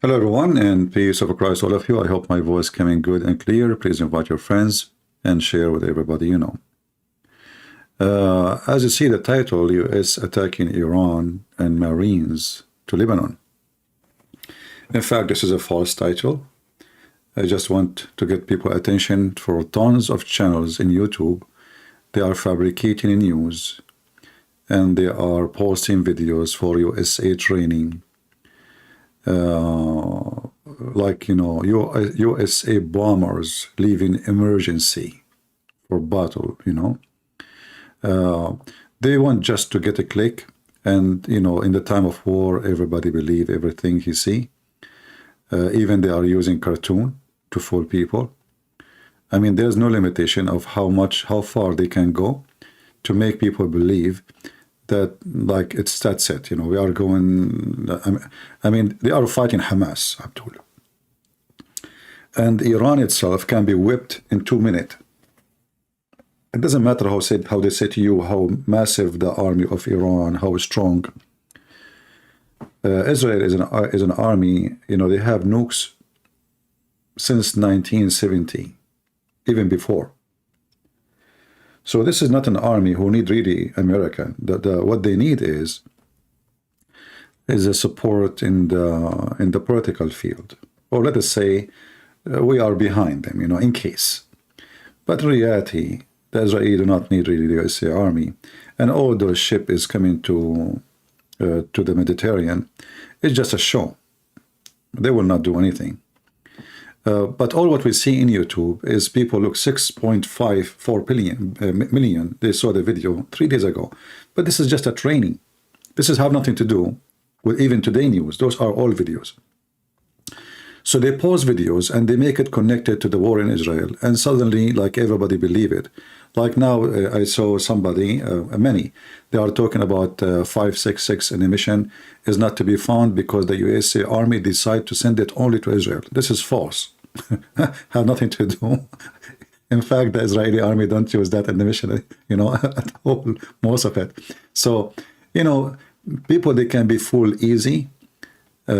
Hello everyone, and peace of Christ all of you. I hope my voice coming good and clear. Please invite your friends and share with everybody you know. As you see the title, U.S. attacking Iran and Marines to Lebanon. In fact, this is a false title. I just want to get people attention. For tons of channels in YouTube, they are fabricating news and they are posting videos for USA training. Like, you know, USA bombers leaving emergency for battle, you know. They want just to get a click, and, you know, in the time of war, everybody believe everything he see. Even they are using cartoon to fool people. I mean, there's no limitation of how far they can go to make people believe that, like, that's it, you know, we are going, I mean, they are fighting Hamas, Abdul. And Iran itself can be whipped in 2 minutes. It doesn't matter how they say to you how massive the army of Iran, how strong. Israel is an army, you know, they have nukes since 1970, even before. So this is not an army who need really America. What they need is a support in the political field, or let us say we are behind them, you know, in case. But in reality, the Israelis do not need really the USA army, and all those ships is coming to the Mediterranean. It's just a show. They will not do anything. But all what we see in YouTube is people look 6.54 million. They saw the video 3 days ago. But this is just a training. This has have nothing to do with even today news. Those are all videos. So they pause videos and they make it connected to the war in Israel. And suddenly, like, everybody believe it. Like now, I saw somebody, many, they are talking about 566 an emission is not to be found because the USA Army decide to send it only to Israel. This is false. Have nothing to do. In fact, the Israeli army don't use that emission, you know, at all, most of it. So, you know, people, they can be fooled easy. You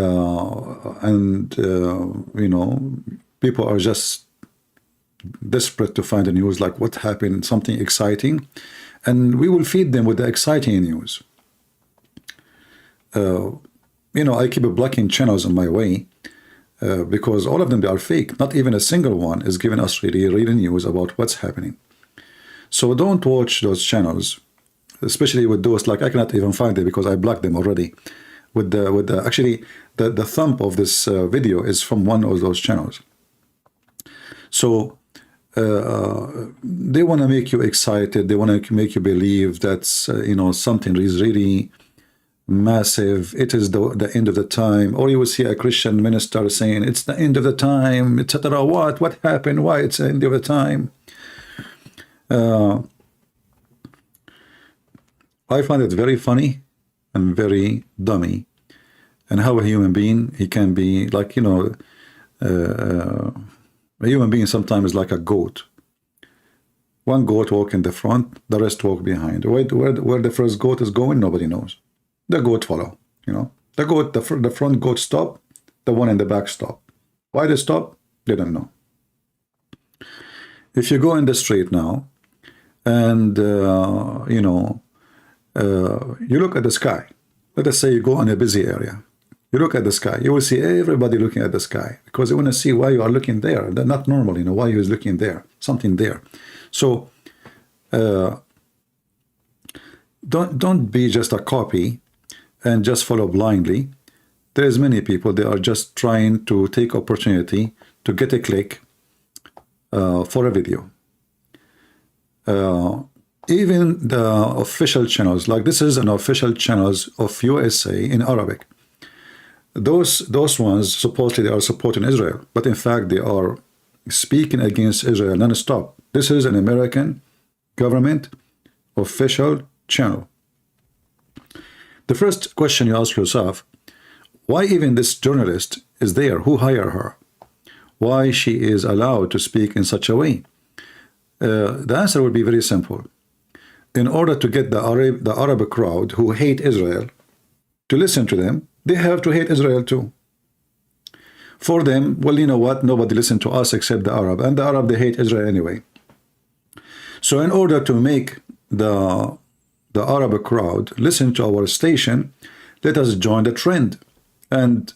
know, people are just desperate to find the news, like what happened, something exciting, and we will feed them with the exciting news. You know, I keep blocking channels on my way because all of them, they are fake. Not even a single one is giving us really real news about what's happening. So don't watch those channels, especially with those, like, I cannot even find them because I blocked them already. Actually, the thumb of this video is from one of those channels. So they want to make you excited. They want to make you believe that you know, something is really massive. It is the end of the time. Or you will see a Christian minister saying it's the end of the time, etc. What happened? Why it's the end of the time? I find it very funny and very dummy, and how a human being, he can be like, you know, a human being sometimes is like a goat. One goat walk in the front, the rest walk behind. Where the first goat is going, nobody knows. The goat follow, you know. The front goat stop, the one in the back stop. Why they stop? They don't know. If you go in the street now, and you know, you look at the sky. Let us say you go in a busy area. You look at the sky. You will see everybody looking at the sky because they want to see why you are looking there. They're not normal, you know, why you is looking there. Something there. So don't be just a copy and just follow blindly. There's many people, they are just trying to take opportunity to get a click for a video. Even the official channels, like this is an official channels of USA in Arabic. Those ones supposedly they are supporting Israel, but in fact they are speaking against Israel non-stop. This is an American government official channel. The first question you ask yourself, why even this journalist is there? Who hired her? Why she is allowed to speak in such a way? The answer would be very simple. In order to get the Arab crowd who hate Israel to listen to them, they have to hate Israel too. For them, well, you know what? Nobody listen to us except the Arab. And the Arab, they hate Israel anyway. So in order to make the Arab crowd listen to our station, let us join the trend and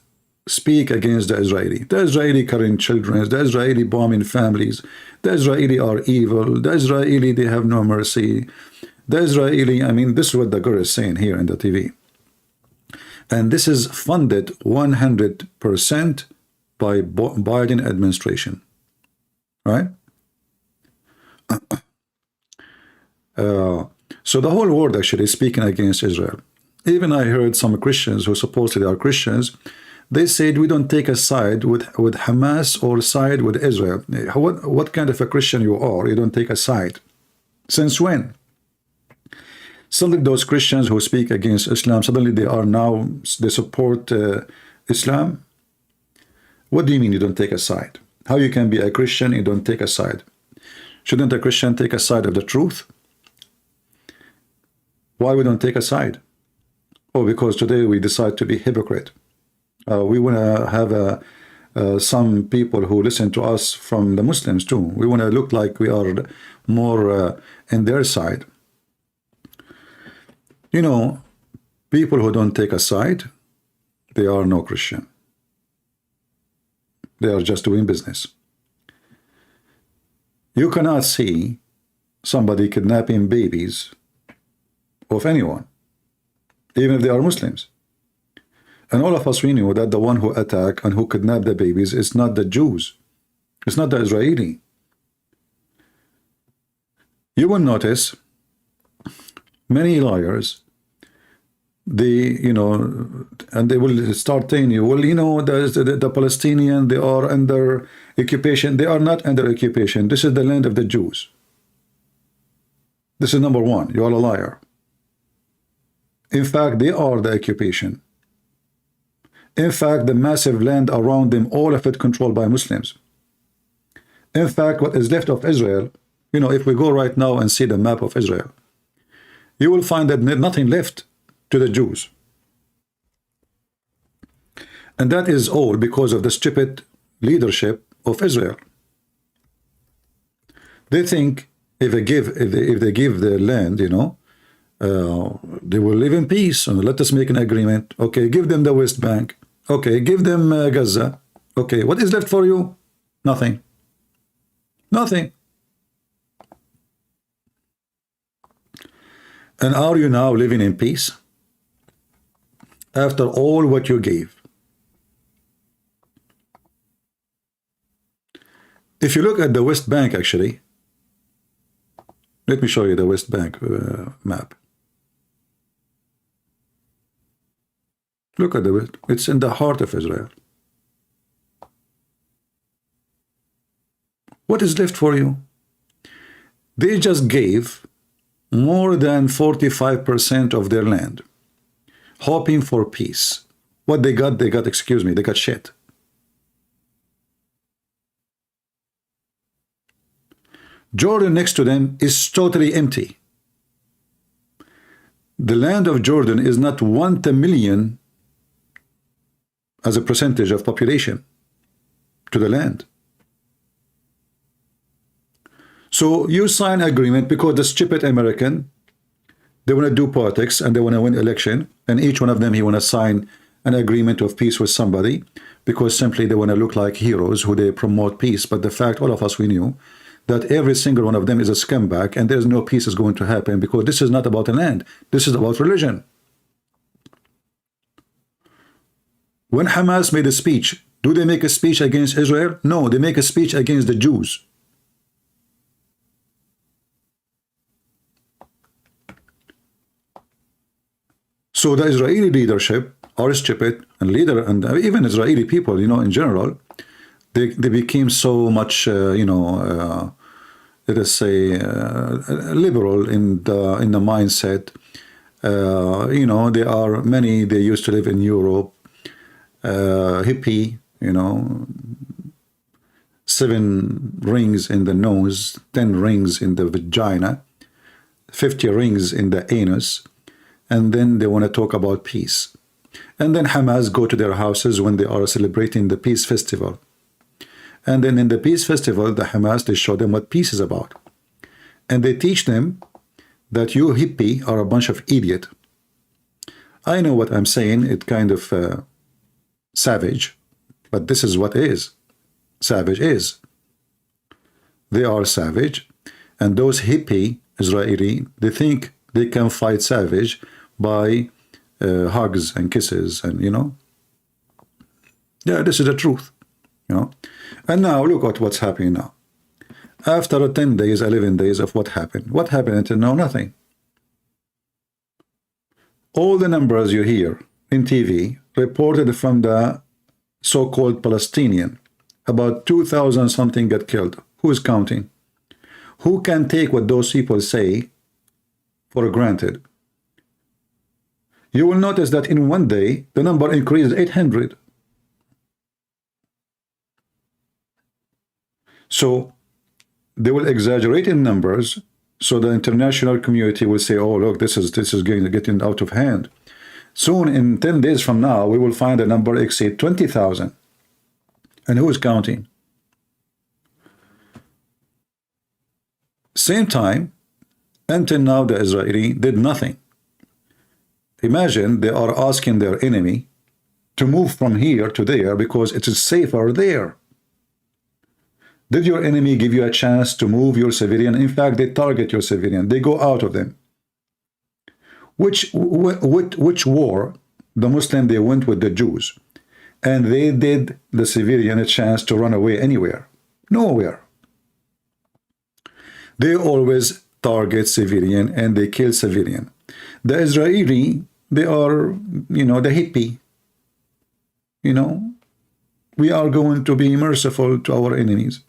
speak against the Israeli. The Israeli killing children, the Israeli bombing families, the Israeli are evil, the Israeli, they have no mercy. The Israeli, I mean, this is what the girl is saying here in the TV. And this is funded 100% by Biden administration, right? So the whole world actually is speaking against Israel. Even I heard some Christians who supposedly are Christians, they said we don't take a side with Hamas or side with Israel. What kind of a Christian you are? You don't take a side. Since when? Suddenly those Christians who speak against Islam, suddenly they support Islam? What do you mean you don't take a side? How you can be a Christian, you don't take a side? Shouldn't a Christian take a side of the truth? Why we don't take a side? Oh, because today we decide to be hypocrite. We want to have some people who listen to us from the Muslims too. We want to look like we are more in their side. You know, people who don't take a side, they are no Christian. They are just doing business. You cannot see somebody kidnapping babies of anyone, even if they are Muslims. And all of us, we knew that the one who attacked and who kidnapped the babies is not the Jews. It's not the Israeli. You will notice many liars, you know, and they will start telling you, well, you know, the Palestinians, they are under occupation. They are not under occupation. This is the land of the Jews. This is number one. You are a liar. In fact, they are the occupation. In fact, the massive land around them, all of it controlled by Muslims. In fact, what is left of Israel, you know, if we go right now and see the map of Israel, you will find that nothing left to the Jews. And that is all because of the stupid leadership of Israel. They think if they give the land, you know, they will live in peace and let us make an agreement. Okay, give them the West Bank. Okay, give them Gaza. Okay, what is left for you? Nothing. Nothing. And are you now living in peace? After all what you gave. If you look at the West Bank, actually, let me show you the West Bank map. Look at the West. It's in the heart of Israel. What is left for you? They just gave more than 45% of their land, hoping for peace. What they got, excuse me, they got shit. Jordan next to them is totally empty. The land of Jordan is not 1 to million as a percentage of population to the land. So you sign agreement because the stupid American, they want to do politics and they want to win election, and each one of them, he want to sign an agreement of peace with somebody because simply they want to look like heroes who they promote peace. But the fact, all of us, we knew that every single one of them is a scumbag and there's no peace is going to happen because this is not about the land. This is about religion. When Hamas made a speech, do they make a speech against Israel? No, they make a speech against the Jews. So the Israeli leadership are stupid, and even Israeli people, you know, in general, they became so much, you know, let us say, liberal in the mindset. You know, there are many. They used to live in Europe, hippie, you know, 7 rings in the nose, 10 rings in the vagina, 50 rings in the anus. And then they want to talk about peace. And then Hamas go to their houses when they are celebrating the peace festival. And then in the peace festival, the Hamas, they show them what peace is about. And they teach them that you hippie are a bunch of idiot. I know what I'm saying. It kind of savage, but this is what is. Savage is. They are savage, and those hippie Israeli, they think they can fight savage by hugs and kisses, and yeah, this is the truth, And now look at what's happening now. After 10 days, 11 days of what happened until now? Nothing. All the numbers you hear in TV reported from the so-called Palestinian, about 2,000 something get killed. Who is counting? Who can take what those people say for granted? You will notice that in one day, the number increased 800. So they will exaggerate in numbers, so the international community will say, oh, look, this is getting out of hand. Soon, in 10 days from now, we will find the number exceed 20,000. And who is counting? Same time, until now, the Israeli did nothing. Imagine they are asking their enemy to move from here to there because it is safer there. Did your enemy give you a chance to move your civilian? In fact, they target your civilian. They go out of them. Which war? The Muslim, they went with the Jews. And they did the civilian a chance to run away anywhere. Nowhere. They always target civilian and they kill civilian. The Israeli, they are, the hippie. We are going to be merciful to our enemies.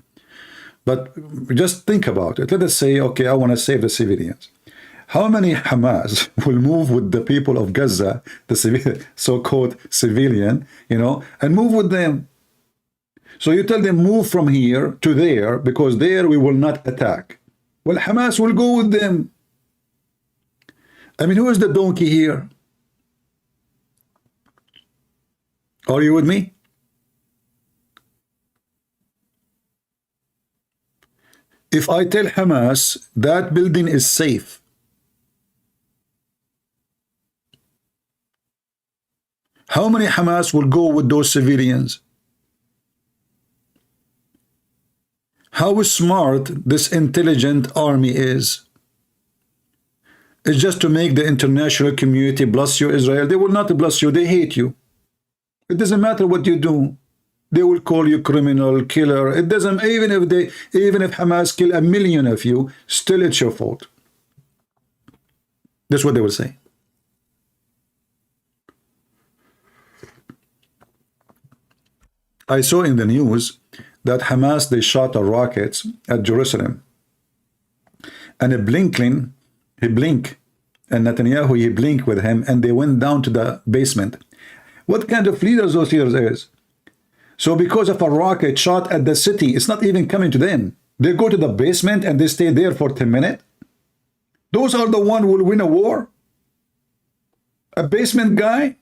But just think about it. Let us say, okay, I want to save the civilians. How many Hamas will move with the people of Gaza, the so-called civilian, and move with them? So you tell them, move from here to there, because there we will not attack. Well, Hamas will go with them. I mean, who is the donkey here? Are you with me? If I tell Hamas that building is safe, how many Hamas will go with those civilians? How smart this intelligent army is. It's just to make the international community bless you, Israel. They will not bless you. They hate you. It doesn't matter what you do. They will call you criminal, killer. It doesn't, even if Hamas kill 1 million of you, still it's your fault. That's what they will say. I saw in the news that Hamas, they shot rockets at Jerusalem. And Blinken, he blinked, and Netanyahu, he blinked with him, and they went down to the basement. What kind of leaders those leaders is? So because of a rocket shot at the city, it's not even coming to them. They go to the basement and they stay there for 10 minutes. Those are the ones who will win a war? A basement guy?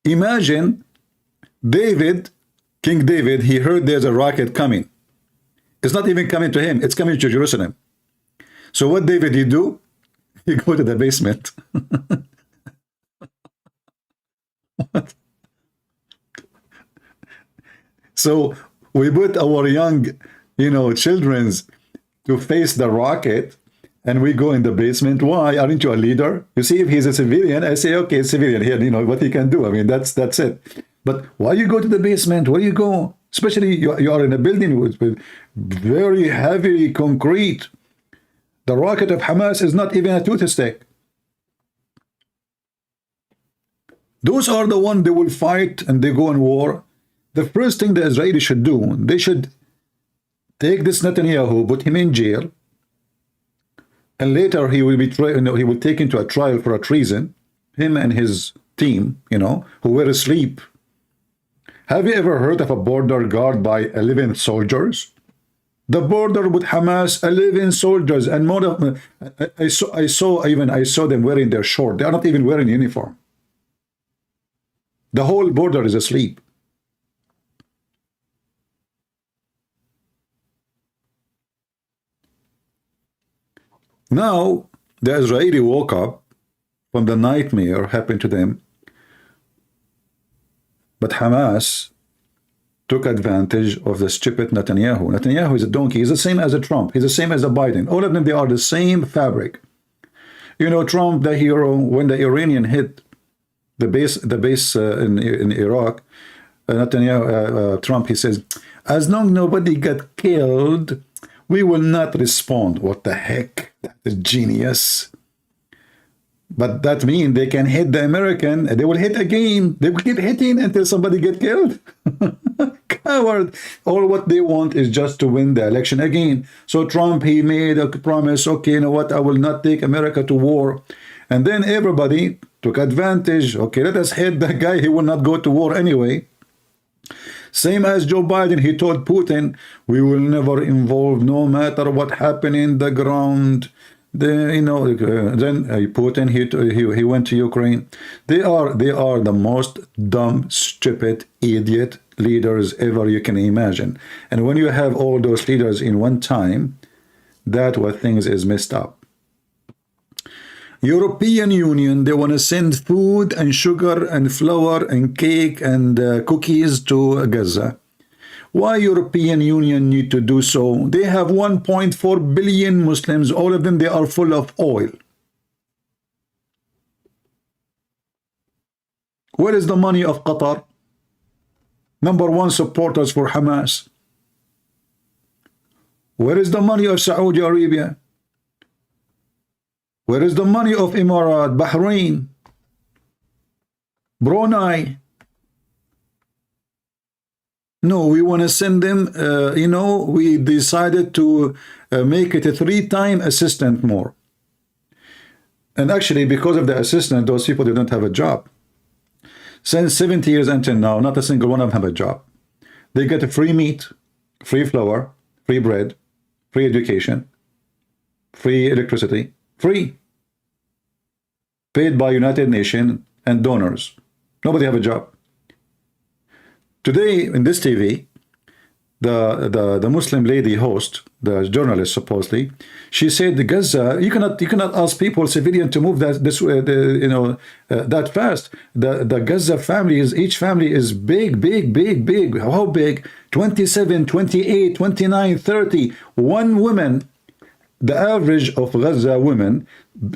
Imagine David, King David, he heard there's a rocket coming. It's not even coming to him, it's coming to Jerusalem. So what David he do? He go to the basement. What? So we put our young, children's to face the rocket, and we go in the basement. Why? Aren't you a leader? You see, if he's a civilian, I say, okay, civilian here, what he can do. I mean, that's it. But why you go to the basement? Where you go? Especially you are in a building with very heavy concrete. The rocket of Hamas is not even a toothstick. Those are the ones they will fight and they go in war. The first thing the Israelis should do, they should take this Netanyahu, put him in jail, and later he will be he will take into a trial for a treason. Him and his team, who were asleep. Have you ever heard of a border guard by 11 soldiers? The border with Hamas, 11 soldiers, and more of I saw them wearing their short. They are not even wearing uniform. The whole border is asleep. Now the Israeli woke up from the nightmare happened to them, but Hamas took advantage of the stupid Netanyahu. Netanyahu is a donkey. He's the same as a Trump. He's the same as a Biden. All of them, they are the same fabric. You know, Trump, the hero, when the Iranian hit the base in Iraq, Netanyahu, Trump, he says, as long nobody got killed, we will not respond. What the heck? That is genius. But that means they can hit the American, and they will hit again. They will keep hitting until somebody get killed. Coward. All what they want is just to win the election again. So Trump, he made a promise, okay, you know what, I will not take America to war. And then everybody took advantage. Okay, let us hit the guy. He will not go to war anyway. Same as Joe Biden, he told Putin, we will never involve no matter what happened in the ground. Then Putin, he went to Ukraine. They are the most dumb, stupid, idiot leaders ever you can imagine. And when you have all those leaders in one time, that what things is messed up. European Union, they want to send food and sugar and flour and cake and cookies to Gaza. Why European Union need to do so? They have 1.4 billion Muslims. All of them, they are full of oil. Where is the money of Qatar? #1 supporters for Hamas. Where is the money of Saudi Arabia? Where is the money of Emirat, Bahrain, Brunei? No, we want to send them, we decided to make it a 3-time assistant more. And actually, because of the assistant, those people didn't have a job. Since 70 years until now, not a single one of them have a job. They get a free meat, free flour, free bread, free education, free electricity, free. Paid by United Nations and donors. Nobody have a job. Today in this TV, the Muslim lady host, the journalist supposedly, she said the Gaza, you cannot ask people, civilian, to move that fast. The Gaza families, each family is big. How big? 27, 28, 29, 30. One woman. The average of Gaza women,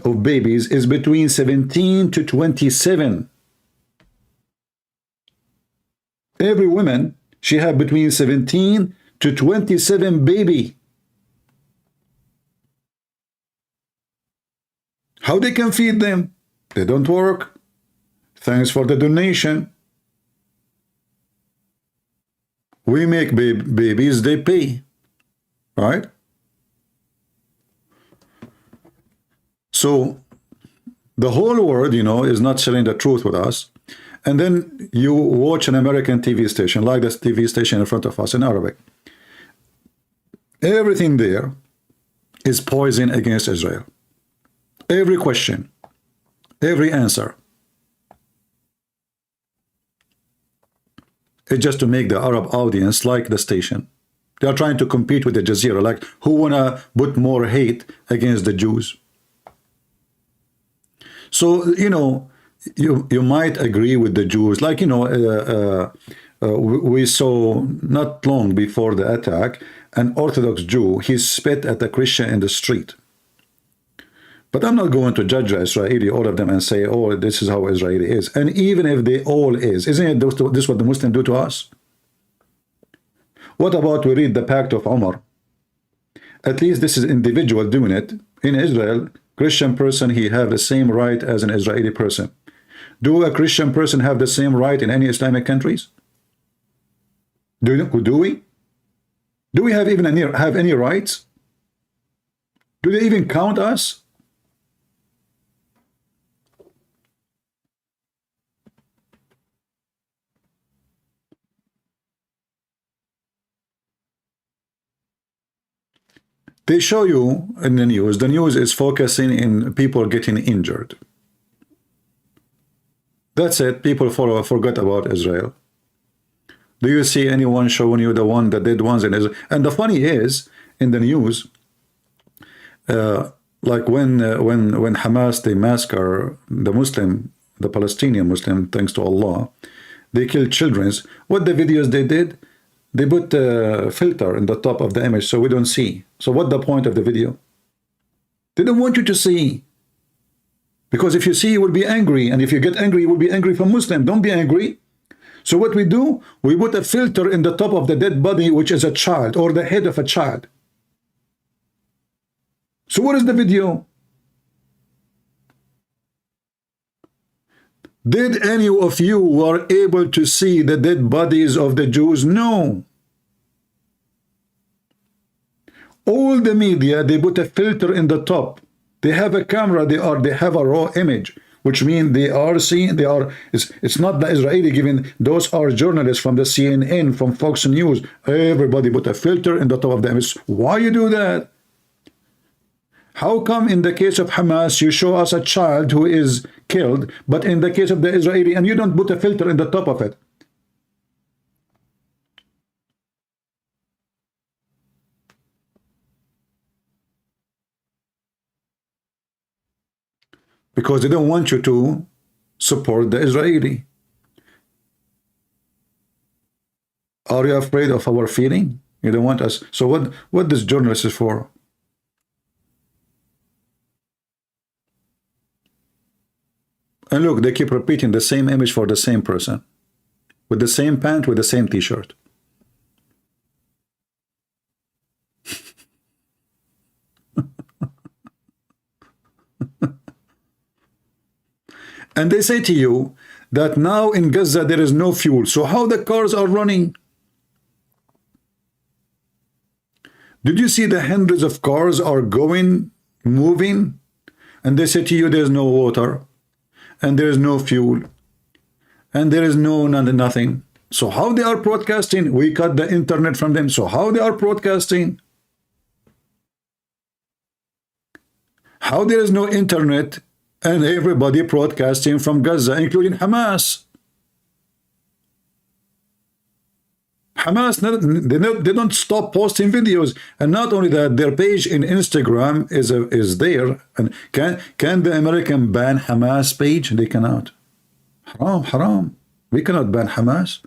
of babies, is between 17 to 27. Every woman, she have between 17 to 27 baby. How they can feed them? They don't work. Thanks for the donation. We make babies, they pay. Right? So the whole world, is not sharing the truth with us. And then you watch an American TV station, like this TV station in front of us in Arabic. Everything there is poison against Israel. Every question, every answer. It's just to make the Arab audience like the station. They are trying to compete with the Jazeera, like who wanna put more hate against the Jews. So, you might agree with the Jews, like, we saw not long before the attack, an Orthodox Jew, he spit at a Christian in the street. But I'm not going to judge Israeli, all of them, and say, oh, this is how Israeli is. And even if they all is, isn't it this what the Muslims do to us? What about we read the Pact of Umar? At least this is individual doing it. In Israel, Christian person, he have the same right as an Israeli person. Do a Christian person have the same right in any Islamic countries? Do we? Do we have even any rights? Do they even count us? They show you in the news is focusing in people getting injured. That's it. People forgot about Israel. Do you see anyone showing you the dead ones in Israel? And the funny is, in the news, like when Hamas, they massacre the Palestinian Muslim, thanks to Allah, they kill children. What the videos they did? They put a filter in the top of the image so we don't see. So what the point of the video? They don't want you to see. Because if you see, you will be angry. And if you get angry, you will be angry from Muslim. Don't be angry. So what we do, we put a filter in the top of the dead body, which is a child, or the head of a child. So what is the video? Did any of you were able to see the dead bodies of the Jews? No. All the media, they put a filter in the top. They have a camera, they have a raw image, which means they are seeing, it's not the Israeli giving, those are journalists from the CNN, from Fox News. Everybody put a filter in the top of the image. Why you do that? How come in the case of Hamas, you show us a child who is killed, but in the case of the Israeli, and you don't put a filter in the top of it? Because they don't want you to support the Israeli. Are you afraid of our feeling? You don't want us. So what this journalist is for? And look, they keep repeating the same image for the same person, with the same pant, with the same t-shirt. And they say to you that now in Gaza there is no fuel. So how the cars are running? Did you see the hundreds of cars are going, moving? And they say to you there's no water, and there is no fuel, and there is nothing. So how they are broadcasting? We cut the internet from them. So how they are broadcasting? How there is no internet and everybody broadcasting from Gaza, including Hamas? Hamas, they don't stop posting videos. And not only that, their page in Instagram is there. And can the American ban Hamas page? They cannot. Haram, haram. We cannot ban Hamas.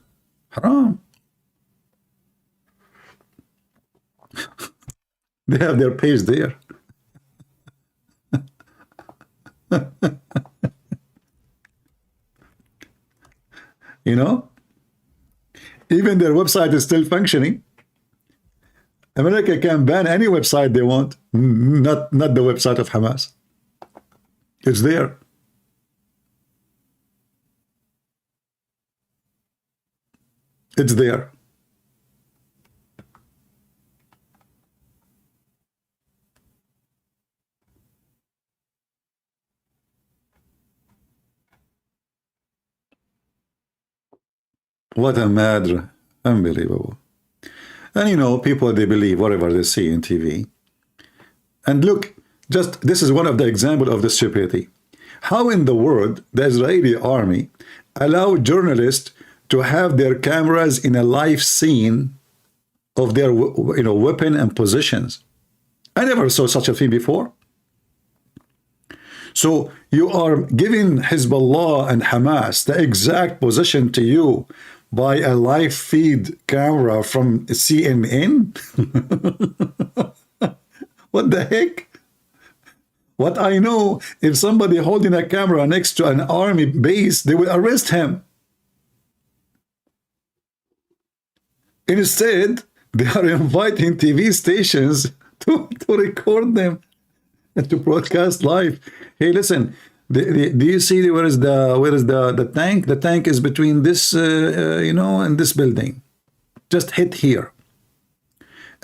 Haram. They have their page there. You know? Even their website is still functioning. America can ban any website they want, not the website of Hamas. It's there. It's there. What a mad, unbelievable. And you know, people, they believe whatever they see in TV. And look, just this is one of the examples of the stupidity. How in the world the Israeli army allow journalists to have their cameras in a live scene of their weapon and positions? I never saw such a thing before. So you are giving Hezbollah and Hamas the exact position to you by a live feed camera from CNN? What the heck? What I know, if somebody holding a camera next to an army base, they will arrest him. Instead, they are inviting TV stations to record them and to broadcast live. Hey, listen, do you see where is the tank? The tank is between this, and this building. Just hit here.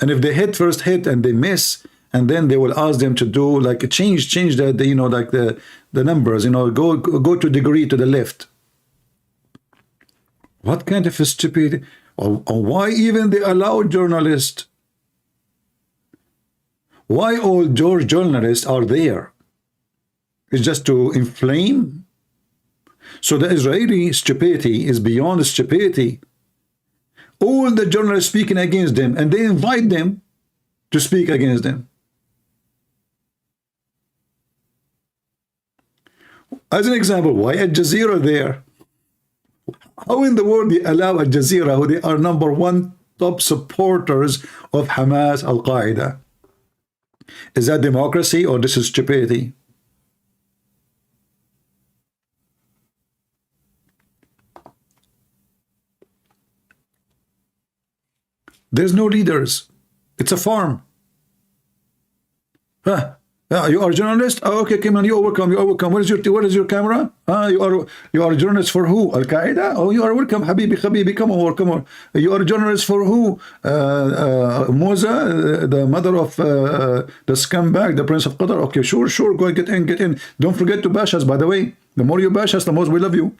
And if they first hit and they miss, and then they will ask them to do like a change the numbers, go to degree to the left. What kind of a stupid, or why even they allow journalists? Why all George journalists are there? It's just to inflame. So the Israeli stupidity is beyond stupidity. All the journalists speaking against them, and they invite them to speak against them. As an example, why Al Jazeera there? How in the world they allow Al Jazeera, who they are #1 top supporters of Hamas, Al Qaeda? Is that democracy or this is stupidity? There's no leaders. It's a farm. Huh? Yeah, you are a journalist? Oh, okay, come on, you overcome, you overcome. What is your camera? You are a journalist for who? Al Qaeda? Oh, you are welcome, Habibi, Habibi, come on, come on. You are a journalist for who? Moza, the mother of the scumbag, the Prince of Qatar. Okay, sure, go and get in, get in. Don't forget to bash us, by the way. The more you bash us, the more we love you.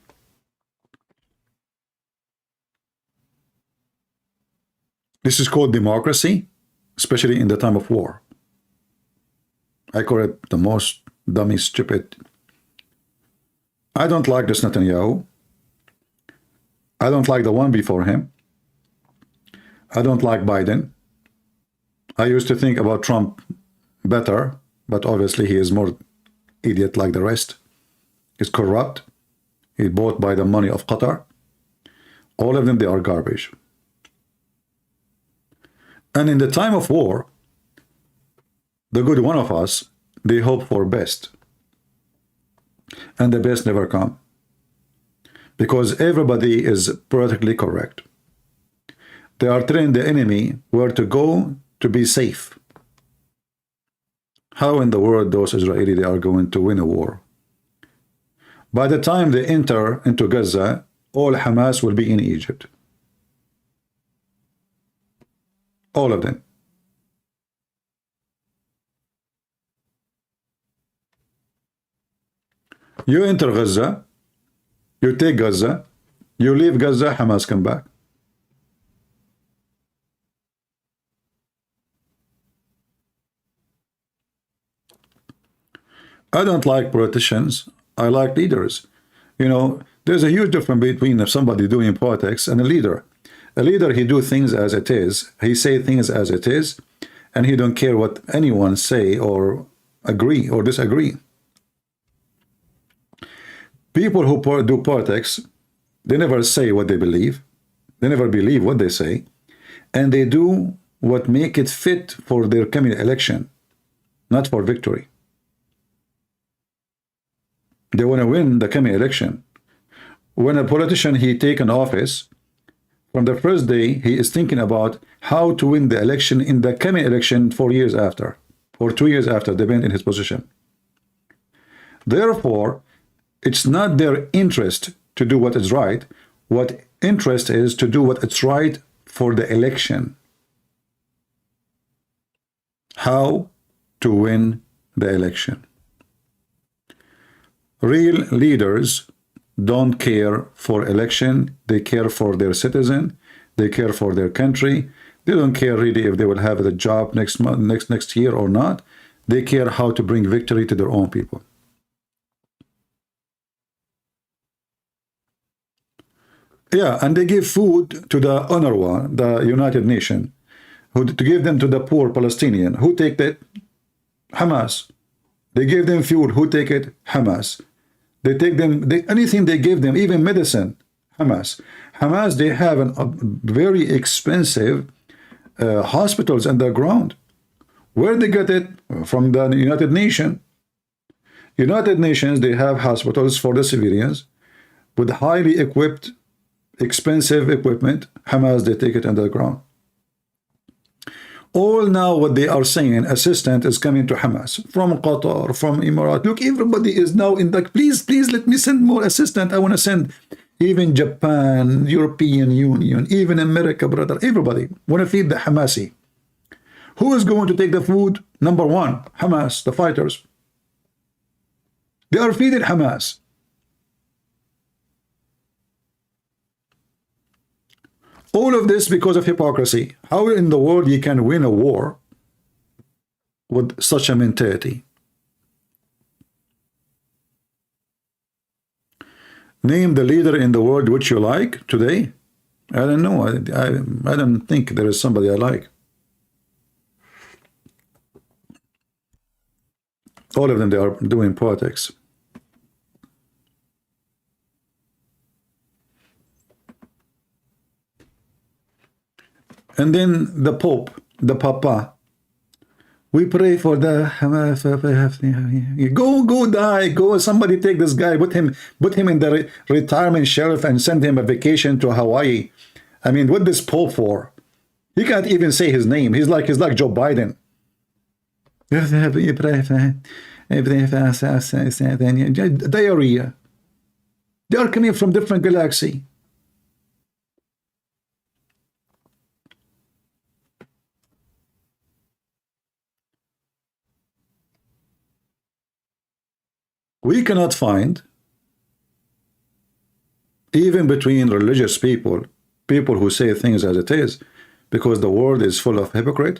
This is called democracy, especially in the time of war. I call it the most dummy, stupid. I don't like this Netanyahu. I don't like the one before him. I don't like Biden. I used to think about Trump better, but obviously he is more idiot like the rest. He's corrupt. He's bought by the money of Qatar. All of them, they are garbage. And in the time of war, the good one of us, they hope for best. And the best never come. Because everybody is politically correct. They are telling the enemy where to go to be safe. How in the world those Israelis they are going to win a war? By the time they enter into Gaza, all Hamas will be in Egypt. All of them. You enter Gaza, you take Gaza, you leave Gaza, Hamas come back. I don't like politicians, I like leaders. You know, there's a huge difference between somebody doing politics and a leader. A leader, he do things as it is, he say things as it is, and he don't care what anyone say or agree or disagree. People who do politics, they never say what they believe. They never believe what they say. And they do what make it fit for their coming election, not for victory. They want to win the coming election. When a politician, he take an office, from the first day, he is thinking about how to win the election in the coming election 4 years after, or 2 years after, depending on his position. Therefore, it's not their interest to do what is right. What interest is to do what is right for the election. How to win the election. Real leaders don't care for election. They care for their citizen. They care for their country. They don't care really if they will have a job next month, next year or not. They care how to bring victory to their own people. Yeah, and they give food to the UNRWA, the United Nations, to give them to the poor Palestinian. Who take that? Hamas. They give them food. Who take it? Hamas. They take them, anything they give them, even medicine, Hamas. Hamas, they have a very expensive hospitals underground. Where they get it? From the United Nations. United Nations, they have hospitals for the civilians with highly equipped, expensive equipment. Hamas, they take it underground. All now what they are saying, assistance is coming to Hamas from Qatar, from Emirates. Look, everybody is now in the, please let me send more assistance. I want to send even Japan, European Union, even America, brother. Everybody want to feed the Hamasi. Who is going to take the food? Number one, Hamas, the fighters. They are feeding Hamas. All of this because of hypocrisy. How in the world you can win a war with such a mentality? Name the leader in the world which you like today. I don't know. I don't think there is somebody I like. All of them, they are doing politics. And then the Pope, the Papa, we pray for the go die, go, somebody take this guy, put him in the retirement shelf and send him a vacation to Hawaii. I mean, what this Pope for? He can't even say his name. He's like Joe Biden. Diarrhea. They are coming from different galaxy. We cannot find, even between religious people who say things as it is, because the world is full of hypocrite.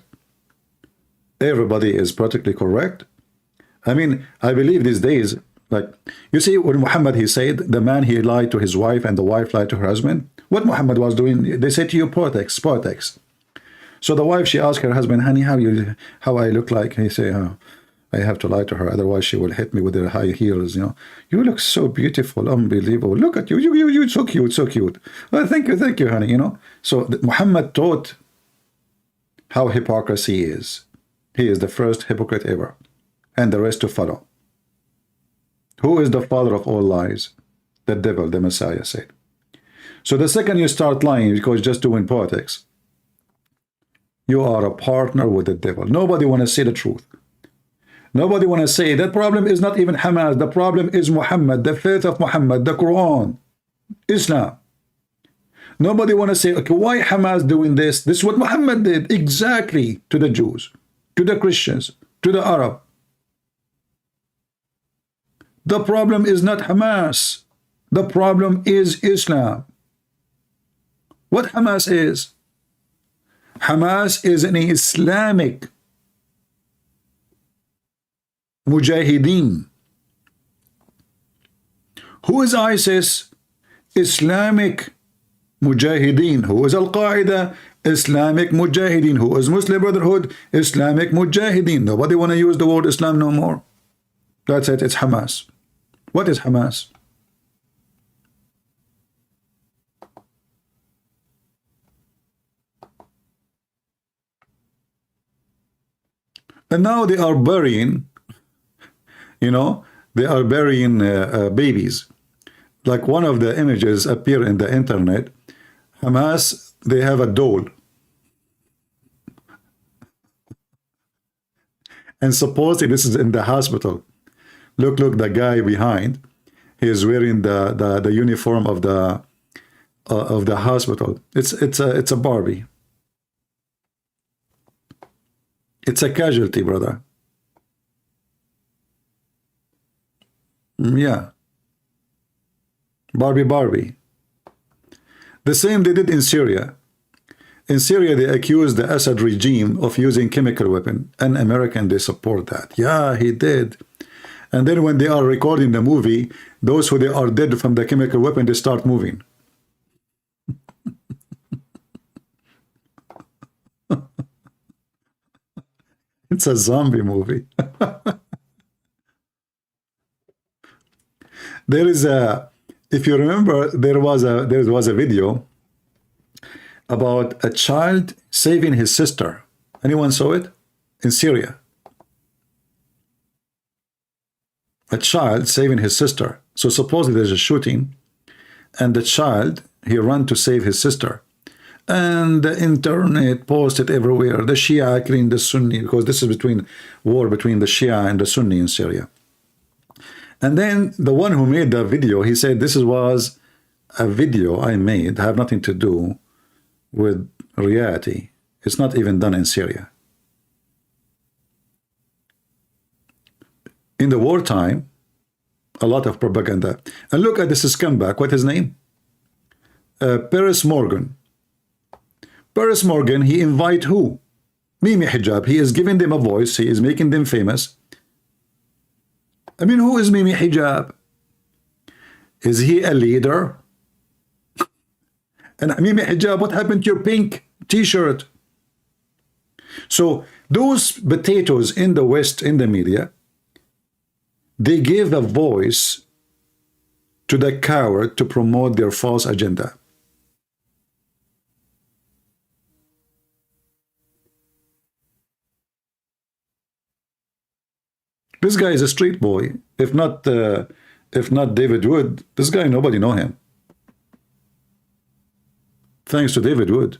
Everybody is practically correct. I mean, I believe these days, like, you see, when Muhammad, he said, the man, he lied to his wife and the wife lied to her husband. What Muhammad was doing, they say to you, politics. So the wife, she asked her husband, honey, how I look like? He say, oh, I have to lie to her, otherwise she will hit me with her high heels. You know, you look so beautiful, unbelievable. Look at you, you so cute, so cute. Well, thank you, honey. You know, so Muhammad taught how hypocrisy is. He is the first hypocrite ever, and the rest to follow. Who is the father of all lies? The devil, the Messiah said. So the second you start lying because just doing politics, you are a partner with the devil. Nobody want to say the truth. Nobody want to say that problem is not even Hamas. The problem is Muhammad, the faith of Muhammad, the Quran, Islam. Nobody want to say, okay, why Hamas doing this? This is what Muhammad did exactly to the Jews, to the Christians, to the Arab. The problem is not Hamas. The problem is Islam. What Hamas is? Hamas is an Islamic Mujahideen. Who is ISIS? Islamic Mujahideen. Who is Al-Qaeda? Islamic Mujahideen. Who is Muslim Brotherhood? Islamic Mujahideen. Nobody want to use the word Islam no more. That's it. It's Hamas. What is Hamas? And now they are burying, you know, they are burying babies. Like one of the images appear in the internet. Hamas, they have a doll. And supposedly this is in the hospital. Look, the guy behind, he is wearing the uniform of the hospital. It's a Barbie. It's a casualty, brother. Yeah. Barbie. The same they did in Syria. In Syria, they accused the Assad regime of using chemical weapon. And American, they support that. Yeah, he did. And then when they are recording the movie, those who they are dead from the chemical weapon, they start moving. It's a zombie movie. There is a, if you remember, there was a video about a child saving his sister. Anyone saw it? In Syria. A child saving his sister. So supposedly there's a shooting, and the child, he ran to save his sister. And the internet posted everywhere, the Shia killing the Sunni, because this is war between the Shia and the Sunni in Syria. And then the one who made the video, he said, this was a video I made, have nothing to do with reality. It's not even done in Syria. In the wartime, a lot of propaganda. And look at this scumbag, what's his name? Piers Morgan. Piers Morgan, he invite who? Mimi Hijab. He is giving them a voice. He is making them famous. I mean, who is Mimi Hijab? Is he a leader? And Mimi Hijab, what happened to your pink t-shirt? So those potatoes in the West, in the media, they gave a voice to the coward to promote their false agenda. This guy is a street boy. If not David Wood, this guy, nobody know him. Thanks to David Wood.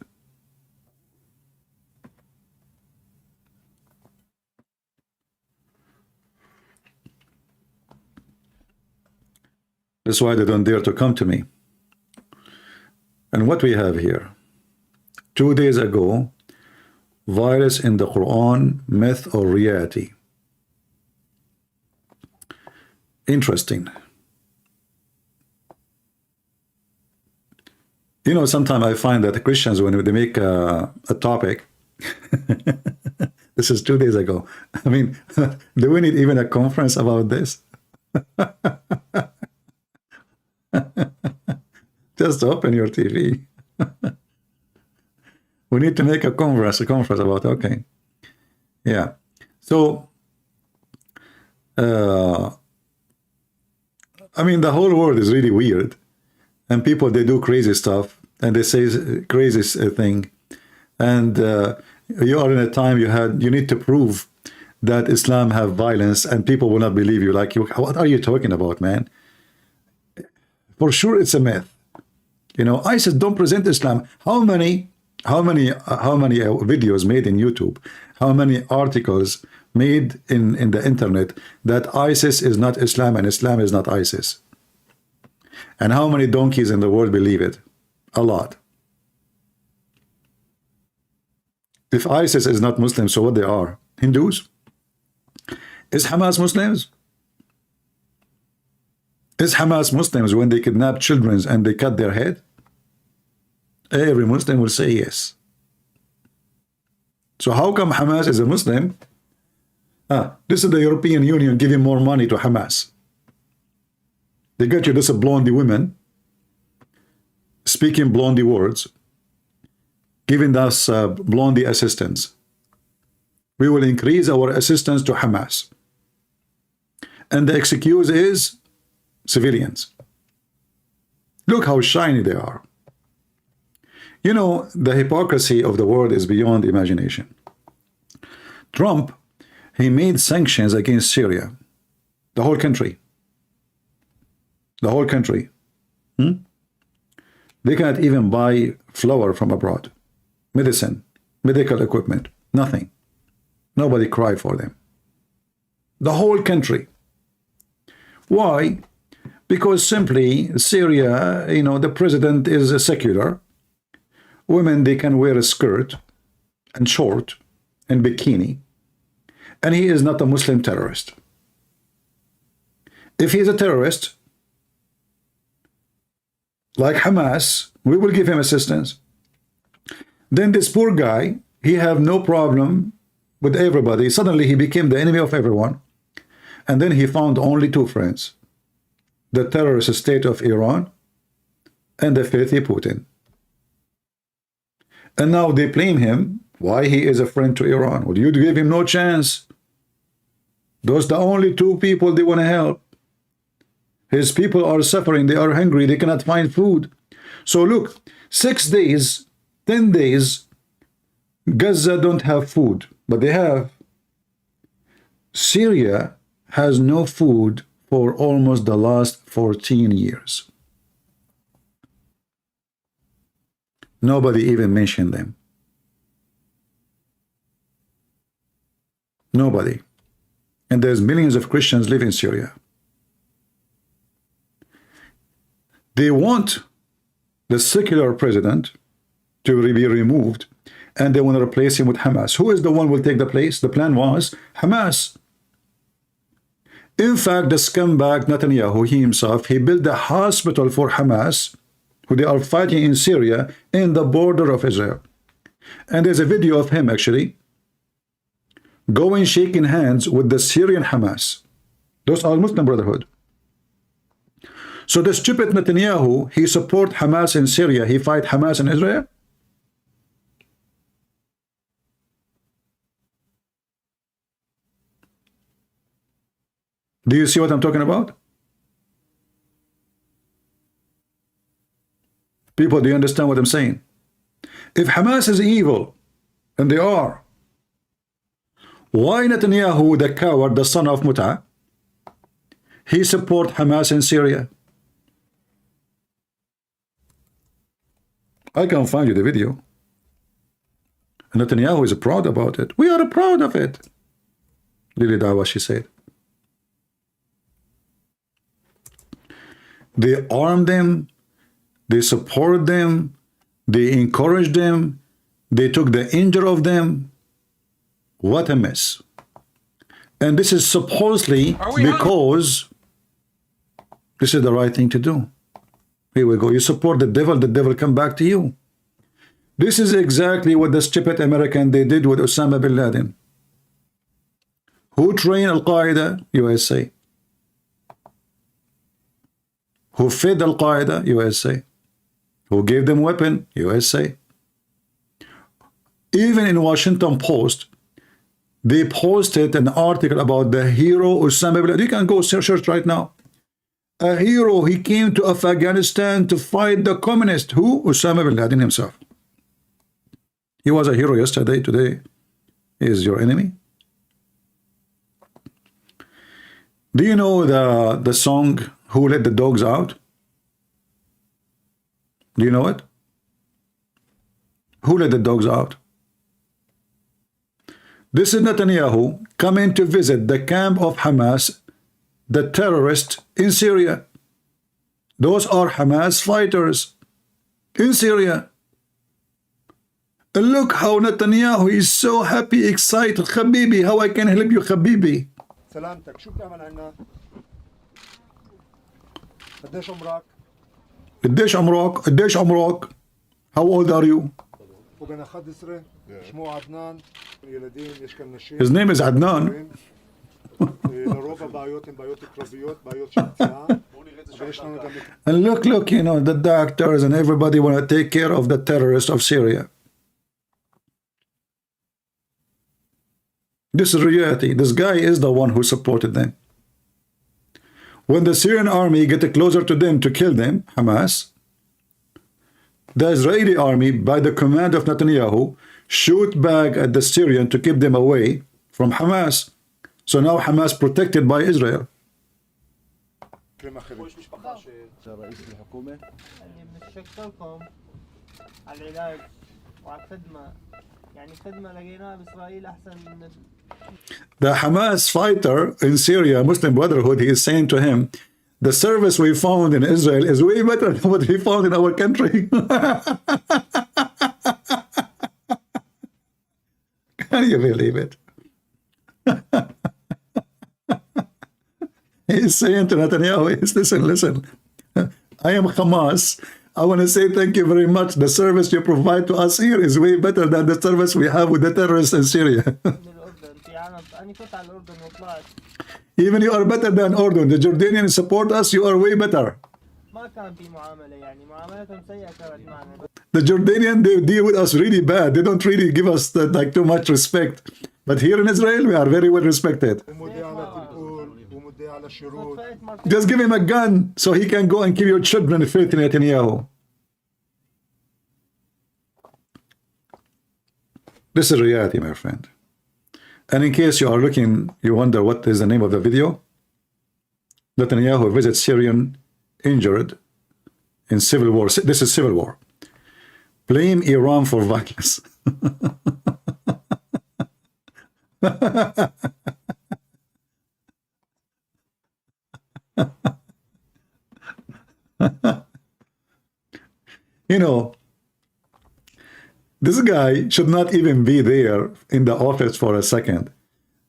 That's why they don't dare to come to me. And what we have here, 2 days ago, virus in the Quran, myth or reality. Interesting. You know, sometimes I find that the Christians, when they make a topic, this is 2 days ago. I mean, do we need even a conference about this? Just open your TV. We need to make a conference about, okay. Yeah. So, I mean, the whole world is really weird. And people, they do crazy stuff. And they say crazy thing. And you are in a time you need to prove that Islam have violence. And people will not believe you. Like, what are you talking about, man? For sure, it's a myth. You know, ISIS don't present Islam. How many videos made in YouTube? How many articles made in the internet that ISIS is not Islam and Islam is not ISIS? And how many donkeys in the world believe it? A lot. If ISIS is not Muslim, so what they are? Hindus? Is Hamas Muslims? Is Hamas Muslims when they kidnap children and they cut their head? Every Muslim will say yes. So how come Hamas is a Muslim? This is the European Union giving more money to Hamas. They get you this blondie women speaking blondie words, giving us blondie assistance. We will increase our assistance to Hamas. And the excuse is civilians. Look how shiny they are. You know, the hypocrisy of the world is beyond imagination. Trump, he made sanctions against Syria. The whole country. The whole country. They cannot even buy flour from abroad. Medicine, medical equipment, nothing. Nobody cried for them. The whole country. Why? Because simply Syria, you know, the president is a secular. Women, they can wear a skirt and short and bikini. And he is not a Muslim terrorist. If he is a terrorist, like Hamas, we will give him assistance. Then this poor guy, he have no problem with everybody. Suddenly he became the enemy of everyone. And then he found only two friends. The terrorist state of Iran and the filthy Putin. And now they blame him why he is a friend to Iran. Well, you give him no chance. Those are the only two people they want to help. His people are suffering. They are hungry. They cannot find food. So look, 6 days, 10 days, Gaza don't have food, but they have. Syria has no food for almost the last 14 years. Nobody even mentioned them. Nobody. And there's millions of Christians live in Syria. They want the secular president to be removed, and they want to replace him with Hamas. Who is the one who will take the place? The plan was Hamas. In fact, the scumbag Netanyahu, he himself, he built a hospital for Hamas, who they are fighting in Syria, in the border of Israel. And there's a video of him, actually. going shaking hands with the Syrian Hamas. Those are Muslim Brotherhood. So the stupid Netanyahu, he support Hamas in Syria, he fight Hamas in Israel? Do you see what I'm talking about? People, do you understand what I'm saying? If Hamas is evil, and they are, why Netanyahu, the coward, the son of Mut'a, he support Hamas in Syria? I can find you the video. Netanyahu is proud about it. We are proud of it. Lily Dawa, she said. They armed them, they support them, they encourage them, they took the injury of them. What a mess. And this is supposedly because this is the right thing to do. Here we go. You support the devil come back to you. This is exactly what the stupid American they did with Osama bin Laden. Who trained Al-Qaeda? USA. Who fed Al-Qaeda? USA. Who gave them weapon? USA. Even in Washington Post, they posted an article about the hero Osama bin Laden. You can go search right now. A hero, he came to Afghanistan to fight the communists. Who? Osama bin Laden himself. He was a hero yesterday, today he is your enemy. Do you know the song Who Let the Dogs Out? Do you know it? Who let the dogs out? This is Netanyahu coming to visit the camp of Hamas, the terrorists in Syria. Those are Hamas fighters in Syria. And look how Netanyahu is so happy, excited. Habibi, how I can help you, Habibi? سلامتك شو بتعمل عنا؟ قديش عمرك؟ قديش عمرك؟ قديش عمرك؟ How old are you? وبنا خدسرة شمو عدنان يلدين يشكل نشيط. His name is Adnan. لروبا بايوت كروبيوت بايوت شخصيان. And look, you know, the doctors and everybody want to take care of the terrorists of Syria. This is reality. This guy is the one who supported them. When the Syrian army get closer to them to kill them, Hamas, the Israeli army, by the command of Netanyahu, shoot back at the Syrian to keep them away from Hamas. So now Hamas protected by Israel. The Hamas fighter in Syria, Muslim Brotherhood, he is saying to him, the service we found in Israel is way better than what we found in our country. Can you believe it? He's saying to Netanyahu, listen, I am Hamas. I want to say thank you very much. The service you provide to us here is way better than the service we have with the terrorists in Syria. Even you are better than Ordon. The Jordanians support us, you are way better. The Jordanians, they deal with us really bad. They don't really give us like too much respect. But here in Israel, we are very well respected. Just give him a gun so he can go and kill your children, filthy Netanyahu. This is reality, my friend. And in case you are looking, you wonder what is the name of the video. Netanyahu visits Syrian injured in civil war. This is civil war. Blame Iran for violence. You know, this guy should not even be there in the office for a second.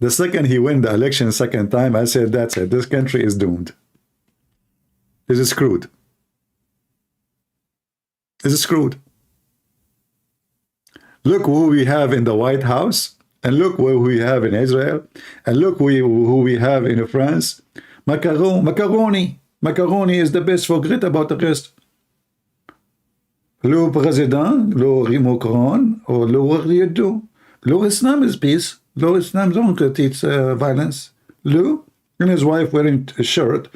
The second he win the election second time, I said, that's it. This country is doomed. This is screwed. This is screwed. Look who we have in the White House And look what we have in Israel. And look who we have in France. Macaroni. Macaroni is the best. Forget about the rest. Le président, le Macron, or what do you do? Le Islam is peace. Le Islam don't teach violence. Le and his wife wearing a short.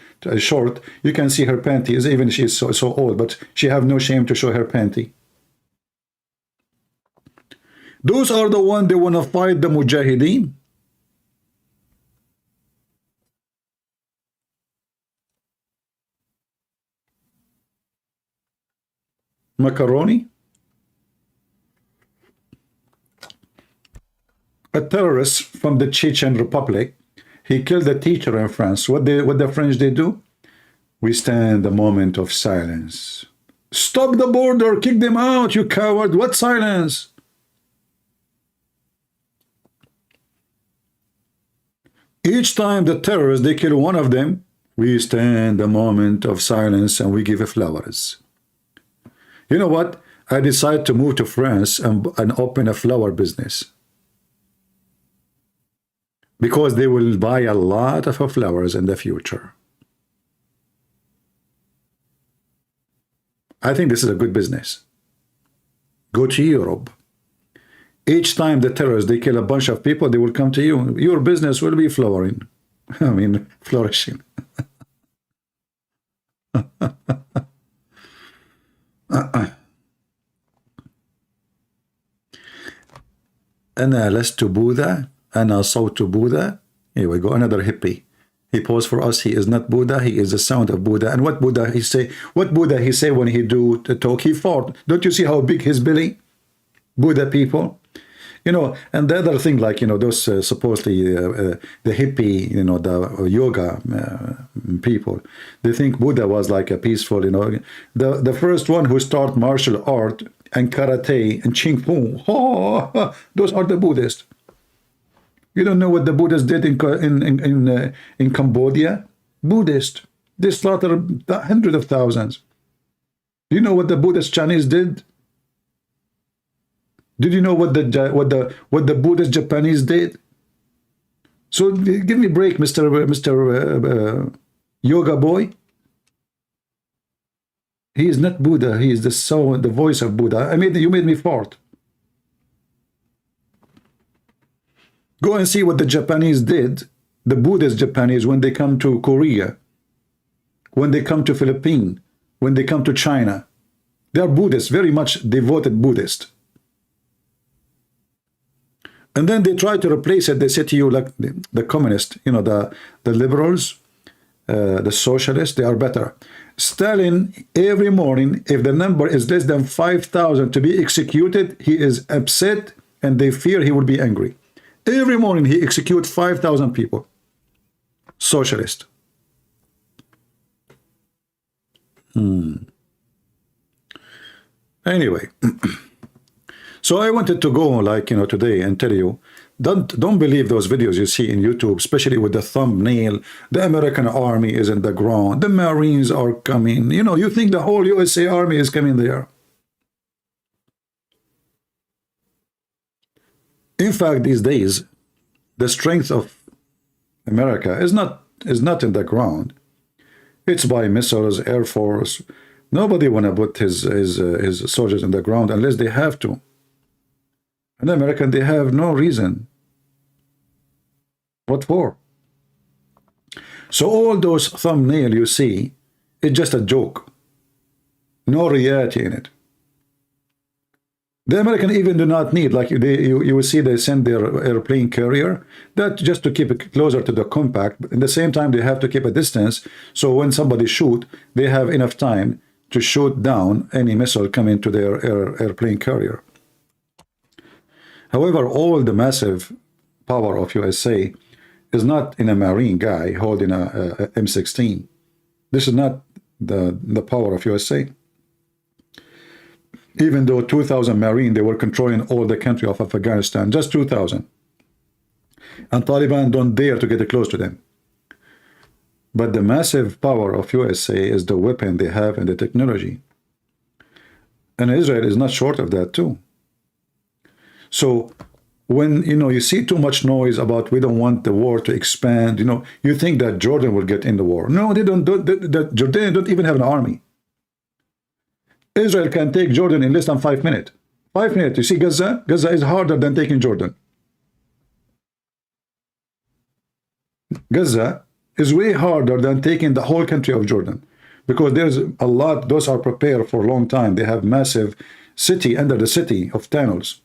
You can see her panties, even she's so old, but she have no shame to show her panty. Those are the ones they want to fight the Mujahideen. Macaroni. A terrorist from the Chechen Republic. He killed a teacher in France. What the French they do? We stand a moment of silence. Stop the border, kick them out, you coward. What silence? Each time the terrorists they kill one of them, we stand a moment of silence and we give flowers. You know what? I decided to move to France and open a flower business. Because they will buy a lot of flowers in the future. I think this is a good business. Go to Europe. Each time the terrorists, they kill a bunch of people, they will come to you. Your business will be flourishing. I mean, flourishing. أنا لست بوذا أنا صوت بوذا. Here we go, another hippie. He posed for us. He is not Buddha. He is the sound of Buddha. And what Buddha he say? What Buddha he say when he do the talk? He fought. Don't you see how big his belly? Buddha people. You know, and the other thing, like, you know, those supposedly the hippie, you know, the yoga people, they think Buddha was like a peaceful, you know, the first one who started martial art and karate and Ching Fu. Oh, those are the Buddhists. You don't know what the Buddhists did in Cambodia? Buddhist. They slaughtered hundreds of thousands. Do you know what the Buddhist Chinese did? Did you know what the Buddhist Japanese did? So give me a break, Mr. Yoga boy. He is not Buddha. He is the soul, the voice of Buddha. You made me fart. Go and see what the Japanese did, the Buddhist Japanese, when they come to Korea, when they come to Philippines, when they come to China. They are Buddhists, very much devoted Buddhist. And then they try to replace it. They say to you, like the communists, you know, the liberals, the socialists, they are better. Stalin, every morning, if the number is less than 5,000 to be executed, he is upset and they fear he will be angry. Every morning he executes 5,000 people. Socialist. Anyway. So I wanted to go, like, you know, today and tell you, don't believe those videos you see in YouTube, especially with the thumbnail. The American army is in the ground. The Marines are coming. You know, you think the whole USA army is coming there. In fact, these days, the strength of America is not in the ground. It's by missiles, Air Force. Nobody want to put his soldiers in the ground unless they have to. And the American, they have no reason. What for? So all those thumbnail you see, it's just a joke. No reality in it. The American even do not need, like you will see they send their airplane carrier, that just to keep it closer to the compact, but at the same time they have to keep a distance, so when somebody shoot, they have enough time to shoot down any missile coming to their airplane carrier. However, all the massive power of USA is not in a Marine guy holding a M16. This is not the power of USA. Even though 2,000 Marine, they were controlling all the country of Afghanistan, just 2,000. And Taliban don't dare to get close to them. But the massive power of USA is the weapon they have and the technology. And Israel is not short of that too. So when, you know, you see too much noise about we don't want the war to expand, you know, you think that Jordan will get in the war. No, they don't. The Jordanians don't even have an army. Israel can take Jordan in less than 5 minutes. 5 minutes. You see Gaza? Gaza is harder than taking Jordan. Gaza is way harder than taking the whole country of Jordan, because there's a lot. Those are prepared for a long time. They have massive city under the city of tunnels.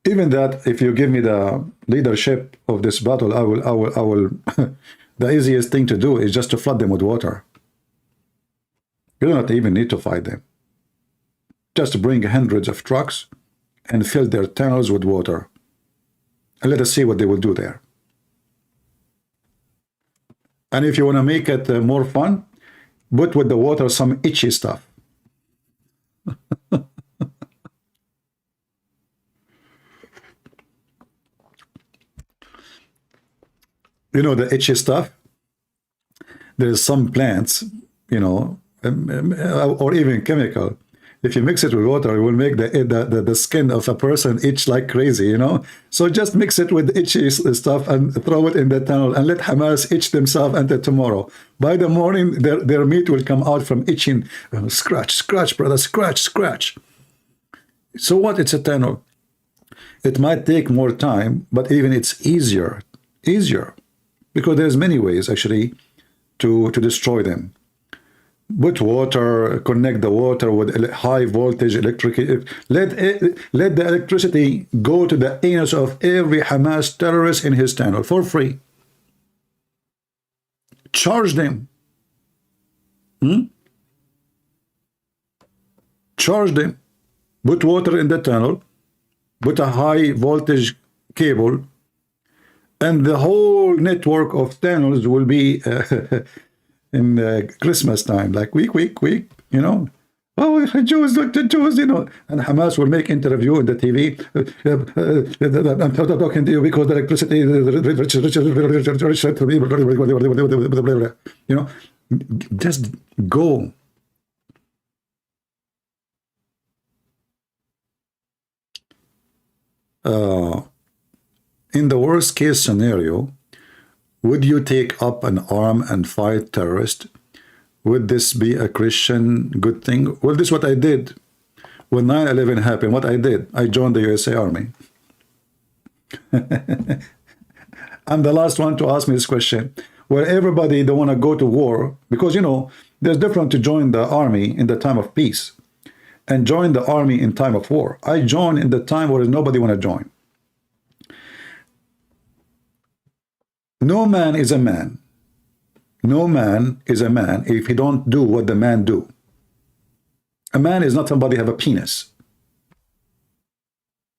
Even that, if you give me the leadership of this battle, I will the easiest thing to do is just to flood them with water. You don't even need to fight them. Just bring hundreds of trucks and fill their tunnels with water. And let us see what they will do there. And if you want to make it more fun, put with the water some itchy stuff. You know, the itchy stuff? There's some plants, you know, or even chemical. If you mix it with water, it will make the skin of a person itch like crazy, you know? So just mix it with itchy stuff and throw it in the tunnel and let Hamas itch themselves until tomorrow. By the morning, their meat will come out from itching. Scratch, scratch, brother, scratch, scratch. So what? It's a tunnel. It might take more time, but even it's easier. Because there's many ways, actually, to destroy them. Put water, connect the water with high voltage electric. Let the electricity go to the anus of every Hamas terrorist in his tunnel for free. Charge them. Charge them. Put water in the tunnel. Put a high voltage cable. And the whole network of tunnels will be in Christmas time, like week, you know. Oh, Jews, look, the Jews, you know. And Hamas will make interview in the TV. I'm talking to you because the electricity, you know, just go. In the worst case scenario, would you take up an arm and fight terrorists? Would this be a Christian good thing? Well, this is what I did. When 9/11 happened, what I did, I joined the USA Army. I'm the last one to ask me this question. Where everybody don't want to go to war, because, you know, there's different to join the army in the time of peace and join the army in time of war. I joined in the time where nobody want to join. No man is a man. No man is a man if he don't do what the man do. A man is not somebody have a penis.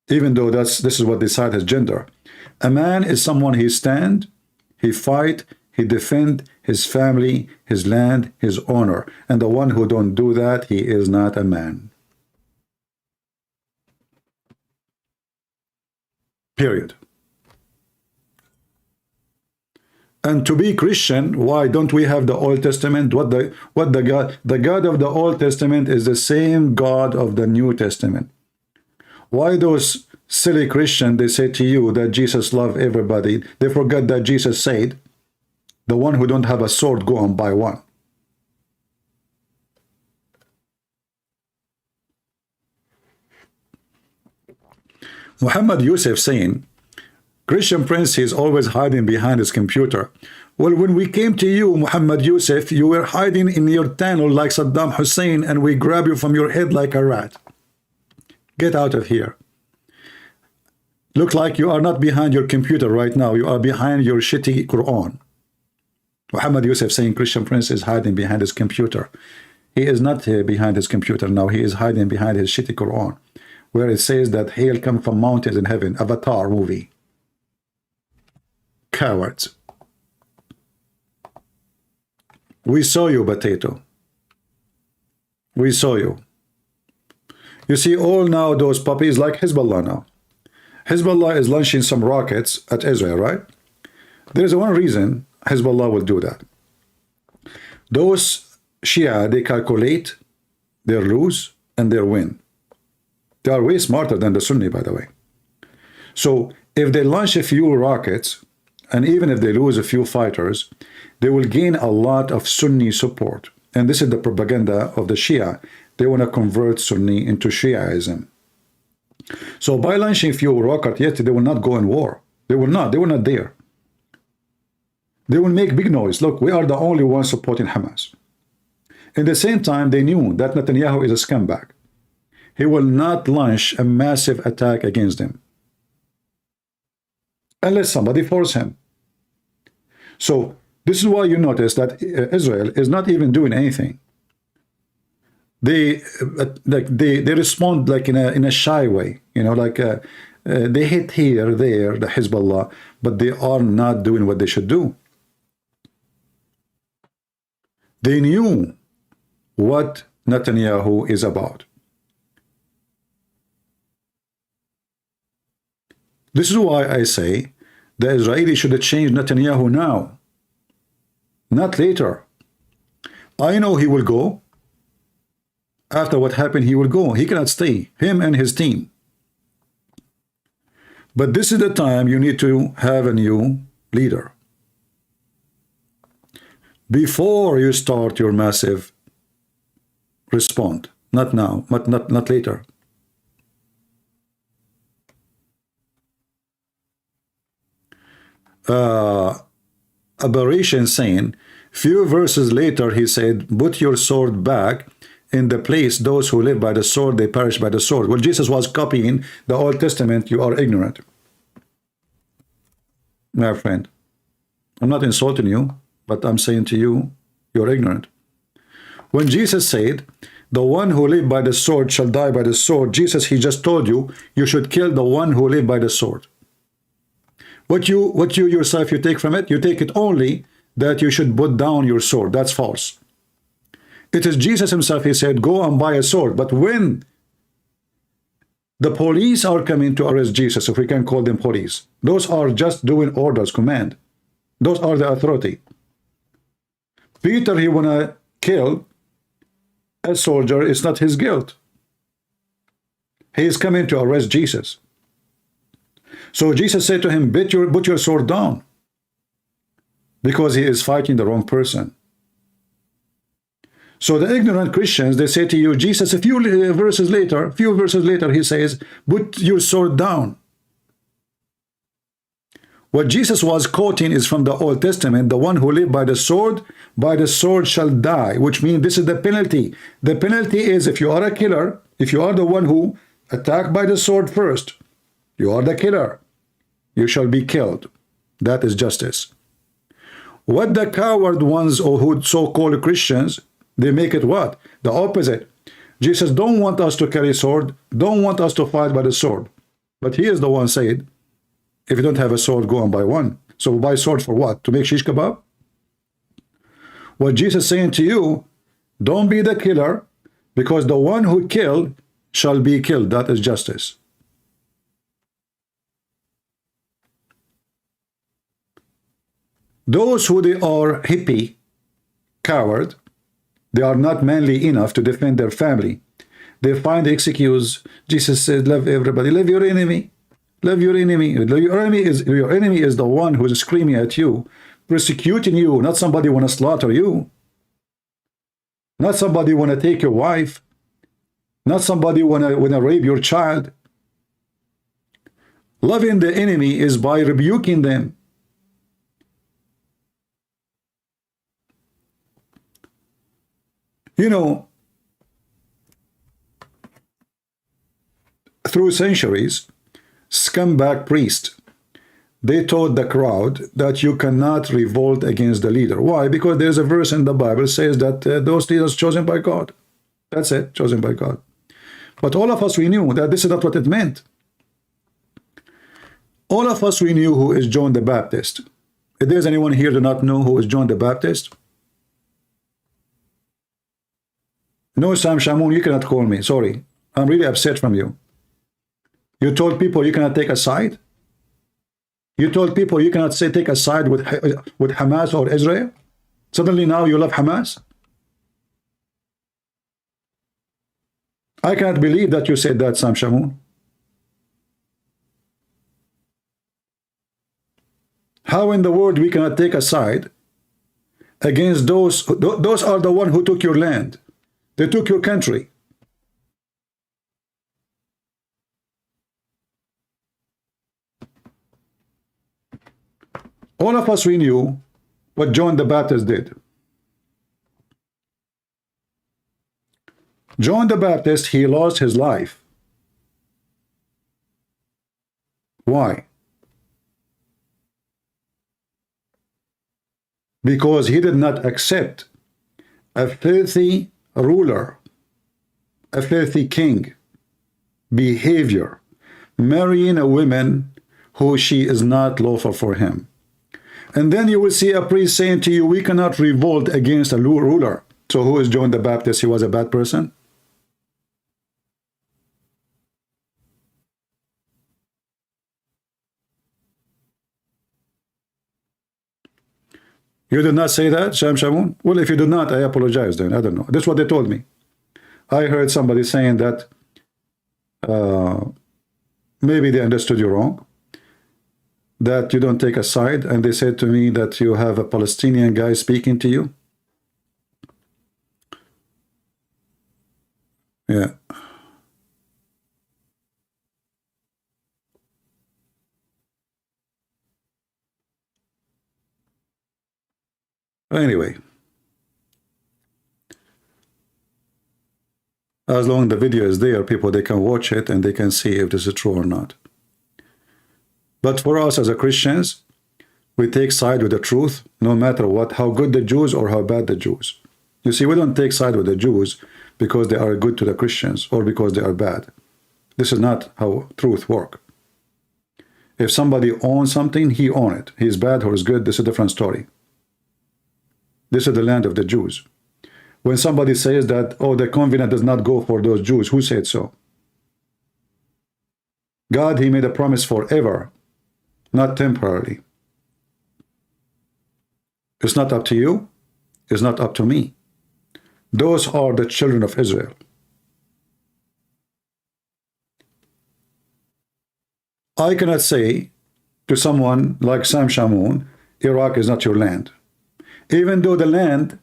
Even though this is what they decide as gender. A man is someone he stand, he fight, he defend his family, his land, his honor. And the one who don't do that, he is not a man. Period. And to be Christian, why don't we have the Old Testament? The God of the Old Testament is the same God of the New Testament. Why those silly Christians, they say to you that Jesus loved everybody, they forget that Jesus said, the one who don't have a sword, go and buy one. Muhammad Yusuf saying, Christian Prince is always hiding behind his computer. Well, when we came to you, Muhammad Yusuf, you were hiding in your tunnel like Saddam Hussein, and we grab you from your head like a rat. Get out of here. Look like you are not behind your computer right now. You are behind your shitty Quran. Muhammad Yusuf saying Christian Prince is hiding behind his computer. He is not behind his computer now. He is hiding behind his shitty Quran, where it says that hail come from mountains in heaven. Avatar movie. Cowards. We saw you, potato. We saw you. You see all now those puppies like Hezbollah now. Hezbollah is launching some rockets at Israel, right? There's one reason Hezbollah will do that. Those Shia, they calculate their lose and their win. They are way smarter than the Sunni, by the way. So if they launch a few rockets, and even if they lose a few fighters, they will gain a lot of Sunni support. And this is the propaganda of the Shia. They want to convert Sunni into Shiaism. So by launching a few rockets, yet they will not go in war. They will not. They will not dare. They will make big noise. Look, we are the only ones supporting Hamas. At the same time, they knew that Netanyahu is a scumbag. He will not launch a massive attack against them unless somebody force him. So this is why you notice that Israel is not even doing anything. They respond like in a shy way, you know, like they hit here, there, the Hezbollah, but they are not doing what they should do. They knew what Netanyahu is about. This is why I say the Israelis should change Netanyahu now, not later. I know he will go. After what happened, he will go. He cannot stay, him and his team. But this is the time you need to have a new leader. Before you start your massive response, not now, but not later. Aberration saying, few verses later he said, put your sword back in the place. Those who live by the sword, they perish by the sword. Well, Jesus was copying the Old Testament. You are ignorant, my friend. I'm not insulting you, but I'm saying to you, you're ignorant. When Jesus said, the one who live by the sword shall die by the sword, Jesus, he just told you, you should kill the one who live by the sword. What you yourself, you take from it, you take it only that you should put down your sword. That's false. It is Jesus himself, he said, go and buy a sword. But when the police are coming to arrest Jesus, if we can call them police, those are just doing orders, command. Those are the authority. Peter, he wanna kill a soldier, it's not his guilt. He is coming to arrest Jesus. So Jesus said to him, put your sword down, because he is fighting the wrong person. So the ignorant Christians, they say to you, Jesus, a few verses later, he says, put your sword down. What Jesus was quoting is from the Old Testament. The one who live by the sword shall die, which means this is the penalty. The penalty is, if you are a killer, if you are the one who attacked by the sword first, you are the killer, you shall be killed. That is justice. What the coward ones, or who so-called Christians, they make it what? The opposite. Jesus don't want us to carry sword, don't want us to fight by the sword. But he is the one said, if you don't have a sword, go and buy one. So buy sword for what? To make shish kebab? What Jesus is saying to you, don't be the killer, because the one who killed shall be killed. That is justice. Those who they are hippie, coward, they are not manly enough to defend their family. They find the excuse. Jesus said, love everybody, love your enemy. Love your enemy. Your enemy is the one who is screaming at you, persecuting you, not somebody want to slaughter you. Not somebody want to take your wife. Not somebody want to rape your child. Loving the enemy is by rebuking them. You know, through centuries, scumbag priests, they taught the crowd that you cannot revolt against the leader. Why? Because there's a verse in the Bible says that those leaders chosen by God. That's it, chosen by God. But all of us, we knew that this is not what it meant. All of us, we knew who is John the Baptist. If there's anyone here do not know who is John the Baptist, no, Sam Shamoun, you cannot call me. Sorry. I'm really upset from you. You told people you cannot take a side? You told people you cannot say take a side with Hamas or Israel? Suddenly now you love Hamas? I cannot believe that you said that, Sam Shamoun. How in the world we cannot take a side against those are the one who took your land. They took your country. All of us, we knew what John the Baptist did. John the Baptist, he lost his life. Why? Because he did not accept a filthy ruler, a filthy king behavior, marrying a woman who she is not lawful for him. And then you will see a priest saying to you, we cannot revolt against a ruler. So who is John the Baptist? He was a bad person? You did not say that, Sham Shamoun? Well, if you did not, I apologize then. I don't know. That's what they told me. I heard somebody saying that maybe they understood you wrong, that you don't take a side, and they said to me that you have a Palestinian guy speaking to you. Yeah. Anyway, as long as the video is there, people, they can watch it and they can see if this is true or not. But for us as a Christians, we take side with the truth, no matter what, how good the Jews or how bad the Jews. You see, we don't take side with the Jews because they are good to the Christians or because they are bad. This is not how truth works. If somebody owns something, he owns it. He's bad or he's good, this is a different story. This is the land of the Jews. When somebody says that, oh, the covenant does not go for those Jews, who said so? God, he made a promise forever, not temporarily. It's not up to you. It's not up to me. Those are the children of Israel. I cannot say to someone like Sam Shamoun, Iraq is not your land. Even though the land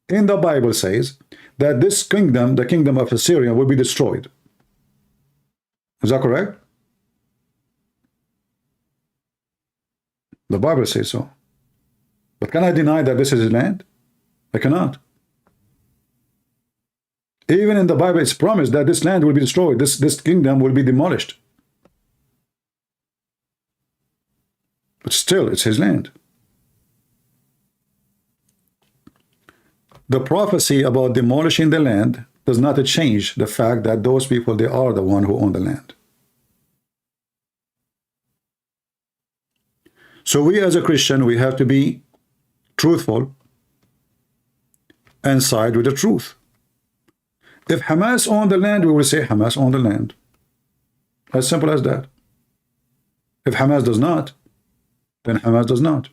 in the Bible says that this kingdom, the kingdom of Assyria, will be destroyed. Is that correct? The Bible says so. But can I deny that this is his land? I cannot. Even in the Bible, it's promised that this land will be destroyed. This kingdom will be demolished. But still, it's his land. The prophecy about demolishing the land does not change the fact that those people, they are the one who own the land. So we as a Christian, we have to be truthful and side with the truth. If Hamas owned the land, we will say Hamas owned the land. As simple as that. If Hamas does not, then Hamas does not.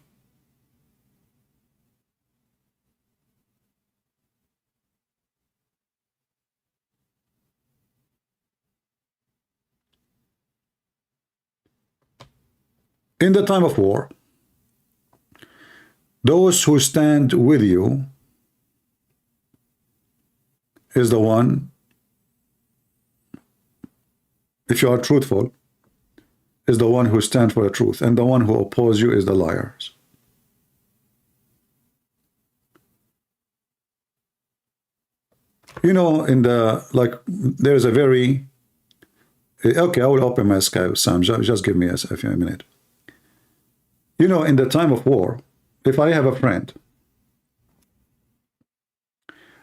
In the time of war, those who stand with you is the one, if you are truthful, is the one who stands for the truth, and the one who opposes you is the liars. You know, in the, like, there's a very, okay, I will open my Skype, Sam, just give me a minute. You know, in the time of war, if I have a friend,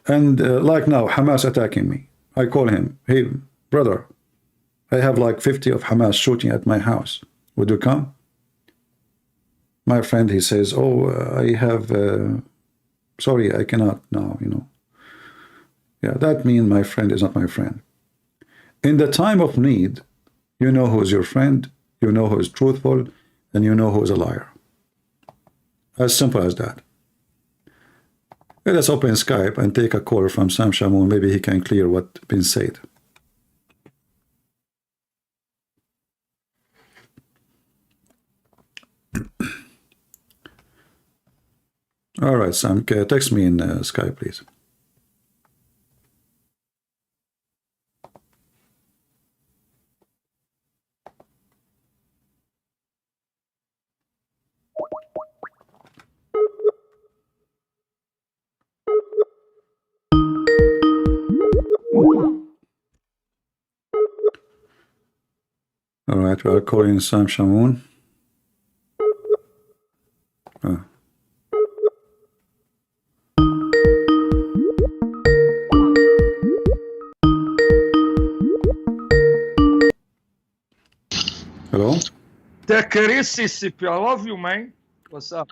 and like now, Hamas attacking me, I call him, hey, brother, I have like 50 of Hamas shooting at my house. Would you come? My friend, he says, oh, I have, sorry, I cannot now, you know. Yeah, that means my friend is not my friend. In the time of need, you know who is your friend, you know who is truthful, and you know who is a liar. As simple as that. Let us open Skype and take a call from Sam Shamoun. Maybe he can clear what's been said. All right, Sam, text me in Skype, please. All right, we are calling Sam Shamoun. Hello? I love you, man. What's up?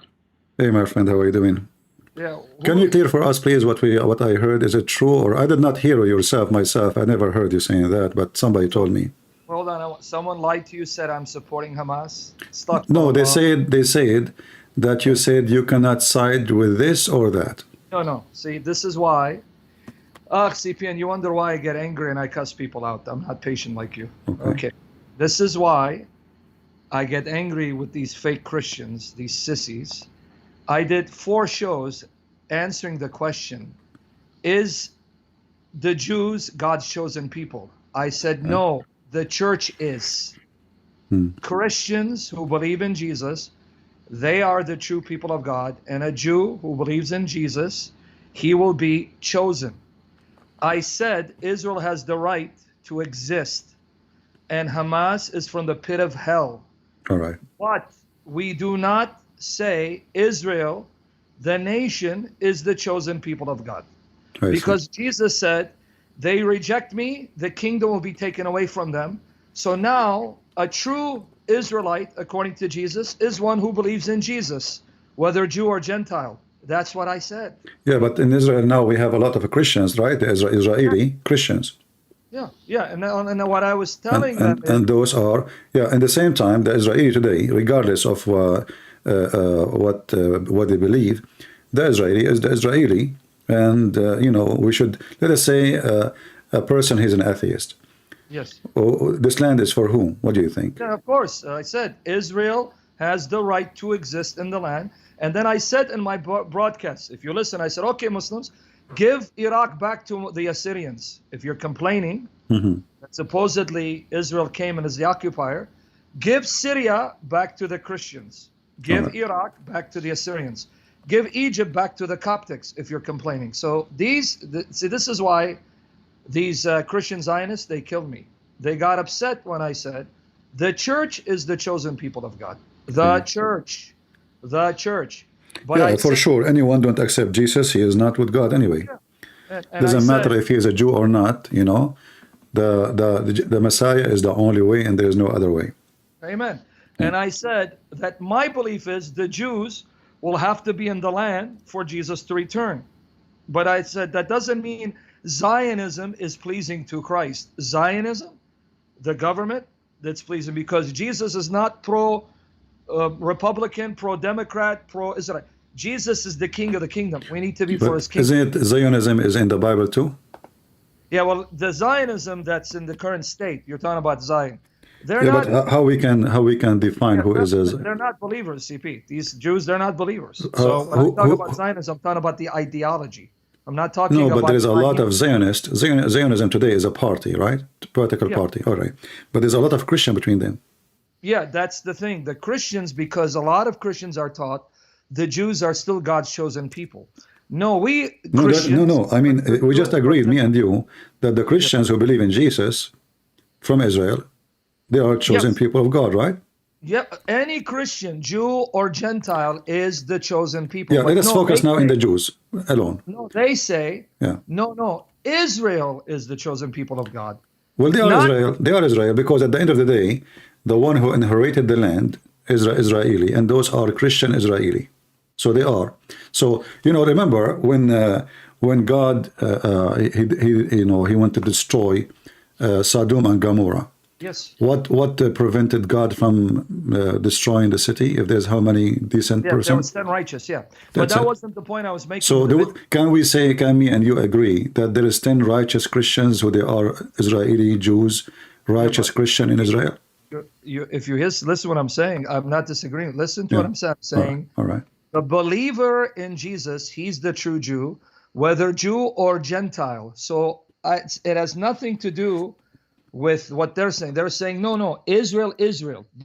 Hey, my friend, how are you doing? Yeah. Can you clear for us, please, what I heard? Is it true, or I did not hear myself? I never heard you saying that, but somebody told me. Hold on. Someone lied to you, said I'm supporting Hamas. Stuck. No, they said that you said you cannot side with this or that. No. See, this is why. CPN, you wonder why I get angry and I cuss people out. I'm not patient like you. Okay. This is why I get angry with these fake Christians, these sissies. I did 4 shows answering the question, is the Jews God's chosen people? I said, no, the church is. Christians who believe in Jesus, they are the true people of God. And a Jew who believes in Jesus, he will be chosen. I said Israel has the right to exist, and Hamas is from the pit of hell. All right. But we do not say Israel, the nation, is the chosen people of God. Because Jesus said, they reject me, the kingdom will be taken away from them. So now a true Israelite, according to Jesus, is one who believes in Jesus, whether Jew or Gentile. That's what I said. Yeah, but in Israel now we have a lot of Christians, right? The Israeli Christians. Yeah, and what I was telling them is, and those are, at the same time, the Israeli today, regardless of what they believe, the Israeli is the Israeli, and we should, let us say a person is an atheist. Yes. This land is for whom? What do you think? Yeah, of course. I said Israel has the right to exist in the land. And then I said in my broadcast, if you listen, I said, okay, Muslims, give Iraq back to the Assyrians. If you're complaining that supposedly Israel came and is the occupier, give Syria back to the Christians. Give Iraq back to the Assyrians. Give Egypt back to the Coptics if you're complaining. So this is why these Christian Zionists, they killed me. They got upset when I said, the church is the chosen people of God. The church. The church. But for sure. Anyone don't accept Jesus, he is not with God anyway. And doesn't matter if he is a Jew or not, the Messiah is the only way and there is no other way. Amen. And I said that my belief is the Jews will have to be in the land for Jesus to return. But I said that doesn't mean Zionism is pleasing to Christ. Zionism, the government, that's pleasing, because Jesus is not pro-Republican, pro-Democrat, pro-Israel. Jesus is the king of the kingdom. We need to be for his kingdom. Isn't it Zionism is in the Bible too? Yeah, well, the Zionism that's in the current state, you're talking about Zion. But how we can define who is a... They're not believers, CP. These Jews, they're not believers. So when I talk about Zionism, I'm talking about the ideology. I'm not talking about... No, but there is a lot of Zionists. Zionism today is a party, right? Political party, all right. But there's a lot of Christian between them. Yeah, that's the thing. The Christians, because a lot of Christians are taught the Jews are still God's chosen people. No, No. I mean, we just agreed, me and you, that the Christians who believe in Jesus from Israel, they are chosen people of God, right? Yeah, any Christian, Jew or Gentile, is the chosen people. Yeah, let us focus now in the Jews alone. No, they say, no, Israel is the chosen people of God. Well, they are Israel. They are Israel because at the end of the day, the one who inherited the land is Israeli, and those are Christian Israeli. So they are. So remember when God he went to destroy Sodom and Gomorrah. Yes. What prevented God from destroying the city? If there's how many decent persons? There was 10 righteous. Yeah, but that wasn't the point I was making. So can me and you agree that there is 10 righteous Christians who they are Israeli Jews, righteous Christian in Israel? If you listen to what I'm saying, I'm not disagreeing. Listen to what I'm saying. All right. The believer in Jesus, he's the true Jew, whether Jew or Gentile. So it has nothing to do with what they're saying. They're saying, no, Israel,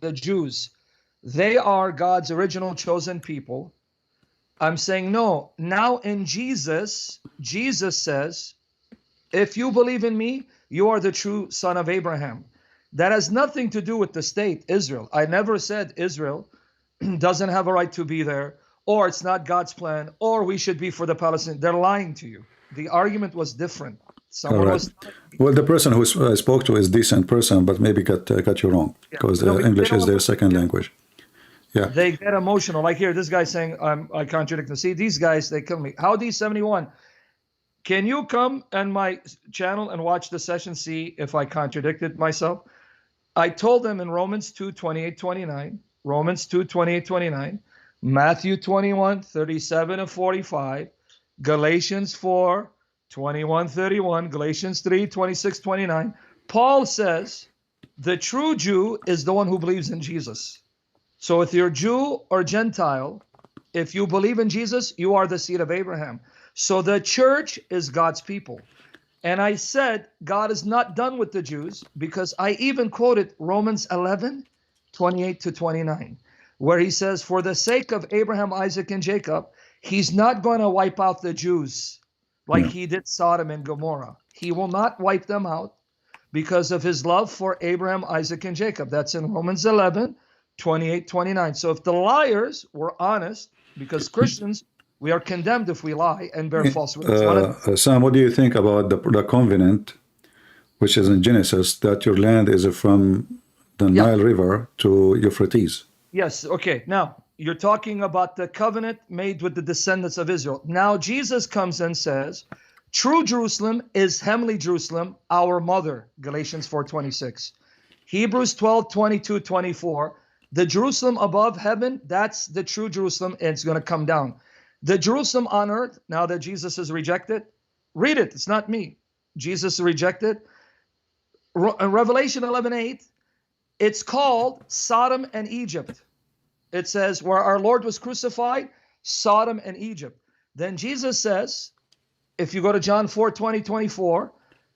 the Jews, they are God's original chosen people. I'm saying, no, now in Jesus, Jesus says, if you believe in me, you are the true son of Abraham. That has nothing to do with the state, Israel. I never said Israel doesn't have a right to be there, or it's not God's plan, or we should be for the Palestinians. They're lying to you. The argument was different. Someone was. Well, the person who I spoke to is a decent person, but maybe got you wrong, because English is their second language. Yeah. They get emotional. Like here, this guy saying, I contradict them. See, these guys, they kill me. How D71? Can you come on my channel and watch the session, see if I contradicted myself? I told them in Romans 2, 28, 29, Romans 2, 28, 29, Matthew 21, 37 and 45, Galatians 4, 21, 31, Galatians 3, 26, 29. Paul says the true Jew is the one who believes in Jesus. So if you're Jew or Gentile, if you believe in Jesus, you are the seed of Abraham. So the church is God's people. And I said, God is not done with the Jews, because I even quoted Romans 11, 28 to 29, where he says, for the sake of Abraham, Isaac, and Jacob, he's not going to wipe out the Jews like he did Sodom and Gomorrah. He will not wipe them out because of his love for Abraham, Isaac, and Jacob. That's in Romans 11, 28, 29. So if the liars were honest, because Christians, we are condemned if we lie and bear false witness. Sam, what do you think about the covenant, which is in Genesis, that your land is from the Nile River to Euphrates? Yes, okay. Now, you're talking about the covenant made with the descendants of Israel. Now, Jesus comes and says, true Jerusalem is heavenly Jerusalem, our mother, Galatians 4:26. Hebrews 12, 22, 24. The Jerusalem above heaven, that's the true Jerusalem, and it's going to come down. The Jerusalem on earth, now that Jesus is rejected, read it, it's not me. Jesus is rejected. Revelation 11:8, it's called Sodom and Egypt. It says where our Lord was crucified, Sodom and Egypt. Then Jesus says, if you go to John 4, 20, 24,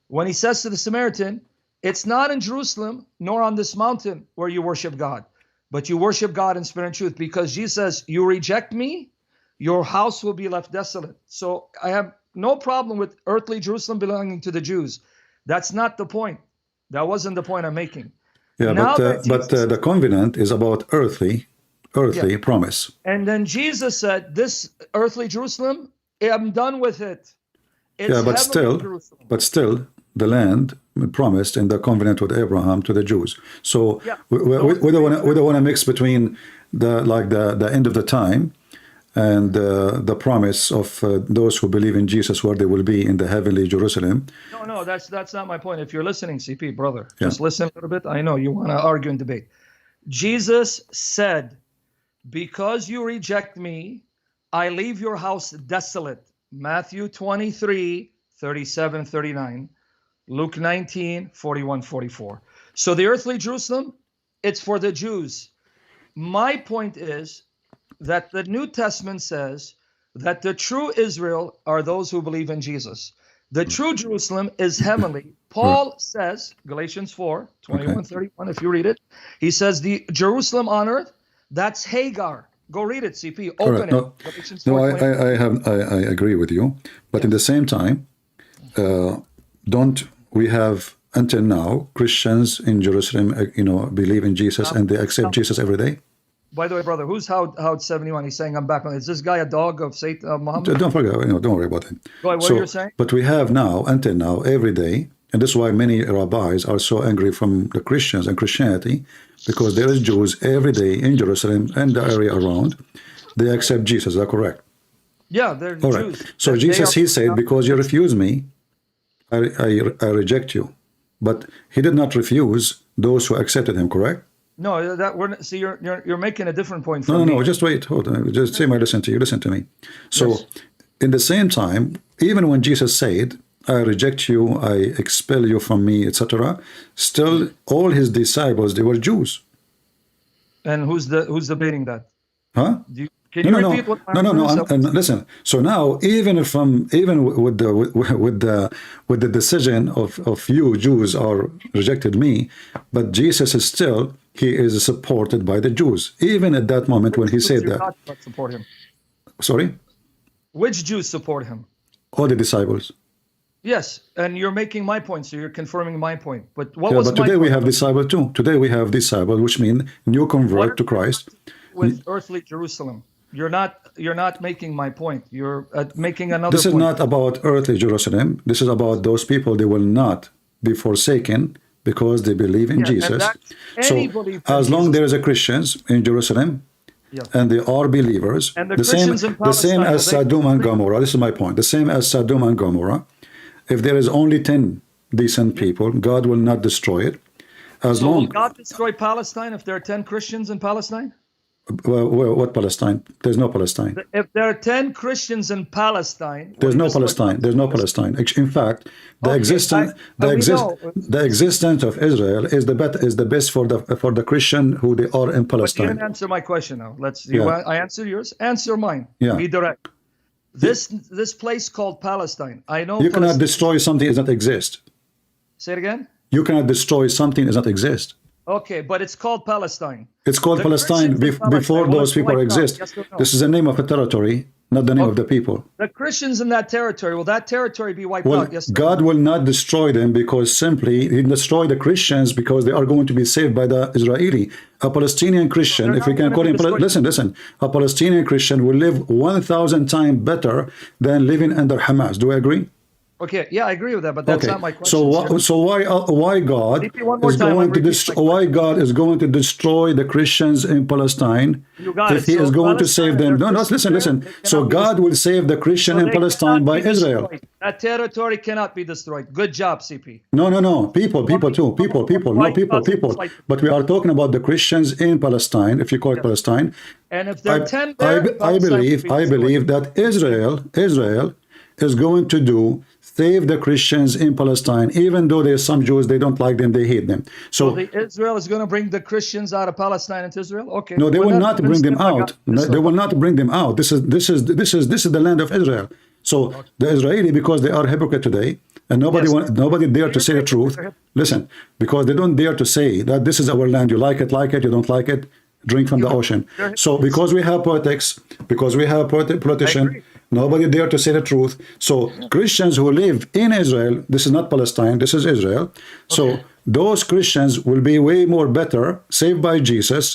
when he says to the Samaritan, it's not in Jerusalem nor on this mountain where you worship God, but you worship God in spirit and truth, because Jesus says, you reject me, your house will be left desolate. So I have no problem with earthly Jerusalem belonging to the Jews. That's not the point. That wasn't the point I'm making. Yeah, now but the covenant is about earthly promise. And then Jesus said, this earthly Jerusalem, I'm done with it. It's but still, the land promised in the covenant with Abraham to the Jews. So we don't want to mix between the end of the time and the promise of those who believe in Jesus, where they will be in the heavenly Jerusalem. No, that's not my point. If you're listening, CP, brother, just listen a little bit. I know you want to argue and debate. Jesus said, because you reject me, I leave your house desolate. Matthew 23, 37, 39. Luke 19, 41, 44. So the earthly Jerusalem, it's for the Jews. My point is that the New Testament says that the true Israel are those who believe in Jesus. The true Jerusalem is heavenly. Paul says, Galatians 4, 21, 31, if you read it, he says the Jerusalem on earth, that's Hagar. Go read it, CP. Open it. Galatians 4, I agree with you. But in the same time, don't we have until now Christians in Jerusalem, believe in Jesus and they accept Jesus every day? By the way, brother, who's Howard 71? He's saying I'm back on. Is this guy a dog of Satan, Muhammad? Don't forget, don't worry about it. Go ahead, what you're saying? But we have now, until now, every day, and this is why many rabbis are so angry from the Christians and Christianity, because there is Jews every day in Jerusalem and the area around. They accept Jesus. Is that correct? Yeah, they're all Jews. Right. So Jesus, he said, because you refuse me, I reject you. But he did not refuse those who accepted him, correct? No, you're making a different point from me. No, just wait, hold on. Just say I listen to you. Listen to me. So, in the same time, even when Jesus said, I reject you, I expel you from me, etc., still all his disciples, they were Jews. And who's debating that? Huh? Can No, you no, repeat what my no, no, no. argument is? Listen. So now, even with the decision of you Jews are rejected me, but Jesus is still he is supported by the Jews. Even at that moment when he said Jews that. not support him? Sorry, Which Jews support him? all the disciples. Yes, and you're making my point, so you're confirming my point. But what Yeah, was but my today we point? have disciples too. Today we have disciples, which mean new convert to Christ. With earthly Jerusalem? You're not making my point. You're making another This is point. not about earthly Jerusalem. This is about those people. They will not be forsaken because they believe in Yeah, and Jesus. that's So any belief in as long Jesus. there is a Christians in Jerusalem, Yeah. and they are believers, And the the same Christians in the same Palestine, as will they- Sodom and Gomorrah. This is my point. The same as Sodom and Gomorrah. If there is only 10 decent people, God will not destroy it. As So long will God destroy Palestine if there are 10 Christians in Palestine? what Palestine? There's no Palestine. If there are 10 Christians in Palestine, will There's he no destroy Palestine. There's no Palestine. In fact, the Okay, existence, we know. the existence of Israel is the best for the Christian who they are in But you didn't Palestine. answer my question now. Yeah. I answer yours. Answer mine. Yeah. Be direct. This place called Palestine. I know. You cannot Palestine. destroy something that does not exist. Say it again. You cannot destroy something that does not exist. Okay, but it's called Palestine. It's called The Palestine Christians in Palestine, before will those it be people wiped out? exist. Yes or no? This is the name of a territory, not the name of Okay. the people. The Christians in that territory, will that territory be wiped Well, out? Yes. or no? God will not destroy them because simply He destroy the Christians because they are going to be saved by the Israeli. A Palestinian Christian, they're if we not can gonna call be him, destroyed. listen, a Palestinian Christian will live 1,000 times better than living under Hamas. Do I agree? Okay, yeah, I agree with that, but that's Okay. not my question. So why God Repeat one more is time, going I'm to repeating destroy? my Why God is going to destroy the Christians in Palestine? You got If it. He So is going to Palestine, save them, they're no, Christians listen, there, listen. they So cannot be God will save the Christian So in they Palestine cannot by be Israel. destroyed. That territory cannot be destroyed. Good job, CP. No. People too. People. But we are talking about the Christians in Palestine, if you call it Palestine. And if there are 10 I there, Palestine will be I destroyed. believe that Israel is going to save the Christians in Palestine, even though there's some Jews, they don't like them, they hate them. So So Israel is going to bring the Christians out of Palestine into Israel? Okay. no, they Well, will that not bring them means out. They will not bring them out. This is the land of Israel. So the Israeli, because they are hypocrite today, and nobody dare to say the truth. Listen, because they don't dare to say that this is our land. You like it, you don't like it, drink from the ocean. So because we have politics, because we have politician, nobody dare to say the truth. So Christians who live in Israel, this is not Palestine, this is Israel. So those Christians will be way more better saved by Jesus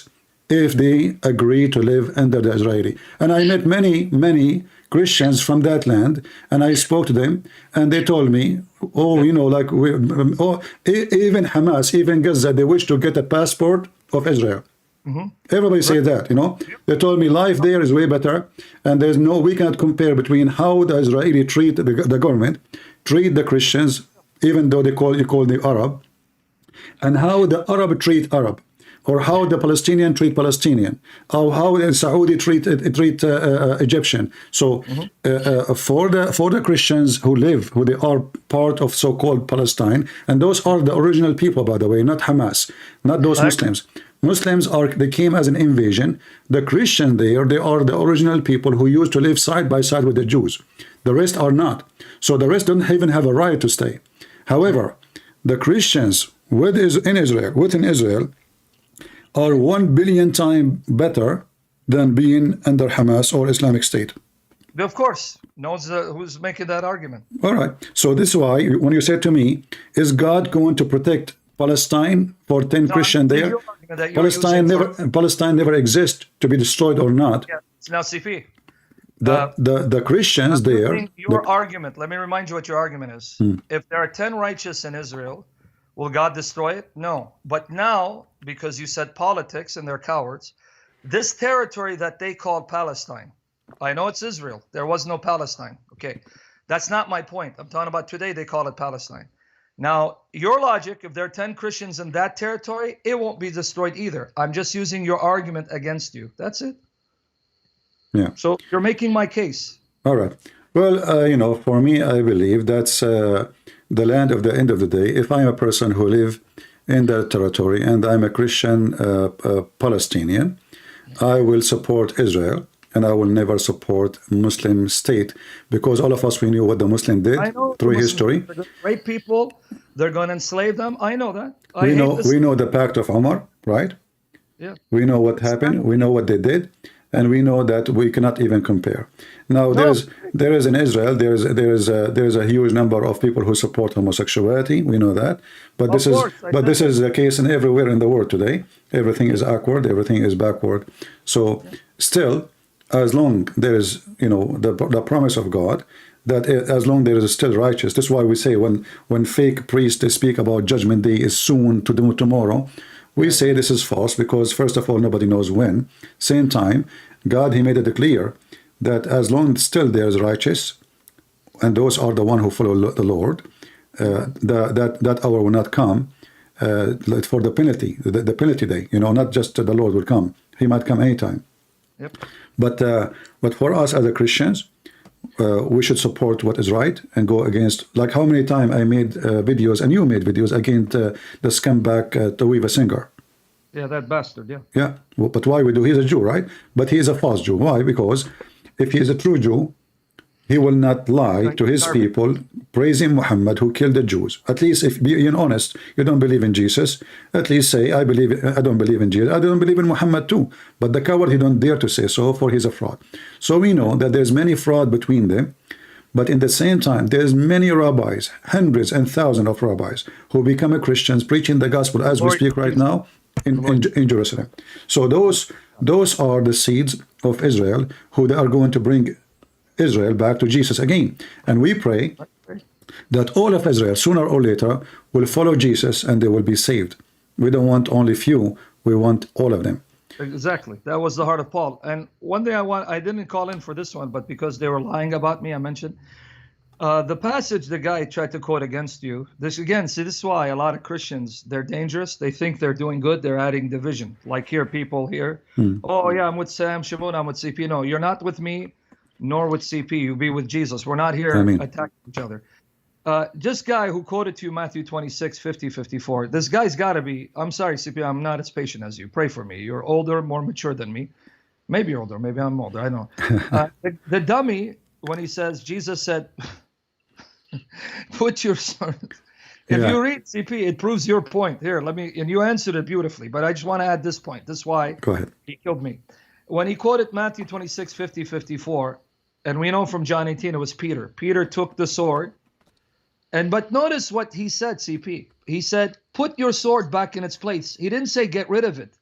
if they agree to live under the Israeli. And I met many Christians from that land, and I spoke to them, and they told me, even Hamas, even Gaza, they wish to get a passport of Israel. Everybody say that, They told me life there is way better, and we cannot compare between how the Israeli treat the government, treat the Christians, even though you call the Arab, and how the Arab treat Arab, or how the Palestinian treat Palestinian, or how the Saudi treat Egyptian. So for the Christians who they are part of so-called Palestine, and those are the original people, by the way, not Hamas, not those Muslims. Muslims they came as an invasion. The Christians they are the original people who used to live side by side with the Jews. The rest are not. So the rest don't even have a right to stay. However, the Christians within Israel are 1 billion times better than being under Hamas or Islamic State. Of course. Knows who's making that argument. All right. So this is why when you said to me, is God going to protect Palestine for 10 Christians there? Palestine never exists to be destroyed or not. Yeah. Now, CP. The Christians there. Your argument. Let me remind you what your argument is. If there are 10 righteous in Israel, will God destroy it? No. But now, because you said politics and they're cowards, this territory that they call Palestine, I know it's Israel. There was no Palestine. Okay. That's not my point. I'm talking about today they call it Palestine. Now, your logic, if there are 10 Christians in that territory, it won't be destroyed either. I'm just using your argument against you. That's it. Yeah. So you're making my case. All right. Well, for me, I believe that's the land of the end of the day. If I'm a person who live in that territory and I'm a Christian Palestinian, I will support Israel and I will never support Muslim state, because all of us, we knew what the Muslim did I know through the Muslims, history. they're going to rape people. They're going to enslave them. I know that. I We hate know this. we know the Pact of Umar, right? Yeah. We know what happened. We know what they did, and we know that we cannot even compare. Now No. there is in Israel there is a huge number of people who support homosexuality. We know that, but Of course, I this said is the case in everywhere in the world today. Everything is awkward. Everything is backward. So still, as long there is the promise of God, that as long there is still righteous. That's why we say when fake priests speak about Judgment Day is soon, to do tomorrow, we say this is false, because first of all, nobody knows when. Same time, God, he made it clear that as long still there is righteous, and those are the one who follow the Lord, that hour will not come for the penalty, the penalty day. Not just the Lord will come; he might come anytime. Yep. But for us as a Christians, we should support what is right and go against. Like how many times I made videos, and you made videos against the scumbag Towiva Singer. Yeah, that bastard. Yeah. Yeah, well, but why we do? He's a Jew, right? But he is a false Jew. Why? Because if he is a true Jew, he will not lie to his people, praising Muhammad who killed the Jews. At least, if being honest, you don't believe in Jesus, at least say, I don't believe in Jesus. I don't believe in Muhammad too. But the coward, he don't dare to say so, for he's a fraud. So we know that there's many fraud between them. But in the same time, there's many rabbis, hundreds and thousands of rabbis, who become Christians, preaching the gospel as we speak right now in Jerusalem. So those are the seeds of Israel, who they are going to bring Israel back to Jesus again. And we pray that all of Israel, sooner or later, will follow Jesus and they will be saved. We don't want only few, we want all of them. Exactly. That was the heart of Paul. And one thing I didn't call in for this one, but because they were lying about me, I mentioned the passage the guy tried to quote against you. This is why a lot of Christians, they're dangerous. They think they're doing good. They're adding division. Like here, people here, oh yeah, I'm with Sam Shimon, I'm with CP. No, you're not with me, nor with CP. You be with Jesus. We're not here attacking each other. This guy who quoted to you Matthew 26, 50, 54, this guy's got to be, I'm sorry, CP, I'm not as patient as you. Pray for me. You're older, more mature than me. Maybe you're older. Maybe I'm older. I don't know. The dummy, when he says, Jesus said, put your sword. If you read CP, it proves your point. Here, and you answered it beautifully, but I just want to add this point. This is why he killed me. When he quoted Matthew 26, 50, 54, and we know from John 18, it was Peter. Peter took the sword. But notice what he said, CP. He said, put your sword back in its place. He didn't say get rid of it.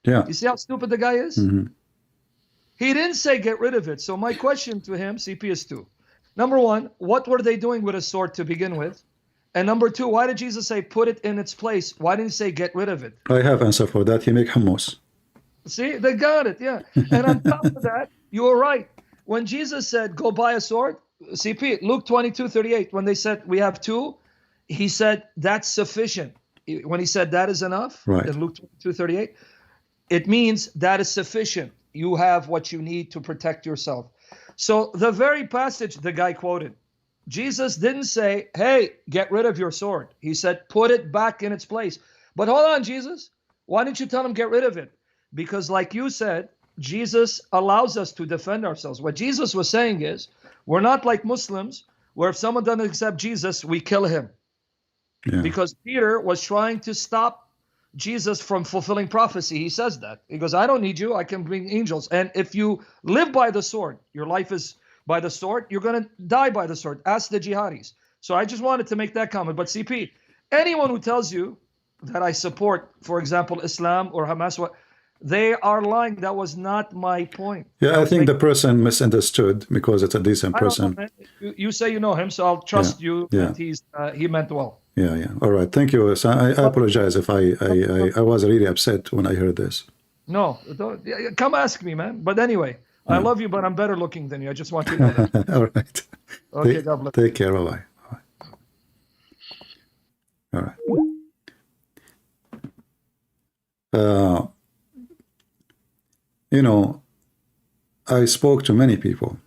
Yeah. You see how stupid the guy is? He didn't say get rid of it. So my question to him, CP, is two. Number one, what were they doing with a sword to begin with? And number two, why did Jesus say put it in its place? Why didn't he say get rid of it? I have answer for that. He make hummus. See, they got it, yeah. And on top of that, you were right. When Jesus said, go buy a sword, CP, Luke 22:38, when they said we have two, he said that's sufficient. When he said that is enough, in Luke 22:38, it means that is sufficient. You have what you need to protect yourself. So the very passage the guy quoted, Jesus didn't say, hey, get rid of your sword. He said, put it back in its place. But hold on, Jesus. Why didn't you tell him get rid of it? Because like you said, Jesus allows us to defend ourselves. What Jesus was saying is, we're not like Muslims, where if someone doesn't accept Jesus, we kill him. Yeah. Because Peter was trying to stop Jesus from fulfilling prophecy. He says that. He goes, I don't need you. I can bring angels. And if you live by the sword, your life is by the sword, you're going to die by the sword. Ask the jihadis. So I just wanted to make that comment. But CP, anyone who tells you that I support, for example, Islam or Hamas, they are lying. That was not my point. Yeah, I think the person misunderstood because it's a decent person. You say you know him, so I'll trust you that he meant well. Yeah, yeah. All right. Thank you. So I apologize if I was really upset when I heard this. No, don't, come ask me, man. But anyway, I love you, but I'm better looking than you. I just want you to know that. All right. Okay, God bless. Take care. Bye-bye. All right. I spoke to many people.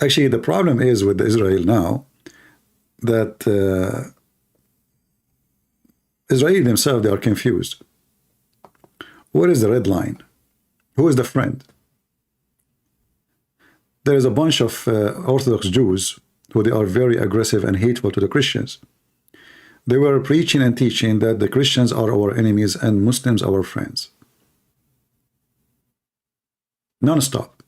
Actually, the problem is with Israel now that Israel themselves, they are confused. What is the red line? Who is the friend? there is a bunch of Orthodox Jews who they are very aggressive and hateful to the Christians. They were preaching and teaching that the Christians are our enemies and Muslims our friends. Non-stop.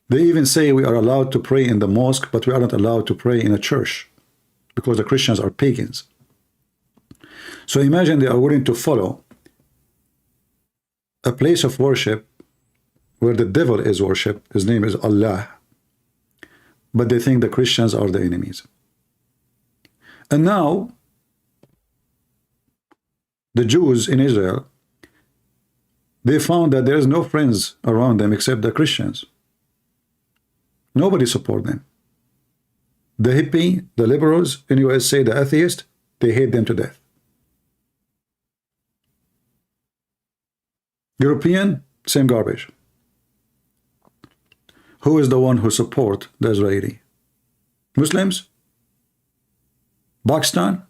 They even say we are allowed to pray in the mosque, but we are not allowed to pray in a church because the Christians are pagans. So imagine they are willing to follow a place of worship where the devil is worshipped. His name is Allah. But they think the Christians are the enemies. And now, the Jews in Israel, they found that there is no friends around them except the Christians. Nobody support them. The hippie, the liberals in USA, the atheist, they hate them to death. European, same garbage. Who is the one who support the Israeli? Muslims? Pakistan?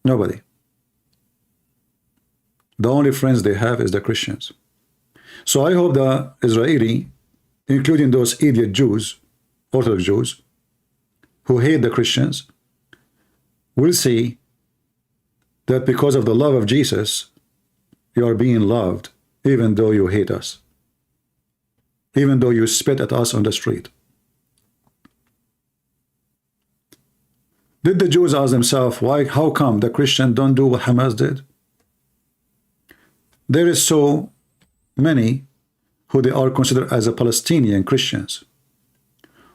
Nobody. The only friends they have is the Christians. So I hope the Israeli, including those idiot Jews, Orthodox Jews, who hate the Christians, will see that because of the love of Jesus, you are being loved, even though you hate us, even though you spit at us on the street. Did the Jews ask themselves, how come the Christians don't do what Hamas did? There is so many who they are considered as a Palestinian Christians.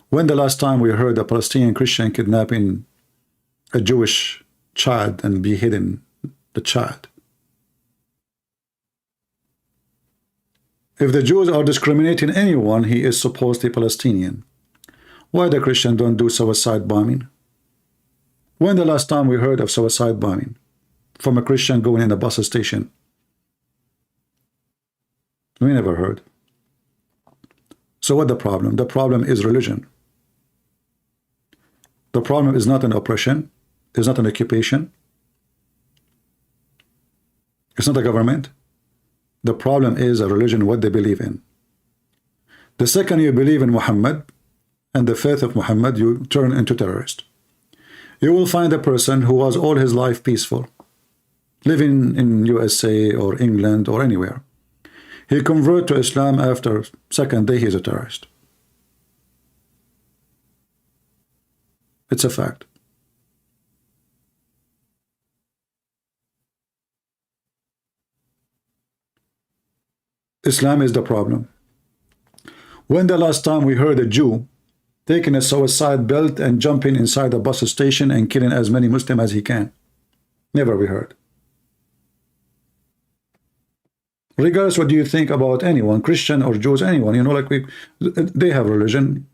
When the last time we heard a Palestinian Christian kidnapping a Jewish child and beheading the child? If the Jews are discriminating anyone, he is supposedly Palestinian. Why the Christians don't do suicide bombing? When the last time we heard of suicide bombing from a Christian going in a bus station? We never heard. So what the problem? The problem is religion. The problem is not an oppression. It's not an occupation. It's not a government. The problem is a religion, what they believe in. The second you believe in Muhammad and the faith of Muhammad, you turn into terrorist. You will find a person who was all his life peaceful, living in USA or England or anywhere. He converted to Islam after second day, he's a terrorist. It's a fact. Islam is the problem. When the last time we heard a Jew taking a suicide belt and jumping inside a bus station and killing as many Muslims as he can? Never we heard. Regardless what do you think about anyone, Christian or Jews, anyone, you know, like they have religion,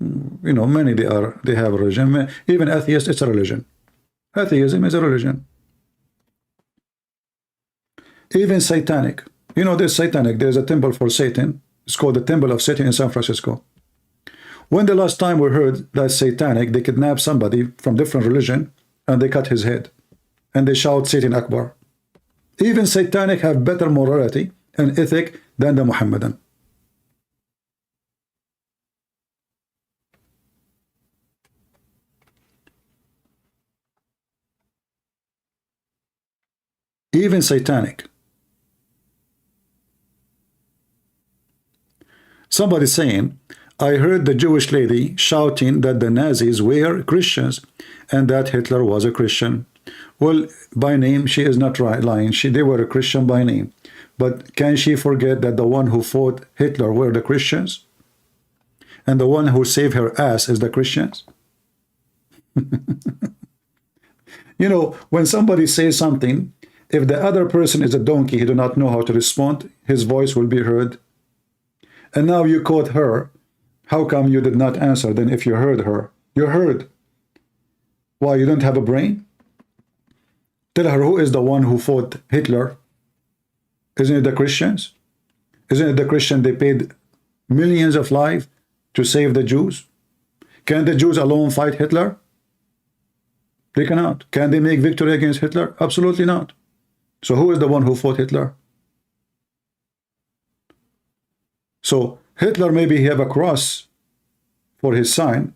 you know, many they have religion. Even atheists, it's a religion. Atheism is a religion. Even satanic. You know, there's satanic. There's a temple for Satan. It's called the Temple of Satan in San Francisco. When the last time we heard that satanic, they kidnap somebody from different religion and they cut his head and they shout Satan Akbar. Even satanic have better morality and ethic than the Muhammadan. Even satanic. Somebody saying, I heard the Jewish lady shouting that the Nazis were Christians and that Hitler was a Christian. Well, by name, she is not lying. They were a Christian by name. But can she forget that the one who fought Hitler were the Christians? And the one who saved her ass is the Christians? You know, when somebody says something, if the other person is a donkey, he do not know how to respond, his voice will be heard. And now you caught her. How come you did not answer then if you heard her? You heard. Why, you don't have a brain? Tell her who is the one who fought Hitler. Isn't it the Christians? Isn't it the Christian they paid millions of lives to save the Jews? Can the Jews alone fight Hitler? They cannot. Can they make victory against Hitler? Absolutely not. So who is the one who fought Hitler? So Hitler, maybe he have a cross for his sign,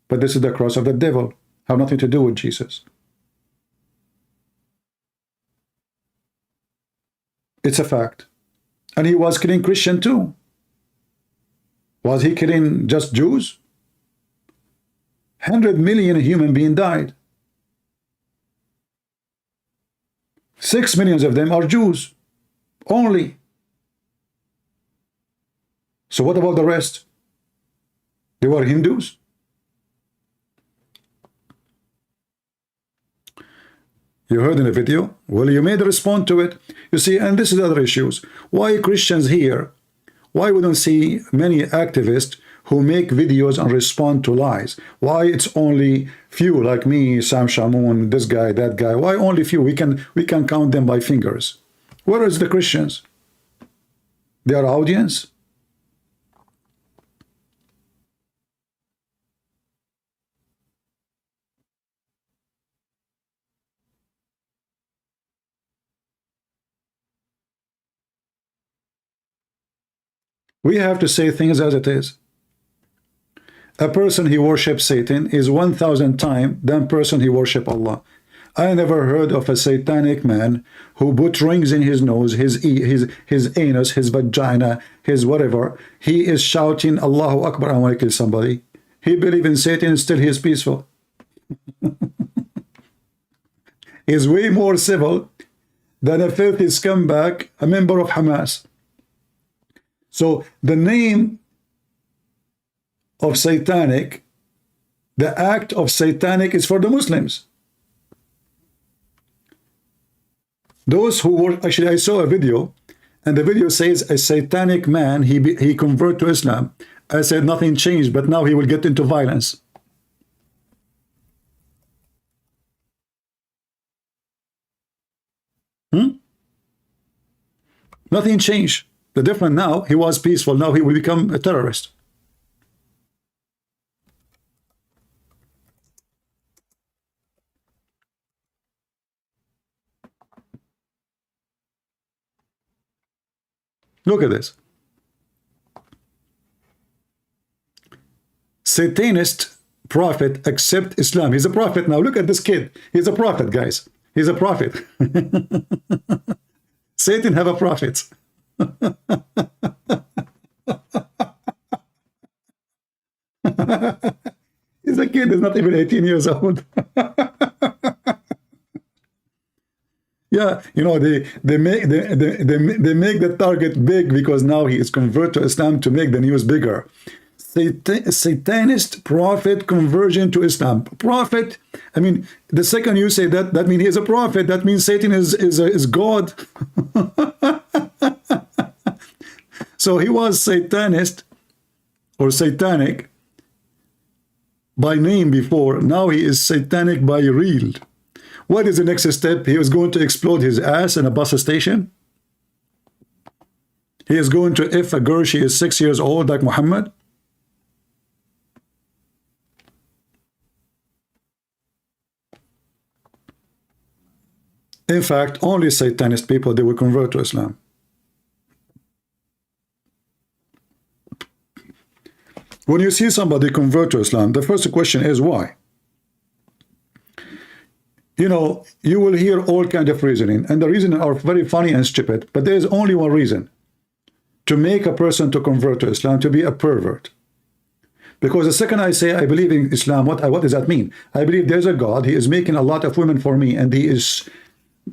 but this is the cross of the devil. Have nothing to do with Jesus. It's a fact. And he was killing Christian too. Was he killing just Jews? 100 million human beings died. 6 million of them are Jews only. So what about the rest? They were Hindus. You heard in the video? Well, you made a response to it. You see, and this is other issues. Why Christians here? Why we don't see many activists who make videos and respond to lies? Why it's only few like me, Sam Shamoun, this guy, that guy? Why only few? We can count them by fingers. Where is the Christians? Their audience? We have to say things as it is. A person he worships Satan is 1,000 times than person he worship Allah. I never heard of a satanic man who put rings in his nose, his anus, his vagina, his whatever. He is shouting Allahu Akbar, I want to kill somebody. He believes in Satan, still he is peaceful. He's way more civil than a filthy scumbag, a member of Hamas. So the name of satanic, the act of satanic is for the Muslims. Those who were, actually I saw a video, and the video says a satanic man, he converted to Islam. I said nothing changed, but now he will get into violence. Nothing changed. The difference now, he was peaceful, now he will become a terrorist. Look at this. Satanist prophet accept Islam. He's a prophet now. Look at this kid. He's a prophet, guys. He's a prophet. Satan have a prophet. He's a kid. He's not even 18 years old. Yeah, you know, they make the target big because now he is converted to Islam to make the news bigger. Satanist prophet conversion to Islam. Prophet, I mean, the second you say that, that means he is a prophet. That means Satan is God. So he was Satanist or satanic by name before. Now he is satanic by real. What is the next step? He is going to explode his ass in a bus station. He is going to if a girl, she is 6 years old like Muhammad. In fact, only Satanist people, they will convert to Islam. When you see somebody convert to Islam, the first question is why? You know, you will hear all kinds of reasoning, and the reasoning are very funny and stupid, but there is only one reason to make a person to convert to Islam, to be a pervert. Because the second I say I believe in Islam, what does that mean? I believe there's a God, he is making a lot of women for me, and he is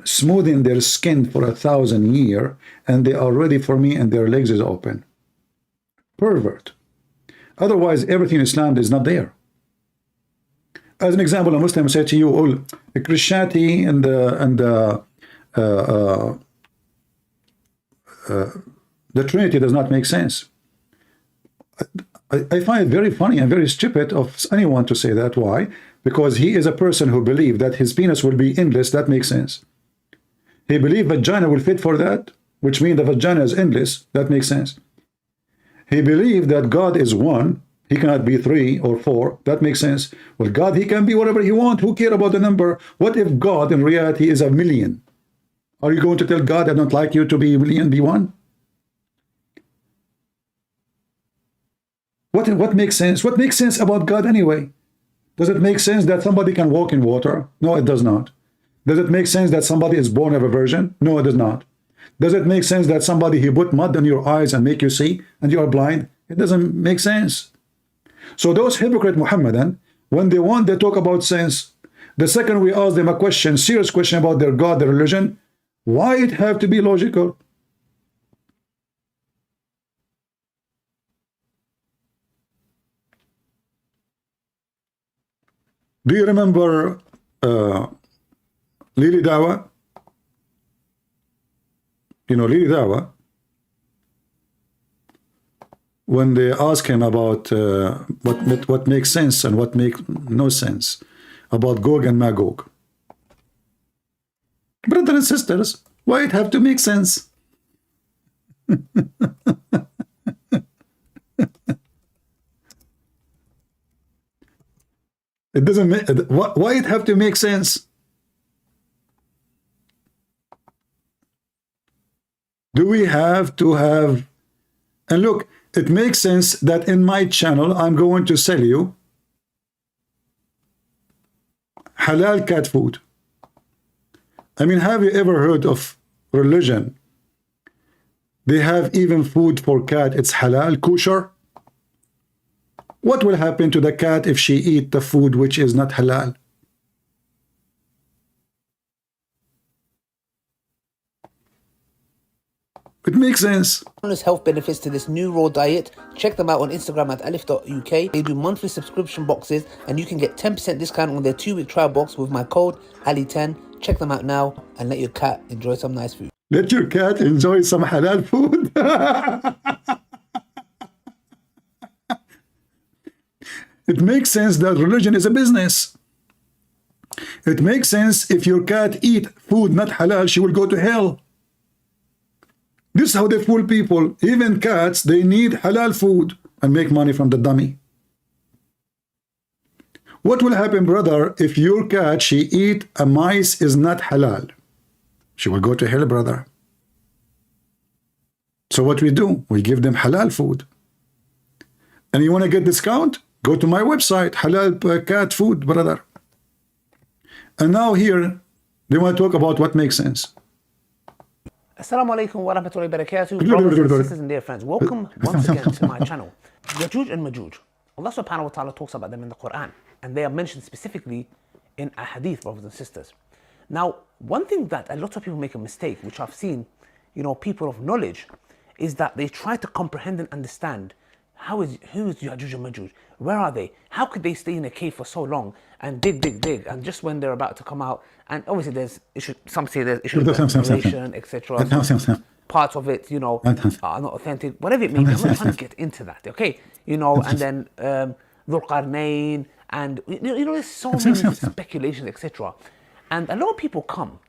smoothing their skin for 1,000 years, and they are ready for me, and their legs is open. Pervert. Otherwise, everything in Islam is not there. As an example, a Muslim said to you, "Oh, Christianity and the Trinity does not make sense." I find it very funny and very stupid of anyone to say that. Why? Because he is a person who believes that his penis will be endless. That makes sense. He believes vagina will fit for that, which means the vagina is endless. That makes sense. He believed that God is one. He cannot be 3 or 4. That makes sense. Well, God, he can be whatever he wants. Who cares about the number? What if God in reality is 1,000,000? Are you going to tell God, I don't like you to be 1,000,000, be 1? What makes sense? What makes sense about God anyway? Does it make sense that somebody can walk in water? No, it does not. Does it make sense that somebody is born of a virgin? No, it does not. Does it make sense that somebody he put mud in your eyes and make you see and you are blind? It doesn't make sense. So those hypocrite Muhammadan, when they talk about sense, the second we ask them a question, serious question about their God, their religion, why it have to be logical? Do you remember Lili Dawa? You know Lili Dawa? When they ask him about what makes sense and what makes no sense about Gog and Magog. Brothers and sisters, why it have to make sense? It doesn't make, why it have to make sense? Do we have to have, and look, it makes sense that in my channel I'm going to sell you halal cat food. I mean, have you ever heard of religion? They have even food for cat, it's halal, kosher. What will happen to the cat if she eat the food which is not halal? It makes sense. There's health benefits to this new raw diet. Check them out on Instagram at alif.uk. They do monthly subscription boxes and you can get 10% discount on their 2-week trial box with my code Ali10. Check them out now and let your cat enjoy some nice food. Let your cat enjoy some halal food. It makes sense that religion is a business. It makes sense if your cat eat food not halal, she will go to hell. This is how they fool people. Even cats, they need halal food and make money from the dummy. What will happen, brother, if your cat, she eat a mice is not halal? She will go to hell, brother. So what we do? We give them halal food. And you want to get discount? Go to my website, halal cat food, brother. And now here, they want to talk about what makes sense. Assalamu alaikum wa rahmatullahi wa barakatuh. Brothers and sisters and dear friends, welcome once again to my channel. Yajuj and Majuj. Allah subhanahu wa ta'ala talks about them in the Quran, and they are mentioned specifically in a hadith, brothers and sisters. Now, one thing that a lot of people make a mistake, which I've seen, you know, people of knowledge, is that they try to comprehend and understand who is Yajuj and Majuj? Where are they? How could they stay in a cave for so long and dig, and just when they're about to come out, and obviously there's issue, some say there's issues with ventilation, etc. Parts of it, you know, are not authentic, whatever it may be. I'm not trying to get into that, okay? You know, and then Dhul Qarnayn, and you know, there's so many speculations, etc. And a lot of people come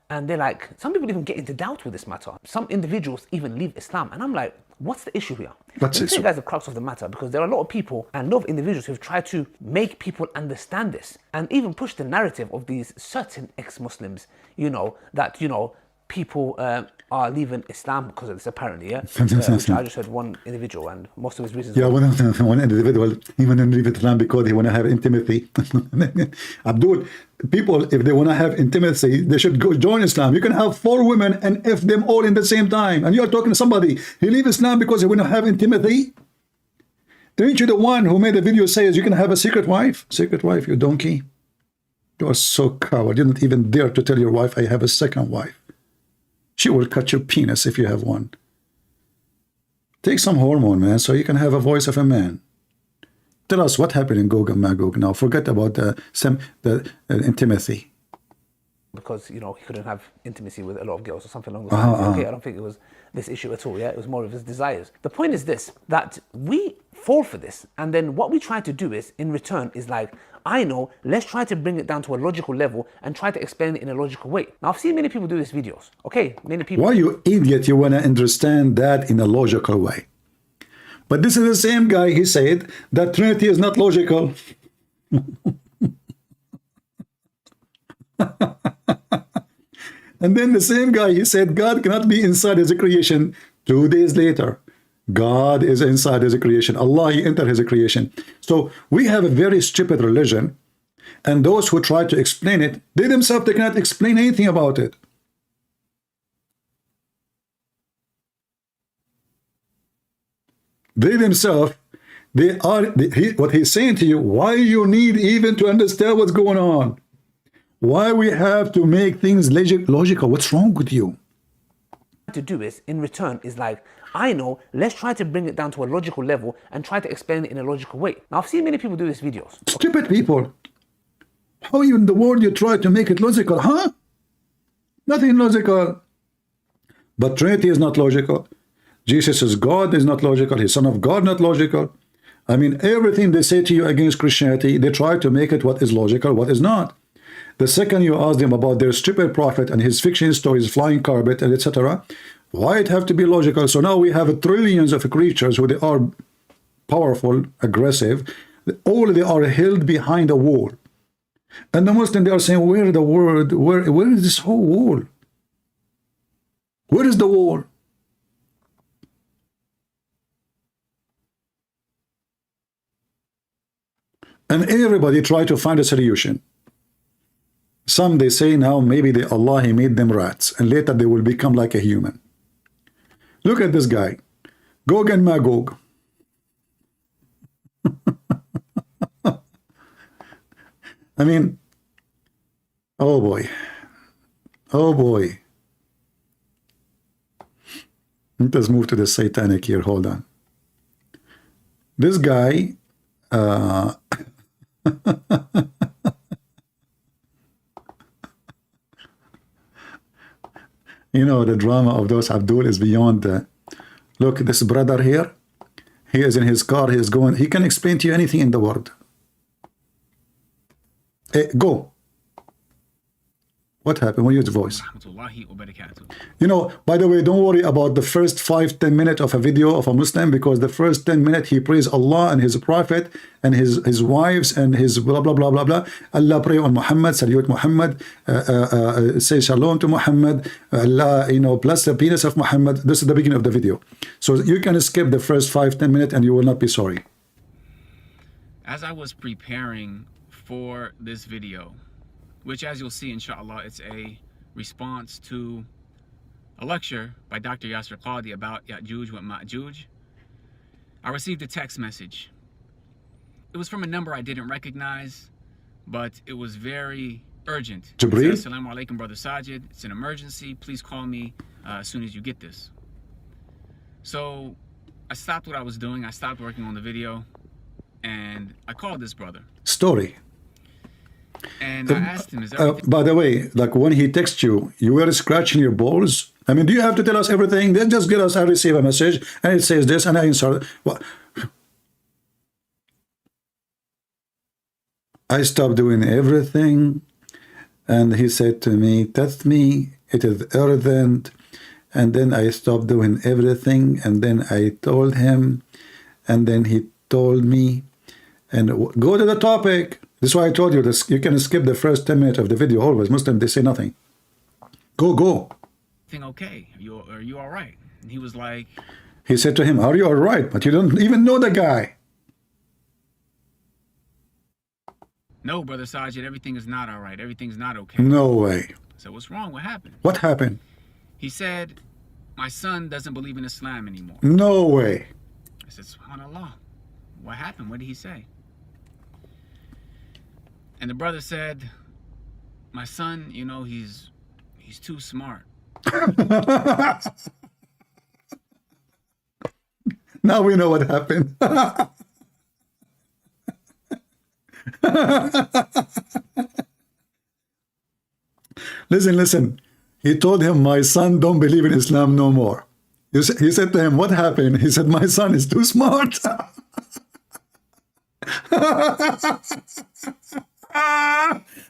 and they're like, some people even get into doubt with this matter. Some individuals even leave Islam, and I'm like, what's the issue here? Let me tell you guys the crux of the matter, because there are a lot of people and a lot of individuals who've tried to make people understand this and even push the narrative of these certain ex-Muslims, you know, that, you know, people are leaving Islam because of this, apparently, yeah? Which I just heard one individual, and most of his reasons. Yeah, one individual, he want to leave Islam because he want to have intimacy. Abdul, people, if they want to have intimacy, they should go join Islam. You can have 4 women and F them all in the same time. And you're talking to somebody, he leave Islam because he want to have intimacy? Aren't you the one who made a video says you can have a secret wife? Secret wife, you donkey. You are so coward. You don't even dare to tell your wife, I have a second wife. She will cut your penis if you have one. Take some hormone, man, so you can have a voice of a man. Tell us what happened in Gog and Magog now. Forget about the intimacy. Because, you know, he couldn't have intimacy with a lot of girls or something along those lines. Okay, I don't think it was this issue at all, yeah? It was more of his desires. The point is this, that we fall for this, and then what we try to do is, in return, is like, I know, let's try to bring it down to a logical level and try to explain it in a logical way. Now, I've seen many people do these videos, okay? Many people... Why, you idiot, you want to understand that in a logical way? But this is the same guy, he said that Trinity is not logical. And then the same guy, he said God cannot be inside his creation. 2 days later, God is inside his creation. Allah, he entered his creation. So we have a very stupid religion, and those who try to explain it, they themselves, they cannot explain anything about it. They themselves, what he's saying to you, why you need even to understand what's going on? Why we have to make things logical? What's wrong with you? To do is, in return, is like, I know, let's try to bring it down to a logical level and try to explain it in a logical way. Now, I've seen many people do these videos. Stupid people. How in the world you try to make it logical, huh? Nothing logical. But Trinity is not logical. Jesus is God is not logical. He's Son of God, not logical. I mean, everything they say to you against Christianity, they try to make it what is logical, what is not. The second you ask them about their stupid prophet and his fiction stories, flying carpet, and etc., why it have to be logical? So now we have trillions of creatures who they are powerful, aggressive, all they are held behind a wall. And the Muslim, they are saying, where the word, where is this whole wall? Where is the wall? And everybody try to find a solution. Some they say now maybe Allah he made them rats and later they will become like a human. Look at this guy, Gog and Magog. I mean, oh boy, oh boy. Let's move to the satanic here. Hold on. This guy. You know, the drama of those Abdul is beyond look, this brother here, he is in his car, he is going, he can explain to you anything in the world. Hey, go. What happened? What is your voice? You know, by the way, don't worry about the first 5-10 minutes of a video of a Muslim, because the first 10 minutes he prays Allah and his prophet and his wives and his blah blah blah blah blah. Allah pray on Muhammad, salute Muhammad, say shalom to Muhammad, Allah, you know, bless the penis of Muhammad. This is the beginning of the video. So you can skip the first 5-10 minutes and you will not be sorry. As I was preparing for this video, which, as you'll see, inshallah, it's a response to a lecture by Dr. Yasser Qadhi about Ya'juj wa Ma'juj, I received a text message. It was from a number I didn't recognize, but it was very urgent. Jibreel? Assalamu alaikum, Brother Sajid. It's an emergency. Please call me as soon as you get this. So I stopped what I was doing. I stopped working on the video, and I called this brother. Story. And I asked him, is everything... by the way, like when he texts you, you were scratching your balls. I mean, do you have to tell us everything? Then just get us, I receive a message and it says this and I answer. Well, I stopped doing everything. And he said to me, test me, it is urgent. And then I stopped doing everything. And then I told him, and then he told me, and go to the topic. This is why I told you this. You can skip the first 10 minutes of the video. Always Muslim, they say nothing. Go. Okay? Are you all right? And he was like, he said to him, are you all right? But you don't even know the guy. no, Brother Sajid, everything is not all right. Everything's not okay. No way. So what's wrong? What happened? What happened? He said, my son doesn't believe in Islam anymore. No way. I said, SubhanAllah. What happened? What did he say? And the brother said, my son, you know, he's too smart. Now we know what happened. Listen. He told him, my son don't believe in Islam no more. He said to him, what happened? He said, my son is too smart.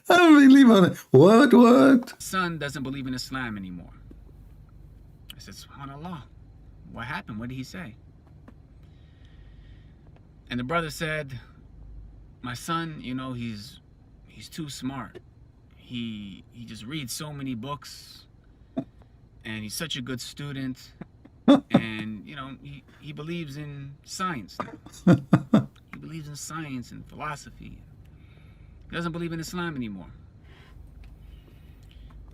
Unbelievable. What? Son doesn't believe in Islam anymore. I said, SubhanAllah. What happened? What did he say? And the brother said, my son, you know, he's too smart. He just reads so many books, and he's such a good student, And, you know, he believes in science now. He believes in science and philosophy. He doesn't believe in Islam anymore.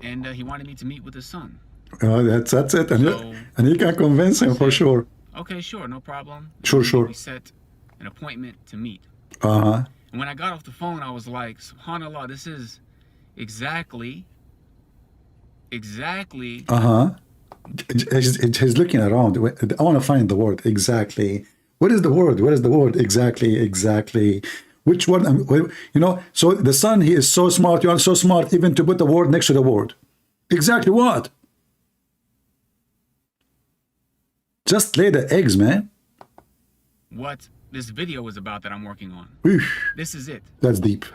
And he wanted me to meet with his son. That's it. And, So, and you can convince him for sure. okay, sure, no problem. Sure. We set an appointment to meet. Uh-huh. And when I got off the phone, I was like, SubhanAllah, this is exactly. Uh-huh. He's looking around. I want to find the word exactly. What is the word? What is the word? Exactly. Which one? You know, so the son, he is so smart. You are so smart even to put the word next to the word. Exactly what? Just lay the eggs, man. What this video is about that I'm working on. Oof, This is it. that's deep.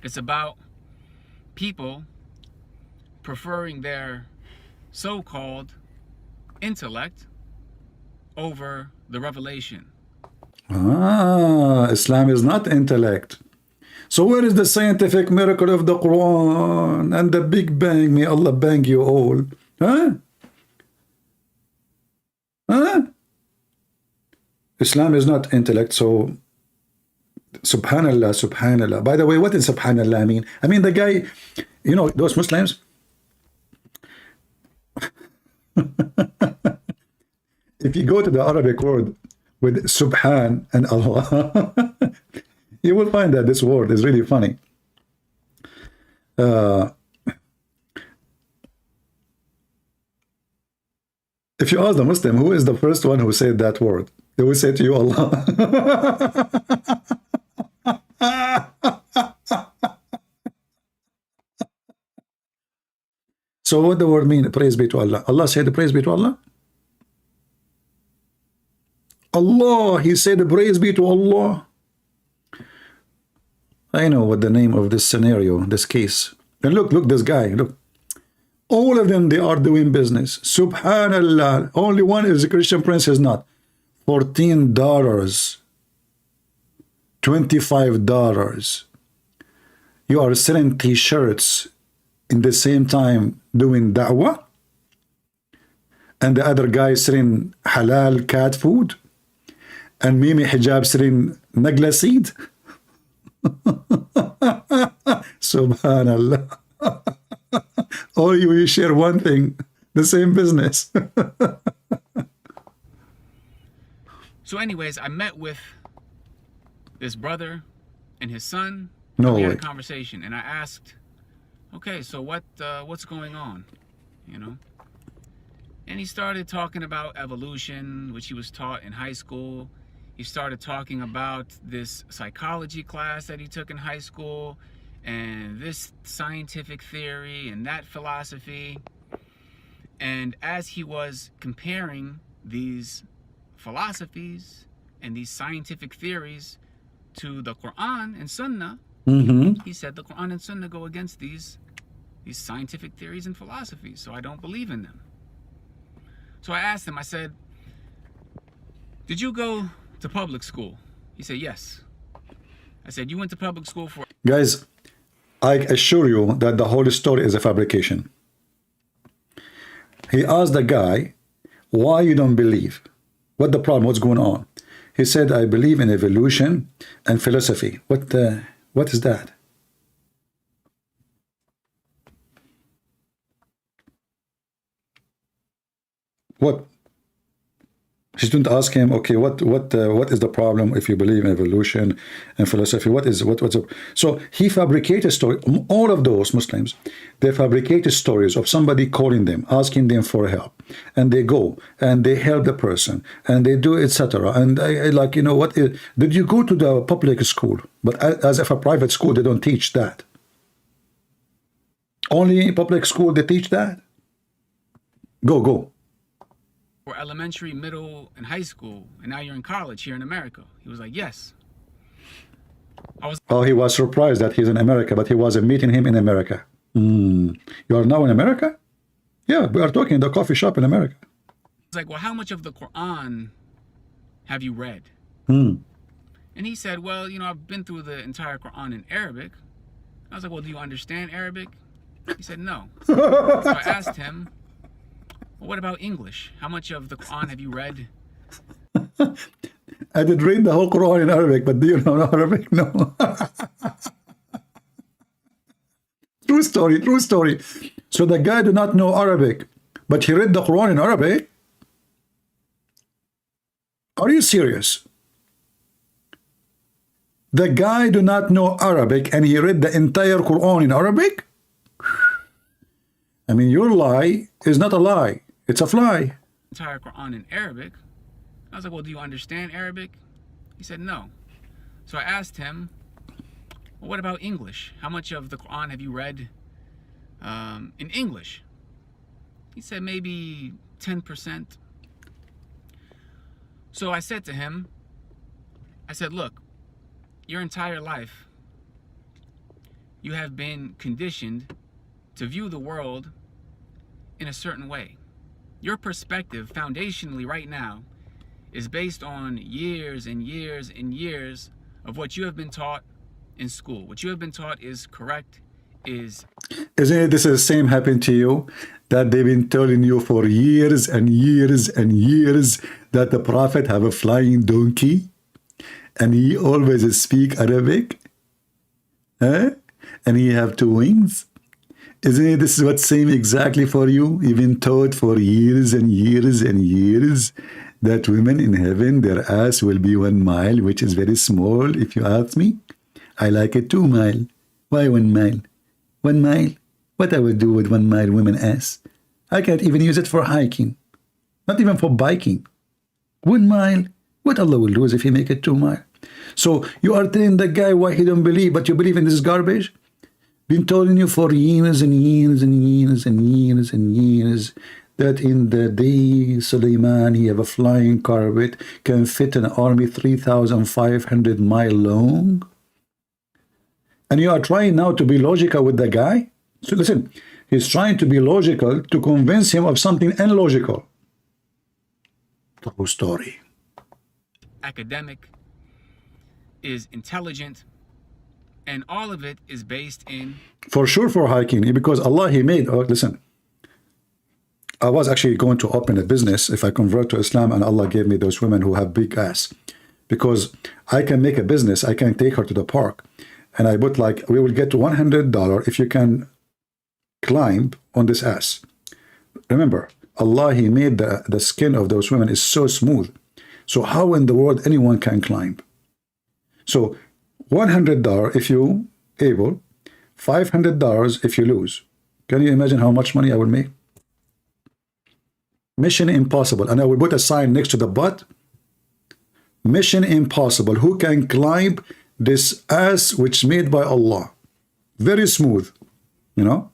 It's about people preferring their so-called intellect over the revelation. Islam is not intellect. So where is the scientific miracle of the Quran and the Big Bang? May Allah bang you all. Huh? Islam is not intellect, so subhanallah. By the way, what does subhanallah mean? I mean, the guy, you know, those Muslims, if you go to the Arabic word with subhan and Allah, you will find that this word is really funny. If you ask the Muslim, who is the first one who said that word? They will say to you, Allah. So what the word mean? Praise be to Allah. Allah said, praise be to Allah. Allah, he said, praise be to Allah. I know what the name of this scenario, this case. And look, this guy, look. All of them, they are doing business. Subhanallah. Only one is a Christian prince, is not. $14. $25. You are selling t-shirts in the same time doing da'wah, and the other guy selling halal cat food, and Mimi Hijab selling nagla seed. Subhanallah. All you share one thing, the same business. So anyways, I met with this brother and his son. No we had way. a conversation, and I asked, okay, so what's going on, you know? And he started talking about evolution, which he was taught in high school. He started talking about this psychology class that he took in high school, and this scientific theory and that philosophy. And as he was comparing these philosophies and these scientific theories to the Quran and Sunnah, he said the Quran and Sunnah go against these scientific theories and philosophies, so I don't believe in them. So I asked him, I said, did you go to public school? He said, yes. I said, you went to public school for... Guys, I assure you that the whole story is a fabrication. He asked the guy, why you don't believe? What the problem? What's going on? He said, I believe in evolution and philosophy. What is that? What? She didn't ask him, okay, what is the problem if you believe in evolution and philosophy? What's up? So he fabricated story. All of those Muslims, they fabricated stories of somebody calling them, asking them for help, and they go and they help the person and they do etc. And I like, you know what? Did you go to the public school? But as if a private school, they don't teach that. Only public school they teach that. Go. For elementary, middle, and high school, and now you're in college here in America. He was like, yes. Oh, he was surprised that he's in America, but he wasn't meeting him in America. You are now in America? Yeah, we are talking in the coffee shop in America. It's like, well, how much of the Quran have you read? And he said, well, you know, I've been through the entire Quran in Arabic. I was like, well, do you understand Arabic? He said, no. So I asked him, well, what about English? How much of the Quran have you read? I did read the whole Quran in Arabic, but do you know Arabic? No. True story, true story. So the guy do not know Arabic, but he read the Quran in Arabic? Are you serious? The guy do not know Arabic and he read the entire Quran in Arabic? I mean, your lie is not a lie. It's a fly. Entire Quran in Arabic. I was like, well, do you understand Arabic? He said, no. So I asked him, well, what about English? How much of the Quran have you read in English? He said, maybe 10%. So I said to him, I said, look, your entire life, you have been conditioned to view the world in a certain way. Your perspective, foundationally right now, is based on years and years and years of what you have been taught in school. What you have been taught is correct, is... Isn't it this is the same happened to you? That they've been telling you for years and years and years that the Prophet have a flying donkey and he always speak Arabic? Eh? And he have 2 wings? Isn't it this is what's same exactly for you? You've been taught for years and years and years that women in heaven, their ass will be 1 mile, which is very small, if you ask me. I like it 2 mile. Why 1 mile? 1 mile? What I would do with 1 mile women ass? I can't even use it for hiking. Not even for biking. 1 mile? What Allah will do is if he make it 2 mile. So you are telling the guy why he don't believe, but you believe in this garbage? Been telling you for years and years and years and years and years that in the day Suleiman, he have a flying carpet, can fit an army 3,500 miles long. And you are trying now to be logical with the guy? So listen, he's trying to be logical to convince him of something illogical. True story. Academic, is intelligent, and all of it is based in... For sure for hiking, because Allah, he made... Oh, listen. I was actually going to open a business if I convert to Islam and Allah gave me those women who have big ass. Because I can make a business, I can take her to the park. And I put like, we will get $100 if you can climb on this ass. Remember, Allah, he made the skin of those women is so smooth. So how in the world anyone can climb? So $100 if you able, $500 if you lose. Can you imagine how much money I will make? Mission impossible. And I will put a sign next to the butt. Mission impossible. Who can climb this ass which made by Allah? Very smooth, you know.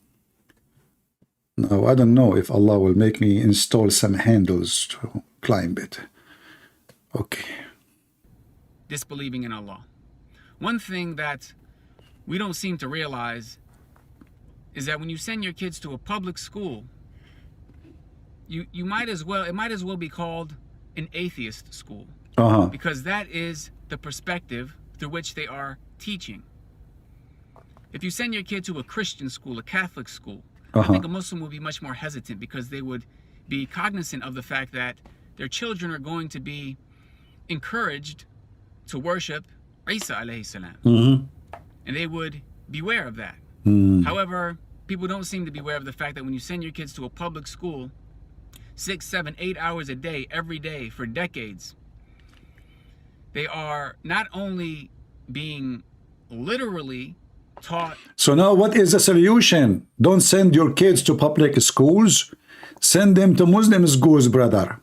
Now I don't know if Allah will make me install some handles to climb it. Okay. Disbelieving in Allah. One thing that we don't seem to realize is that when you send your kids to a public school, you might as well, it might as well be called an atheist school. Because that is the perspective through which they are teaching. If you send your kid to a Christian school, a Catholic school, I think a Muslim would be much more hesitant because they would be cognizant of the fact that their children are going to be encouraged to worship Isa alayhi salam. And they would beware of that. However, people don't seem to be aware of the fact that when you send your kids to a public school 6, 7, 8 hours a day, every day for decades, they are not only being literally taught. So now what is the solution? Don't send your kids to public schools. Send them to Muslim schools, brother.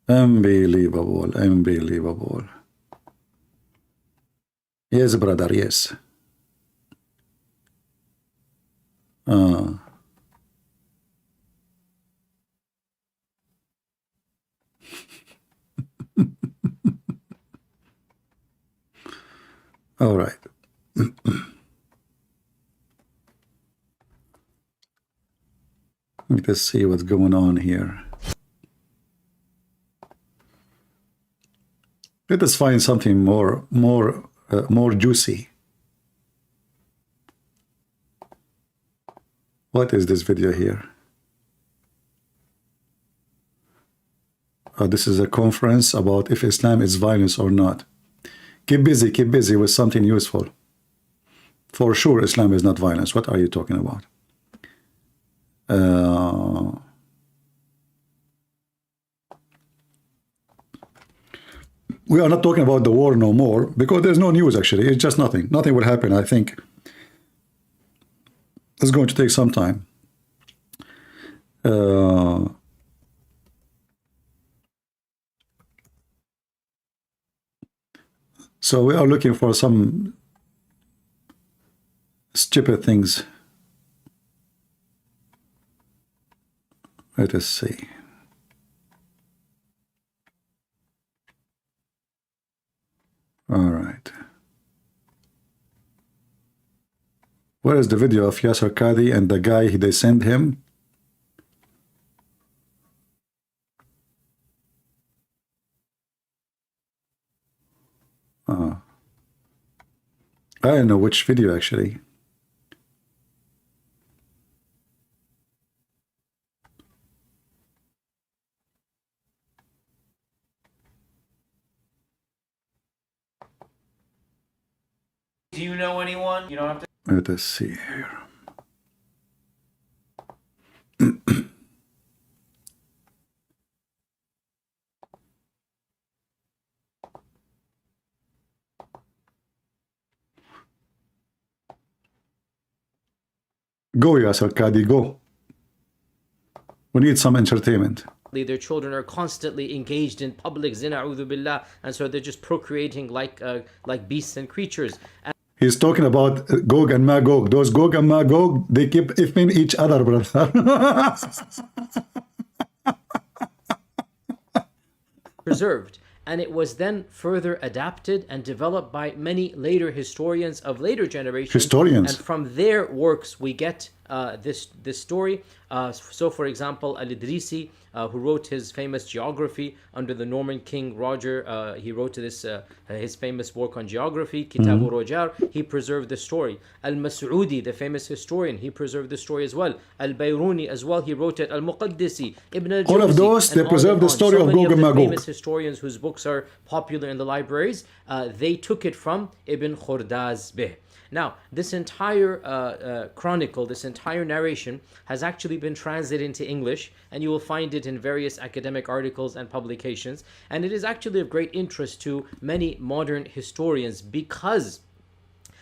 Unbelievable, unbelievable. Yes, brother, yes. All right. Let's see what's going on here. Let us find something more juicy. What is this video here? This is a conference about if Islam is violence or not. Keep busy with something useful. For sure, Islam is not violence. What are you talking about? We are not talking about the war no more because there's no news actually. It's just nothing. Nothing will happen. I think it's going to take some time. So we are looking for some stupid things. Let us see. All right. Where is the video of Yasser Qadhi and the guy they sent him? I don't know which video actually. Do you know anyone? You don't have to. Let us see here. Go, Yasser Qadhi, go. We need some entertainment. Their children are constantly engaged in public zina, a'udhu billah, and so they're just procreating like beasts and creatures. And He's talking about Gog and Magog. Those Gog and Magog, they keep ifing each other, brother. preserved. And it was then further adapted and developed by many later historians of later generations. Historians. And from their works we get this story. So for example, Al-Idrisi, who wrote his famous geography under the Norman king Roger, he wrote this his famous work on geography, Kitab al-Rojar. He preserved the story. Al-Mas'udi, the famous historian, he preserved the story as well. Al-Bayruni as well, he wrote it. Al-Muqaddisi, Ibn al-Jawzi, All of those, they preserved the story of Gog and Magog. Famous historians whose books are popular in the libraries, they took it from Ibn Khordaz Bih. Now, this entire chronicle, this entire narration has actually been translated into English, and you will find it in various academic articles and publications. And it is actually of great interest to many modern historians because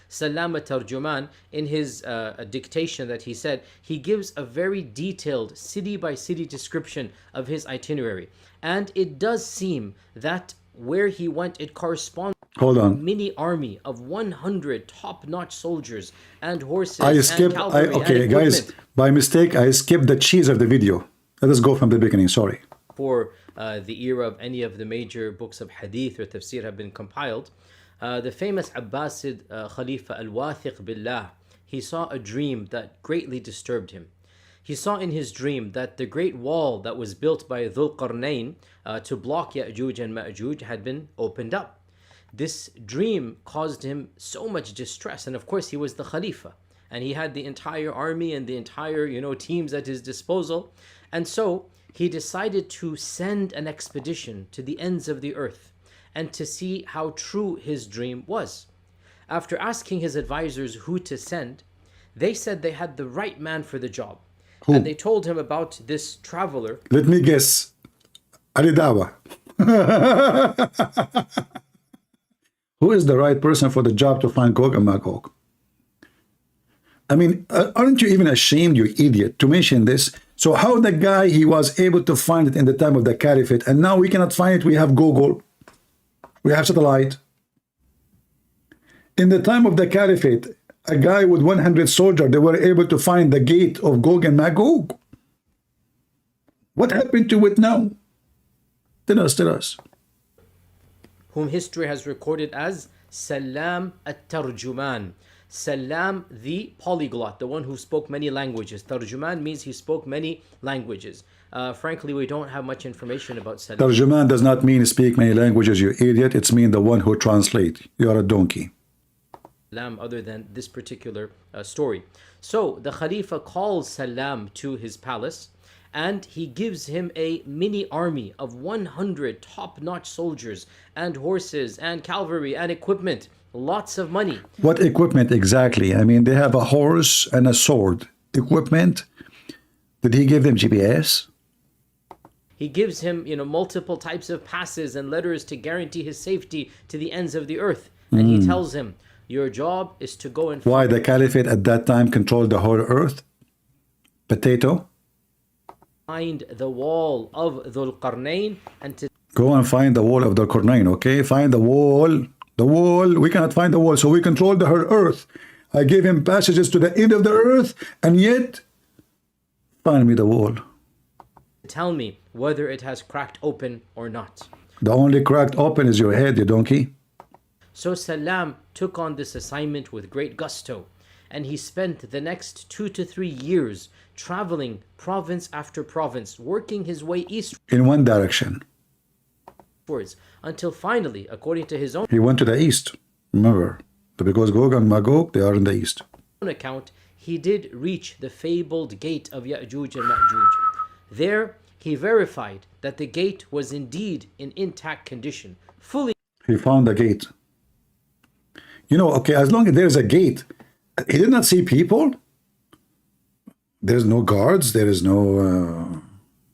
Salam al-Tarjuman, in his dictation that he said, he gives a very detailed city-by-city description of his itinerary. And it does seem that where he went, it corresponds Hold on. mini army of 100 top-notch soldiers and horses I and skipped. cavalry Okay, and guys, equipment by mistake, I skipped the cheese of the video. Let us go from the beginning. Sorry. for the era of any of the major books of hadith or tafsir have been compiled. The famous Abbasid Khalifa Al-Wathiq Billah, he saw a dream that greatly disturbed him. He saw in his dream that the great wall that was built by Dhul Qarnayn to block Ya'juj and Ma'juj had been opened up. This dream caused him so much distress, and of course he was the Khalifa, and he had the entire army and the entire teams at his disposal, and so he decided to send an expedition to the ends of the earth and to see how true his dream was. After asking his advisors who to send, they said they had the right man for the job. Who? And they told him about this traveler. Let me guess. Ali Dawa. Who is the right person for the job to find Gog and Magog? I mean, aren't you even ashamed, you idiot, to mention this? So how the guy, he was able to find it in the time of the Caliphate, and now we cannot find it. We have Google. We have satellite. In the time of the Caliphate, a guy with 100 soldiers, they were able to find the gate of Gog and Magog. What happened to it now? Tell us. Whom history has recorded as Salam al-Tarjuman. Salam, the polyglot, the one who spoke many languages. Tarjuman means he spoke many languages. Frankly, we don't have much information about Salam. Tarjuman does not mean speak many languages, you idiot. It's mean the one who translate. You are a donkey. Other than this particular story. So the Khalifa calls Salam to his palace, and he gives him a mini army of 100 top-notch soldiers and horses and cavalry and equipment, lots of money. What equipment exactly? I mean, they have a horse and a sword. Equipment? Did he give them GPS? He gives him, multiple types of passes and letters to guarantee his safety to the ends of the earth. And he tells him, your job is to go and Why the caliphate at that time controlled the whole earth? Potato? find the wall of Dhul Qarnayn and to Go and find the wall of the Qarnayn, okay? Find the wall. The wall. We cannot find the wall, so we control the whole earth. I gave him passages to the end of the earth, and yet, find me the wall. tell me whether it has cracked open or not. The only cracked open is your head, you donkey. So Salam took on this assignment with great gusto, and he spent the next 2 to 3 years traveling province after province, working his way In one direction. eastwards, until finally, according to his own He went to the east. Remember, because Gog and Magog, they are in the east. account, he did reach the fabled gate of Ya'juj and Ma'juj. There, he verified that the gate was indeed in intact condition, fully He found the gate. You know, okay, as long as there is a gate, he did not see people. There's no guards. There is no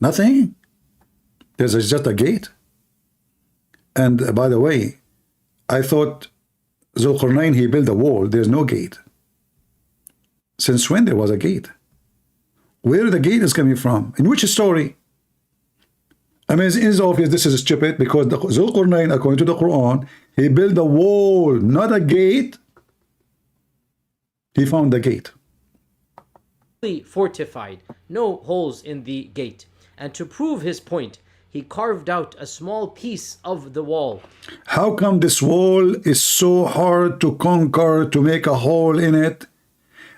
nothing. There's just a gate. And by the way, I thought Zulqarnain, he built a wall. There's no gate. Since when there was a gate? Where the gate is coming from? In which story? I mean, it's obvious this is stupid because the Zulqarnain, according to the Quran, he built a wall, not a gate. He found the gate. fortified, no holes in the gate. And to prove his point, he carved out a small piece of the wall. How come this wall is so hard to conquer, to make a hole in it?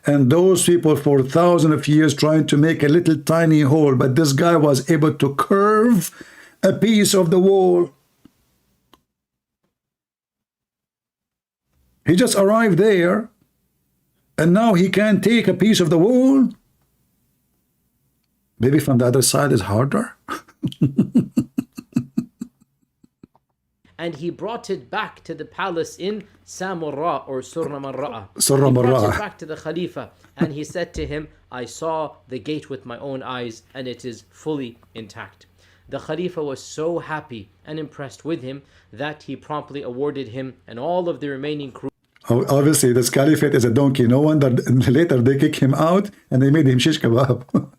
And those people for thousands of years trying to make a little tiny hole, but this guy was able to curve a piece of the wall. He just arrived there, and now he can take a piece of the wall. Maybe from the other side is harder. And he brought it back to the palace in Samurra or Surra Marra'a. Surra He brought Marra'a. it back to the Khalifa, and he said to him, I saw the gate with my own eyes, and it is fully intact. The Khalifa was so happy and impressed with him that he promptly awarded him and all of the remaining crew Obviously, this caliphate is a donkey. No wonder later they kick him out and they made him shish kebab.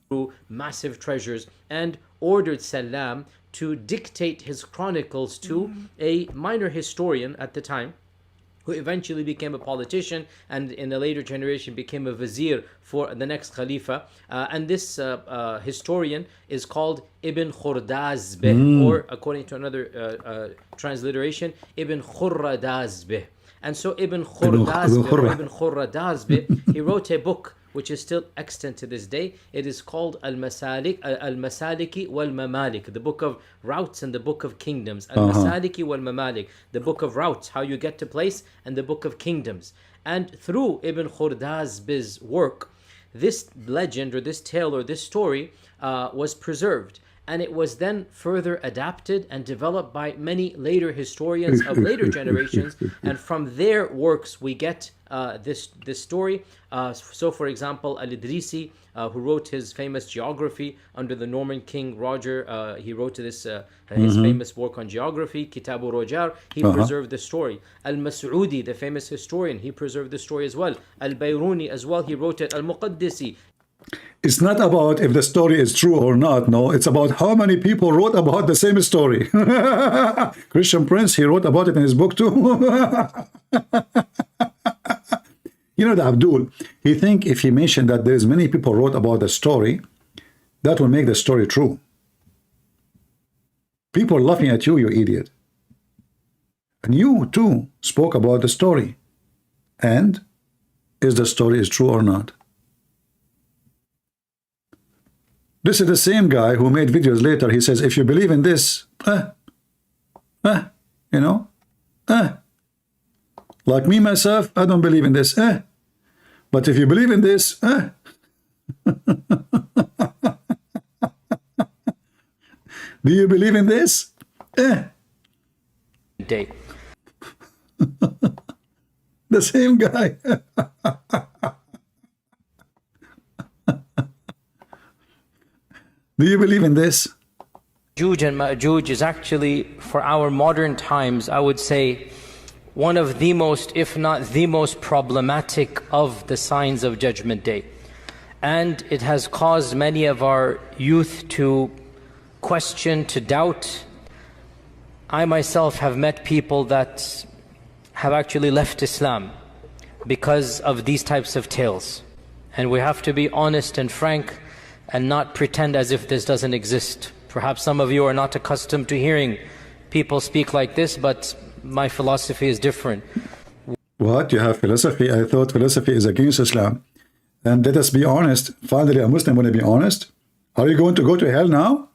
massive treasures, and ordered Salam to dictate his chronicles to a minor historian at the time, who eventually became a politician and in a later generation became a vizier for the next Khalifa. And this historian is called Ibn Khurdazbeh, or according to another transliteration, Ibn Khurradazbeh. And so Ibn Khurdazbeh, or Ibn Khurradazbeh, he wrote a book which is still extant to this day. It is called Al-Masaliki wal-Mamalik, the book of routes and the book of kingdoms. Al-Masaliki wal-Mamalik, the book of routes, how you get to place, and the book of kingdoms. And through Ibn Khurdazbeh's work, this legend or this tale or this story was preserved. And it was then further adapted and developed by many later historians of later generations. And from their works, we get this story. So, for example, Al-Idrisi, who wrote his famous geography under the Norman king Roger, he wrote this his famous work on geography, Kitabu Rojar. He preserved the story. Al-Mas'udi, the famous historian, he preserved the story as well. Al-Bayruni as well, he wrote it. Al-Muqaddisi. It's not about if the story is true or not. No, it's about how many people wrote about the same story. Christian Prince, he wrote about it in his book too. You know, the Abdul, he think if he mentioned that there's many people wrote about the story, that will make the story true. People are laughing at you, you idiot. And you too spoke about the story. And is the story is true or not? This is the same guy who made videos later. He says, if you believe in this, you know, like me, myself, I don't believe in this, But if you believe in this, Do you believe in this? Day. The same guy. Do you believe in this? Ya'juj and Ma'juj is actually, for our modern times, I would say, one of the most, if not the most problematic of the signs of Judgment Day. And it has caused many of our youth to question, to doubt. I myself have met people that have actually left Islam because of these types of tales. And we have to be honest and frank and not pretend as if this doesn't exist. Perhaps some of you are not accustomed to hearing people speak like this, but my philosophy is different. What? You have philosophy? I thought philosophy is against Islam. And let us be honest. Finally, a Muslim want to be honest. Are you going to go to hell now?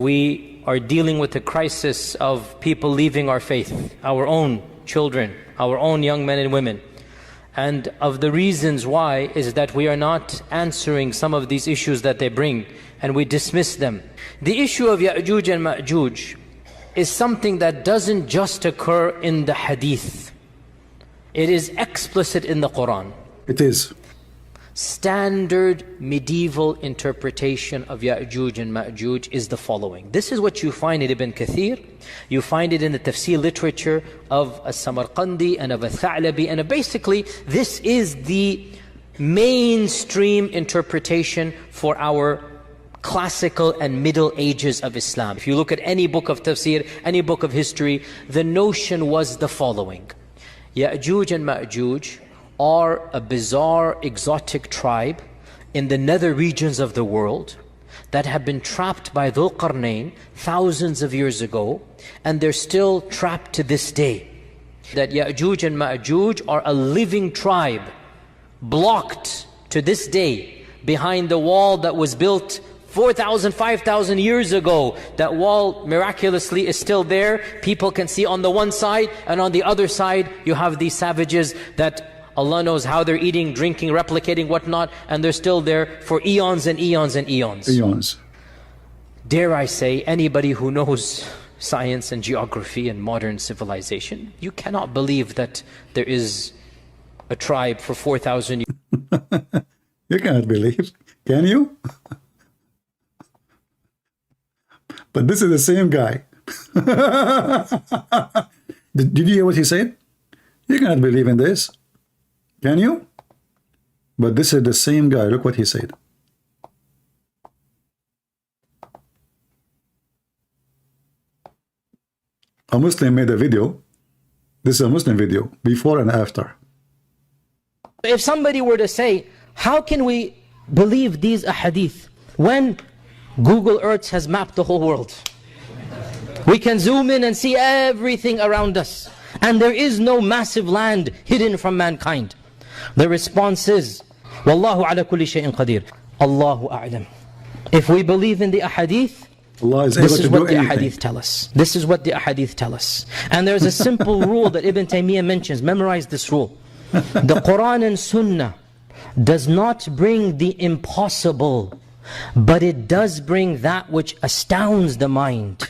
We are dealing with a crisis of people leaving our faith, our own children, our own young men and women. And of the reasons why is that we are not answering some of these issues that they bring, and we dismiss them. The issue of Ya'juj and Ma'juj is something that doesn't just occur in the hadith. It is explicit in the Quran. It is. Standard medieval interpretation of Ya'juj and Ma'juj is the following. This is what you find in Ibn Kathir. You find it in the tafsir literature of As-Samarqandi and of Al-Tha'labi. And basically, this is the mainstream interpretation for our classical and middle ages of Islam. If you look at any book of tafsir, any book of history, the notion was the following. Ya'juj and Ma'juj are a bizarre, exotic tribe in the nether regions of the world that have been trapped by Dhul Qarnayn thousands of years ago, and they're still trapped to this day. That Ya'juj and Ma'juj are a living tribe, blocked to this day behind the wall that was built 4,000, 5,000 years ago. That wall miraculously is still there. People can see on the one side, and on the other side you have these savages that Allah knows how they're eating, drinking, replicating, whatnot, and they're still there for eons and eons and eons. Eons. Dare I say, anybody who knows science and geography and modern civilization, you cannot believe that there is a tribe for 4,000 years. You cannot believe. Can you? But this is the same guy. Did you hear what he said? You cannot believe in this. Can you? But this is the same guy. Look what he said. A Muslim made a video. This is a Muslim video, before and after. If somebody were to say, how can we believe these ahadith when Google Earth has mapped the whole world? We can zoom in and see everything around us, and there is no massive land hidden from mankind. The response is, Wallahu ala kulli shay'in qadir. Allahu a'lam. If we believe in the ahadith, Allah is able this to is do what the anything. ahadith tell us. This is what the ahadith tell us. And there's a simple rule that Ibn Taymiyyah mentions. Memorize this rule. The Quran and Sunnah does not bring the impossible, but it does bring that which astounds the mind.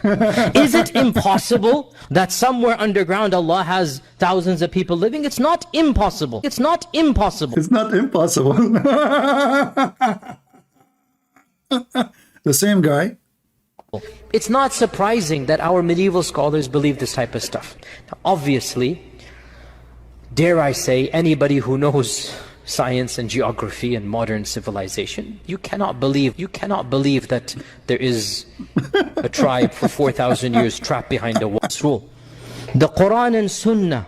Is it impossible that somewhere underground Allah has thousands of people living? It's not impossible. It's not impossible. It's not impossible. The same guy. It's not surprising that our medieval scholars believe this type of stuff. Now, obviously, dare I say, anybody who knows science and geography and modern civilization, you cannot believe that there is a tribe for 4,000 years trapped behind a wall. The Quran and Sunnah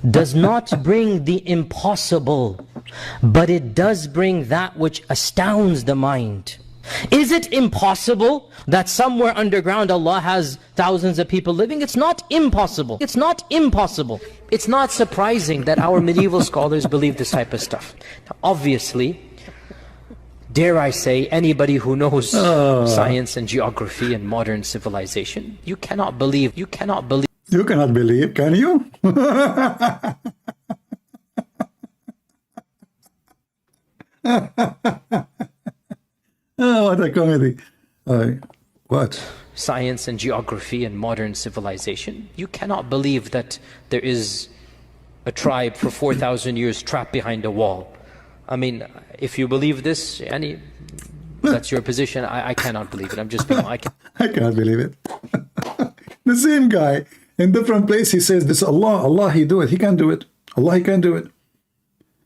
does not bring the impossible, but it does bring that which astounds the mind. Is it impossible that somewhere underground Allah has thousands of people living? It's not impossible. It's not impossible. It's not surprising that our medieval scholars believe this type of stuff. Now, obviously, dare I say, anybody who knows science and geography and modern civilization, you cannot believe. You cannot believe, can you? Oh, what a comedy. What? science and geography and modern civilization, you cannot believe that there is a tribe for 4,000 years trapped behind a wall. I mean, if you believe this, that's your position. I cannot believe it. I'm just being, I cannot believe it. The same guy in different place, he says this Allah he do it. He can do it. Allah he can do it.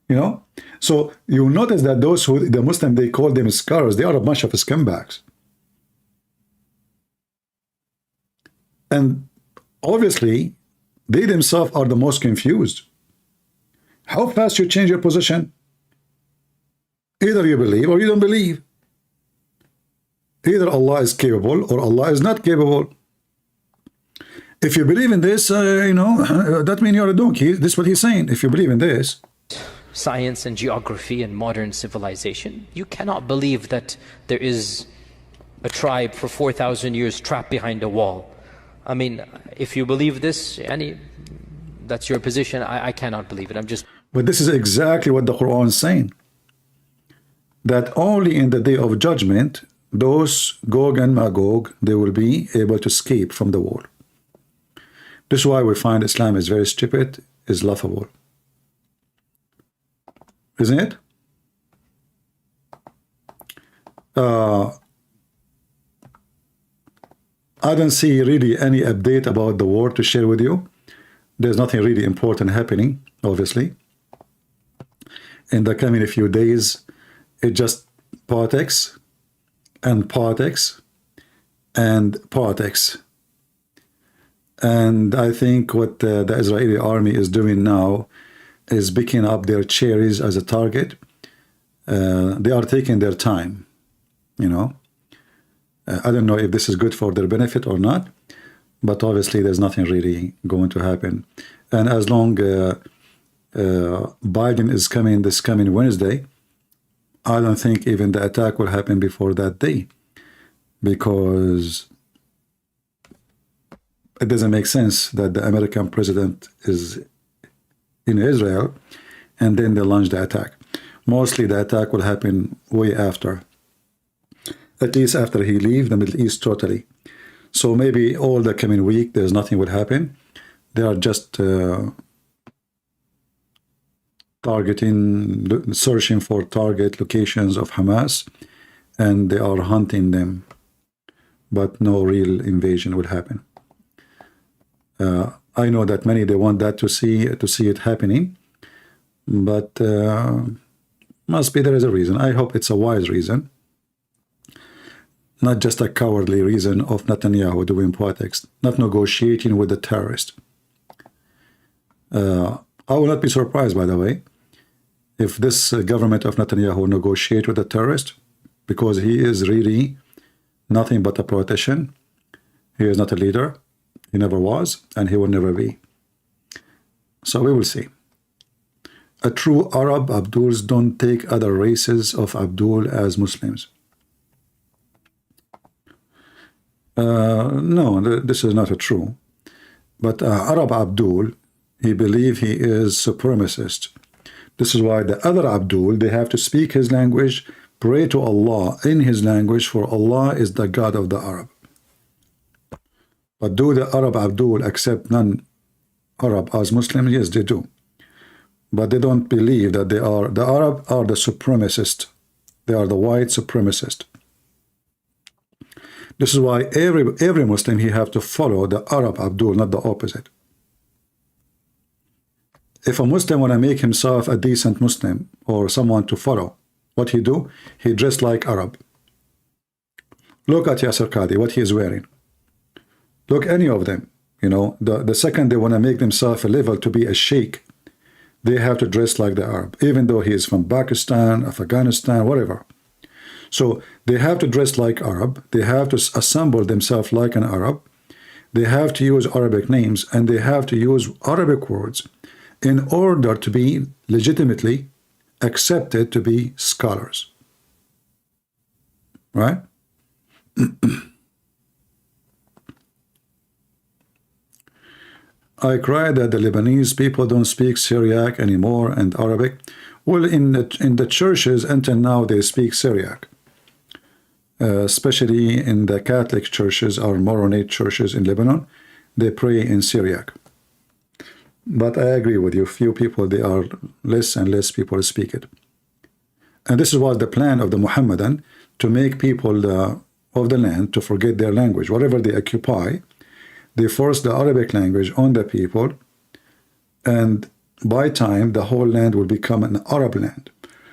You know? So you notice that those who the Muslim, they call them scholars, they are a bunch of scumbags. And obviously, they themselves are the most confused. How fast you change your position? Either you believe or you don't believe. Either Allah is capable or Allah is not capable. If you believe in this, that means you're a donkey. This is what he's saying. If you believe in this, science and geography and modern civilization, you cannot believe that there is a tribe for 4,000 years trapped behind a wall. I mean, if you believe this, that's your position. I cannot believe it. I'm just... But this is exactly what the Quran is saying. That only in the day of judgment, those Gog and Magog, they will be able to escape from the wall. This is why we find Islam is very stupid, is laughable. Isn't it? I don't see really any update about the war to share with you. There's nothing really important happening, obviously. In the coming few days, it's just politics and politics and politics. And I think what the Israeli army is doing now is picking up their cherries as a target. They are taking their time, you know. I don't know if this is good for their benefit or not, but obviously there's nothing really going to happen. And as long Biden is coming this coming Wednesday, I don't think even the attack will happen before that day, because it doesn't make sense that the American president is in Israel and then they launch the attack. Mostly the attack will happen way after, at least after he leaves the Middle East totally. So maybe all the coming week there's nothing will happen. They are just targeting, searching for target locations of Hamas, and they are hunting them, but no real invasion will happen. I know that many, they want that to see it happening, but must be there is a reason. I hope it's a wise reason, not just a cowardly reason of Netanyahu doing politics, not negotiating with the terrorist. I will not be surprised, by the way, if this government of Netanyahu negotiate with the terrorist, because he is really nothing but a politician. He is not a leader. He never was, and he will never be. So we will see. A true Arab Abduls don't take other races of Abdul as Muslims. No, this is not a true. But Arab Abdul, he believes he is supremacist. This is why the other Abdul, they have to speak his language, pray to Allah in his language, for Allah is the God of the Arab. But do the Arab Abdul accept non-Arab as Muslims? Yes, they do. But they don't believe that they are, the Arab are the supremacist. They are the white supremacist. This is why every Muslim, he have to follow the Arab Abdul, not the opposite. If a Muslim want to make himself a decent Muslim or someone to follow, what he do? He dressed like Arab. Look at Yasser Qadi, what he is wearing. Look, any of them, you know, the second they want to make themselves a level to be a sheikh, they have to dress like the Arab, even though he is from Pakistan, Afghanistan, whatever. So they have to dress like Arab, they have to assemble themselves like an Arab, they have to use Arabic names, and they have to use Arabic words in order to be legitimately accepted to be scholars. Right? I cry that the Lebanese people don't speak Syriac anymore and Arabic. Well, in the churches until now they speak Syriac. especially in the Catholic churches or Maronite churches in Lebanon, they pray in Syriac. But I agree with you, few people, they are less and less people speak it. And this was the plan of the Muhammadan, to make people of the land to forget their language. Whatever they occupy, they force the Arabic language on the people, and by time the whole land will become an Arab land.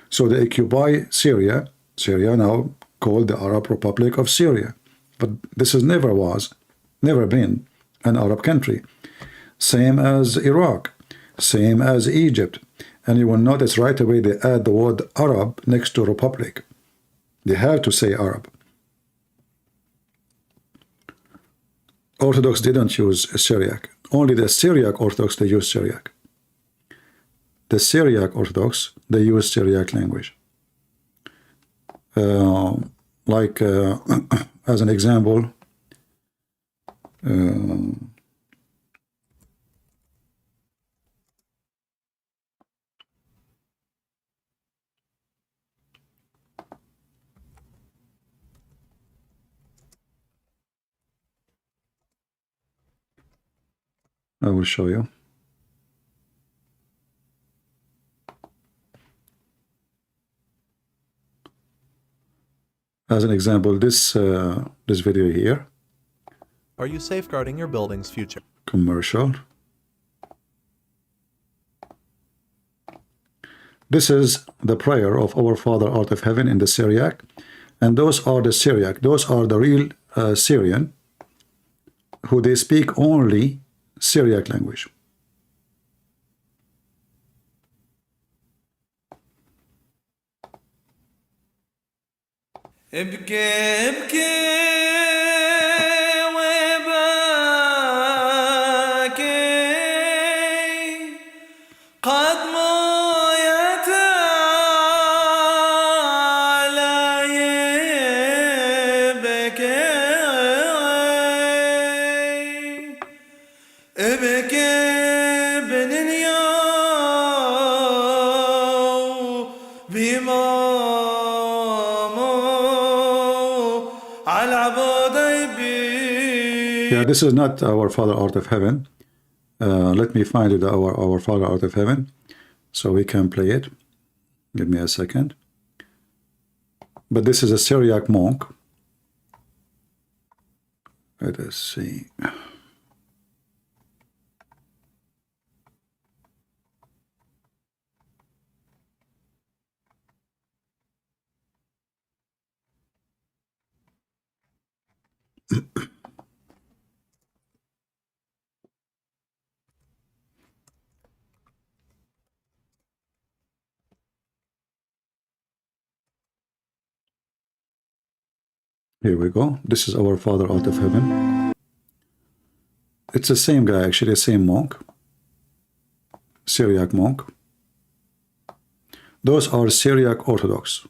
So they occupy Syria, now called the Arab Republic of Syria. But this is never been an Arab country. Same as Iraq, same as Egypt. And you will notice right away they add the word Arab next to Republic. They have to say Arab. Orthodox didn't use Syriac. Only the Syriac Orthodox, they use Syriac. The Syriac Orthodox, they use Syriac language. As an example, I will show you. As an example, this video here. Are you safeguarding your building's future? Commercial. This is the prayer of our Father Art of Heaven in the Syriac, and those are the Syriac. Those are the real Syrian, who they speak only Syriac language. ابكي ابكي وباكي قد مويت على يبكي ابكي بنيا بما Yeah, this is not our Father Art of Heaven. Let me find it, our Father Art of Heaven, so we can play it. Give me a second. But this is a Syriac monk. Let us see. Here we go. This is our Father Art of Heaven. It's the same guy, actually, the same monk. Syriac monk. Those are Syriac Orthodox.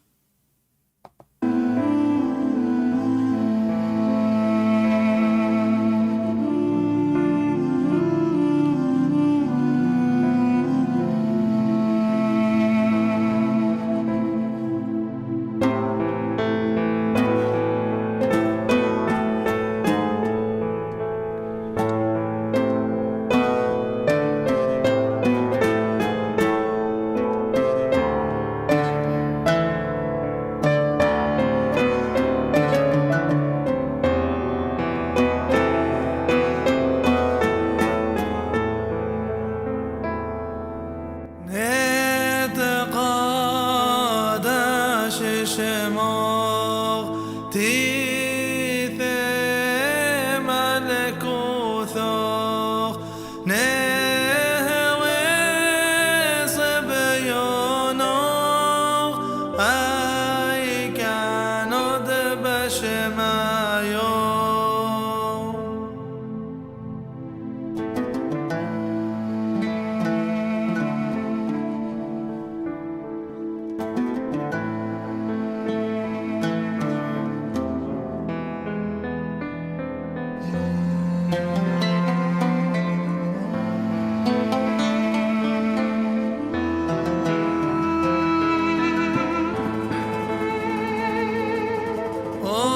Oh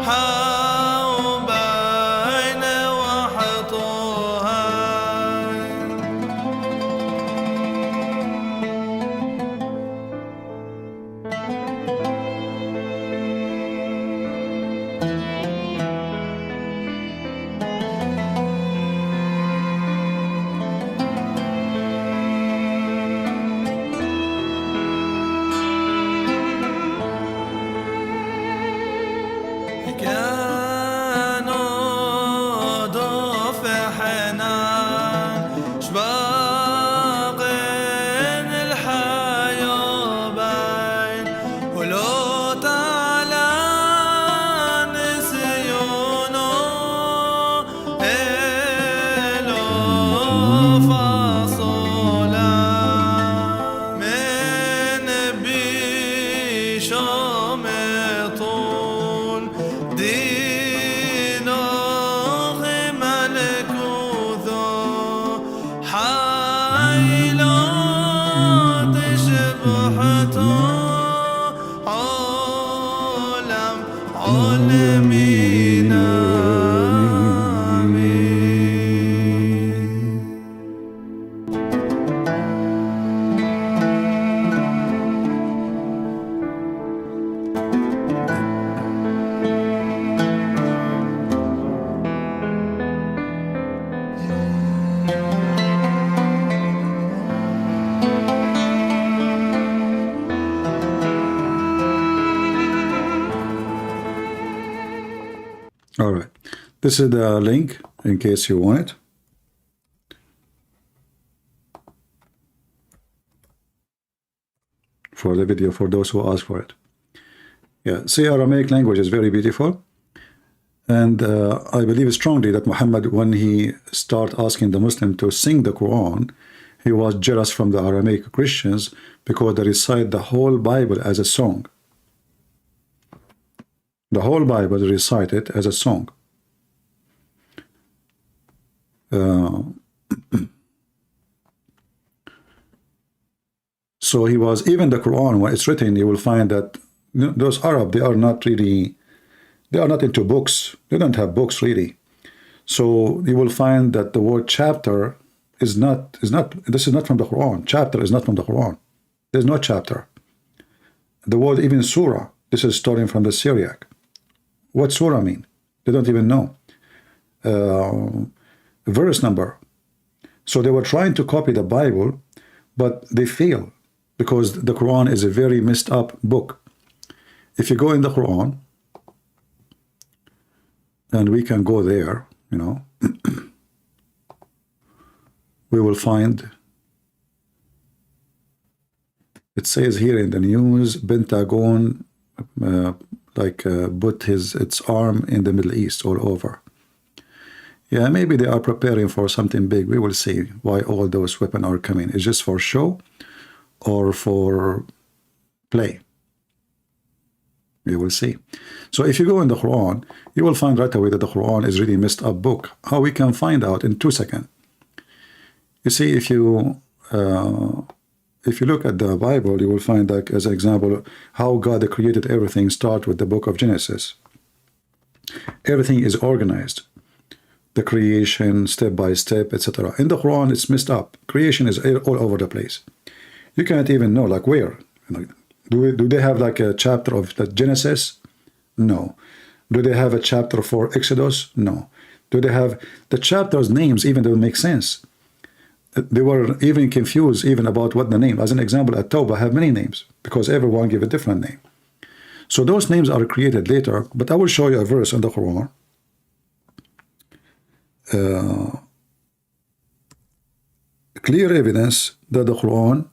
حوبين وحطوها كانوا ضف حنان شباقين الحيوبين ولو تعالى نسيونه إلو فصولا من بيشوم طول دينه ملكوثه حيلو تشبحته علم علمينا All right, this is the link in case you want it. For the video, for those who ask for it. Yeah, see, Aramaic language is very beautiful. And I believe strongly that Muhammad, when he started asking the Muslim to sing the Quran, he was jealous from the Aramaic Christians because they recite the whole Bible as a song. The whole Bible is recited as a song. So he was, even the Quran, when it's written, you will find that those Arab, they are not really, they are not into books. They don't have books really. So you will find that the word chapter is not, this is not from the Quran. Chapter is not from the Quran. There's no chapter. The word even surah, this is stolen from the Syriac. What surah mean? They don't even know. Verse number. So they were trying to copy the Bible, but they fail because the Quran is a very messed up book. If you go in the Quran, and we can go there, you know, we will find, it says here in the news, Pentagon put its arm in the Middle East all over. Yeah, maybe they are preparing for something big. We will see why all those weapons are coming. Is just for show or for play? We will see. So if you go in the Quran, you will find right away that the Quran is really messed up book. How we can find out in 2 seconds? You see, if you look at the Bible, you will find that, as an example, how God created everything start with the book of Genesis. Everything is organized. The creation, step by step, etc. In the Quran, it's messed up. Creation is all over the place. You can't even know, like, where. Do they have like a chapter of the Genesis? No. Do they have a chapter for Exodus? No. Do they have the chapters' names even don't make sense? They were even confused even about what the name. As an example, at Tawbah have many names because everyone give a different name. So those names are created later, but I will show you a verse in the Quran. Clear evidence that the Quran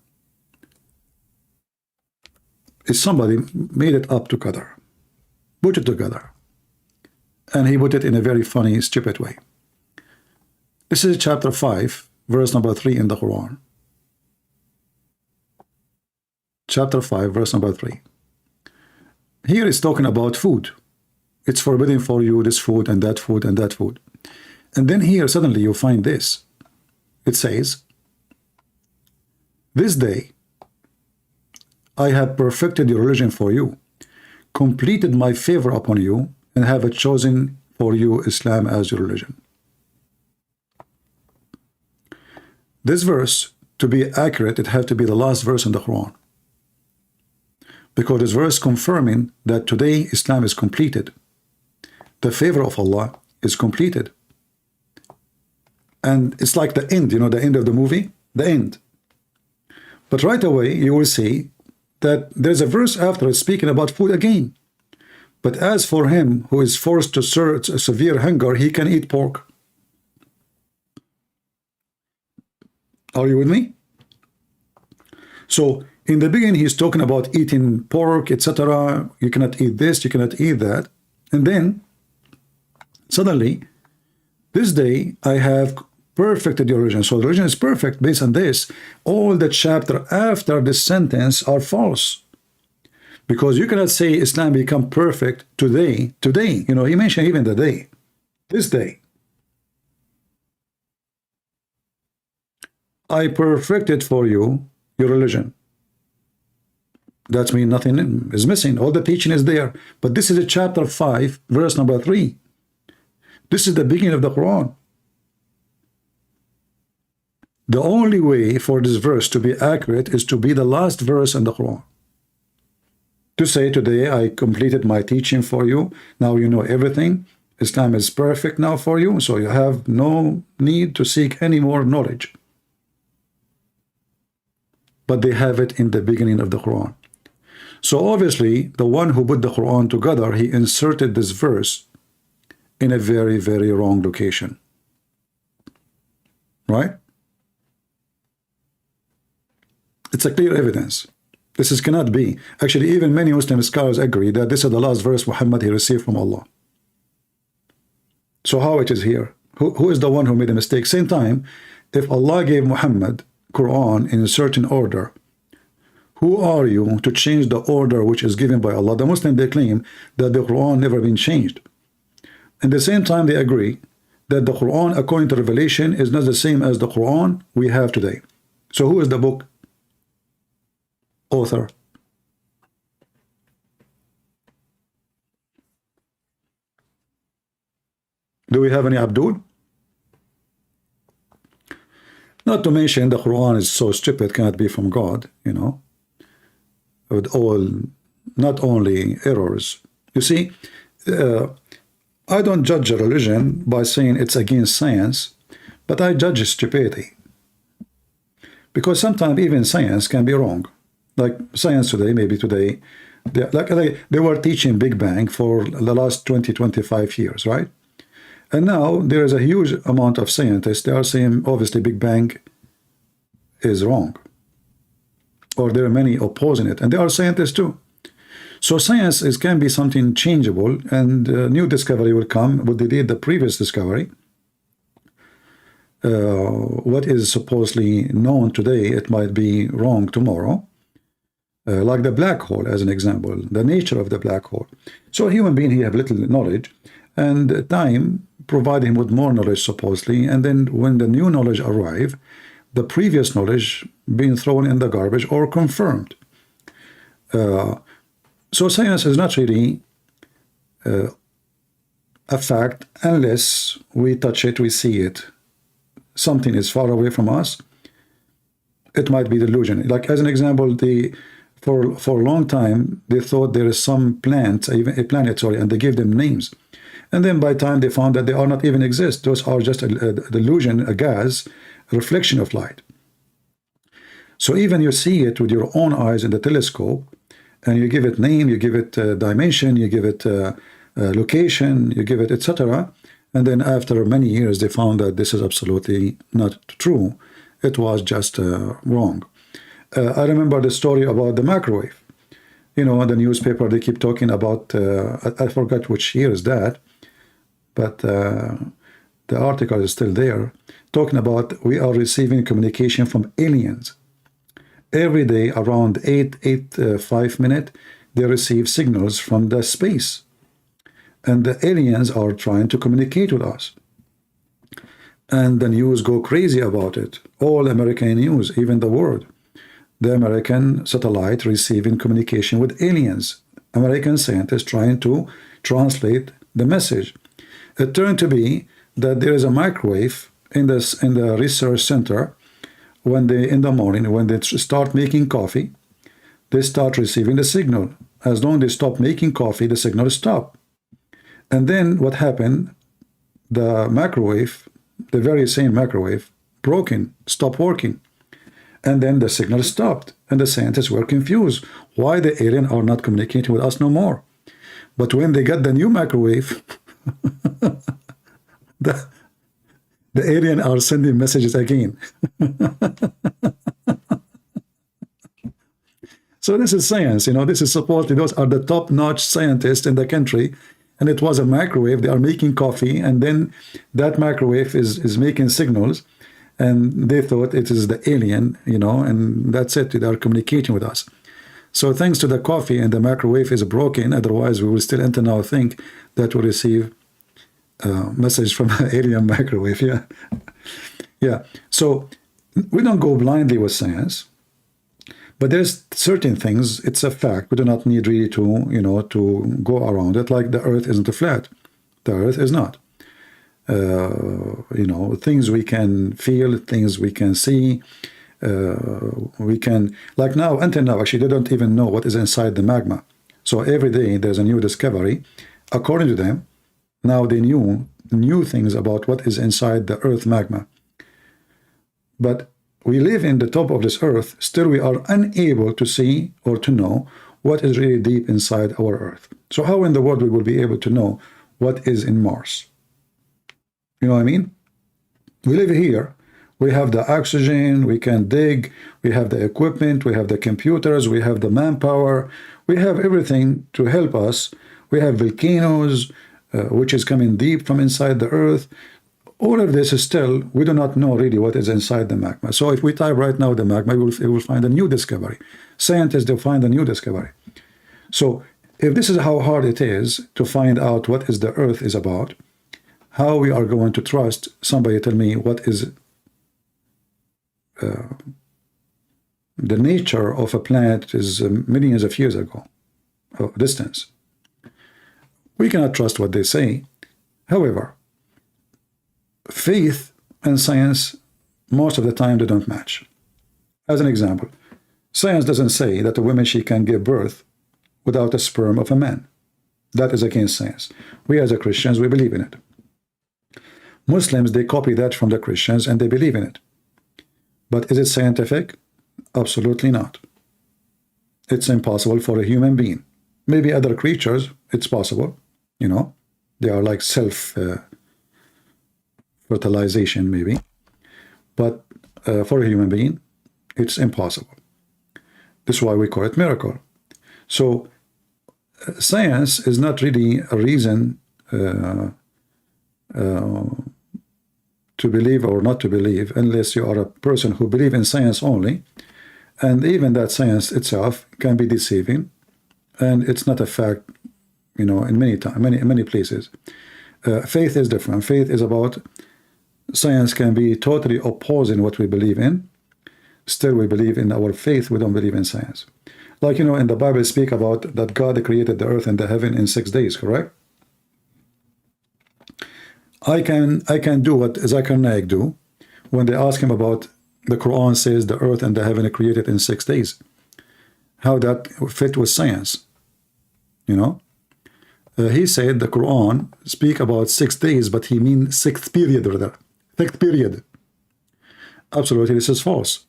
is somebody made it up together, put it together, and he put it in a very funny, stupid way. This is chapter 5, verse number 3 in the Quran. Chapter 5, verse number 3. Here it's talking about food. It's forbidden for you this food and that food and that food. And then here suddenly you find this. It says, this day I have perfected your religion for you, completed my favor upon you, and have chosen for you Islam as your religion. This verse, to be accurate, it had to be the last verse in the Quran, because this verse confirming that today Islam is completed. The favor of Allah is completed. And it's like the end, you know, the end of the movie, the end. But right away, you will see that there's a verse after speaking about food again. But as for him who is forced to severe hunger, he can eat pork. Are you with me? So in the beginning, he's talking about eating pork, etc. You cannot eat this, you cannot eat that. And then suddenly, this day, I have perfected your religion. So the religion is perfect based on this. All the chapter after this sentence are false. Because you cannot say Islam become perfect today. Today, you know, he mentioned even the day. This day. I perfected for you your religion. That means nothing is missing. All the teaching is there. But this is a chapter 5, verse number 3. This is the beginning of the Quran. The only way for this verse to be accurate is to be the last verse in the Quran. To say today, I completed my teaching for you. Now you know everything. Islam is perfect now for you. So you have no need to seek any more knowledge. But they have it in the beginning of the Quran. So obviously, the one who put the Quran together, he inserted this verse in a very, very wrong location. Right? It's a clear evidence. This cannot be. Actually, even many Muslim scholars agree that this is the last verse Muhammad he received from Allah. So how it is here? Who is the one who made a mistake? Same time, if Allah gave Muhammad Quran in a certain order, who are you to change the order which is given by Allah? The Muslims, they claim that the Quran never been changed. At the same time, they agree that the Quran, according to Revelation, is not the same as the Quran we have today. So who is the book author? Do we have any Abdul? Not to mention the Quran is so stupid, cannot be from God, you know, with all, not only errors. You see, I don't judge a religion by saying it's against science, but I judge stupidity. Because sometimes even science can be wrong. Like science today, maybe today, they were teaching Big Bang for the last 20-25 years, right? And now there is a huge amount of scientists, they are saying obviously Big Bang is wrong. Or there are many opposing it, and there are scientists too. So science can be something changeable, and new discovery will come. What they did the previous discovery, what is supposedly known today, it might be wrong tomorrow. Like the black hole as an example, the nature of the black hole. So a human being, he have little knowledge, and time provide him with more knowledge supposedly, and then when the new knowledge arrive, the previous knowledge being thrown in the garbage or confirmed. So science is not really a fact unless we touch it, we see it. Something is far away from us. It might be delusion. Like as an example, for a long time they thought there is some plant, even a planet, sorry, and they gave them names. And then by time they found that they are not even exist. Those are just a delusion, a gas, a reflection of light. So even you see it with your own eyes in the telescope, and you give it name, you give it dimension, you give it location, you give it etc. And then after many years, they found that this is absolutely not true. It was just wrong. I remember the story about the microwave. You know, the newspaper, they keep talking about, I forgot which year is that, but the article is still there, talking about we are receiving communication from aliens. Every day around 5 minutes, they receive signals from the space. And the aliens are trying to communicate with us. And the news go crazy about it. All American news, even the world. The American satellite receiving communication with aliens. American scientists trying to translate the message. It turned to be that there is a microwave in the research center. When they, in the morning, when they start making coffee, they start receiving the signal. As long as they stop making coffee, the signal stops. And then what happened? The microwave, the very same microwave, stopped working. And then the signal stopped. And the scientists were confused. Why the alien are not communicating with us no more? But when they got the new microwave, the alien are sending messages again. So this is science, this is supposedly, those are the top-notch scientists in the country, and it was a microwave. They are making coffee, and then that microwave is making signals, and they thought it is the alien, and that's it. They are communicating with us. So thanks to the coffee and the microwave is broken, otherwise we will still until now think that we receive a message from an alien microwave. Yeah. So we don't go blindly with science. But there's certain things, it's a fact. We do not need really to, to go around it, like the earth isn't flat. The earth is not. Things we can feel, things we can see, we can, like now, until now, actually, they don't even know what is inside the magma. So every day there's a new discovery. According to them, now they knew things about what is inside the earth magma. But we live in the top of this earth, still we are unable to see or to know what is really deep inside our earth. So how in the world we will be able to know what is in Mars? You know what I mean? We live here, we have the oxygen, we can dig, we have the equipment, we have the computers, we have the manpower, we have everything to help us. We have volcanoes, which is coming deep from inside the earth. All of this is still, we do not know really what is inside the magma. So if we type right now the magma, we will find a new discovery. Scientists, they'll find a new discovery. So if this is how hard it is to find out what is the earth is about, how we are going to trust somebody tell me what is the nature of a planet is millions of years ago, of distance. We cannot trust what they say. However, faith and science, most of the time, they don't match. As an example, science doesn't say that a woman, she can give birth without a sperm of a man. That is against science. We as a Christians, we believe in it. Muslims, they copy that from the Christians and they believe in it. But is it scientific? Absolutely not. It's impossible for a human being. Maybe other creatures, it's possible. They are like fertilization maybe, but for a human being it's impossible. This is why we call it miracle. So science is not really a reason to believe or not to believe, unless you are a person who believes in science only, and even that science itself can be deceiving, and it's not a fact, in many places. Faith is different. Faith is about, science can be totally opposing what we believe in. Still we believe in our faith, we don't believe in science. Like, in the Bible speak about that God created the earth and the heaven in 6 days, correct? I can do what Zakir Naik do when they ask him about the Quran says the earth and the heaven are created in 6 days. How that fit with science, he said the Quran speak about 6 days, but he means sixth period rather. Sixth period. Absolutely, this is false.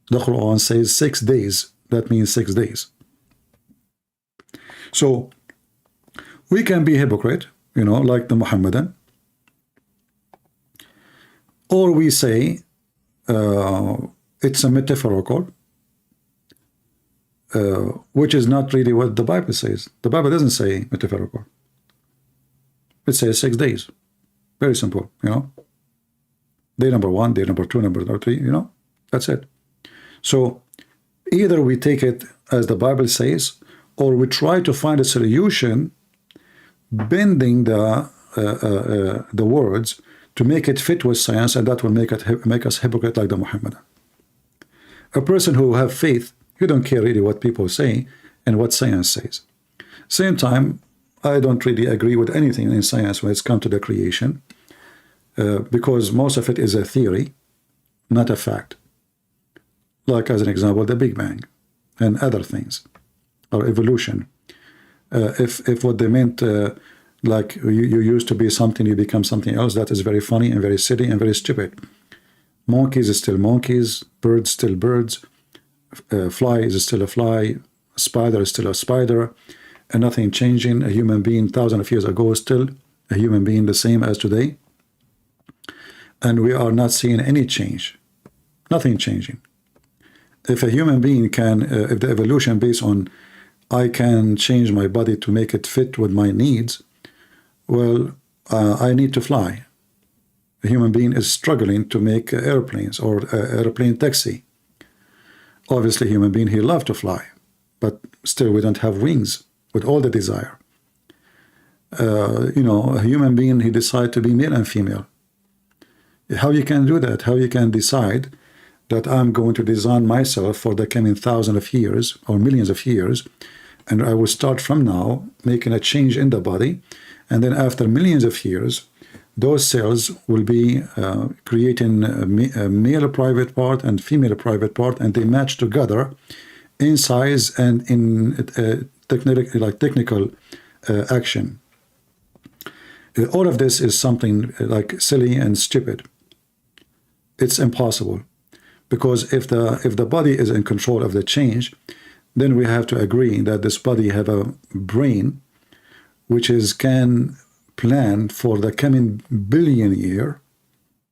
The Quran says 6 days. That means 6 days. So we can be hypocrite, like the Muhammadan, or we say it's a metaphorical, which is not really what the Bible says. The Bible doesn't say metaphorical. It says 6 days. Very simple, Day number 1, day number 2, number 3, that's it. So either we take it as the Bible says, or we try to find a solution bending the words to make it fit with science, and that will make us hypocrite like the Muhammadan. A person who have faith, you don't care really what people say and what science says. Same time, I don't really agree with anything in science when it's come to the creation, because most of it is a theory, not a fact. Like, as an example, the Big Bang and other things, or evolution. If what they meant, like you used to be something, you become something else, that is very funny and very silly and very stupid. Monkeys is still monkeys, birds still birds, fly is still a fly, spider is still a spider, and nothing changing. A human being thousands of years ago is still a human being, the same as today. And we are not seeing any change, nothing changing. If a human being can, if the evolution based on I can change my body to make it fit with my needs, well, I need to fly. A human being is struggling to make airplanes or airplane taxi. Obviously, human being, he loves to fly, but still we don't have wings with all the desire. You know, a human being, he decide to be male and female. How you can do that? How you can decide that I'm going to design myself for the coming thousands of years or millions of years, and I will start from now making a change in the body, and then after millions of years, those cells will be creating a male private part and female private part, and they match together in size and in technical action. All of this is something like silly and stupid. It's impossible, because if the body is in control of the change, then we have to agree that this body have a brain which is can plan for the coming billion year,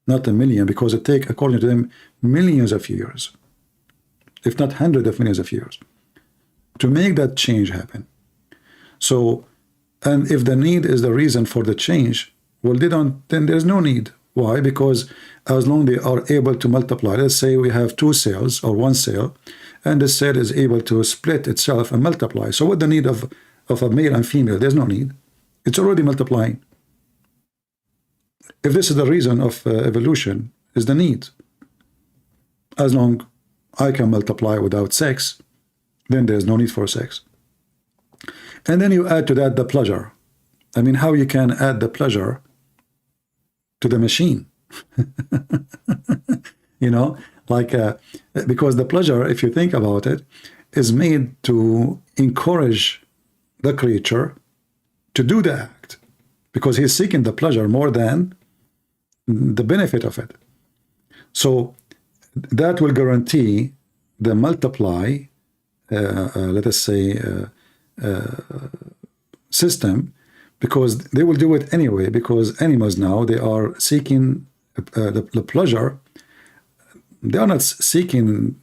not a million, because it take, according to them, millions of years, if not hundreds of millions of years, to make that change happen. So, and if the need is the reason for the change, well, they don't, then there's no need. Why? Because as long as they are able to multiply, let's say we have two cells or one cell, and the cell is able to split itself and multiply. So what the need of a male and female? There's no need. It's already multiplying. If this is the reason of evolution, is the need. As long I can multiply without sex, then there's no need for sex. And then you add to that the pleasure. I mean, how you can add the pleasure to the machine? You know, like, because the pleasure, if you think about it, is made to encourage the creature to do the act, because he's seeking the pleasure more than the benefit of it. So that will guarantee the multiply, let us say, system, because they will do it anyway, because animals now, they are seeking the pleasure. They are not seeking,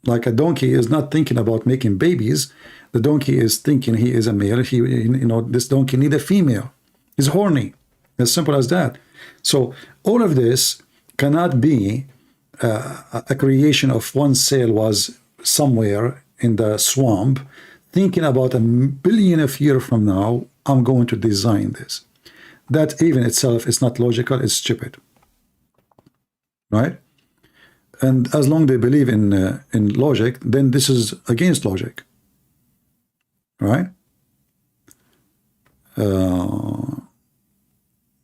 like a donkey is not thinking about making babies. The donkey is thinking he is a male. You know, this donkey need a female. He's horny. As simple as that. So all of this cannot be a creation of one cell was somewhere in the swamp thinking about a billion of years from now, I'm going to design this. That even itself is not logical, it's stupid. Right? And as long as they believe in logic, then this is against logic. Right?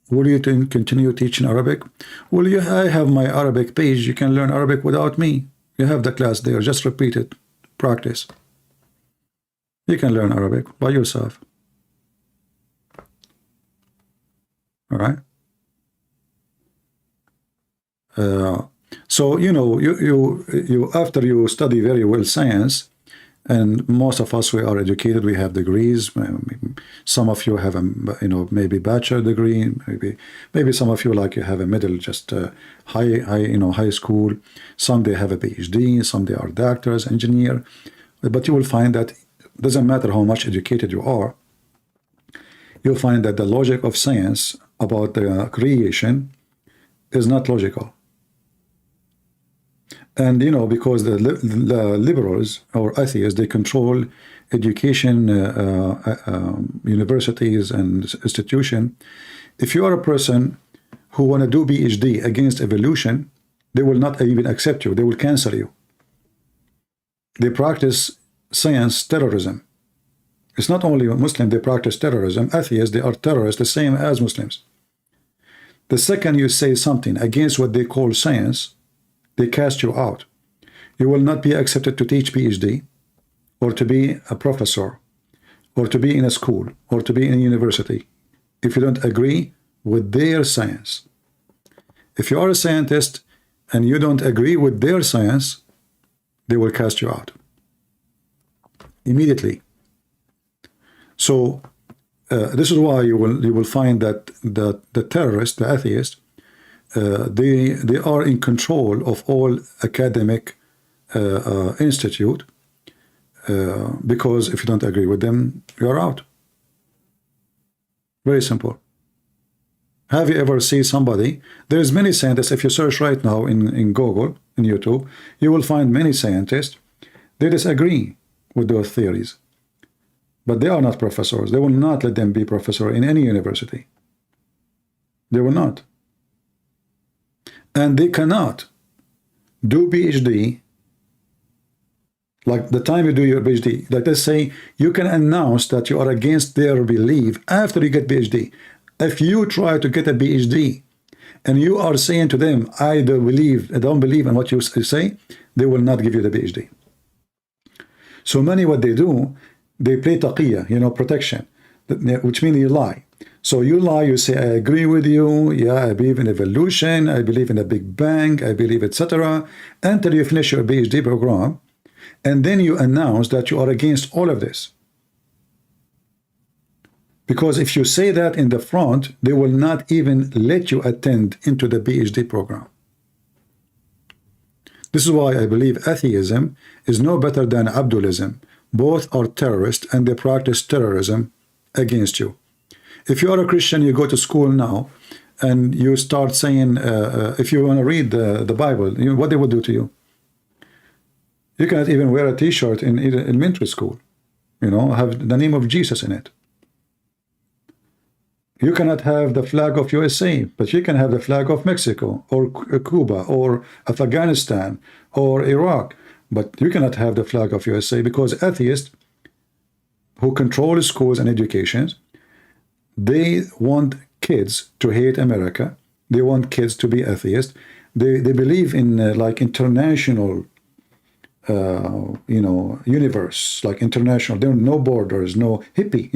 Will you continue teaching Arabic? Well, I have my Arabic page. You can learn Arabic without me. You have the class there. Just repeat it. Practice. You can learn Arabic by yourself. All right? So, you know, you after you study very well science, and most of us, we are educated, we have degrees. Some of you have a, you know, maybe bachelor degree, maybe some of you, like, you have a middle, just high school. Some they have a PhD, some they are doctors, engineer. But you will find that it doesn't matter how much educated you are, you'll find that the logic of science about the creation is not logical. And, you know, because the liberals or atheists, they control education, universities and institutions. If you are a person who want to do PhD against evolution, they will not even accept you. They will cancel you. They practice science terrorism. It's not only Muslims, they practice terrorism. Atheists, they are terrorists, the same as Muslims. The second you say something against what they call science, they cast you out. You will not be accepted to teach PhD, or to be a professor, or to be in a school, or to be in a university, if you don't agree with their science. If you are a scientist and you don't agree with their science, they will cast you out immediately. So this is why you will find that the terrorists, the atheists, they are in control of all academic institute, because if you don't agree with them, you are out. Very simple. Have you ever seen somebody? There's many scientists. If you search right now in Google, in YouTube, you will find many scientists. They disagree with those theories, but they are not professors. They will not let them be professor in any university. They will not. And they cannot do PhD. Like the time you do your PhD, like let's say you can announce that you are against their belief after you get PhD. If you try to get a PhD and you are saying to them, I don't believe in what you say, they will not give you the PhD. So many, what they do, they play taqiyya, protection, which means you lie. So you lie, you say, I agree with you, yeah, I believe in evolution, I believe in a Big Bang, I believe, etc. Until you finish your PhD program, and then you announce that you are against all of this. Because if you say that in the front, they will not even let you attend into the PhD program. This is why I believe atheism is no better than Abdulism. Both are terrorists and they practice terrorism against you. If you are a Christian, you go to school now and you start saying, if you want to read the Bible, what they would do to you? You cannot even wear a t-shirt in elementary school, have the name of Jesus in it. You cannot have the flag of USA, but you can have the flag of Mexico or Cuba or Afghanistan or Iraq, but you cannot have the flag of USA, because atheists who control schools and educations, they want kids to hate America. They want kids to be atheists. They believe in like international universe, like international. There are no borders, no hippie,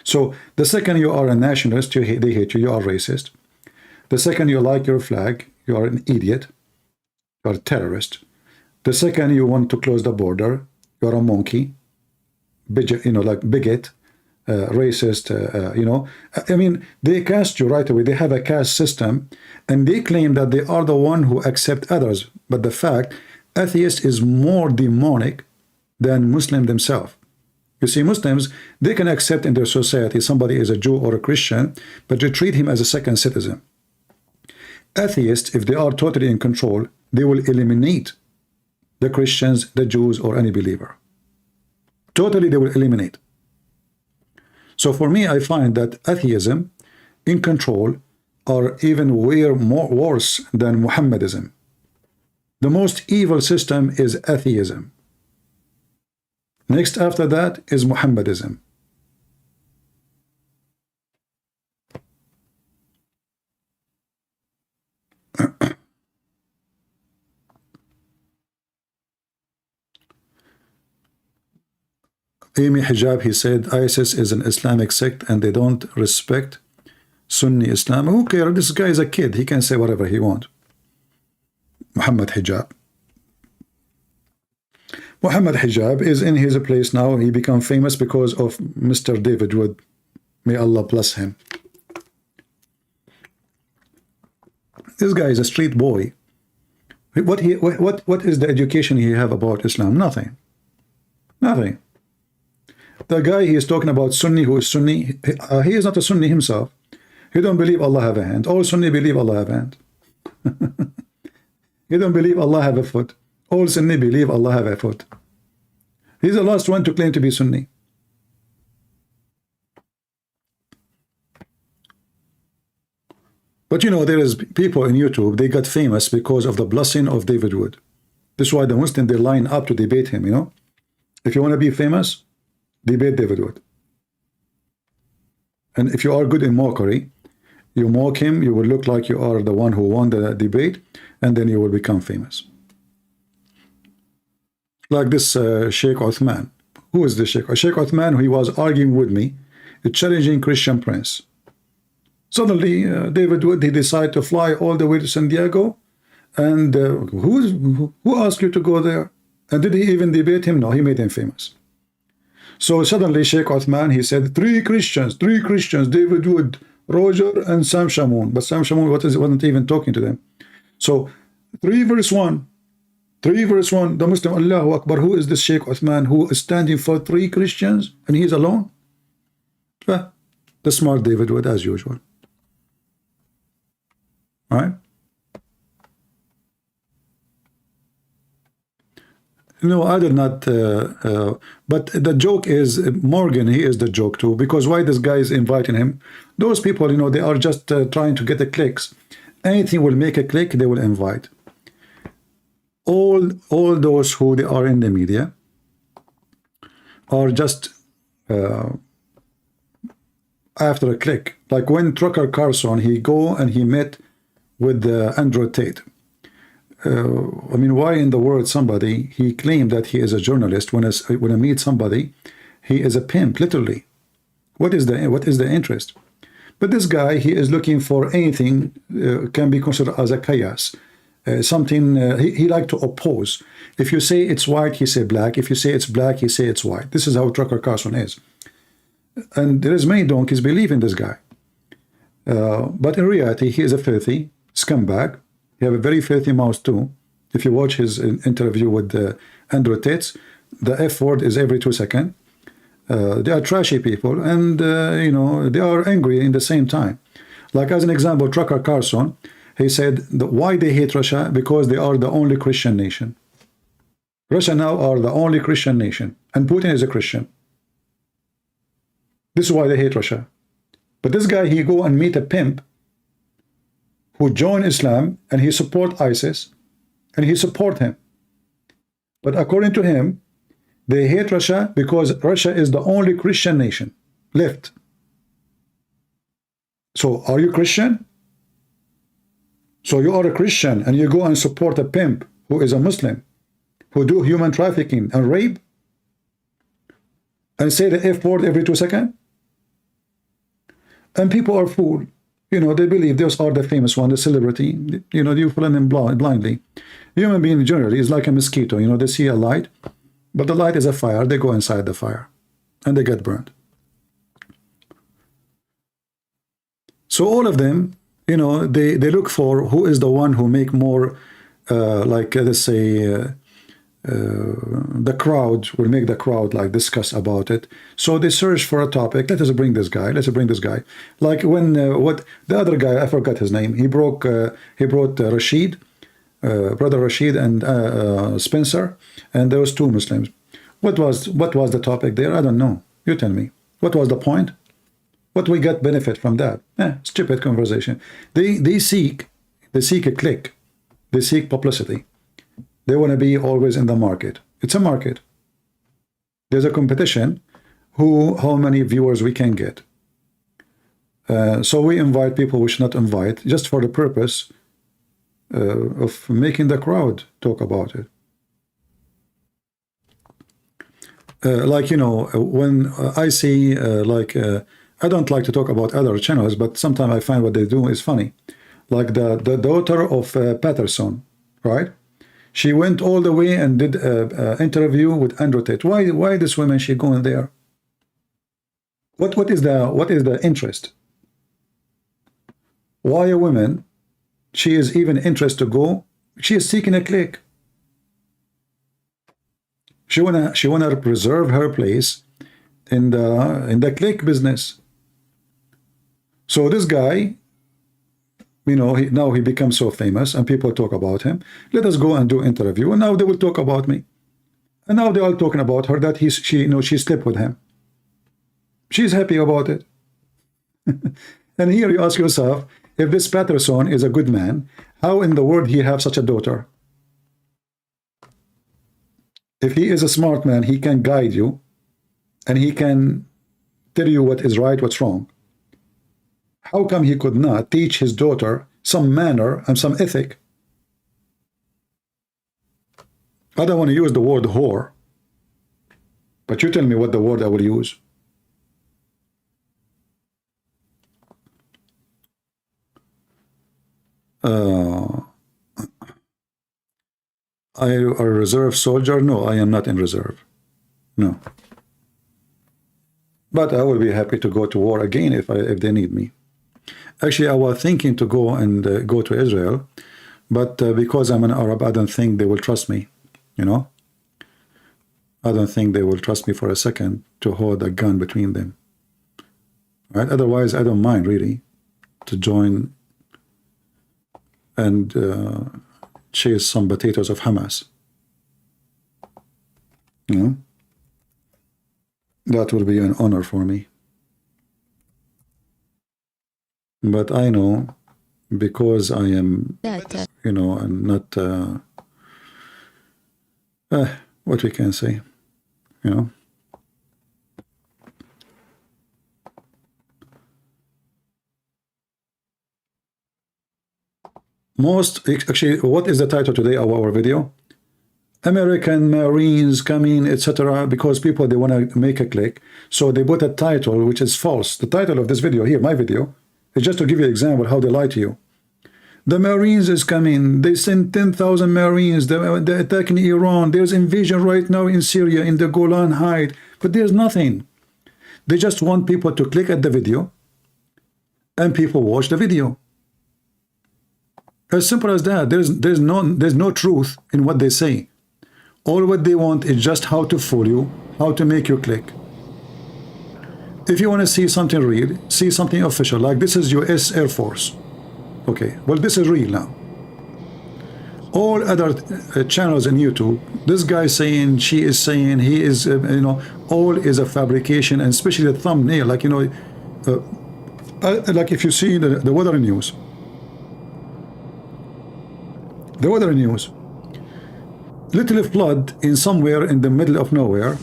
So the second you are a nationalist, they hate you, you are racist. The second you like your flag, you are an idiot, you are a terrorist. The second you want to close the border, you are a monkey, like bigot, racist, I mean, they cast you right away. They have a caste system, and they claim that they are the one who accept others. But the fact, atheist is more demonic than Muslim themselves. You see, Muslims, they can accept in their society somebody is a Jew or a Christian, but they treat him as a second citizen. Atheists, if they are totally in control, they will eliminate the Christians, the Jews, or any believer. Totally, they will eliminate. So for me, I find that atheism in control are even way more worse than Muhammadism. The most evil system is atheism. Next after that is Muhammadism. Amy Hijab, he said, ISIS is an Islamic sect and they don't respect Sunni Islam. Who cares? This guy is a kid. He can say whatever he wants. Muhammad Hijab. Muhammad Hijab is in his place now. He became famous because of Mr. David Wood. May Allah bless him. This guy is a street boy. What is the education he have about Islam? Nothing. Nothing. The guy he is talking about, Sunni, who is Sunni, he is not a Sunni himself. He don't believe Allah have a hand. All Sunni believe Allah have a hand. He don't believe Allah have a foot. All Sunni believe Allah have a foot. He's the last one to claim to be Sunni. But there is people in YouTube, they got famous because of the blessing of David Wood. This is why the Muslims, they line up to debate him, If you want to be famous, debate David Wood. And if you are good in mockery, you mock him, you will look like you are the one who won the debate, and then you will become famous. Like this Sheikh Uthman. Who is the Sheikh? Sheikh Uthman, he was arguing with me, challenging Christian Prince. Suddenly, David Wood, he decided to fly all the way to San Diego. And who asked you to go there? And did he even debate him? No, he made him famous. So suddenly, Sheikh Uthman, he said, three Christians, David Wood, Roger, and Sam Shamoun. But Sam Shamoun wasn't even talking to them. So 3 verse 1, the Muslim, Allahu Akbar, who is this Sheikh Uthman who is standing for 3 Christians and he's alone? The smart David Wood, as usual. All right? No, I did not. But the joke is, Morgan, he is the joke too, because why this guy is inviting him? Those people, you know, they are just trying to get the clicks. Anything will make a click, they will invite. All those who they are in the media are just after a click. Like when Tucker Carlson, he go and he met with Andrew Tate. I mean, why in the world somebody, he claimed that he is a journalist. When I meet somebody, he is a pimp, literally. What is the interest? But this guy, he is looking for anything can be considered as a chaos. Something he like to oppose. If you say it's white, he say black. If you say it's black, he say it's white. This is how Tucker Carlson is. And there is many donkeys believe in this guy. But in reality, he is a filthy scumbag. He have a very filthy mouth too. If you watch his interview with Andrew Tate, the F word is every 2 seconds. They are trashy people, and you know, they are angry in the same time. Like as an example, Tucker Carlson, he said why they hate Russia, because they are the only Christian nation. Russia now are the only Christian nation, and Putin is a Christian. This is why they hate Russia. But this guy, he go and meet a pimp who joined Islam, and he support ISIS, and he support him. But according to him, they hate Russia because Russia is the only Christian nation left. So are you Christian? So you are a Christian and you go and support a pimp who is a Muslim, who do human trafficking and rape, and say the F word every 2 seconds? And people are fooled. You know, they believe those are the famous one, the celebrity. You know, you follow them blindly. Human being generally is like a mosquito. You know, they see a light, but the light is a fire. They go inside the fire, and they get burned. So all of them, you know, they look for who is the one who make more, like let's say, the crowd will make the crowd like discuss about it. So they search for a topic. Let us bring this guy. Let's bring this guy. Like when what the other guy, I forgot his name. He brought Rashid, brother Rashid, and Spencer, and those 2 Muslims. What was the topic there? I don't know. You tell me. What was the point? What we got benefit from that? Stupid conversation. They seek a click. They seek publicity. They want to be always in the market. It's a market. There's a competition. How many viewers we can get. So we invite people we should not invite, just for the purpose of making the crowd talk about it. Like, you know, when I see I don't like to talk about other channels, but sometimes I find what they do is funny. Like the daughter of Patterson, right? She went all the way and did an interview with Andrew Tate. Why this woman, she going there? What is the interest? Why a woman, she is even interested to go? She is seeking a click. She wanna preserve her place in the click business. So this guy, you know, now he becomes so famous and people talk about him. Let us go and do interview, and now they will talk about me. And now they're all talking about her, that she slept with him. She's happy about it. And here you ask yourself, if this Patterson is a good man, how in the world he have such a daughter? If he is a smart man, he can guide you, and he can tell you what is right, what's wrong. How come he could not teach his daughter some manner and some ethic? I don't want to use the word whore, but you tell me what the word I will use. I a reserve soldier? No, I am not in reserve. No. But I will be happy to go to war again if they need me. Actually, I was thinking to go and go to Israel, but because I'm an Arab, I don't think they will trust me. You know, I don't think they will trust me for a second to hold a gun between them. Right? Otherwise, I don't mind really to join and chase some potatoes of Hamas. You know, that will be an honor for me. But I know, because I am, you know, I'm not, what we can say, you know. Actually, what is the title today of our video? American Marines coming, etc. Because people, they want to make a click. So they put a title which is false. The title of this video here, my video, is just to give you an example how they lie to you. The Marines is coming. They sent 10,000 Marines. They're attacking Iran. There's invasion right now in Syria, in the Golan Heights. But there's nothing. They just want people to click at the video, and people watch the video. As simple as that. There's no truth in what they say. All what they want is just how to fool you, how to make you click. If you want to see something real, see something official, like this is US Air Force. Okay, well, this is real now. All other channels on YouTube, this guy saying, she is saying, he is, you know, all is a fabrication, and especially the thumbnail, like, you know, like if you see the weather news. The weather news. Little flood in somewhere in the middle of nowhere.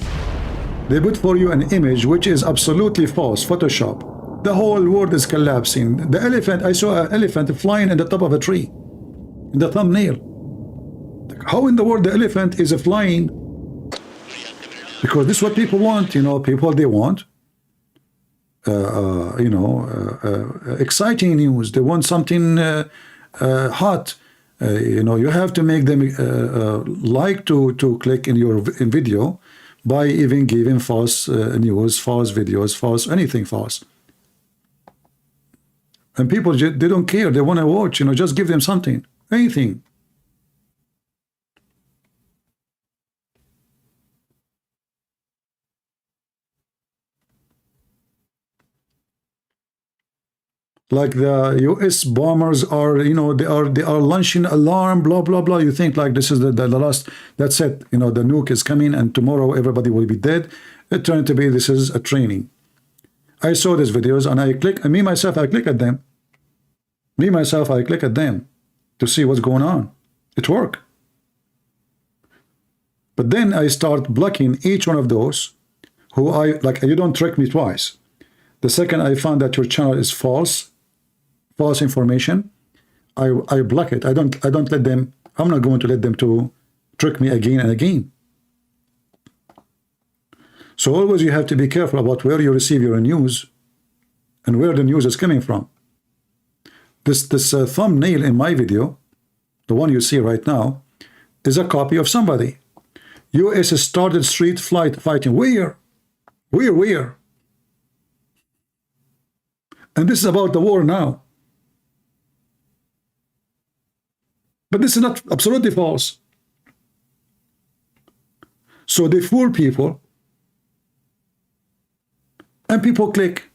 They put for you an image which is absolutely false, Photoshop. The whole world is collapsing. The elephant, I saw an elephant flying in the top of a tree. In the thumbnail. How in the world the elephant is flying? Because this is what people want, you know, people, they want, you know, exciting news. They want something hot. You know, you have to make them like to click in your video by even giving false news, false videos, false anything false. And people, they don't care. They want to watch. You know, just give them something, anything. Like the US bombers are, you know, they are launching alarm, blah blah blah. You think like this is the last, that's it, you know, the nuke is coming and tomorrow everybody will be dead. It turned to be this is a training. I saw these videos and I click, and me myself, I click at them. Me myself, I click at them to see what's going on. It worked. But then I start blocking each one of those who I like. You don't trick me twice. The second I found that your channel is false information, I block it. I don't let them. I'm not going to let them to trick me again and again. So always you have to be careful about where you receive your news and where the news is coming from. This thumbnail in my video, the one you see right now, is a copy of somebody. US started street fighting. Where? And this is about the war now. But this is not absolutely false. So they fool people, and people click.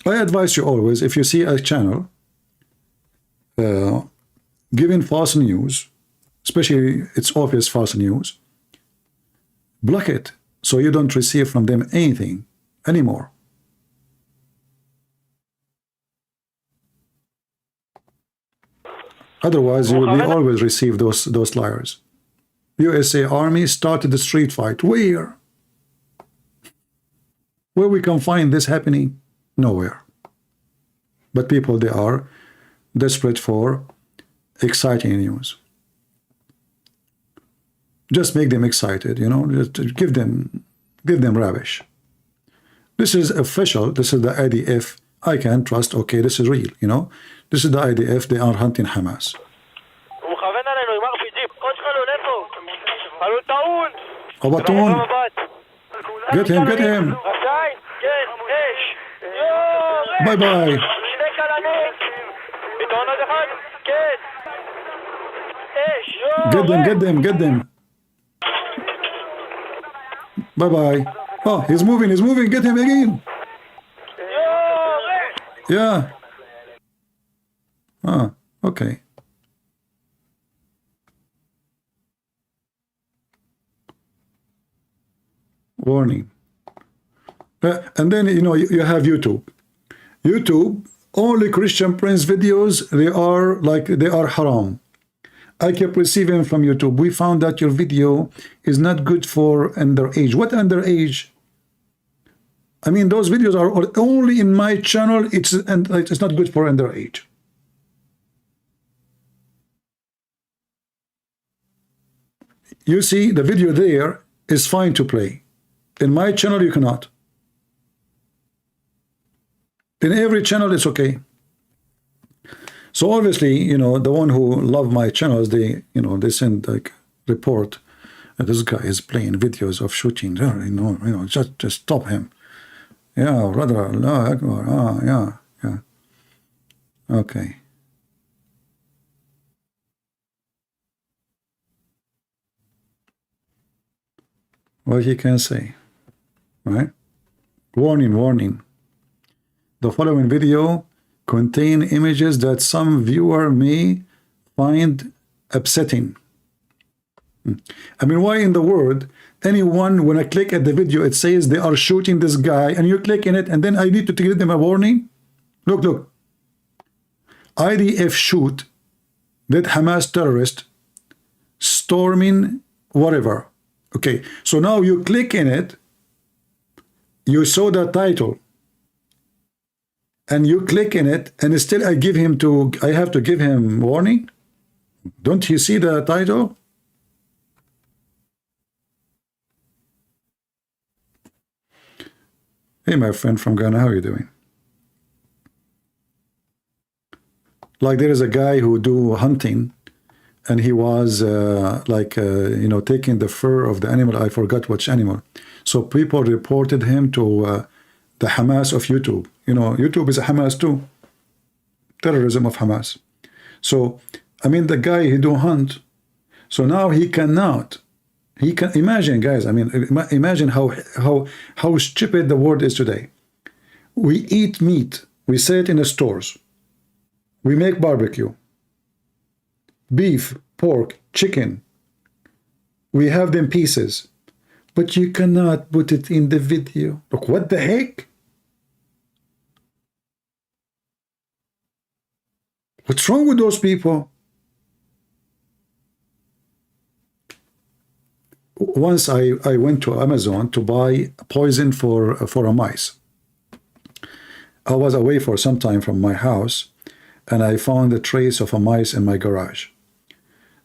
I advise you always, if you see a channel giving false news, especially it's obvious false news, block it so you don't receive from them anything anymore. Otherwise, you will always receive those liars. USA Army started the street fight. Where? Where we can find this happening? Nowhere. But people, they are desperate for exciting news. Just make them excited, you know, just give them rubbish. This is official. This is the IDF. I can trust. Okay, this is real, you know. This is the IDF. They are hunting Hamas. Abatoon. Get him, get him. Bye-bye. Get them, get them. Bye-bye. Oh, he's moving, get him again. Yeah. Ah, okay. Warning. And then, you know, you have YouTube. YouTube, only Christian Prince videos, they are haram. I kept receiving from YouTube, we found that your video is not good for underage. What underage? I mean, those videos are only in my channel. It's not good for underage. You see, the video there is fine to play. In my channel, you cannot. In every channel, it's okay. So obviously, you know, the one who love my channels, they, you know, they send like report. This guy is playing videos of shooting. You know, just stop him. Yeah, brother, Allah Akbar. Ah, yeah. Okay. What he can say, right? Warning. The following video contain images that some viewer may find upsetting. I mean, why in the world anyone, when I click at the video, it says they are shooting this guy, and you click in it, and then I need to give them a warning? Look. IDF shoot that Hamas terrorist storming whatever. Okay, so now you click in it, you saw the title, and you click in it, and still I have to give him warning? Don't you see the title? Hey, my friend from Ghana, how are you doing? Like, there is a guy who do hunting, and he was you know, taking the fur of the animal. I forgot which animal. So people reported him to the Hamas of YouTube. You know, YouTube is a Hamas too. Terrorism of Hamas. So, I mean, the guy, he do hunt. So now he cannot. He can imagine, guys. I mean, imagine how stupid the world is today. We eat meat. We sell it in the stores. We make barbecue. Beef, pork, chicken. We have them pieces. But you cannot put it in the video. Look, what the heck? What's wrong with those people? Once I went to Amazon to buy poison for a mice. I was away for some time from my house, and I found a trace of a mice in my garage.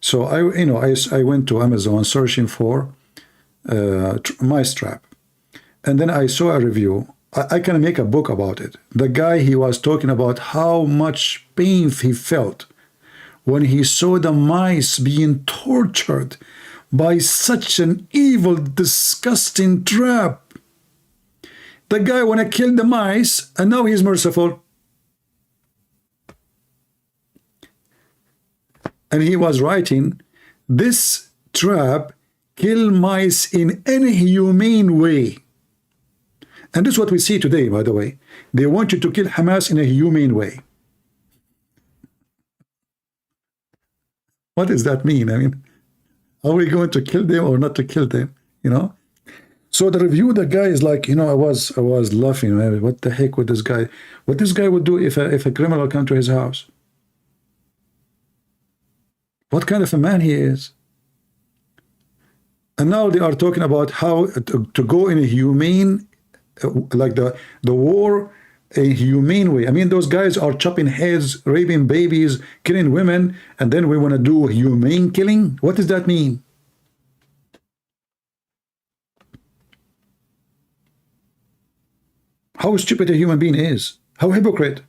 So I went to Amazon searching for mice trap, and then I saw a review. I can make a book about it. The guy, he was talking about how much pain he felt when he saw the mice being tortured by such an evil, disgusting trap. The guy wanna kill the mice, and now he's merciful. And he was writing, this trap kill mice in any humane way. And this is what we see today, by the way. They want you to kill Hamas in a humane way. What does that mean? I mean, are we going to kill them or not to kill them? You know? So the review, the guy is like, you know, I was laughing. Man, what the heck would this guy? What this guy would do if a criminal come to his house? What kind of a man he is? And now they are talking about how to go in a humane like the war a humane way. I mean, those guys are chopping heads, raping babies, killing women, and then we want to do humane killing? What does that mean? How stupid a human being is. How hypocrite.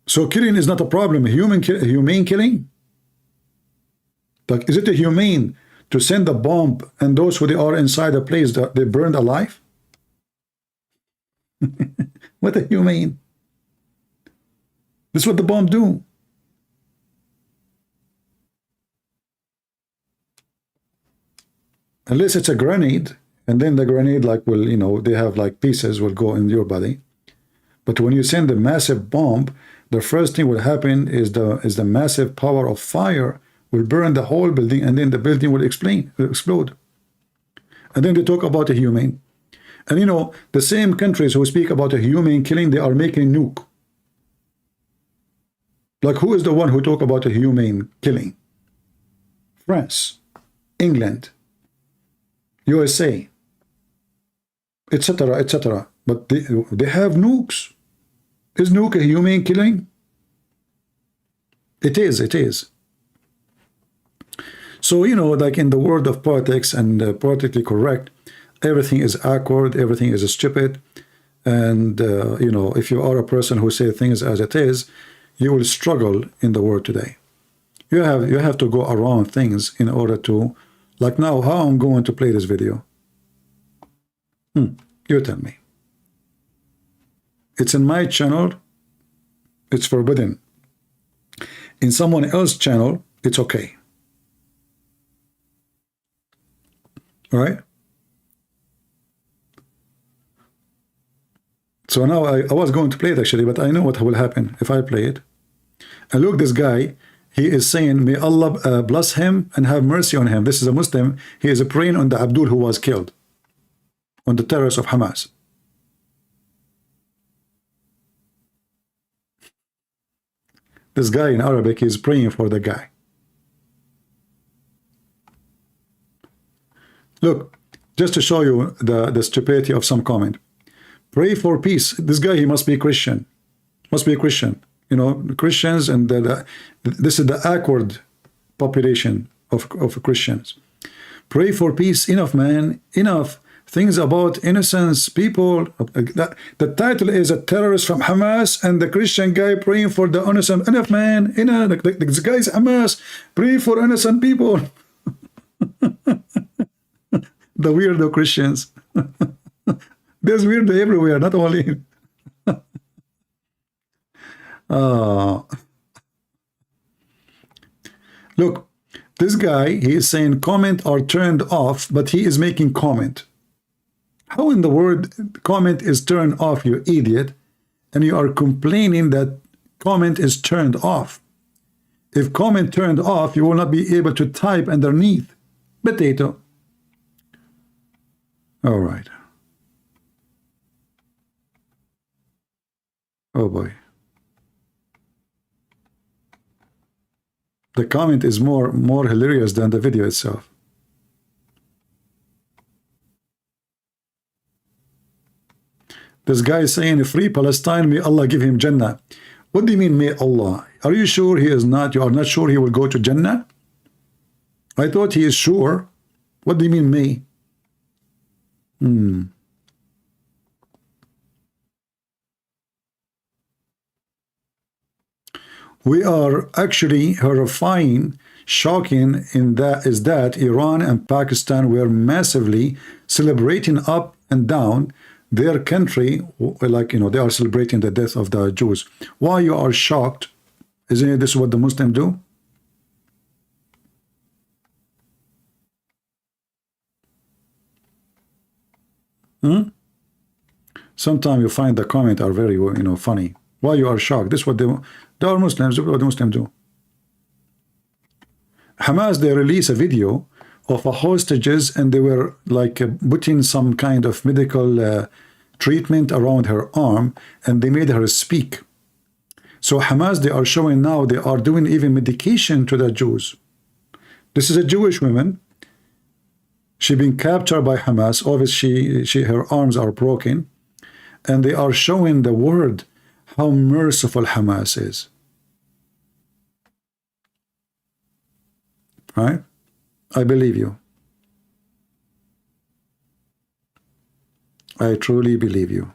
So killing is not a problem. Humane killing? Like, is it a humane to send a bomb and those who they are inside a place that they burned alive? What a humane. This is what the bomb do. Unless it's a grenade, and then the grenade like will, you know, they have like pieces will go in your body. But when you send a massive bomb, the first thing will happen is the massive power of fire will burn the whole building, and then the building will explode. And then they talk about a humane. And you know, the same countries who speak about a humane killing, they are making nuke. Like, who is the one who talk about a humane killing? France, England, USA, etc., etc. But they have nukes. Is nuke a humane killing? It is, it is. So, you know, like in the world of politics and politically correct, everything is awkward, everything is stupid. And, you know, if you are a person who says things as it is, you will struggle in the world today. You have to go around things in order to, like now, how I'm going to play this video. You tell me. It's in my channel, it's forbidden. In someone else's channel, it's okay. All right? So now I was going to play it actually, but I know what will happen if I play it. And look, this guy, he is saying, may Allah bless him and have mercy on him. This is a Muslim. He is praying on the Abdul who was killed, on the terrorists of Hamas. This guy in Arabic is praying for the guy. Look, just to show you the stupidity of some comment. Pray for peace. This guy, he must be Christian. Must be a Christian. You know, Christians, and this is the awkward population of Christians. Pray for peace. Enough, man. Enough. Things about innocence, people. The title is a terrorist from Hamas, and the Christian guy praying for the innocent. Enough, man. Enough. This guy's Hamas. Pray for innocent people. The weirdo Christians. There's weirdo everywhere, not only. Look, this guy, he is saying comment are turned off, but he is making comment. How in the world comment is turned off, you idiot? And you are complaining that comment is turned off. If comment turned off, you will not be able to type underneath. Potato. All right. Oh boy. The comment is more hilarious than the video itself. This guy is saying, free Palestine, may Allah give him Jannah. What do you mean, may Allah? Are you sure he is not? You are not sure he will go to Jannah? I thought he is sure. What do you mean, may? We are actually horrifying, shocking in that Iran and Pakistan were massively celebrating up and down their country, like, you know, they are celebrating the death of the Jews. Why you are shocked? Isn't this what the Muslims do? Sometimes you find the comment are very, you know, funny. Why you are shocked? This is what they are Muslims. What the Muslims do. Hamas, they release a video of a hostages, and they were like putting some kind of medical treatment around her arm, and they made her speak. So Hamas, they are showing now they are doing even medication to the Jews. This is a Jewish woman. She been captured by Hamas. Obviously, her arms are broken, and they are showing the world how merciful Hamas is. Right? I believe you. I truly believe you.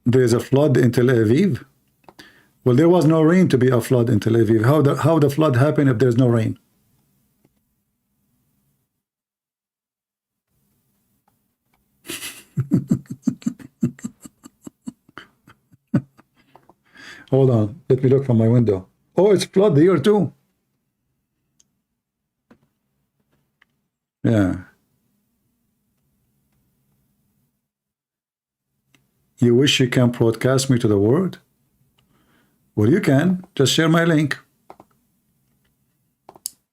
There is a flood in Tel Aviv. Well, there was no rain to be a flood in Tel Aviv. How the flood happened if there's no rain? Hold on, let me look from my window. Oh, it's flood here too. Yeah. You wish you can broadcast me to the world? Well, you can. Just share my link.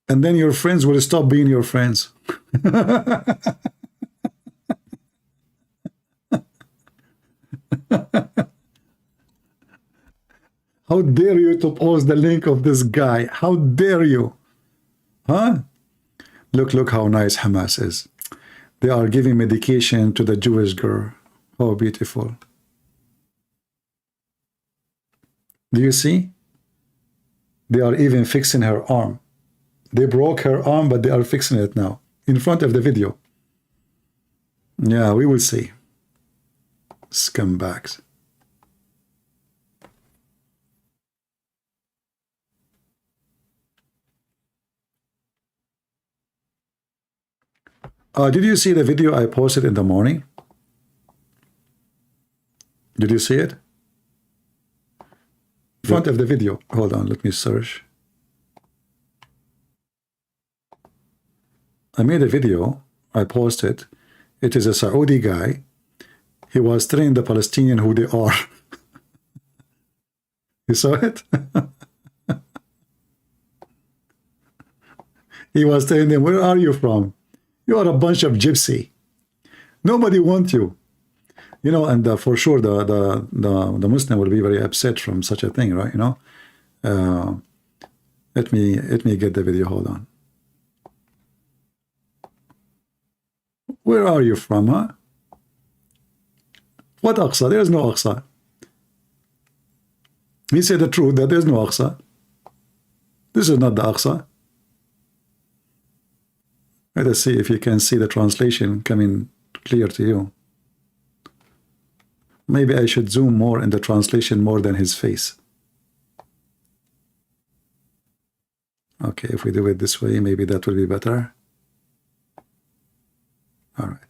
And then your friends will stop being your friends. How dare you to post the link of this guy? How dare you? Huh? Look how nice Hamas is. They are giving medication to the Jewish girl. How beautiful. Do you see? They are even fixing her arm. They broke her arm, but they are fixing it now in front of the video. Yeah, we will see. Scumbags. Did you see the video I posted in the morning? Did you see it? In front of the video. Hold on, let me search. I made a video. I posted. It is a Saudi guy. He was telling the Palestinian who they are. You saw it? He was telling them, where are you from? You are a bunch of gypsy. Nobody wants you. You know, and for sure the Muslim will be very upset from such a thing, right? You know. Let me get the video. Hold on. Where are you from, huh? What Aqsa? There is no Aqsa. He said the truth that there is no Aqsa. This is not the Aqsa. Let us see if you can see the translation coming clear to you. Maybe I should zoom more in the translation more than his face. Okay, if we do it this way, maybe that will be better. All right.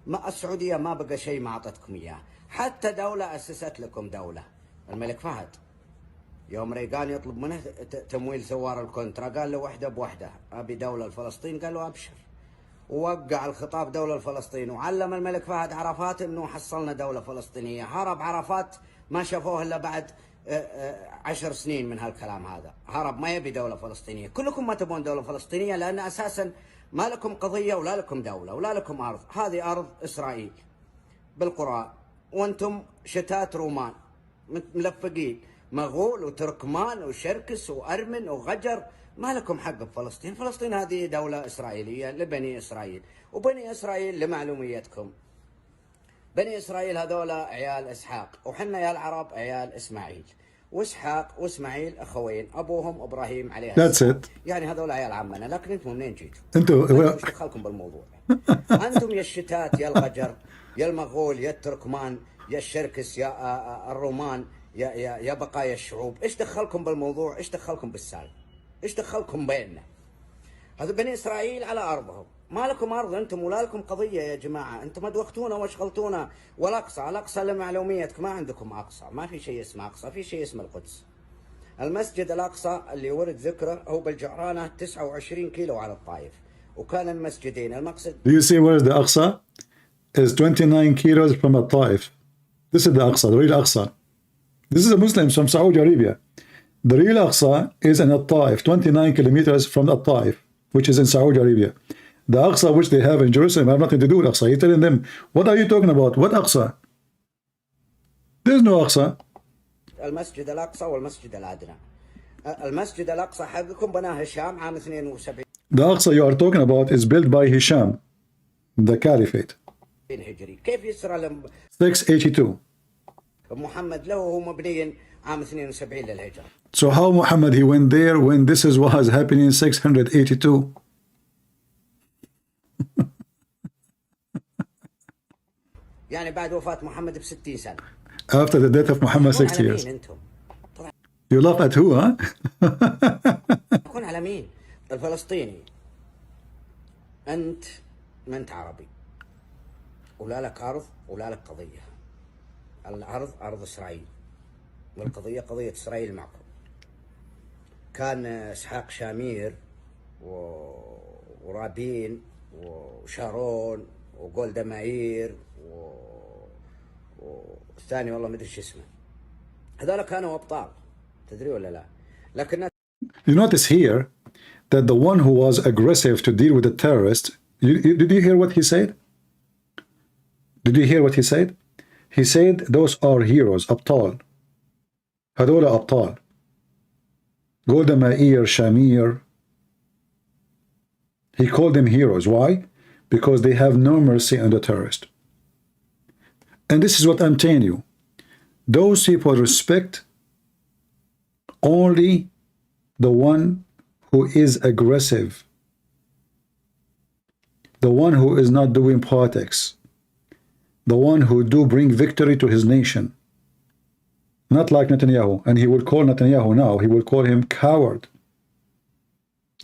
ما السعودية ما بقى شيء ما أعطتكم إياه، حتى دولة أسست لكم دولة، الملك فهد. يوم ريغان يطلب منه تمويل ثوار الكونترا قال له وحدة بوحدة أبي دولة لفلسطين، قال له أبشر، ووقع الخطاب دولة لفلسطين، وعلم الملك فهد عرفات إنه حصلنا دولة فلسطينية. هرب عرفات ما شافوه إلا بعد 10 سنين من هالكلام هذا. هرب ما يبي دولة فلسطينية. كلكم ما تبون دولة فلسطينية لأن أساسا ما لكم قضية ولا لكم دولة ولا لكم أرض. هذه أرض إسرائيل بالقرآن، وأنتم شتات رومان ملفقين، مغول وتركمان وشركس وأرمن وغجر، ما لكم حق بفلسطين. فلسطين هذه دولة إسرائيلية لبني إسرائيل، وبني إسرائيل لمعلوميتكم بني إسرائيل هذولا عيال إسحاق، وحنا يا العرب عيال إسماعيل، وإسحاق وإسماعيل أخوين، أبوهم إبراهيم عليه السلام. يعني هذولا عيال عمنا. لكن أنتم منين جيتوا؟ أنتم إيش دخلكم بالموضوع؟ أنتم يا الشتات يا الغجر يا المغول يا التركمان يا الشركس يا الرومان يا بقايا الشعوب، إيش دخلكم بالموضوع؟ إيش دخلكم بالسالفة؟ إيش دخلكم بيننا؟ هذا بني إسرائيل على أرضهم، ما لكم أرض أنتم ولا لكم قضية يا جماعة. أنتم ما دوختونا واشغلتونا. والأقصى الأقصى لمعلوميتك ما عندكم أقصى، ما في شيء اسمه أقصى، في شيء اسمه القدس. المسجد الأقصى اللي ورد ذكره هو بالجعرانة 29 كيلو على الطائف، وكان المسجدين المقصد. Do you see where is the Aqsa? Is 29 kilos from Al-Taif. This is the Aqsa, the real Aqsa. This is a Muslim from Saudi Arabia. The real Aqsa is in At-Taif, 29 kilometers from At-Taif, which is in Saudi Arabia. The Aqsa which they have in Jerusalem have nothing to do with Aqsa. You're telling them, what are you talking about? What Aqsa? There's no Aqsa. المسجد الأقصى والمسجد الأدنى. المسجد الأقصى حقكم بناه هشام عام 72 The Aqsa you are talking about is built by Hisham, the Caliphate. هجري. كيف يسرى 682. محمد له وهو مبني عام 72 للهجرة. So how Muhammad he went there when this is what was happening in 682? يعني بعد وفاة محمد ب60 سنة. After the death of Muhammad 60 years. You laugh at who, huh? يكون على مين؟ الفلسطيني. أنت ما أنت عربي. ولا لك أرض ولا لك قضية. الأرض أرض إسرائيل. والقضية قضية إسرائيل معكم. كان إسحاق شامير ورابين وشارون وجولدا مائير والثاني والله ما ادري شو اسمه. هذول كانوا أبطال. تدري ولا لا؟ لكن You notice here that the one who was aggressive to deal with the terrorists, did you hear what he said? Did you hear what he said? He said those are heroes, أبطال. هذول أبطال. Golda Meir, Shamir. He called them heroes. Why? Because they have no mercy on the terrorist. And this is what I'm telling you. Those people respect only the one who is aggressive, the one who is not doing politics, the one who do bring victory to his nation. Not like Netanyahu. And he will call Netanyahu now, he will call him coward.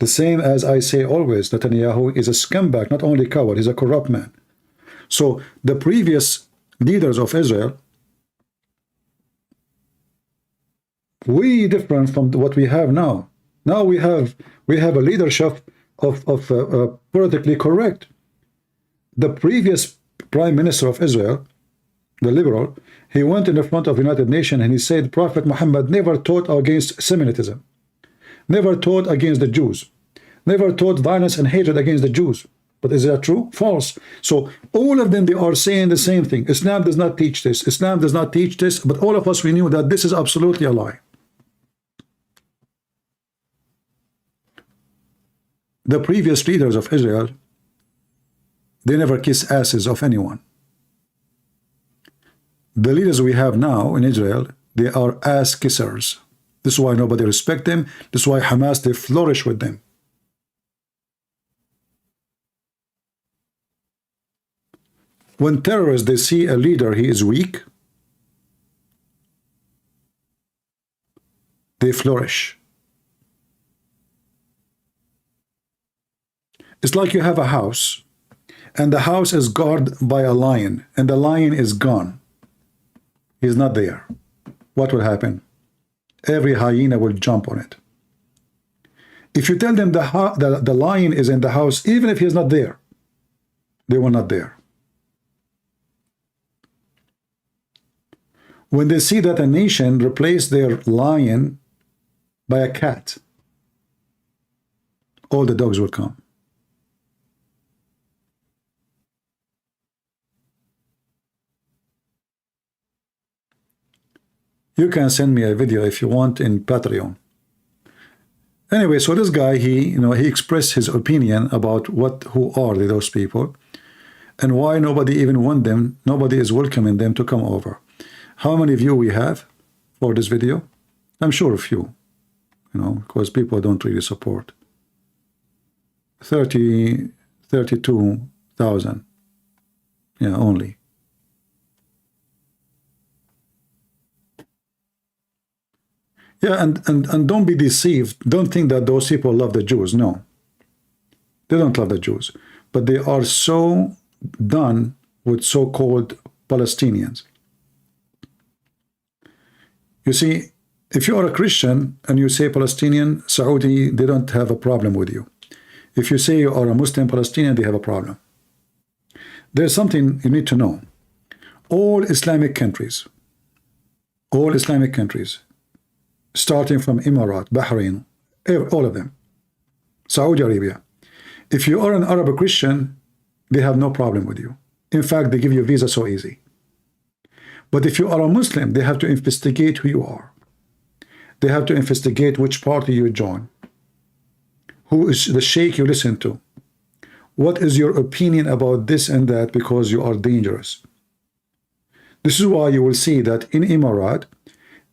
The same as I say always, Netanyahu is a scumbag, not only coward, he's a corrupt man. So the previous leaders of Israel, way different from what we have now. Now we have a leadership of politically correct. The previous prime minister of Israel, the liberal, he went in the front of the United Nations and he said Prophet Muhammad never taught against Semitism, never taught against the Jews, never taught violence and hatred against the Jews. But is that true? False. So all of them, they are saying the same thing. Islam does not teach this. Islam does not teach this. But all of us, we knew that this is absolutely a lie. The previous leaders of Israel, they never kiss asses of anyone. The leaders we have now in Israel, they are ass kissers. This is why nobody respects them. This is why Hamas, they flourish with them. When terrorists, they see a leader, he is weak, they flourish. It's like you have a house, and the house is guarded by a lion, and the lion is gone. He's not there. What will happen? Every hyena will jump on it. If you tell them the lion is in the house, even if he's not there, they will not dare. When they see that a nation replaced their lion by a cat, all the dogs will come. You can send me a video if you want in Patreon. Anyway, so this guy, he expressed his opinion about who are those people and why nobody even want them, nobody is welcoming them to come over. How many views we have for this video? I'm sure a few, because people don't really support. 32,000, yeah, only. Yeah, and don't be deceived. Don't think that those people love the Jews. No, they don't love the Jews. But they are so done with so-called Palestinians. You see, if you are a Christian and you say Palestinian, Saudi, they don't have a problem with you. If you say you are a Muslim Palestinian, they have a problem. There's something you need to know. All Islamic countries, starting from Emirat, Bahrain, all of them, Saudi Arabia. If you are an Arab Christian, they have no problem with you. In fact, they give you a visa so easy. But if you are a Muslim, they have to investigate who you are. They have to investigate which party you join. Who is the sheikh you listen to? What is your opinion about this and that, because you are dangerous? This is why you will see that in Emirat,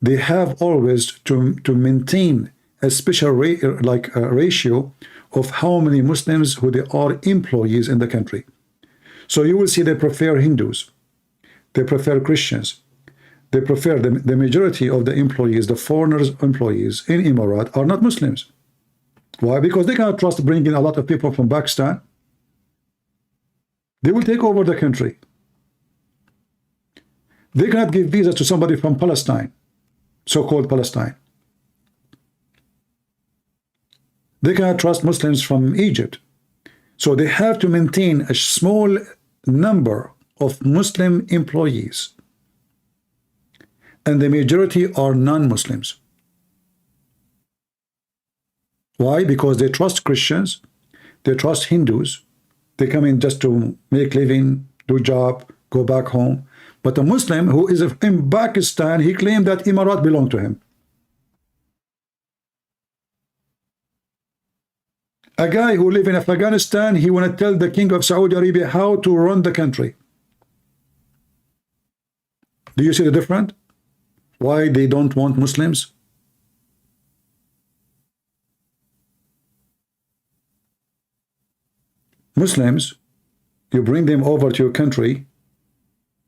they have always to maintain a special ratio of how many Muslims who they are employees in the country. So you will see they prefer Hindus, they prefer Christians, they prefer the majority of the employees, the foreigners employees in Emirat are not Muslims. Why? Because they cannot trust bringing a lot of people from Pakistan. They will take over the country. They cannot give visas to somebody from Palestine, so-called Palestine. They cannot trust Muslims from Egypt. So they have to maintain a small number of Muslim employees. And the majority are non-Muslims. Why? Because they trust Christians, they trust Hindus. They come in just to make living, do job, go back home. But a Muslim who is in Pakistan, he claimed that Emirat belonged to him. A guy who lives in Afghanistan, he want to tell the king of Saudi Arabia how to run the country. Do you see the difference? Why they don't want Muslims? Muslims, you bring them over to your country,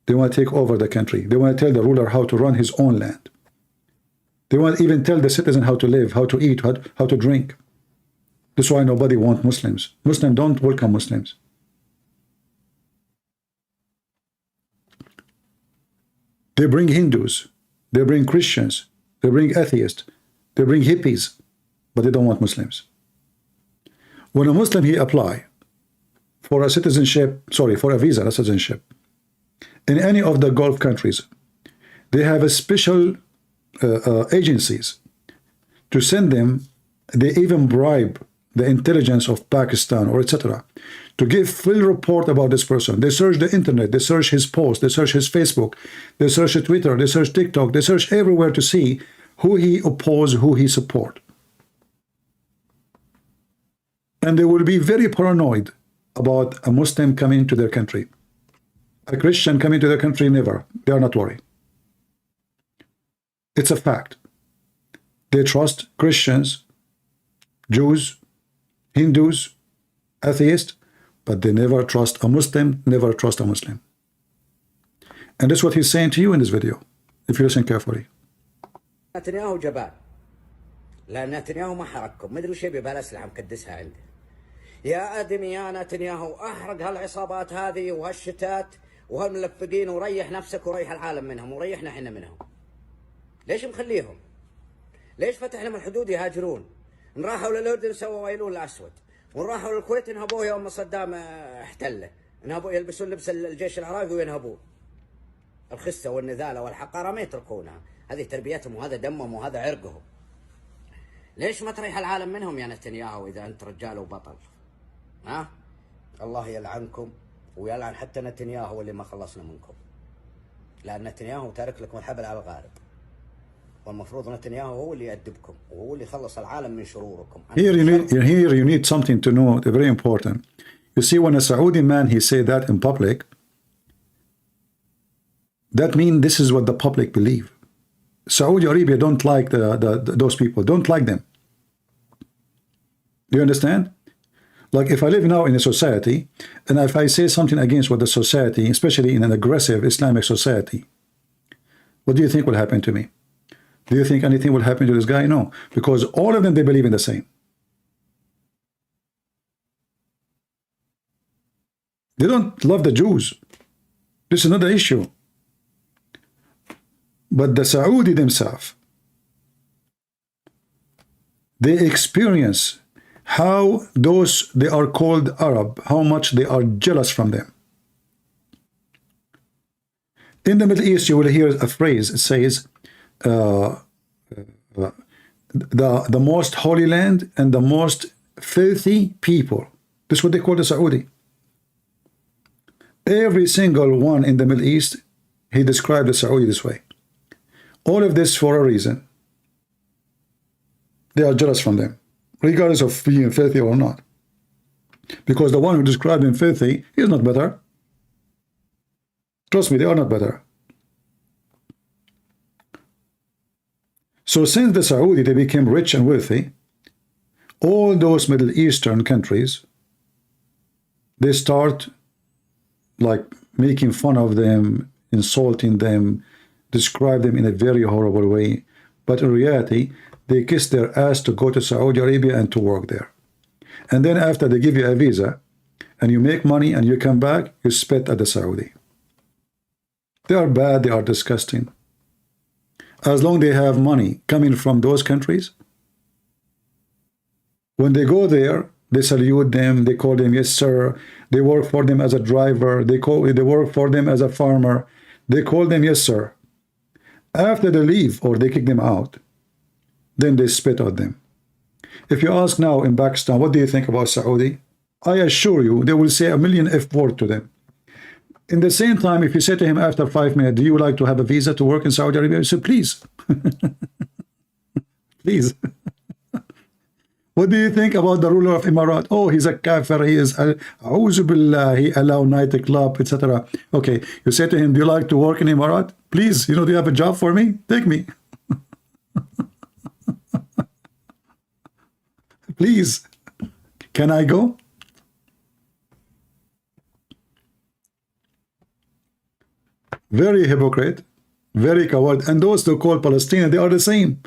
they want to take over the country. They want to tell the ruler how to run his own land. They want to even tell the citizen how to live, how to eat, how to drink. That's why nobody wants Muslims. Muslims don't welcome Muslims. They bring Hindus, they bring Christians, they bring atheists, they bring hippies, but they don't want Muslims. When a Muslim he apply for a citizenship, sorry, for a visa, a citizenship, in any of the Gulf countries, they have a special agencies to send them. They even bribe the intelligence of Pakistan or etc. to give full report about this person. They search the internet, they search his post, they search his Facebook, they search Twitter, they search TikTok, they search everywhere to see who he oppose, who he support. And they will be very paranoid about a Muslim coming to their country. A Christian coming to their country, never. They are not worried. It's a fact. They trust Christians, Jews, Hindus, atheists, but they never trust a Muslim, never trust a Muslim. And that's what he's saying to you in this video, if you listen carefully. نتنياهو جبان لأن نتنياهو ما حرككم مدري وش يبي بالأسلحة مكدسها عنده يا أدمي يا نتنياهو أحرق هالعصابات هذه وهالشتات وهالملفقين وريح نفسك وريح العالم منهم وريحنا احنا منهم. ليش مخليهم؟ ليش فتح لهم الحدود يهاجرون؟ ان راحوا للأردن سووا ويلون الأسود، وان راحوا للكويت انهبوه يوم صدام احتله، انهبوا يلبسون لبس الجيش العراقي وينهبوه. الخسة والنذالة والحقارة ما يتركونها، هذه تربيتهم وهذا دمهم وهذا عرقهم. ليش ما تريح العالم منهم يا نتنياهو إذا أنت رجال وبطل؟ ها؟ الله يلعنكم ويلعن حتى نتنياهو اللي ما خلصنا منكم. لأن نتنياهو تارك لكم الحبل على الغارب. والمفروض نتنياهو هو اللي يأدبكم وهو اللي يخلص العالم من شروركم. Here you need something to know, very important. You see, when a Saudi man he say that in public, that means this is what the public believe. Saudi Arabia don't like those people, don't like them. Do you understand? Like if I live now in a society, and if I say something against what the society, especially in an aggressive Islamic society, what do you think will happen to me? Do you think anything will happen to this guy? No, because all of them, they believe in the same. They don't love the Jews. This is not the issue. But the Saudi themselves, they experience how those they are called Arab, how much they are jealous from them. In the Middle East, you will hear a phrase, it says, the most holy land and the most filthy people. This is what they call the Saudi. Every single one in the Middle East, he described the Saudi this way. All of this for a reason. They are jealous from them, regardless of being filthy or not. Because the one who described him filthy, he is not better. Trust me, they are not better. So since the Saudi, they became rich and wealthy, all those Middle Eastern countries, they start like making fun of them, insulting them, describe them in a very horrible way. But in reality, they kiss their ass to go to Saudi Arabia and to work there. And then after they give you a visa and you make money and you come back, you spit at the Saudi. They are bad, they are disgusting. As long as they have money coming from those countries, when they go there, they salute them, they call them yes sir, they work for them as a driver, they work for them as a farmer, they call them yes sir. After they leave or they kick them out, then they spit at them. If you ask now in Pakistan, what do you think about Saudi? I assure you, they will say a million F word to them. In the same time, if you say to him after 5 minutes, do you like to have a visa to work in Saudi Arabia? He said, please. Please. What do you think about the ruler of Emirat? Oh, he's a kafir, he is, A'udhu billah, he allow nightclub, etc. Okay, you say to him, do you like to work in Emirat? Please, do you have a job for me? Take me. Please, can I go? Very hypocrite, very coward. And those who call Palestinian, they are the same.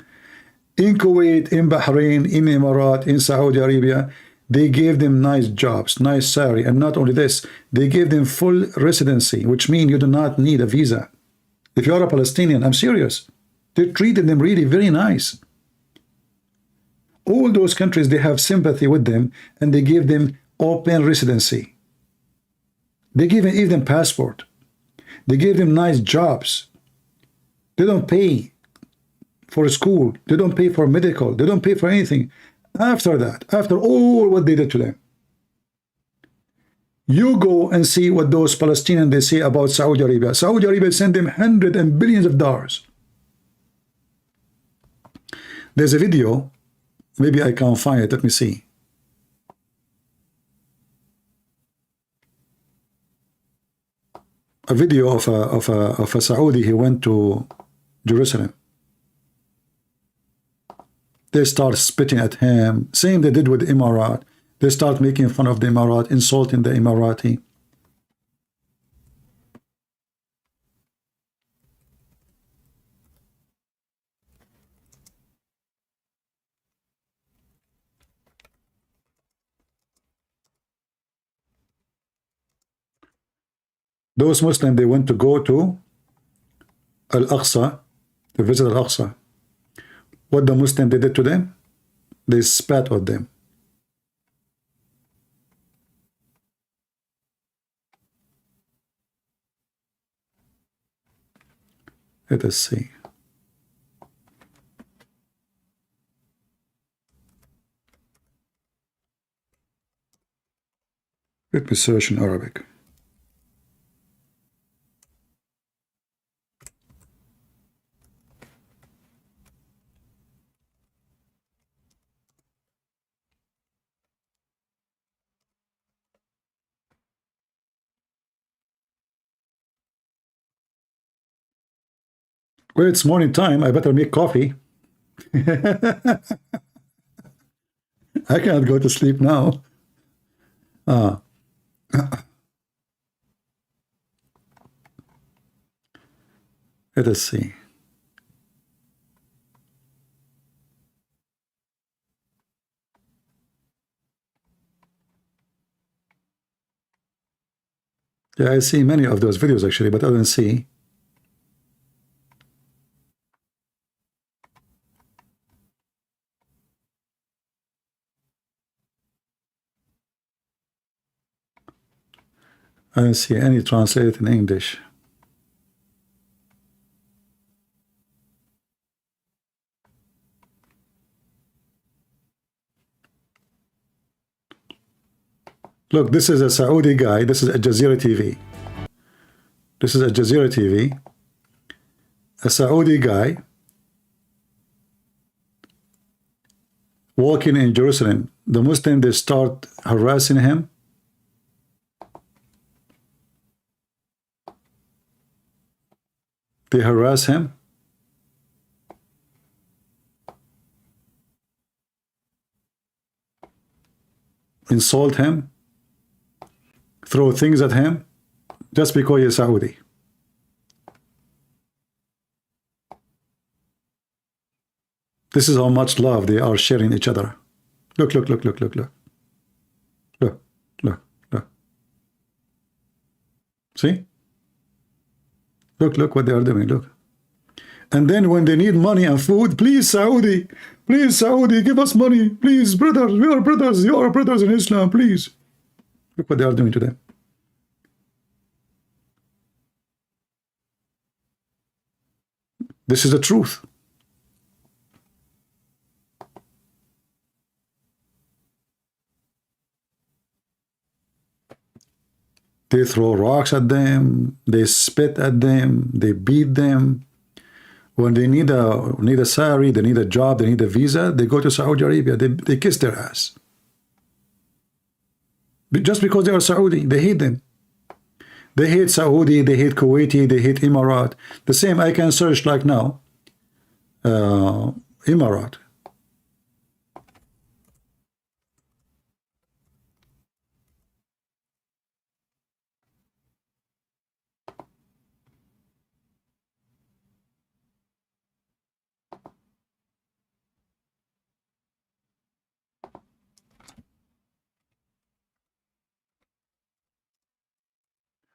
In Kuwait, in Bahrain, in Emirat, in Saudi Arabia, they gave them nice jobs, nice salary. And not only this, they gave them full residency, which means you do not need a visa. If you are a Palestinian, I'm serious. They treated them really very nice. All those countries, they have sympathy with them, and they give them open residency. They give them even passport. They give them nice jobs. They don't pay for school. They don't pay for medical. They don't pay for anything. After that, after all what they did to them, you go and see what those Palestinians, they say about Saudi Arabia. Saudi Arabia sent them hundreds and billions of dollars. There's a video. Maybe I can't find it. Let me see. A video of a Saudi. He went to Jerusalem. They start spitting at him. Same they did with the Emirat. They start making fun of the Emirat, insulting the Emirati. Those Muslims, they went to go to Al-Aqsa, to visit Al-Aqsa. What the Muslims they did to them? They spat on them. Let us see. Let me search in Arabic. Well, it's morning time. I better make coffee. I cannot go to sleep now. Let us see. Yeah, I see many of those videos actually, but I don't see. I don't see any translated in English. Look, this is a Saudi guy. This is Al Jazeera TV. This is Al Jazeera TV. A Saudi guy walking in Jerusalem. The Muslim, they start harassing him. They harass him. Insult him. Throw things at him. Just because he's Saudi. This is how much love they are sharing each other. Look, look, look, look, look, look. Look, look, look. See? Look, look what they are doing, look. And then when they need money and food, please Saudi, give us money. Please, brothers, we are brothers. You are brothers in Islam, please. Look what they are doing to them. This is the truth. They throw rocks at them, they spit at them, they beat them. When they need a salary, they need a job, they need a visa, they go to Saudi Arabia, they kiss their ass. Just because they are Saudi, they hate them. They hate Saudi, they hate Kuwaiti, they hate Emirat. The same, I can search like now, Emirat.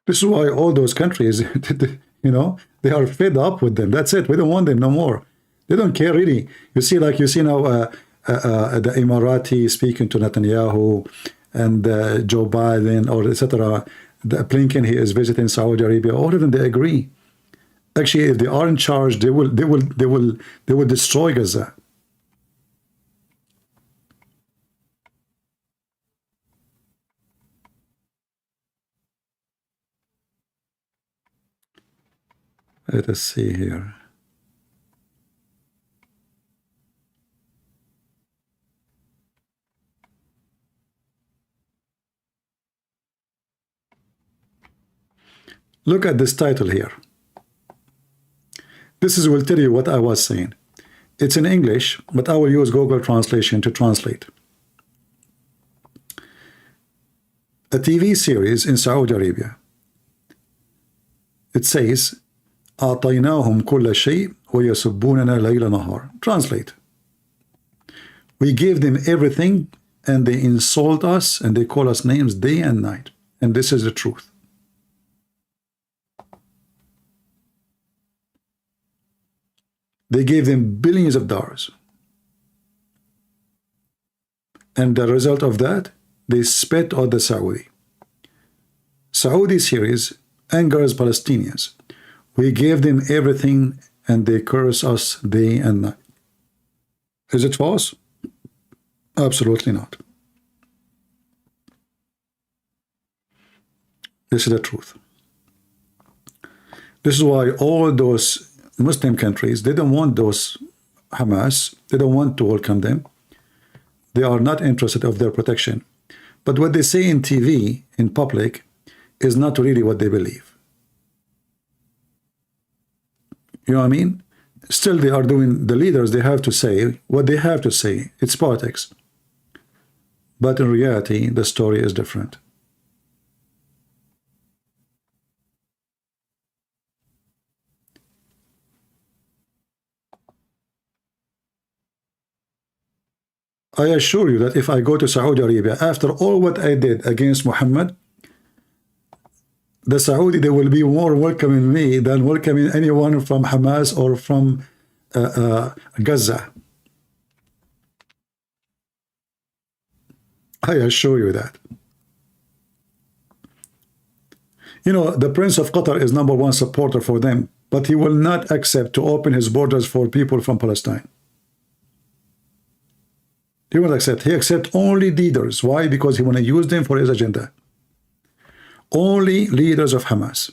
This is why all those countries, you know, they are fed up with them. That's it. We don't want them no more. They don't care really. You see now the Emirati speaking to Netanyahu and Joe Biden or etc. Blinken, he is visiting Saudi Arabia. All of them, they agree. Actually, if they are in charge, they will destroy Gaza. Let us see here. Look at this title here. This will tell you what I was saying. It's in English, but I will use Google Translation to translate. A TV series in Saudi Arabia. It says, أعطيناهم كل شيء ويسبوننا ليل نهار. Translate. We gave them everything and they insult us and they call us names day and night. And this is the truth. They gave them billions of dollars. And the result of that, they spit on the Saudi. Saudi series angers Palestinians. We gave them everything and they curse us day and night. Is it false? Absolutely not. This is the truth. This is why all those Muslim countries, they don't want those Hamas, they don't want to welcome them. They are not interested of their protection. But what they say in TV, in public, is not really what they believe. You know what I mean? Still they are doing, the leaders, they have to say what they have to say. It's politics. But in reality, the story is different. I assure you that if I go to Saudi Arabia, after all what I did against Muhammad, the Saudi, they will be more welcoming me than welcoming anyone from Hamas or from Gaza. I assure you that. You know, the Prince of Qatar is #1 supporter for them, but he will not accept to open his borders for people from Palestine. He won't accept. He accepts only leaders. Why? Because he want to use them for his agenda. Only leaders of Hamas.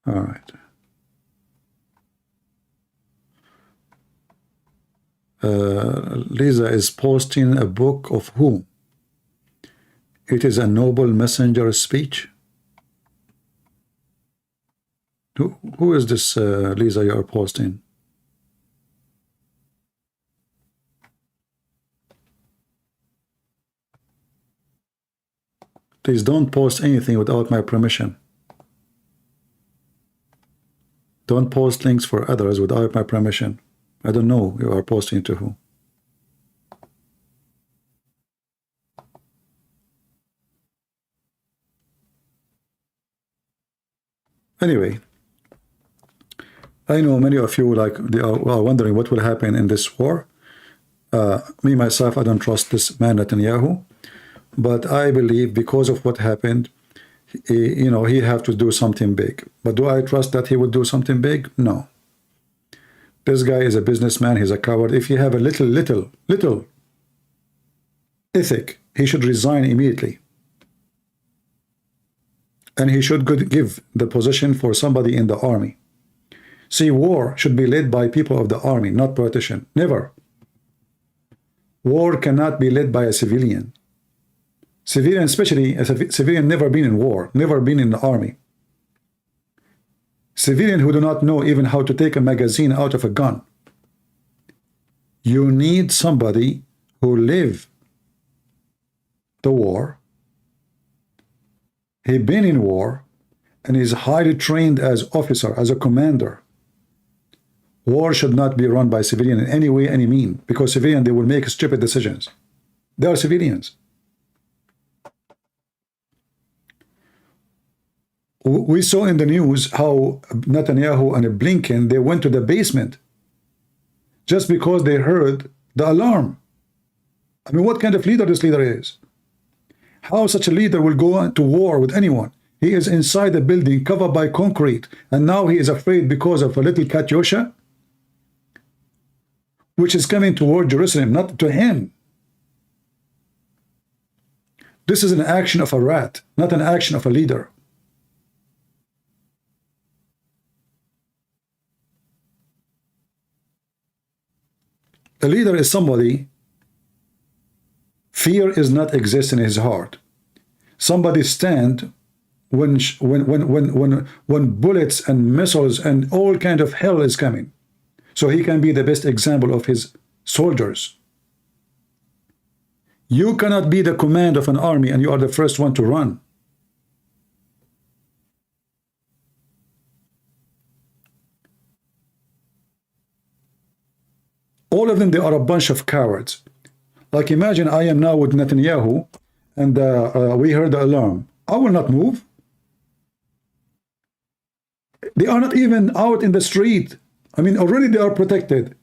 All right. Lisa is posting a book of who? It is a noble messenger speech. Who is this Lisa you are posting? Please don't post anything without my permission. Don't post links for others without my permission. I don't know you are posting to who. Anyway, I know many of you they are wondering what will happen in this war. Me, myself, I don't trust this man Netanyahu, but I believe because of what happened, he have to do something big. But do I trust that he will do something big? No. This guy is a businessman. He's a coward. If you have a little ethic, he should resign immediately. And he should give the position for somebody in the army. See, war should be led by people of the army, not politicians. Never. War cannot be led by a civilian. Civilian, especially a civilian, never been in war, never been in the army. Civilian who do not know even how to take a magazine out of a gun. You need somebody who live the war. He been in war and is highly trained as officer, as a commander. War should not be run by civilian in any way, any mean, because civilian, they will make stupid decisions. They are civilians. We saw in the news how Netanyahu and Blinken, they went to the basement just because they heard the alarm. I mean, what kind of leader this leader is? How such a leader will go to war with anyone? He is inside the building covered by concrete, and now he is afraid because of a little Katyusha, which is coming toward Jerusalem, not to him. This is an action of a rat, not an action of a leader. A leader is somebody, fear is not exist in his heart. Somebody stand when bullets and missiles and all kind of hell is coming. So he can be the best example of his soldiers. You cannot be the command of an army and you are the first one to run. All of them, they are a bunch of cowards. Like imagine I am now with Netanyahu and we heard the alarm. I will not move. They are not even out in the street. I mean, already they are protected.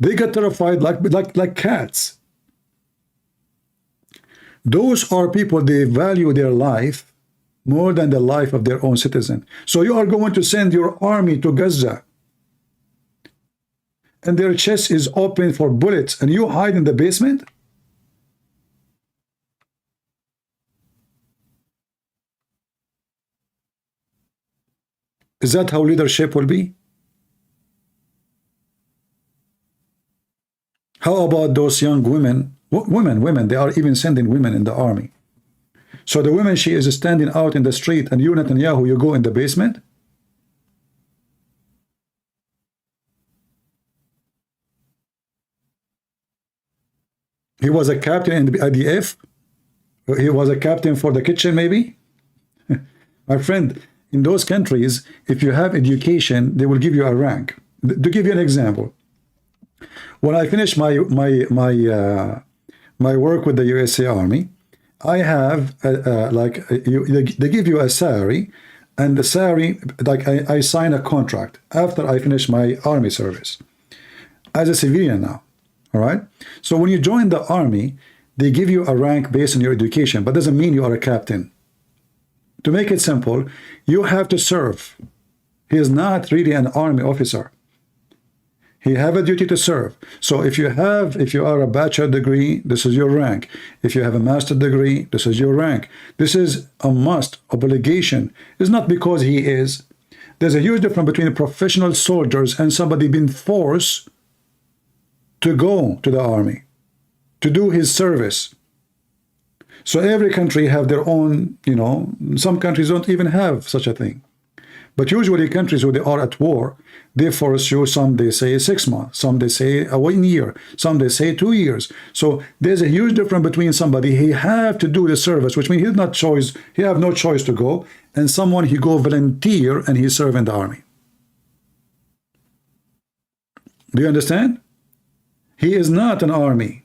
They get terrified like cats. Those are people, they value their life more than the life of their own citizen. So you are going to send your army to Gaza and their chest is open for bullets and you hide in the basement? Is that how leadership will be? How about those young women? Women, they are even sending women in the army. So the woman, she is standing out in the street and you, Netanyahu, you go in the basement? He was a captain in the IDF? He was a captain for the kitchen, maybe? My friend, in those countries, if you have education, they will give you a rank. To give you an example, when I finished my work with the USA Army, I have they give you a salary, and the salary, like I sign a contract after I finish my army service. as a civilian now. All right. So when you join the army, they give you a rank based on your education, but doesn't mean you are a captain. To make it simple, you have to serve. He is not really an army officer. He have a duty to serve. So if you are a bachelor degree, this is your rank. If you have a master degree, this is your rank. This is a must, obligation. It's not because he is. There's a huge difference between professional soldiers and somebody being forced to go to the army, to do his service. So every country have their own, some countries don't even have such a thing. But usually countries where they are at war, they force you, some they say 6 months, some they say 1 year, some they say 2 years. So there's a huge difference between somebody he have to do the service, which means he have no choice to go, and someone he go volunteer and he serve in the army. Do you understand? He is not an army.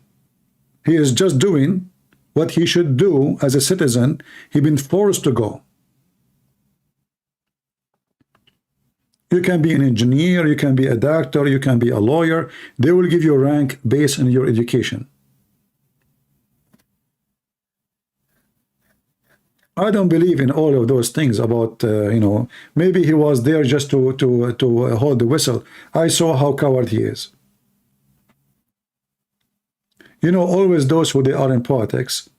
He is just doing what he should do as a citizen. He been forced to go. You can be an engineer, you can be a doctor, you can be a lawyer. They will give you a rank based on your education. I don't believe in all of those things about, maybe he was there just to hold the whistle. I saw how coward he is. Always those who they are in politics,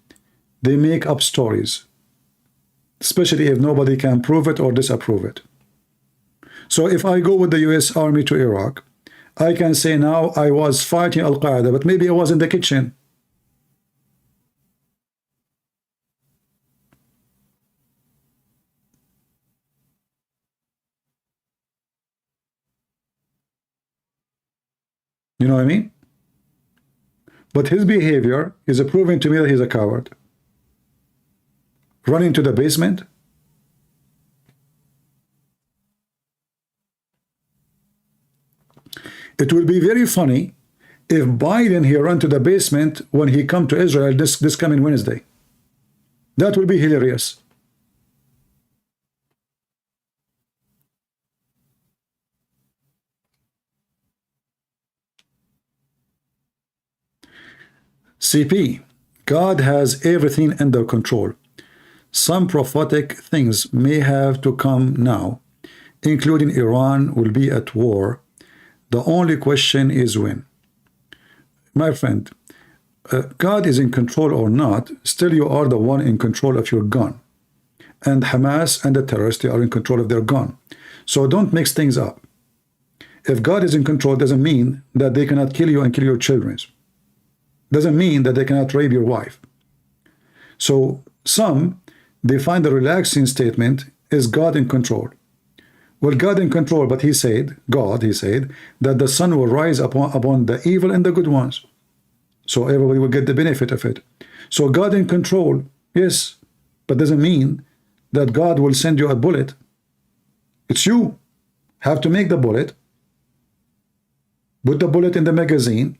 they make up stories, especially if nobody can prove it or disapprove it. So if I go with the US Army to Iraq, I can say now I was fighting Al-Qaeda, but maybe I was in the kitchen. You know what I mean? But his behavior is proving to me that he's a coward. Running to the basement. It will be very funny if Biden he run to the basement when he come to Israel this coming Wednesday. That will be hilarious. CP, God has everything under control. Some prophetic things may have to come now, including Iran will be at war. The only question is when. My friend, God is in control or not, still you are the one in control of your gun. And Hamas and the terrorists, they are in control of their gun. So don't mix things up. If God is in control, doesn't mean that they cannot kill you and kill your children. Doesn't mean that they cannot rape your wife. So some, they find the relaxing statement is God in control. Well, God in control, but he said that the sun will rise upon the evil and the good ones. So everybody will get the benefit of it. So God in control, yes, but doesn't mean that God will send you a bullet. It's you have to make the bullet, put the bullet in the magazine,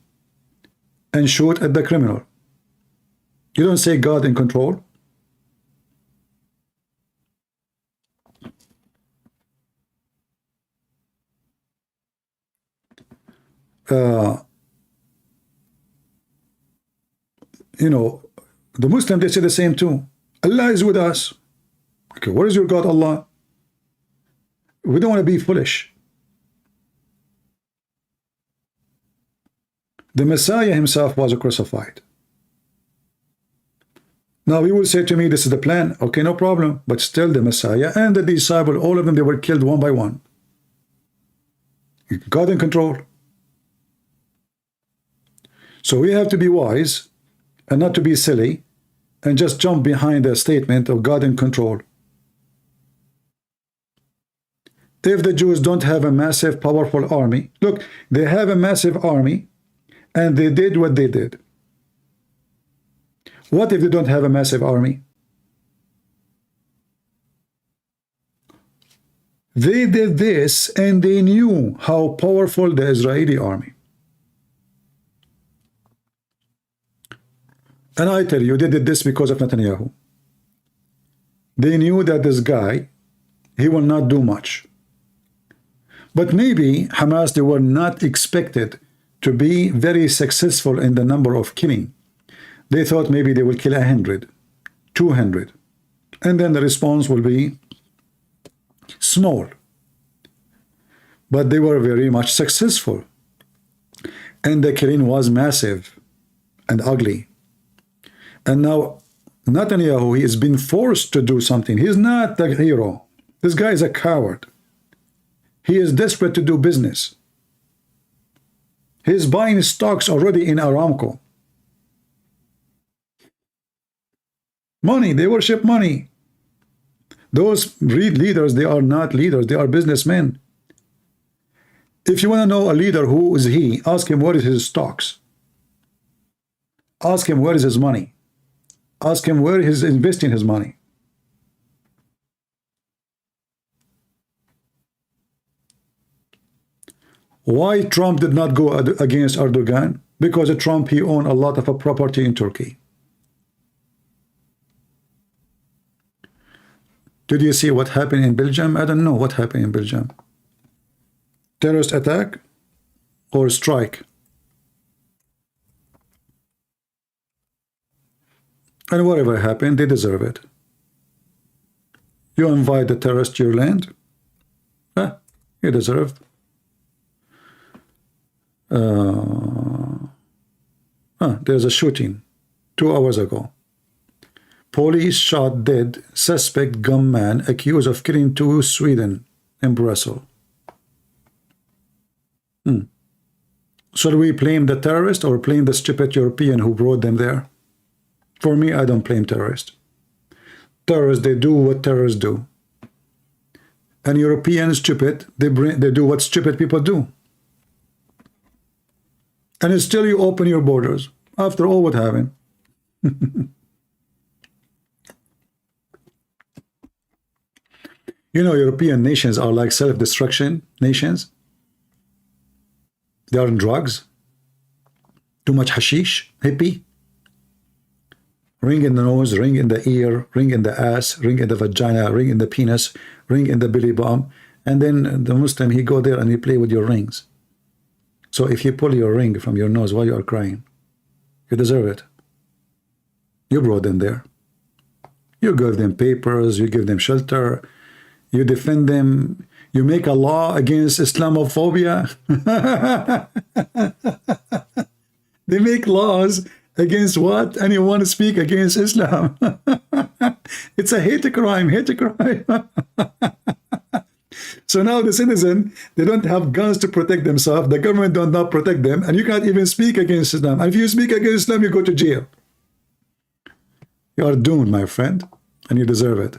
and shoot at the criminal. You don't say God in control. The Muslims, they say the same too. Allah is with us. Okay, what is your God, Allah? We don't want to be foolish. The Messiah himself was crucified. Now you will say to me, this is the plan. Okay, no problem. But still the Messiah and the disciple, all of them, they were killed one by one. God in control. So we have to be wise and not to be silly and just jump behind the statement of God in control. If the Jews don't have a massive, powerful army, look, they have a massive army and they did what they did. What if they don't have a massive army? They did this and they knew how powerful the Israeli army. And I tell you, they did this because of Netanyahu. They knew that this guy, he will not do much. But maybe Hamas, they were not expected to be very successful in the number of killing. They thought maybe they will kill 100, 200, and then the response will be small. But they were very much successful, and the killing was massive and ugly. And now Netanyahu, he has been forced to do something. He's not the hero. This guy is a coward. He is desperate to do business. He's buying stocks already in Aramco. Money, they worship money. Those leaders, they are not leaders, they are businessmen. If you want to know a leader, who is he? Ask him what is his stocks. Ask him where is his money. Ask him where he's investing his money. Why Trump did not go against Erdogan? Because Trump, he owned a lot of a property in Turkey. Did you see what happened in Belgium? I don't know what happened in Belgium. Terrorist attack or strike? And whatever happened, they deserve it. You invite the terrorist to your land? You deserve. There's a shooting 2 hours ago. Police shot dead suspect gunman accused of killing 2 Sweden in Brussels. Shall we blame the terrorist or blame the stupid European who brought them there? For me, I don't blame terrorists. Terrorists, they do what terrorists do. And Europeans, stupid, they do what stupid people do. And still you open your borders. After all what happened. You know, European nations are like self-destruction nations. They are on drugs. Too much hashish, hippie. Ring in the nose, ring in the ear, ring in the ass, ring in the vagina, ring in the penis, ring in the belly bump. And then the Muslim, he go there and he play with your rings. So if you pull your ring from your nose while you are crying, you deserve it. You brought them there. You give them papers, you give them shelter, you defend them, you make a law against Islamophobia. They make laws against what? Anyone speak against Islam. It's a hate crime, hate crime. So now the citizen, they don't have guns to protect themselves. The government does not protect them, and you can't even speak against Islam. And if you speak against Islam, you go to jail. You are doomed, my friend, and you deserve it.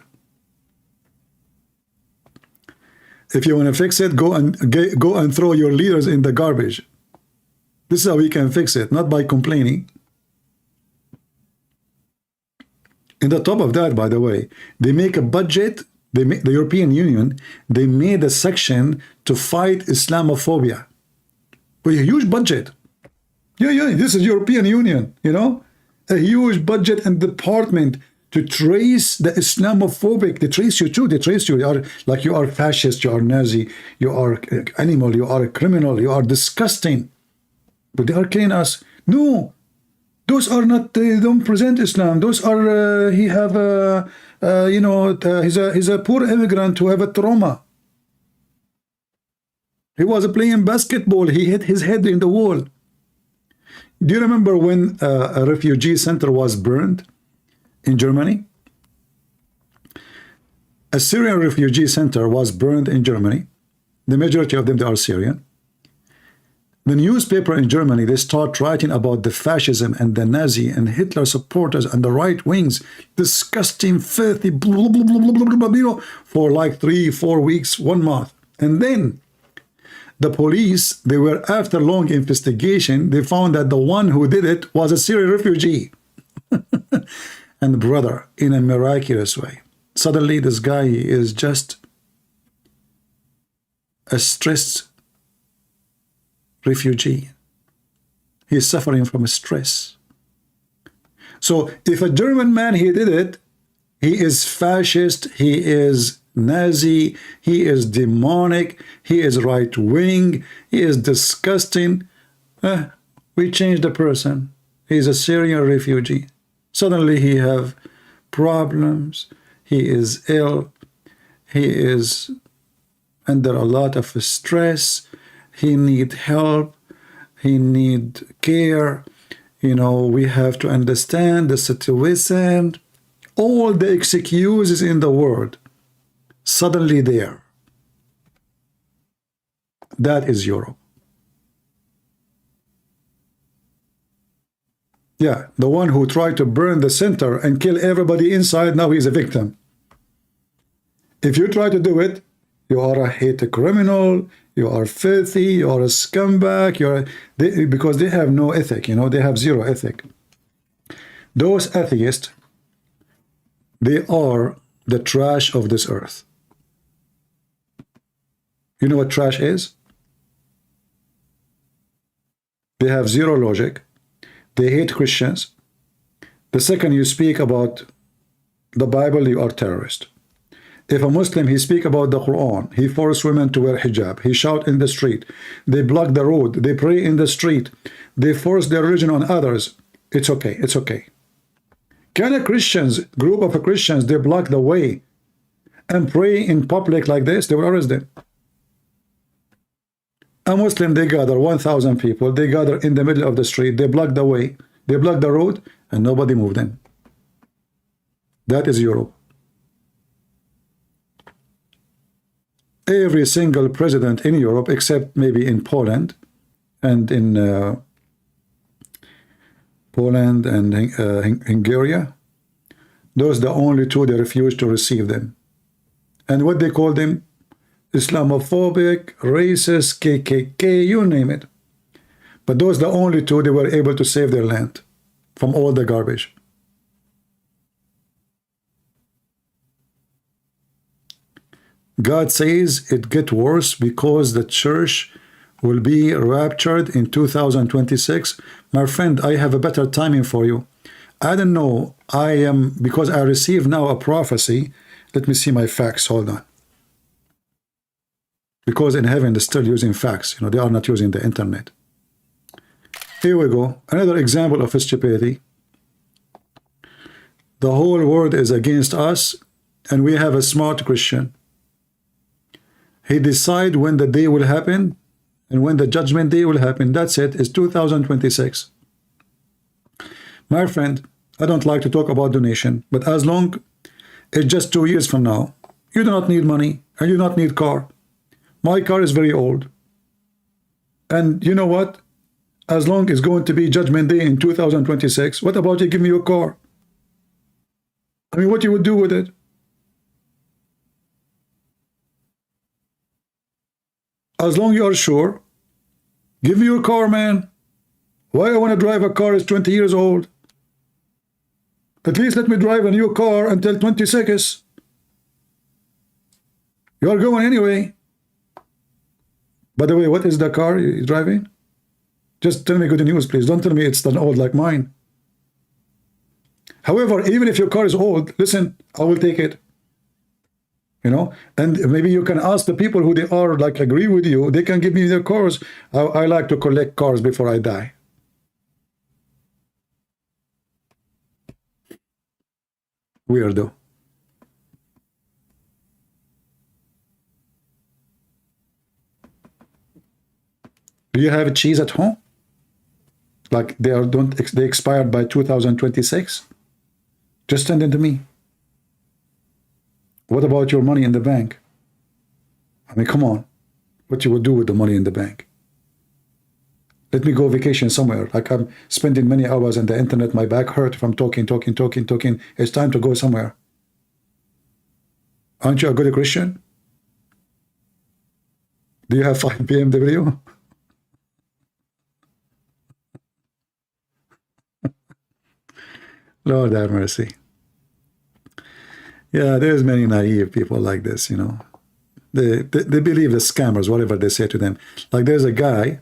If you want to fix it, go and throw your leaders in the garbage. This is how we can fix it, not by complaining. In the top of that, by the way, they make a budget. The European Union, they made a section to fight Islamophobia with a huge budget. Yeah, this is European Union, you know, a huge budget and department to trace the Islamophobic. They trace you too. They trace you. You are like, you are fascist, you are Nazi, you are animal, you are a criminal, you are disgusting. But they are killing us. No, those are not. They don't present Islam. Those are. He have you know, he's a poor immigrant who have a trauma. He was playing basketball. He hit his head in the wall. Do you remember when a refugee center was burned in Germany? A Syrian refugee center was burned in Germany. The majority of them, they are Syrian. The newspaper in Germany, they start writing about the fascism and the Nazi and Hitler supporters and the right wings, disgusting, filthy, blah, blah, blah, blah, blah, blah, you know, for like 3-4 weeks, 1 month. And then the police, they were, after long investigation, they found that the one who did it was a Syrian refugee. And brother, in a miraculous way, suddenly this guy is just a stressed refugee. He is suffering from stress. So if a German man, he did it, he is fascist, he is Nazi, he is demonic, he is right-wing, he is disgusting. We changed the person. He's a Syrian refugee. Suddenly he have problems. He is ill. He is under a lot of stress. He need help. He need care. You know, we have to understand the situation. All the excuses in the world suddenly there. That is Europe. Yeah, the one who tried to burn the center and kill everybody inside, now he's a victim. If you try to do it, you are a hate criminal, you are filthy, you are a scumbag, because they have no ethic, you know, they have zero ethic. Those atheists, they are the trash of this earth. You know what trash is? They have zero logic. They hate Christians. The second you speak about the Bible, you are terrorist. If a Muslim, he speak about the Quran, he force women to wear hijab, he shout in the street, they block the road, they pray in the street, they force their religion on others, it's okay, it's okay. Can a Christians, group of Christians, they block the way and pray in public like this, they will arrest them. A Muslim, they gather 1,000 people, they gather in the middle of the street, they block the way, they block the road, and nobody moved in. That is Europe. Every single president in Europe, except maybe in Poland and in Hungary, those are the only two they refuse to receive them. And what they call them? Islamophobic, racist, KKK, you name it. But those are the only two they were able to save their land from all the garbage. God says it gets worse because the church will be raptured in 2026. My friend, I have a better timing for you. I don't know. Because I receive now a prophecy. Let me see my facts. Hold on. Because in heaven they're still using fax, you know, they are not using the internet. Here we go, another example of stupidity. The whole world is against us, and we have a smart Christian. He decides when the day will happen, and when the judgment day will happen. That's it, it's 2026. My friend, I don't like to talk about donation, but as long it's just 2 years from now, you do not need money, and you do not need car. My car is very old. And you know what? As long as it's going to be Judgment Day in 2026, what about you give me your car? I mean, what you would do with it? As long as you are sure, give me your car, man. Why I want to drive a car is 20 years old? At least let me drive a new car until 26. You are going anyway. By the way, what is the car you're driving? Just tell me good news, please. Don't tell me it's an old like mine. However, even if your car is old, listen, I will take it. You know, and maybe you can ask the people who they are, like, agree with you. They can give me their cars. I like to collect cars before I die. Weirdo. Do you have cheese at home? Like they expired by 2026? Just send it to me. What about your money in the bank? I mean, come on. What you will do with the money in the bank? Let me go vacation somewhere. Like I'm spending many hours on the internet. My back hurt from talking. It's time to go somewhere. Aren't you a good Christian? Do you have 5 BMW? Lord have mercy. Yeah, there's many naive people like this, you know. They believe the scammers, whatever they say to them. Like there's a guy,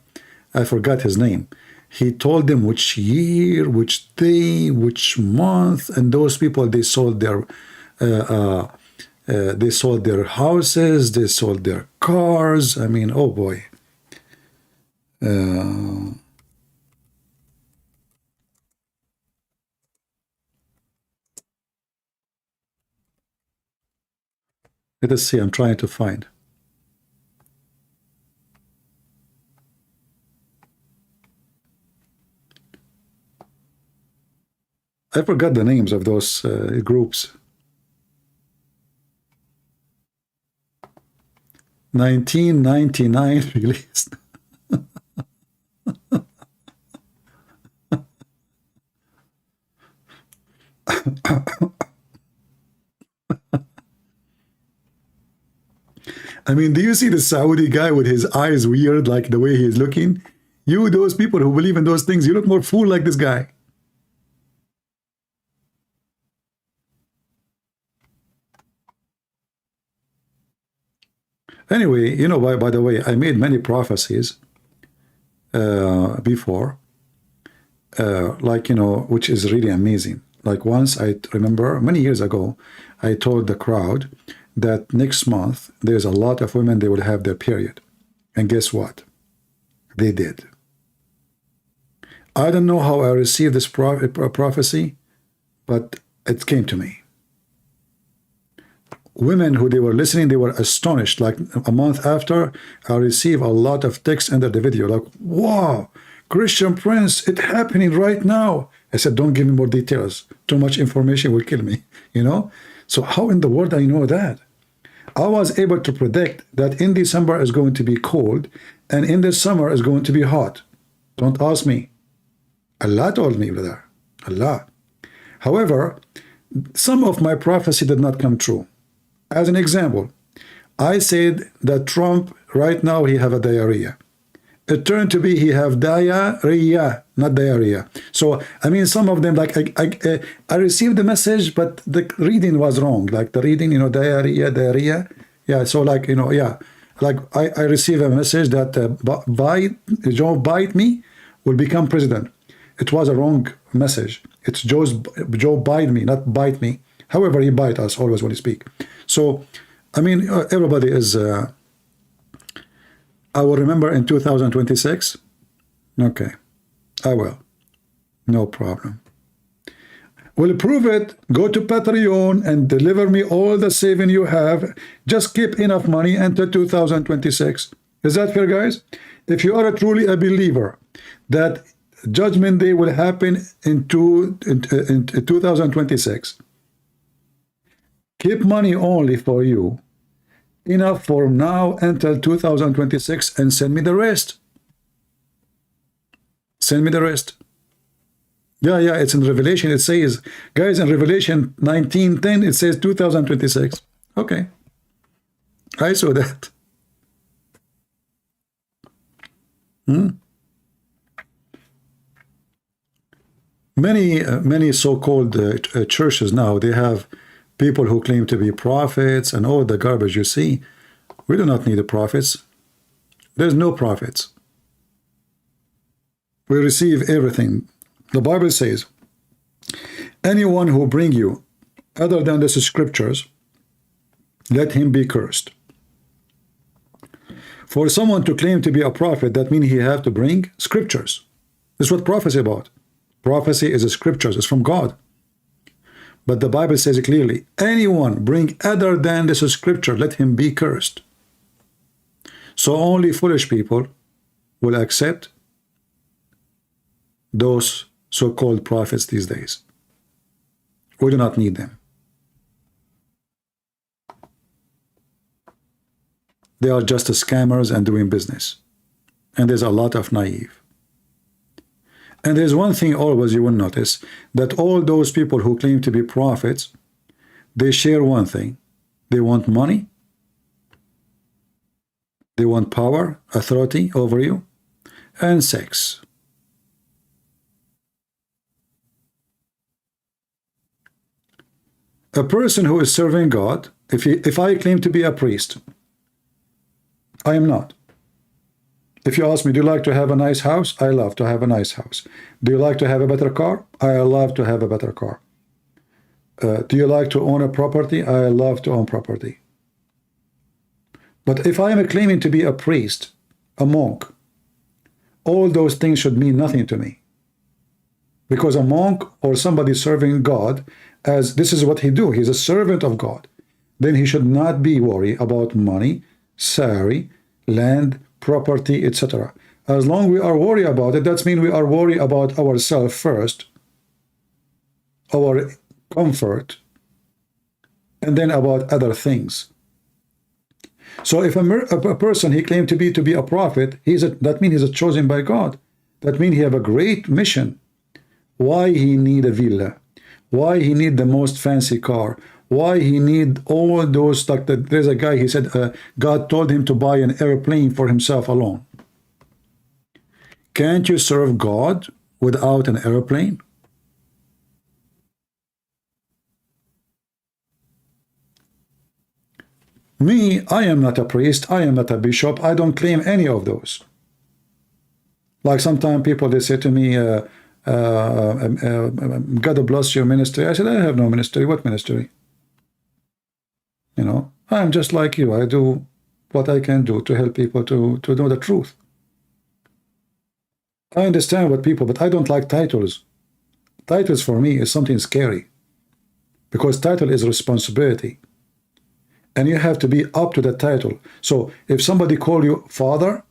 I forgot his name. He told them which year, which day, which month, and those people, they sold their houses, they sold their cars. I mean, oh boy. Let us see. I'm trying to find. I forgot the names of those groups. 1999 released. I mean, do you see the Saudi guy with his eyes weird, like the way he is looking? You, those people who believe in those things, you look more fool like this guy. Anyway, you know, by the way, I made many prophecies before, like, you know, which is really amazing. Like once, I remember many years ago, I told the crowd that next month there's a lot of women, they will have their period. And guess what? They did. I don't know how I received this prophecy, but it came to me. Women who they were listening, they were astonished. Like a month after, I received a lot of texts under the video, like, wow, Christian Prince, it's happening right now. I said, don't give me more details. Too much information will kill me, you know? So how in the world I know that? I was able to predict that in December is going to be cold and in the summer is going to be hot. Don't ask me. Allah told me, brother. Allah. However, some of my prophecy did not come true. As an example, I said that Trump, right now, he have a diarrhea. It turned to be he have diarrhea, not diarrhea. So, I mean, some of them, like, I received the message, but the reading was wrong. Like the reading, you know, diarrhea. Yeah, so like, you know, yeah. Like I received a message that Joe Biden me will become president. It was a wrong message. It's Joe Biden me, not bite me. However, he bite us always when he speak. So, I mean, everybody is... I will remember in 2026. Okay, I will. No problem. Will prove it. Go to Patreon and deliver me all the saving you have. Just keep enough money until 2026. Is that fair, guys? If you are truly a believer that Judgment Day will happen in 2026, keep money only for you. Enough for now until 2026 and send me the rest. Send me the rest. Yeah, it's in Revelation. It says, guys, in Revelation 19:10, it says 2026. Okay. I saw that. Many so-called churches now, they have people who claim to be prophets and all the garbage you see. We do not need the prophets. There's no prophets. We receive everything. The Bible says, anyone who bring you other than the scriptures, let him be cursed. For someone to claim to be a prophet, that means he have to bring scriptures. This is what prophecy is about. Prophecy is a scriptures. It's from God. But the Bible says it clearly, anyone bring other than this scripture, let him be cursed. So only foolish people will accept those so-called prophets these days. We do not need them. They are just scammers and doing business. And there's a lot of naive. And there's one thing always you will notice, that all those people who claim to be prophets, they share one thing. They want money. They want power, authority over you, and sex. A person who is serving God, if I claim to be a priest, I am not. If you ask me, do you like to have a nice house? I love to have a nice house. Do you like to have a better car? I love to have a better car. Do you like to own a property? I love to own property. But if I am claiming to be a priest, a monk, all those things should mean nothing to me. Because a monk or somebody serving God, as this is what he do, he's a servant of God. then he should not be worried about money, salary, land, property, etc. As long we are worried about it, that means we are worried about ourselves first, our comfort, and then about other things. So if a person he claimed to be a prophet, that means he's chosen by God. That means he have a great mission. Why he need a villa? Why he need the most fancy car? Why he need all those, like there's a guy, he said God told him to buy an airplane for himself alone. Can't you serve God without an airplane? Me, I am not a priest, I am not a bishop, I don't claim any of those. Like sometimes people, they say to me, God bless your ministry. I said, I have no ministry. What ministry? You know, I'm just like you. I do what I can do to help people to know the truth. I understand what people, but I don't like titles. Titles for me is something scary, because title is responsibility. And you have to be up to the title. So if somebody call you father,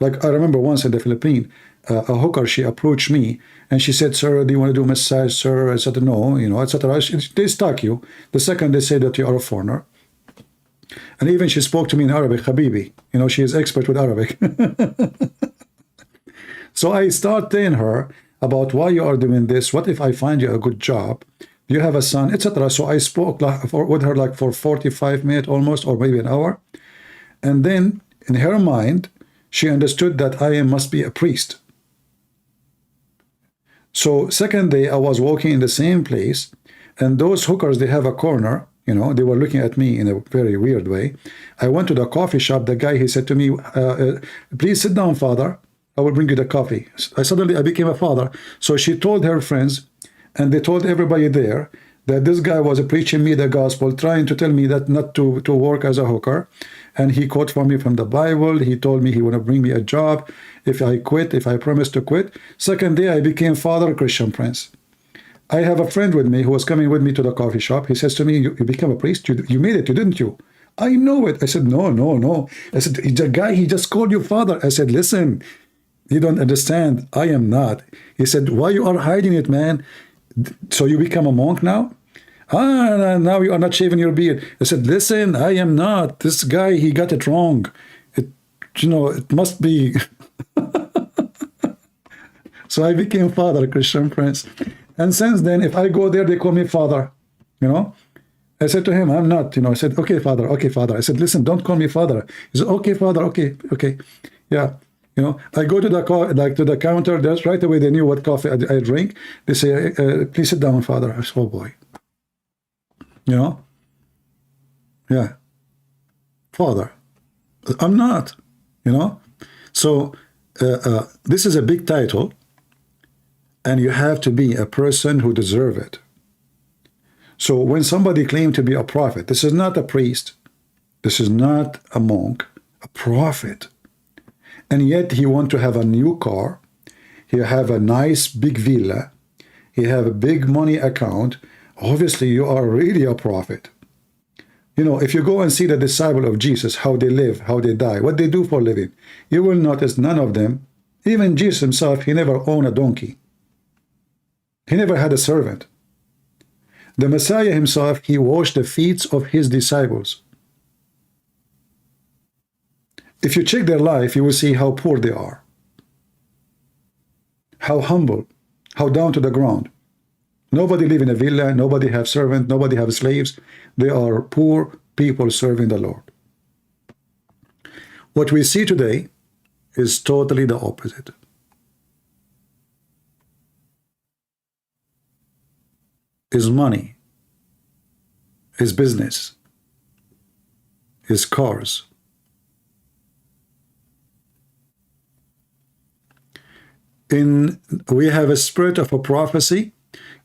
like I remember once in the Philippines, a hooker, she approached me and she said, sir, do you want to do a massage, sir? I said, no, you know, etc. They stalk you. The second they say that you are a foreigner. And even she spoke to me in Arabic, Habibi. You know, she is expert with Arabic. So I start telling her about why you are doing this. What if I find you a good job? You have a son, etc. So I spoke with her like for 45 minutes almost, or maybe an hour. And then in her mind, she understood that I must be a priest. So second day, I was walking in the same place, and those hookers, they have a corner, you know, they were looking at me in a very weird way. I went to the coffee shop. The guy, he said to me, please sit down, father. I will bring you the coffee. I became a father. So she told her friends, and they told everybody there that this guy was preaching me the gospel, trying to tell me that not to work as a hooker. And he quoted for me from the Bible. He told me he want to bring me a job if I quit, if I promise to quit. Second day, I became father, Christian Prince. I have a friend with me who was coming with me to the coffee shop. He says to me, you became a priest? You made it, didn't you? I know it. I said, no. I said, the guy, he just called you father. I said, listen, you don't understand. I am not. He said, why you are hiding it, man? So you become a monk now? Now you are not shaving your beard. I said, listen, I am not. This guy, he got it wrong. It must be. So I became father, Christian Prince. And since then, if I go there, they call me father, you know. I said to him, I'm not, you know. I said, okay, father. I said, listen, don't call me father. He said, okay, father, okay. Yeah. You know, I go to the counter. That's right away. They knew what coffee I drink. They say, please sit down, father. I said, oh boy. You know? Yeah. Father. I'm not, you know? So this is a big title, and you have to be a person who deserves it. So when somebody claims to be a prophet, this is not a priest, this is not a monk, a prophet. And yet he wants to have a new car, he have a nice big villa, he have a big money account. Obviously, you are really a prophet. You know, if you go and see the disciple of Jesus, how they live, how they die, what they do for a living, you will notice none of them, even Jesus himself, he never owned a donkey. He never had a servant. The Messiah himself, he washed the feet of his disciples. If you check their life, you will see how poor they are, how humble, how down to the ground. Nobody live in a villa, nobody have servant, nobody have slaves. They are poor people serving the Lord. What we see today is totally the opposite. His money, his business, his cars. We have a spirit of a prophecy.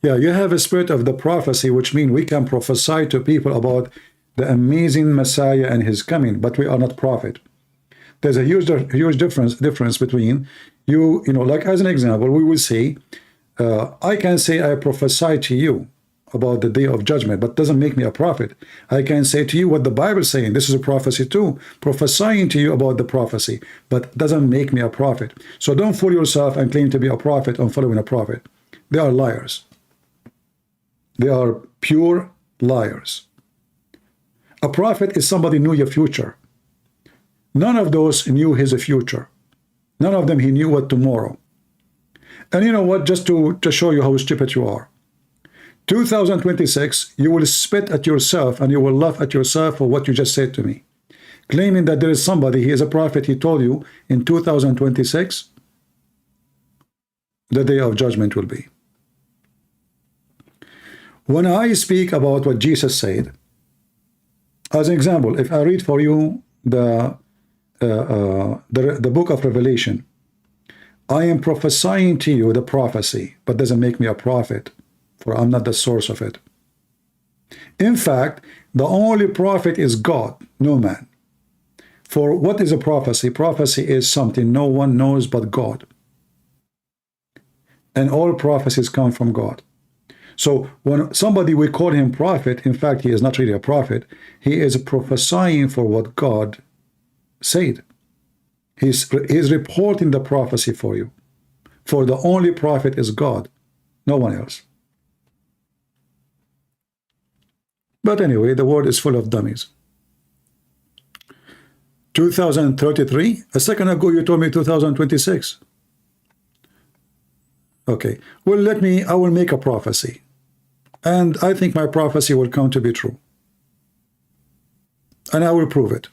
Yeah, you have a spirit of the prophecy, which means we can prophesy to people about the amazing Messiah and his coming, but we are not prophet. There's a huge difference between you know, like as an example, we will say, I can say I prophesy to you. about the day of judgment, but doesn't make me a prophet. I can say to you what the Bible is saying. This is a prophecy too, prophesying to you about the prophecy, but doesn't make me a prophet. So don't fool yourself and claim to be a prophet and following a prophet. They are liars. They are pure liars. A prophet is somebody who knew your future. None of those knew his future. None of them he knew what tomorrow. And you know what? Just to show you how stupid you are. 2026, you will spit at yourself and you will laugh at yourself for what you just said to me. Claiming that there is somebody, he is a prophet, he told you in 2026, the day of judgment will be. When I speak about what Jesus said, as an example, if I read for you the book of Revelation, I am prophesying to you the prophecy, but doesn't make me a prophet, for I'm not the source of it. In fact, the only prophet is God, no man. For what is a prophecy? Prophecy is something no one knows but God. And all prophecies come from God. So when somebody, we call him prophet, in fact, he is not really a prophet. He is prophesying for what God said. He's reporting the prophecy for you. For the only prophet is God, no one else. But anyway, the world is full of dummies. 2033? A second ago you told me 2026. Okay, well, I will make a prophecy. And I think my prophecy will come to be true. And I will prove it.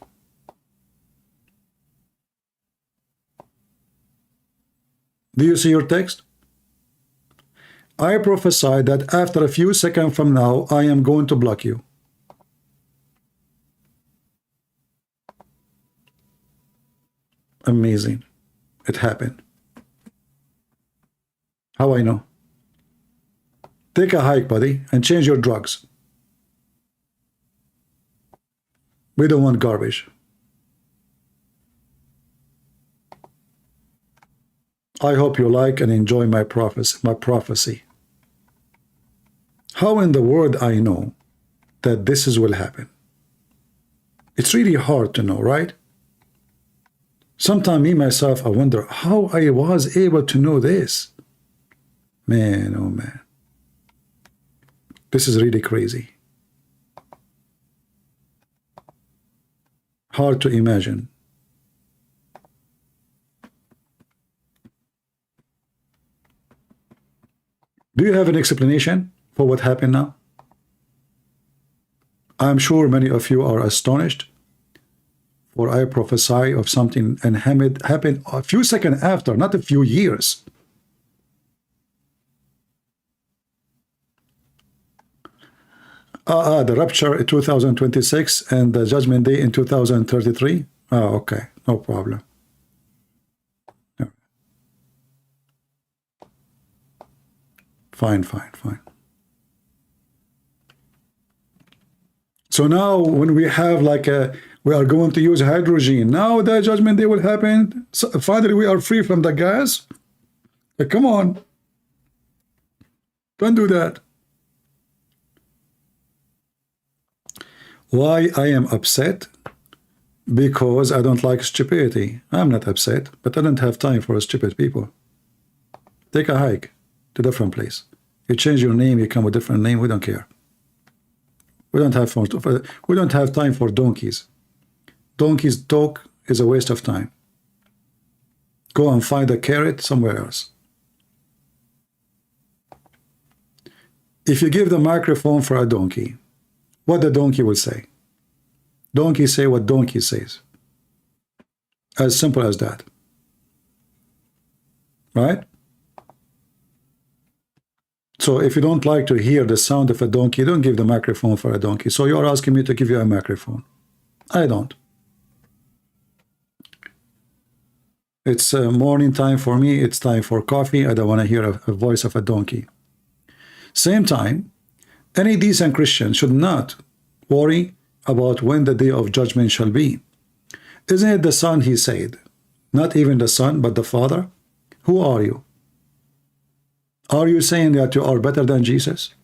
Do you see your text? I prophesy that after a few seconds from now, I am going to block you. Amazing. It happened. How I know? Take a hike, buddy, and change your drugs. We don't want garbage. I hope you like and enjoy my prophecy. How in the world I know that this will happen? It's really hard to know, right? Sometimes me, myself, I wonder how I was able to know this. Man, oh man. This is really crazy. Hard to imagine. Do you have an explanation for what happened now? I'm sure many of you are astonished, for I prophesy of something and happened a few seconds after, not a few years. The rapture in 2026 and the judgment day in 2033. Oh, okay, no problem. Fine. So now when we have we are going to use hydrogen, now the judgment day will happen. So finally we are free from the gas. Come on. Don't do that. Why I am upset? Because I don't like stupidity. I'm not upset, but I don't have time for stupid people. Take a hike to a different place. You change your name, you come with a different name, we don't care. We don't have time for donkeys. Donkeys talk is a waste of time. Go and find a carrot somewhere else. If you give the microphone for a donkey, what the donkey will say? Donkey say what donkey says. As simple as that. Right? So if you don't like to hear the sound of a donkey, don't give the microphone for a donkey. So you're asking me to give you a microphone. I don't. It's morning time for me. It's time for coffee. I don't want to hear a voice of a donkey. Same time, any decent Christian should not worry about when the day of judgment shall be. Isn't it the Son, he said? Not even the Son, but the Father? Who are you? Are you saying that you are better than Jesus?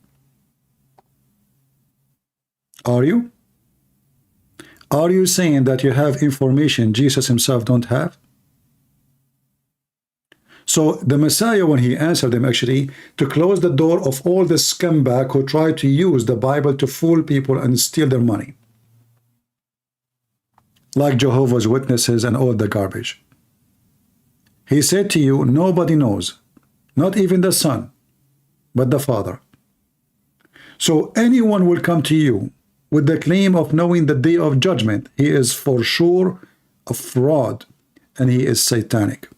Are you? Are you saying that you have information Jesus himself don't have? So the Messiah, when he answered them, actually, to close the door of all the scumbag who try to use the Bible to fool people and steal their money, like Jehovah's Witnesses and all the garbage. He said to you, nobody knows, not even the Son, but the Father. So anyone will come to you with the claim of knowing the day of judgment. He is for sure a fraud, and he is satanic.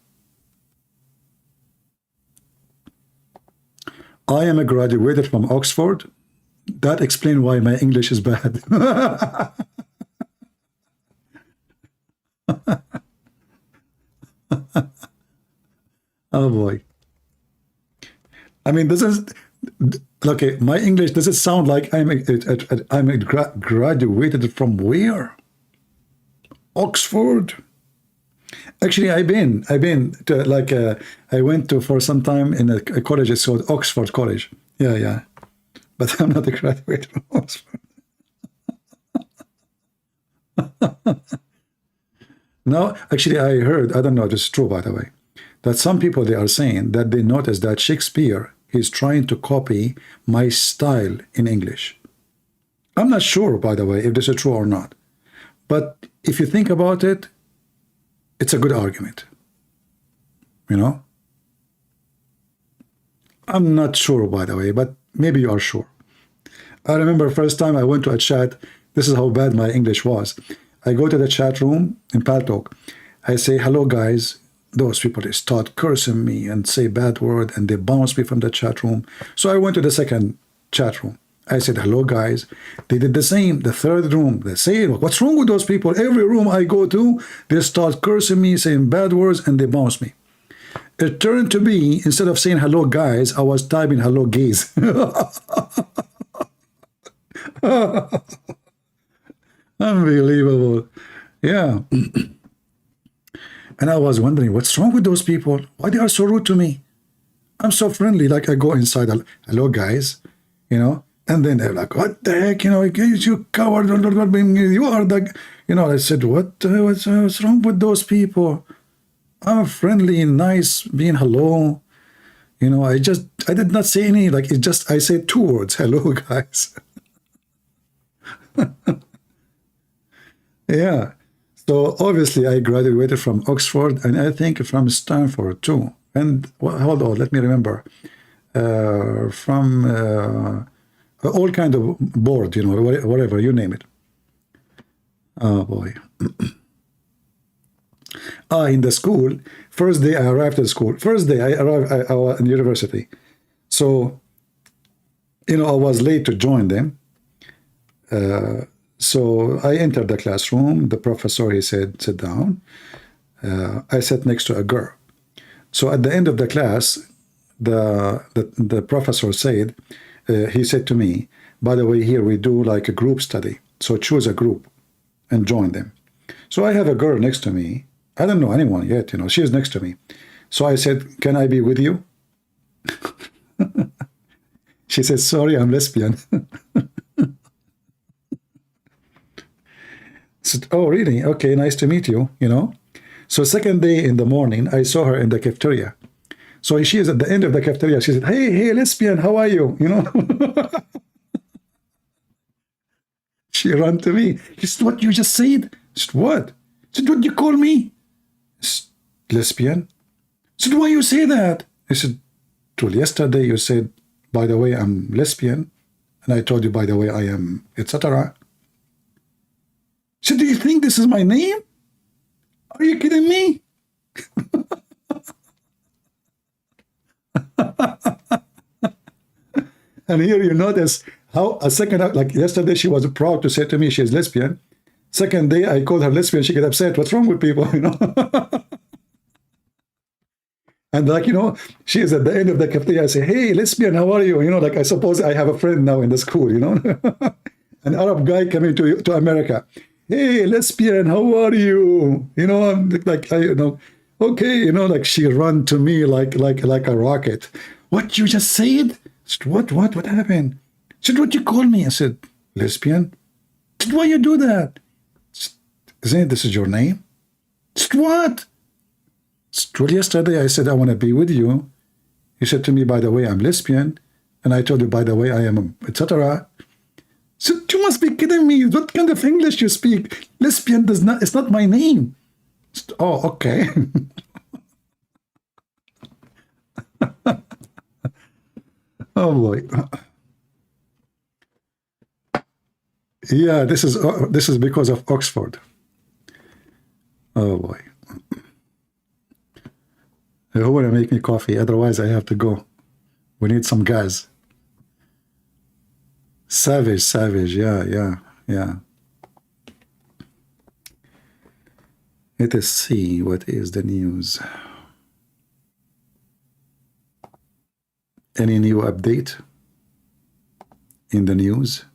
I am a graduated from Oxford. That explains why my English is bad. Oh boy. I mean, this is okay. My English, does it sound like I'm graduated from where? Oxford. Actually, I've been to like I went to for some time in a college. It's called Oxford College. Yeah. But I'm not a graduate from Oxford. No, actually, I heard. I don't know if it's true, by the way, that some people, they are saying that they noticed that Shakespeare is trying to copy my style in English. I'm not sure, by the way, if this is true or not. But if you think about it, it's a good argument. You know? I'm not sure, by the way, but maybe you are sure. I remember first time I went to a chat, this is how bad my English was. I go to the chat room in Paltalk. I say, hello, guys. Those people, they start cursing me and say bad word, and they bounce me from the chat room. So I went to the second chat room. I said, hello, guys. They did the same. The third room, they say, what's wrong with those people? Every room I go to, they start cursing me, saying bad words, and they bounce me. It turned to be, instead of saying hello, guys, I was typing hello, gays. Unbelievable. Yeah. And I was wondering, what's wrong with those people? Why they are so rude to me? I'm so friendly. Like I go inside, hello, guys, you know, and then they're like, what the heck, you know, you coward, you are the, you know, I said, what's wrong with those people? I'm friendly, nice, being hello. You know, I did not say any, like, it just, I said 2 words, hello, guys. Yeah. So obviously I graduated from Oxford, and I think from Stanford too. And well, hold on, let me remember. From all kind of board, you know, whatever, you name it. Oh boy. In the school, first day I arrived at school. First day I arrived I was in university. So, you know, I was late to join them. So I entered the classroom. The professor, he said, sit down. I sat next to a girl. So at the end of the class, the professor said, he said to me, by the way, here we do like a group study. So choose a group and join them. So I have a girl next to me. I don't know anyone yet, you know, she is next to me. So I said, can I be with you? She said, sorry, I'm lesbian. Said, oh, really? Okay, nice to meet you, you know. So second day in the morning, I saw her in the cafeteria. So she is at the end of the cafeteria. She said, hey, lesbian, how are you? You know. She ran to me. She said, what you just said? I said, what? She said, what you call me? I said, lesbian? I said, why you say that? I said, well, yesterday you said, by the way, I'm lesbian. And I told you, by the way, I am, etc. She said, do you think this is my name? Are you kidding me? And here you notice how a second, like yesterday, she was proud to say to me she's lesbian. Second day, I called her lesbian. She get upset. What's wrong with people? You know. And like, you know, she is at the end of the cafeteria. I say, hey, lesbian, how are you? You know, like I suppose I have a friend now in the school. You know, an Arab guy coming to America. Hey, lesbian, how are you? You know, I'm like, you know, okay, you know, like she run to me like a rocket. What you just said? I said, what happened? She said, what you call me? I said, lesbian. Why you do that? Isn't this is your name? What? Well, yesterday I said I want to be with you. You said to me, by the way, I'm lesbian. And I told you, by the way, I am etc. So you must be kidding me. What kind of English you speak? Lesbian does not, it's not my name. Oh, okay. Oh boy. Yeah, this is because of Oxford. Oh boy. Who wanna make me coffee? Otherwise I have to go. We need some gas. Savage, yeah. Let us see what is the news. Any new update in the news?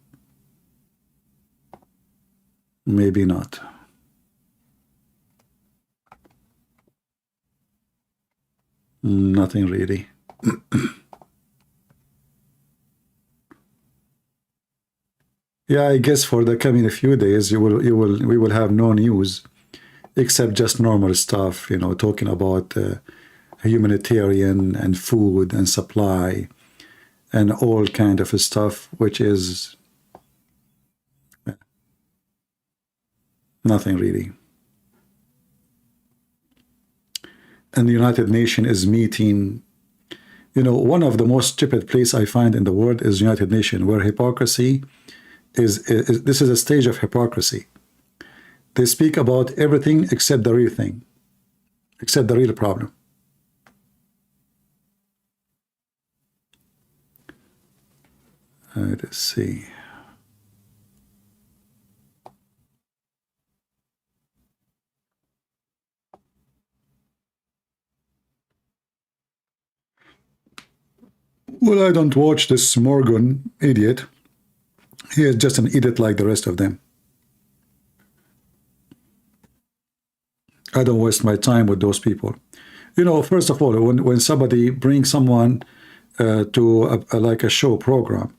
Maybe not. Nothing really. Yeah, I guess for the coming few days we will have no news except just normal stuff, you know, talking about humanitarian and food and supply and all kind of stuff, which is nothing really. And the United Nations is meeting, you know, one of the most stupid place I find in the world is United Nations, where hypocrisy is this is a stage of hypocrisy. They speak about everything except the real thing, except the real problem. Let's see. Well, I don't watch this Morgan idiot. He is just an idiot like the rest of them. I don't waste my time with those people. You know, first of all, when somebody brings someone to like a show program,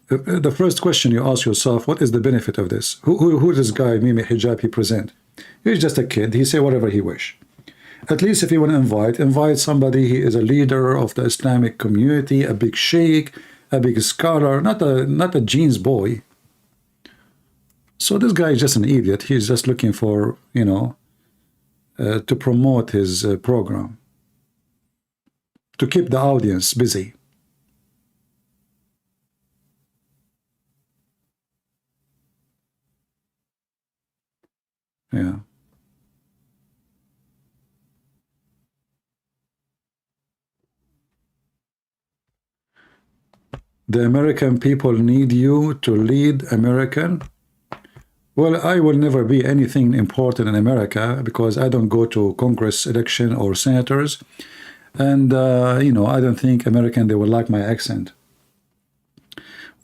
the first question you ask yourself, what is the benefit of this? Who this guy, Mimi Hijabi, present? He's just a kid. He say whatever he wish. At least if you want to invite somebody, he is a leader of the Islamic community, a big sheikh, a big scholar, not a jeans boy. So this guy is just an idiot. He's just looking for, you know, to promote his program, to keep the audience busy. Yeah. The American people need you to lead American. Well, I will never be anything important in America because I don't go to Congress election or senators. And, you know, I don't think American, they will like my accent.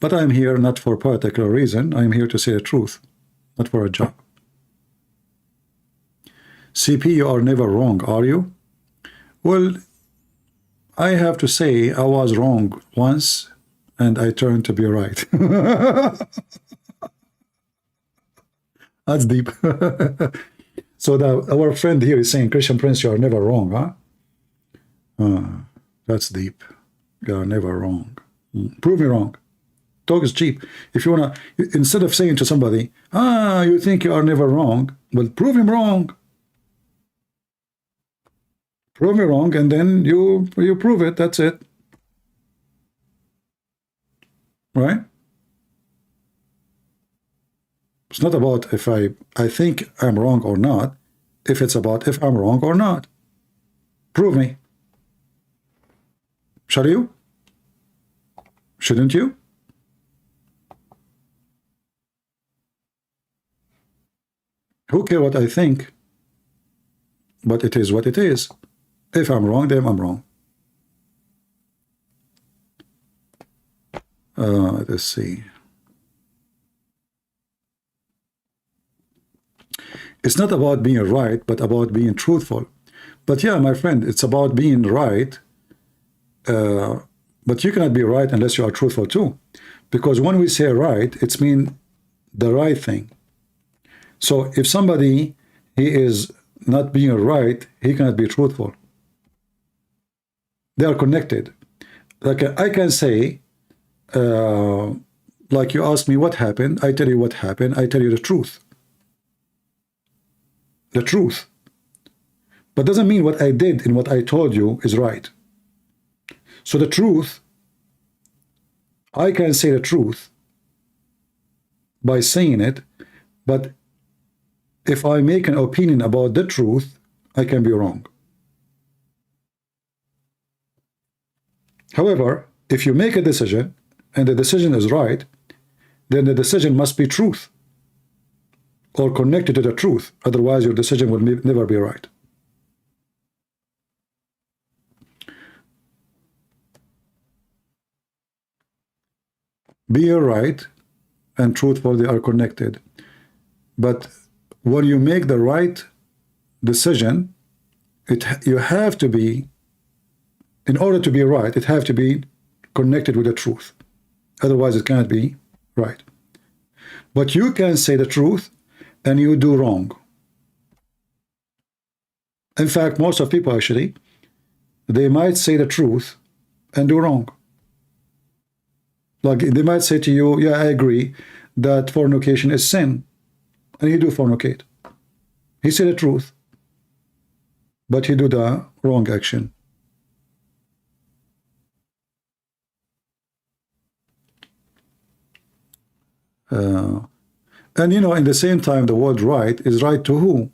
But I'm here not for a particular reason. I'm here to say the truth, not for a job. CP, you are never wrong, are you? Well, I have to say I was wrong once and I turned to be right. That's deep. So our friend here is saying, Christian Prince, you are never wrong, huh? That's deep. You are never wrong. Prove me wrong. Talk is cheap. If you want to, instead of saying to somebody, you think you are never wrong, well, prove him wrong. Prove me wrong, and then you prove it. That's it. Right? It's not about if I think I'm wrong or not. If it's about if I'm wrong or not. Prove me. Shall you? Shouldn't you? Who cares what I think? But it is what it is. If I'm wrong, then I'm wrong. Let's see. It's not about being right, but about being truthful. But yeah, my friend, it's about being right. But you cannot be right unless you are truthful too. Because when we say right, it's mean the right thing. So if somebody, he is not being right, he cannot be truthful. They are connected. Like I can say, like you ask me what happened, I tell you what happened, I tell you the truth. The truth. But doesn't mean what I did and what I told you is right. So the truth, I can say the truth by saying it, but if I make an opinion about the truth, I can be wrong. However, if you make a decision and the decision is right, then the decision must be truth or connected to the truth. Otherwise, your decision will never be right. Being right and truthful, they are connected. But when you make the right decision, you have to be, in order to be right, it have to be connected with the truth. Otherwise, it cannot be right. But you can say the truth and you do wrong. In fact, most of people actually, they might say the truth and do wrong. Like they might say to you, yeah, I agree that fornication is sin, and you do fornicate. He said the truth, but he do the wrong action. And you know, in the same time, the word right is right to who?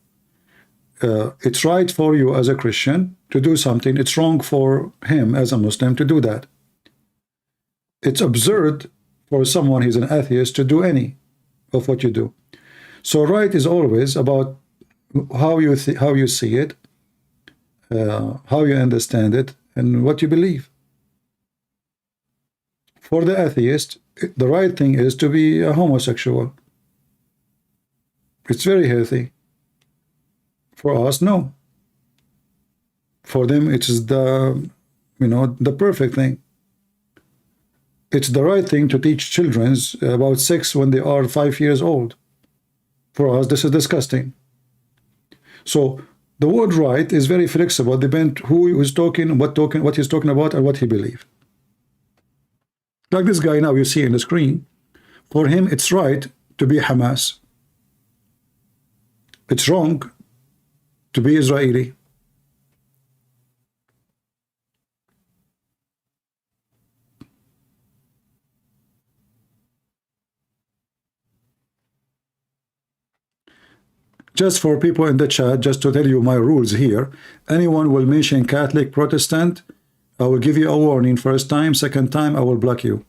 It's right for you as a Christian to do something. It's wrong for him as a Muslim to do that. It's absurd for someone who's an atheist to do any of what you do. So right is always about how you see it, how you understand it, and what you believe. For the atheist, the right thing is to be a homosexual. It's very healthy. For us, no. For them, it is the, the perfect thing. It's the right thing to teach children about sex when they are 5 years old. For us, this is disgusting. So the word right is very flexible, depending who is talking, what he's talking about, and what he believes. Like this guy now you see in the screen, for him it's right to be Hamas. It's wrong to be Israeli. Just for people in the chat, just to tell you my rules here, anyone will mention Catholic, Protestant, I will give you a warning first time, second time I will block you.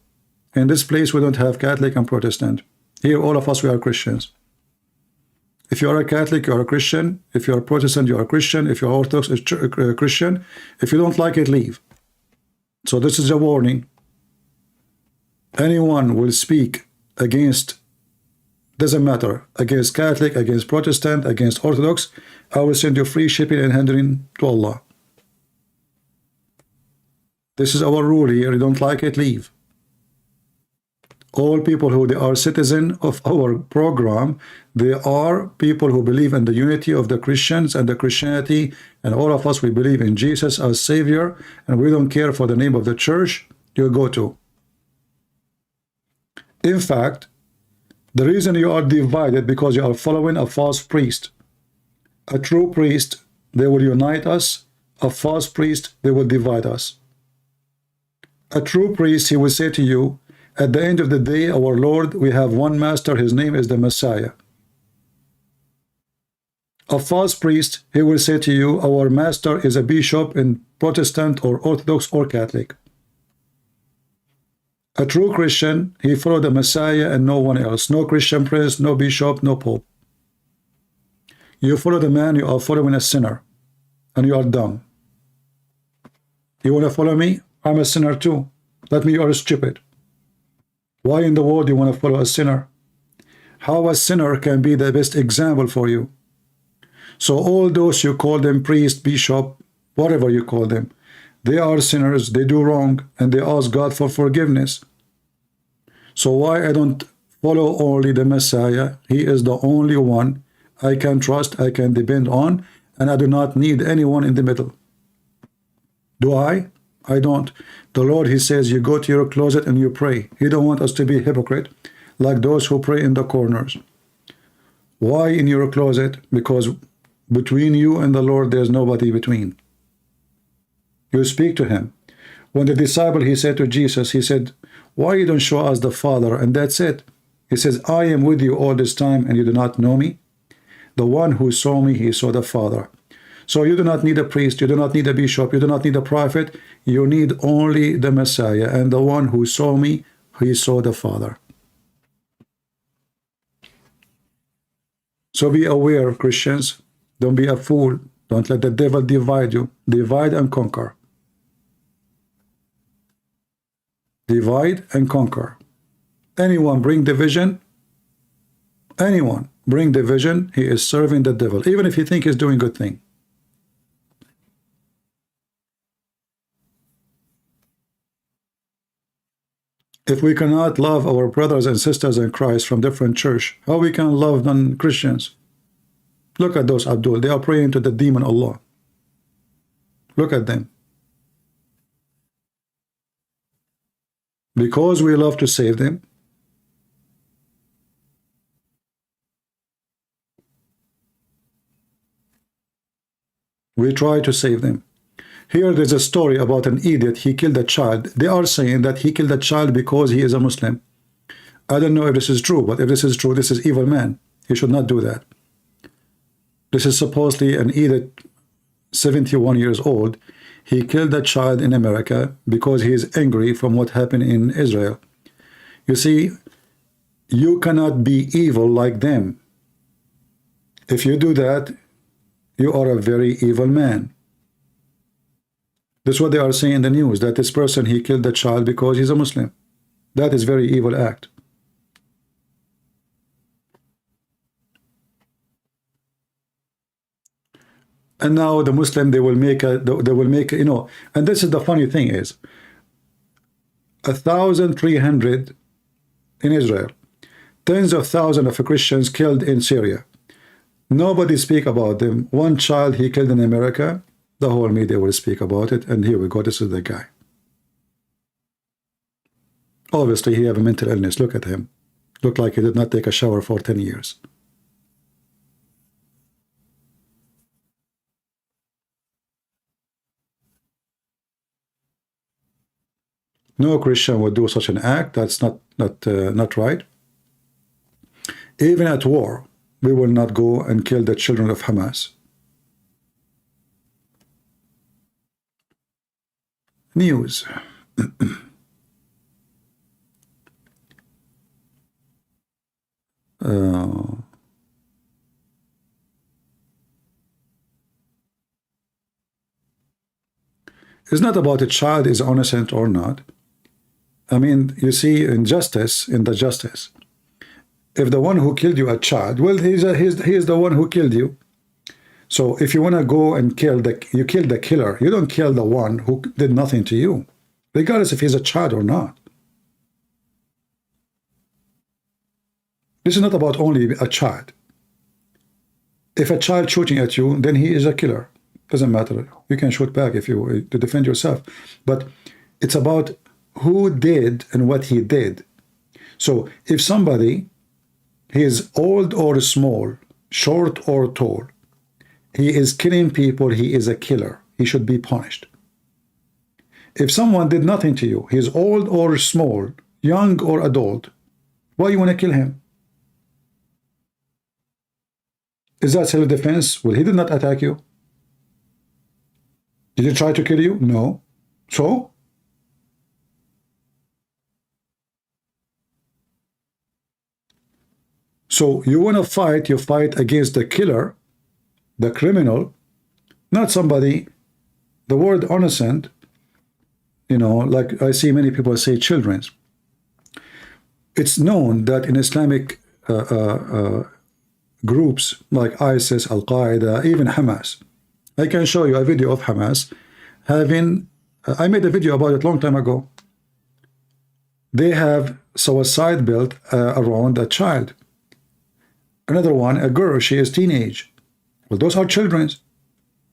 In this place we don't have Catholic and Protestant. Here all of us, we are Christians. If you are a Catholic, you are a Christian. If you are a Protestant, you are a Christian. If you are Orthodox, a Christian. If you don't like it, leave. So this is a warning. Anyone will speak against, doesn't matter, against Catholic, against Protestant, against Orthodox, I will send you free shipping and handling to Allah. This is our rule here. You don't like it, leave. All people who they are citizen of our program, they are people who believe in the unity of the Christians and the Christianity, and all of us, we believe in Jesus as Savior, and we don't care for the name of the church you go to. In fact, the reason you are divided because you are following a false priest. A true priest, they will unite us. A false priest, they will divide us. A true priest, he will say to you, at the end of the day, our Lord, we have one master, his name is the Messiah. A false priest, he will say to you, our master is a bishop in Protestant or Orthodox or Catholic. A true Christian, he followed the Messiah and no one else. No Christian priest, no bishop, no pope. You follow the man, you are following a sinner, and you are dumb. You want to follow me? I'm a sinner too. That means you are stupid. Why in the world you want to follow a sinner? How a sinner can be the best example for you? So all those you call them priest, bishop, whatever you call them, they are sinners, they do wrong, and they ask God for forgiveness. So why I don't follow only the Messiah. He is the only one I can trust, I can depend on, and I do not need anyone in the middle. Do I? I don't. The Lord, he says, you go to your closet and you pray. He don't want us to be hypocrite like those who pray in the corners. Why in your closet? Because between you and the Lord there's nobody between. You speak to him. When the disciple, he said to Jesus, he said, why you don't show us the Father? And that's it. He says, I am with you all this time and you do not know me. The one who saw me, he saw the Father. So you do not need a priest, you do not need a bishop, you do not need a prophet. You need only the Messiah. And the one who saw me, he saw the Father. So be aware, Christians. Don't be a fool. Don't let the devil divide you. Divide and conquer. Divide and conquer. Anyone bring division, anyone bring division, he is serving the devil, even if he think he's doing good thing. If we cannot love our brothers and sisters in Christ from different church, how we can love non-Christians? Look at those, Abdul. They are praying to the demon Allah. Look at them. Because we love to save them, we try to save them. Here there's a story about an idiot. He killed a child. They are saying that he killed a child because he is a Muslim. I don't know if this is true, but if this is true, this is evil man. He should not do that. This is supposedly an idiot, 71 years old. He killed a child in America because he is angry from what happened in Israel. You see, you cannot be evil like them. If you do that, you are a very evil man. That's what they are saying in the news, that this person, he killed the child because he's a Muslim. That is very evil act. And now the Muslim, they will make, you know, and this is the funny thing is, 1,300 in Israel, tens of thousands of Christians killed in Syria. Nobody speak about them. One child he killed in America, the whole media will speak about it, and here we go, this is the guy. Obviously he have a mental illness, look at him. Look like he did not take a shower for 10 years. No Christian would do such an act. That's not right. Even at war, we will not go and kill the children of Hamas. News. It's not about a child is innocent or not. I mean, you see, in justice, in the justice, if the one who killed you a child, well, he's the one who killed you. So if you want to go and kill you kill the killer. You don't kill the one who did nothing to you, regardless if he's a child or not. This is not about only a child. If a child shooting at you, then he is a killer. Doesn't matter. You can shoot back if you to defend yourself. But it's about who did and what he did. So if somebody, he is old or small, short or tall, he is killing people, he is a killer. He should be punished. If someone did nothing to you, he is old or small, young or adult, why you want to kill him? Is that self-defense? Well, he did not attack you. Did he try to kill you? No. So? So you want to fight, you fight against the killer, the criminal, not somebody. The word innocent, you know, like I see many people say children. It's known that in Islamic groups like ISIS, Al-Qaeda, even Hamas, I can show you a video of Hamas having, I made a video about it a long time ago. They have suicide belt around a child. Another one, a girl, she is teenage. Well, those are children.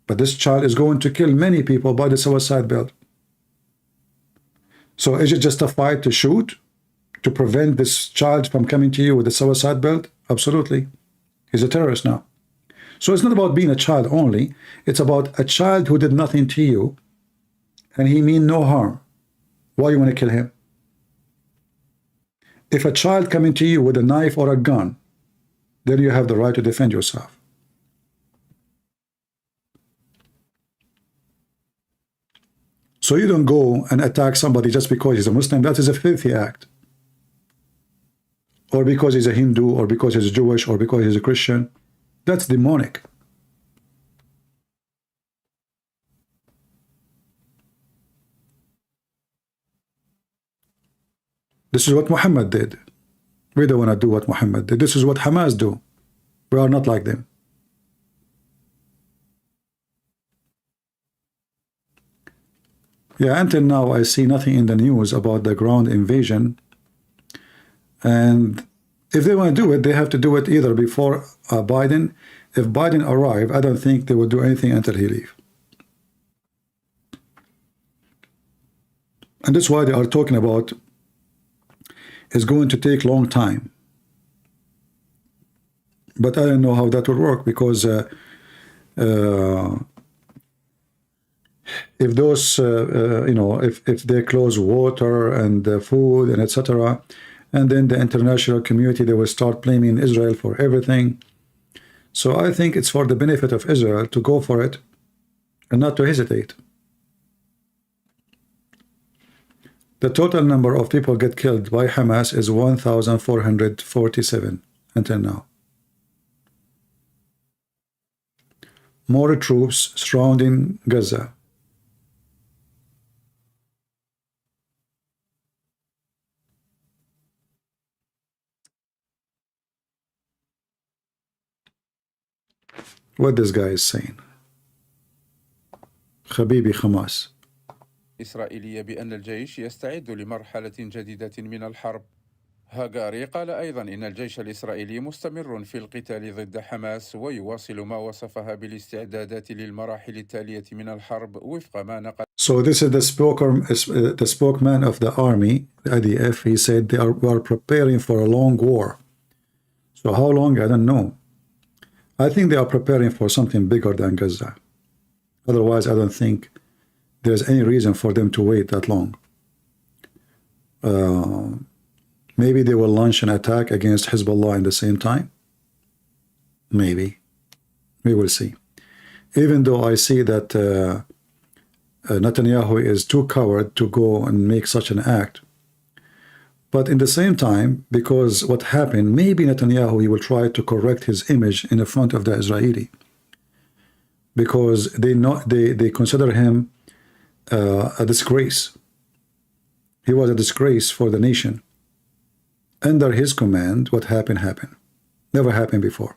But this child is going to kill many people by the suicide belt. So is it justified to shoot to prevent this child from coming to you with a suicide belt? Absolutely. He's a terrorist now. So it's not about being a child only. It's about a child who did nothing to you and he mean no harm. Why you want to kill him? If a child coming to you with a knife or a gun, then you have the right to defend yourself. So you don't go and attack somebody just because he's a Muslim. That is a filthy act. Or because he's a Hindu, or because he's Jewish, or because he's a Christian. That's demonic. This is what Muhammad did. We don't want to do what Muhammad did. This is what Hamas do. We are not like them. Yeah, until now I see nothing in the news about the ground invasion. And if they want to do it, they have to do it either before Biden. If Biden arrive, I don't think they will do anything until he leave. And that's why they are talking about it's going to take long time. But I don't know how that will work, because if those you know, if they close water and food and etc., and then the international community, they will start blaming Israel for everything. So I think it's for the benefit of Israel to go for it and not to hesitate. The total number of people get killed by Hamas is 1,447 until now. More troops surrounding Gaza. What this guy is saying. Habibi Hamas. إسرائيلية بأن الجيش يستعد لمرحلة جديدة من الحرب. هاغاري قال أيضا إن الجيش الإسرائيلي مستمر في القتال ضد حماس ويواصل ما وصفها بالاستعدادات للمراحل التالية من الحرب وفق ما نقل. So this is the spokesman of the army, the IDF. He said they are preparing for a long war. So how long? I don't know. I think they are preparing for something bigger than Gaza. Otherwise, I don't think there's any reason for them to wait that long. Maybe they will launch an attack against Hezbollah at the same time. Maybe. We will see. Even though I see that Netanyahu is too coward to go and make such an act. But in the same time, because what happened, maybe Netanyahu, he will try to correct his image in the front of the Israeli. Because they consider him a disgrace. He was a disgrace for the nation. Under his command, what happened, happened. Never happened before.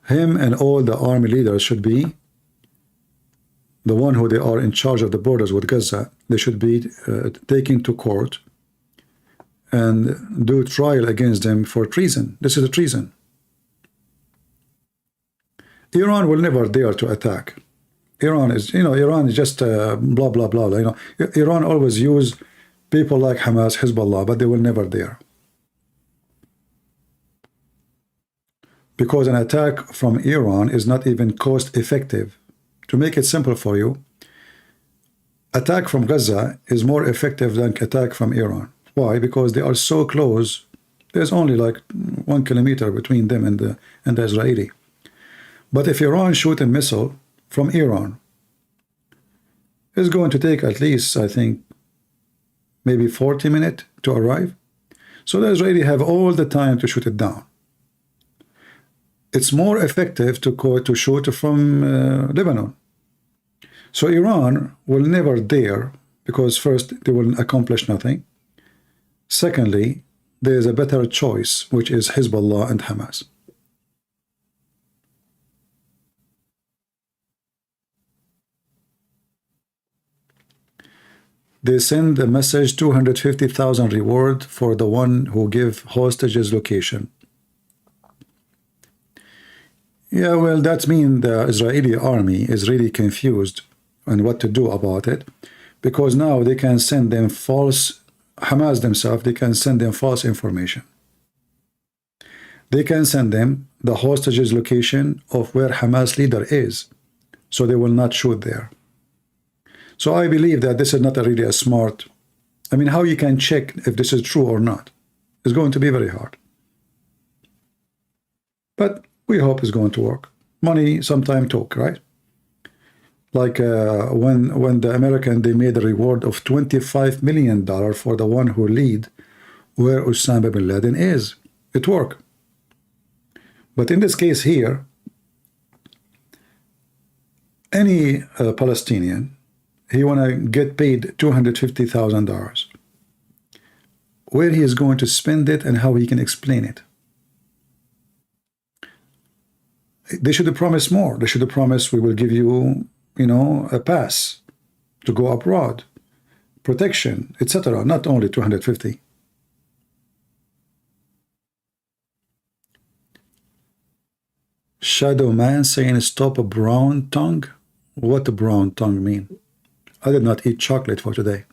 Him and all the army leaders should be the one who they are in charge of the borders with Gaza. They should be taken to court and do trial against them for treason. This is a treason. Iran will never dare to attack. Iran is, Iran is just blah, blah, blah. Iran always use people like Hamas, Hezbollah, but they will never dare. Because an attack from Iran is not even cost effective. To make it simple for you, attack from Gaza is more effective than attack from Iran. Why? Because they are so close. There's only like 1 kilometer between them and the Israeli. But if Iran shoot a missile from Iran, it's going to take at least, I think, maybe 40 minutes to arrive. So the Israeli have all the time to shoot it down. It's more effective to shoot from Lebanon. So Iran will never dare, because first, they will accomplish nothing. Secondly, there is a better choice, which is Hezbollah and Hamas. They send a message 250,000 reward for the one who give hostages location. Yeah, well, that means the Israeli army is really confused on what to do about it, because now they can send them false, Hamas themselves, they can send them false information. They can send them the hostages location of where Hamas leader is, so they will not shoot there. So I believe that this is not really a smart, I mean, how you can check if this is true or not is going to be very hard. But we hope it's going to work. Money sometime talk, right? Like when the American, they made a reward of $25 million for the one who lead where Osama bin Laden is. It worked. But in this case here, any Palestinian, he want to get paid $250,000. Where he is going to spend it and how he can explain it. They should have promised more. They should have promised we will give you, you know, a pass to go abroad, protection, etc. Not only 250. Shadow Man saying stop a brown tongue. What does brown tongue mean? I did not eat chocolate for today.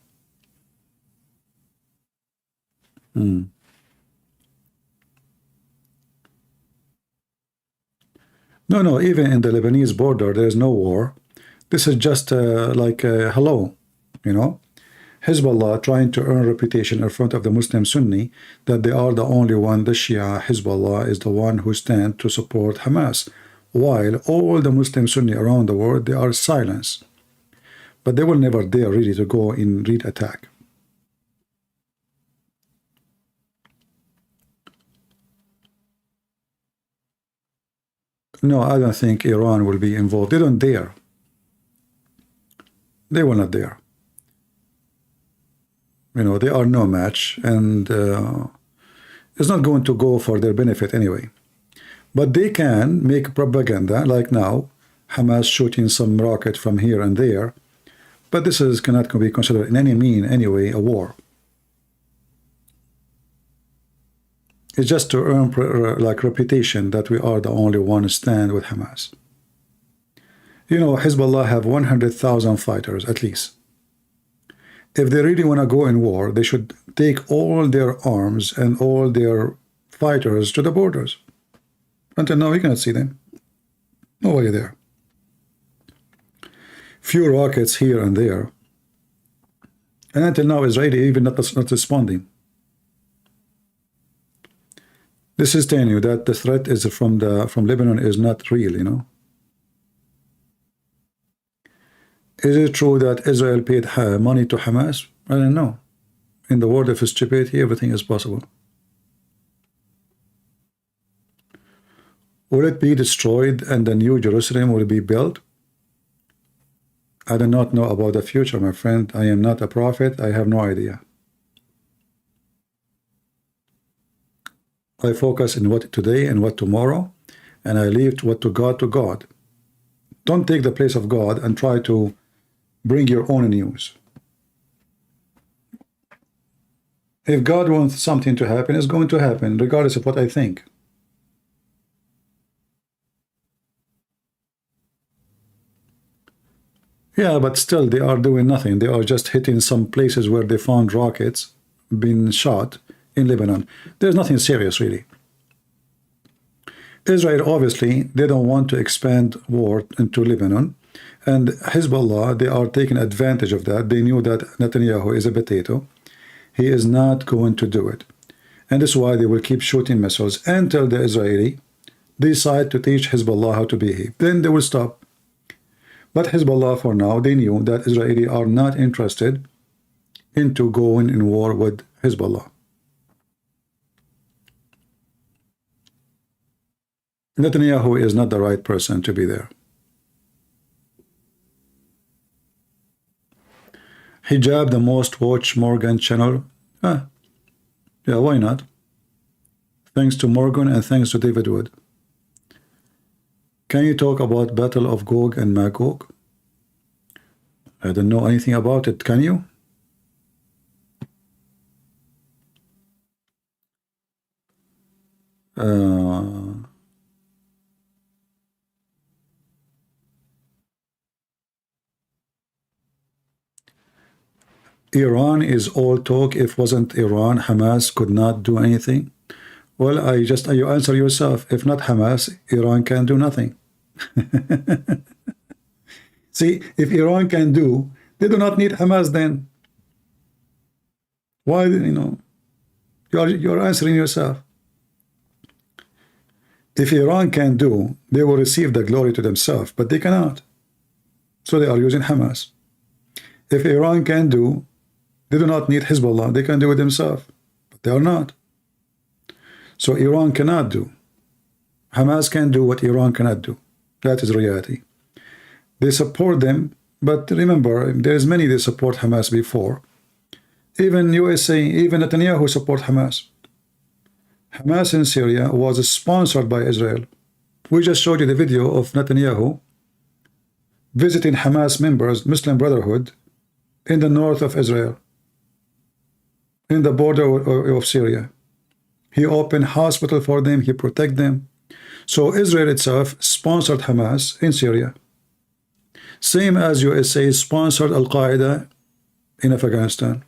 No, even in the Lebanese border, there is no war. This is just like hello, you know. Hezbollah trying to earn reputation in front of the Muslim Sunni that they are the only one, the Shia, Hezbollah is the one who stand to support Hamas, while all the Muslim Sunni around the world, they are silenced. But they will never dare really to go in real attack. No, I don't think Iran will be involved. They don't dare. They will not dare. You know, they are no match, and it's not going to go for their benefit anyway. But they can make propaganda, like now, Hamas shooting some rocket from here and there, but this is cannot be considered in any mean, anyway, a war. It's just to earn like reputation that we are the only one stand with Hamas. You know, Hezbollah have 100,000 fighters at least. If they really want to go in war, they should take all their arms and all their fighters to the borders. Until now, you cannot see them. Nobody there. Few rockets here and there. And until now, Israeli even not responding. This is telling you that the threat is from Lebanon is not real, you know. Is it true that Israel paid money to Hamas? I don't know. In the world of stupidity, everything is possible. Will it be destroyed and the new Jerusalem will be built? I do not know about the future, my friend. I am not a prophet. I have no idea. I focus in what today and what tomorrow, and I leave what to God to God. Don't take the place of God and try to bring your own news. If God wants something to happen, it's going to happen, regardless of what I think. Yeah, but still they are doing nothing. They are just hitting some places where they found rockets being shot in Lebanon. There's nothing serious, really. Israel, obviously, they don't want to expand war into Lebanon. And Hezbollah, they are taking advantage of that. They knew that Netanyahu is a potato. He is not going to do it. And that's why they will keep shooting missiles until the Israeli decide to teach Hezbollah how to behave. Then they will stop. But Hezbollah, for now, they knew that Israeli are not interested into going in war with Hezbollah. Netanyahu is not the right person to be there. Hijab, the most watched Morgan channel. Yeah, why not? Thanks to Morgan and thanks to David Wood. Can you talk about Battle of Gog and Magog? I don't know anything about it. Can you? Iran is all talk. If wasn't Iran, Hamas could not do anything. Well, you answer yourself. If not Hamas, Iran can do nothing. See, if Iran can do, they do not need Hamas then. Why, you're answering yourself. If Iran can do, they will receive the glory to themselves, but they cannot. So they are using Hamas. If Iran can do, they do not need Hezbollah. They can do it themselves, but they are not. So Iran cannot do. Hamas can do what Iran cannot do. That is reality. They support them, but remember, there's many that support Hamas before. Even USA, even Netanyahu support Hamas. Hamas in Syria was sponsored by Israel. We just showed you the video of Netanyahu visiting Hamas members, Muslim Brotherhood, in the north of Israel, in the border of Syria. He opened hospital for them, he protect them. So Israel itself sponsored Hamas in Syria. Same as USA sponsored Al-Qaeda in Afghanistan.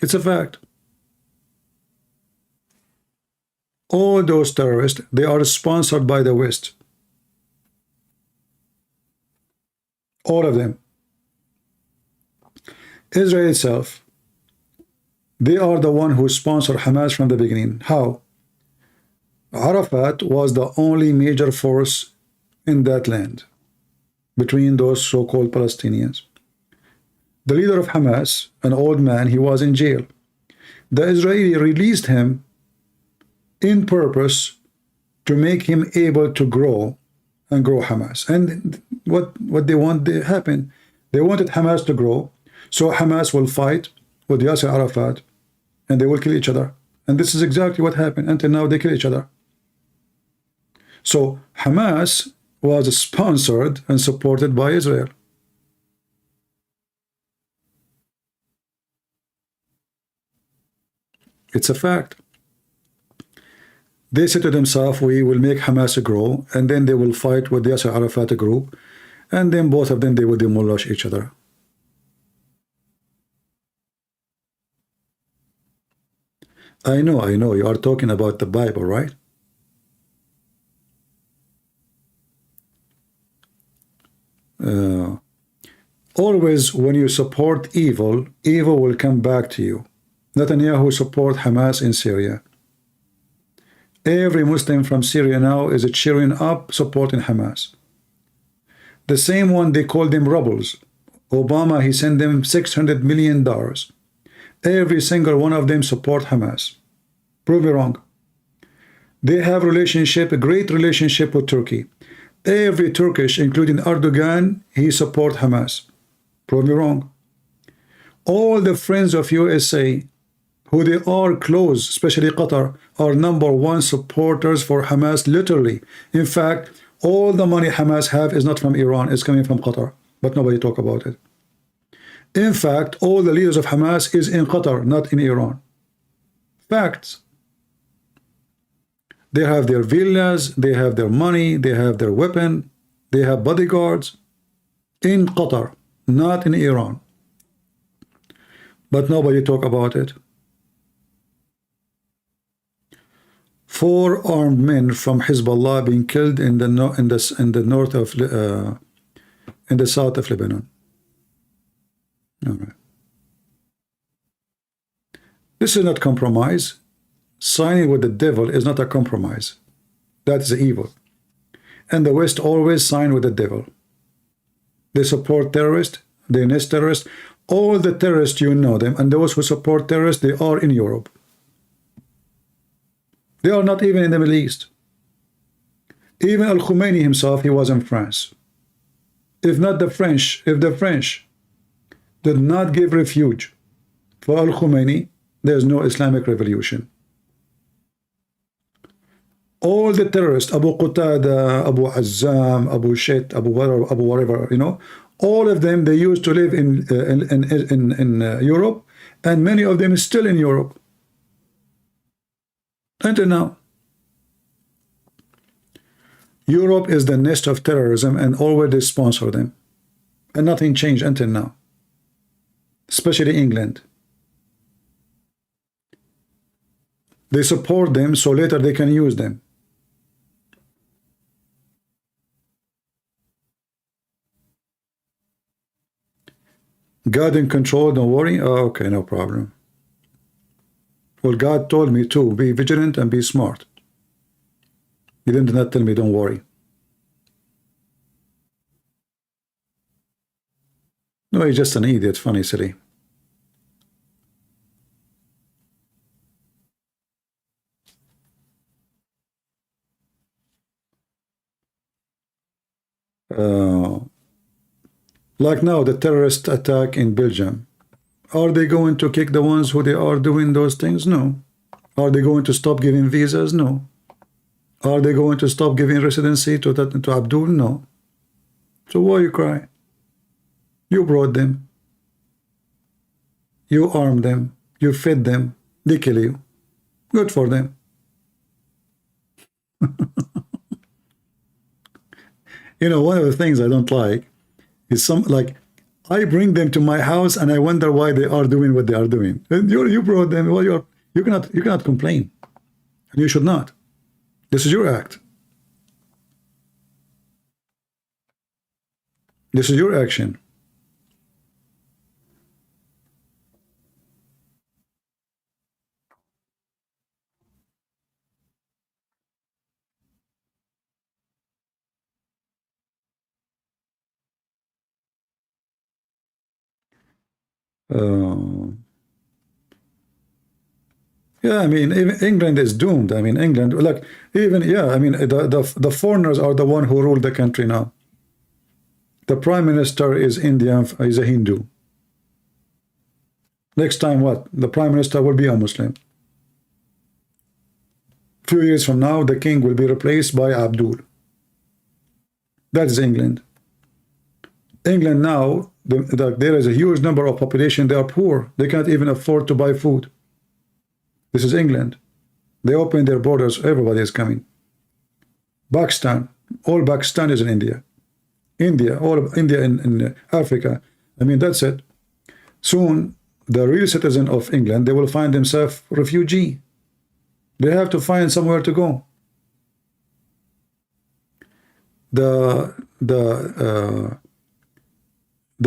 It's a fact. All those terrorists, they are sponsored by the West. All of them. Israel itself, they are the one who sponsored Hamas from the beginning. How? Arafat was the only major force in that land between those so-called Palestinians. The leader of Hamas, an old man, he was in jail. The Israeli released him in purpose to make him able to grow and grow Hamas. And what they want happened. They wanted Hamas to grow, so Hamas will fight with Yasser Arafat and they will kill each other. And this is exactly what happened. Until now they kill each other. So Hamas was sponsored and supported by Israel. It's a fact. They said to themselves, we will make Hamas grow, and then they will fight with the Yasser Arafat group, and then both of them, they will demolish each other. I know, you are talking about the Bible, right? Always when you support evil, evil will come back to you. Netanyahu support Hamas in Syria. Every Muslim from Syria now is cheering up, supporting Hamas. The same one, they call them rebels. Obama, he sent them $600 million. Every single one of them support Hamas. Prove me wrong. They have a great relationship with Turkey. Every Turkish, including Erdogan, he support Hamas. Prove me wrong. All the friends of USA, who they are close, especially Qatar, are #1 supporters for Hamas, literally. In fact, all the money Hamas have is not from Iran, it's coming from Qatar, but nobody talk about it. In fact, all the leaders of Hamas is in Qatar, not in Iran. Facts. They have their villas, they have their money, they have their weapon, they have bodyguards in Qatar, not in Iran. But nobody talk about it. 4 armed men from Hezbollah being killed in the north of in the south of Lebanon. All right. This is not compromise. Signing with the devil is not a compromise. That is evil. And the West always sign with the devil. They support terrorists, they nest terrorists. All the terrorists, you know them, and those who support terrorists, they are in Europe. They are not even in the Middle East. Even Al-Khomeini himself, he was in France. If the French did not give refuge for Al-Khomeini, there's no Islamic revolution. All the terrorists, Abu Qatada, Abu Azzam, Abu Shet, Abu whatever, all of them, they used to live in Europe, and many of them is still in Europe. Until now. Europe is the nest of terrorism and always they sponsor them. And nothing changed until now. Especially England. They support them so later they can use them. God in control, don't worry. Oh, okay, no problem. Well, God told me to be vigilant and be smart. He did not tell me don't worry. No, he's just an idiot, funny, silly. Like now, the terrorist attack in Belgium. Are they going to kick the ones who they are doing those things? No. Are they going to stop giving visas? No. Are they going to stop giving residency to Abdul? No. So why you cry? You brought them. You armed them. You fed them. They kill you. Good for them. You know, one of the things I don't like is I bring them to my house and I wonder why they are doing what they are doing. And you brought them. Well, you cannot complain. And you should not. This is your act. This is your action. Yeah, I mean, even England is doomed. I mean, England, like, even, yeah, I mean, the foreigners are the one who rule the country now. The prime minister is Indian, is a Hindu. Next time, what? The prime minister will be a Muslim. Few years from now, the king will be replaced by Abdul. That is England. England now, there is a huge number of population. They are poor. They can't even afford to buy food. This is England. They open their borders. Everybody is coming. Pakistan. All Pakistan is in India. India. All of India in Africa. I mean, that's it. Soon, the real citizen of England, they will find themselves refugee. They have to find somewhere to go. The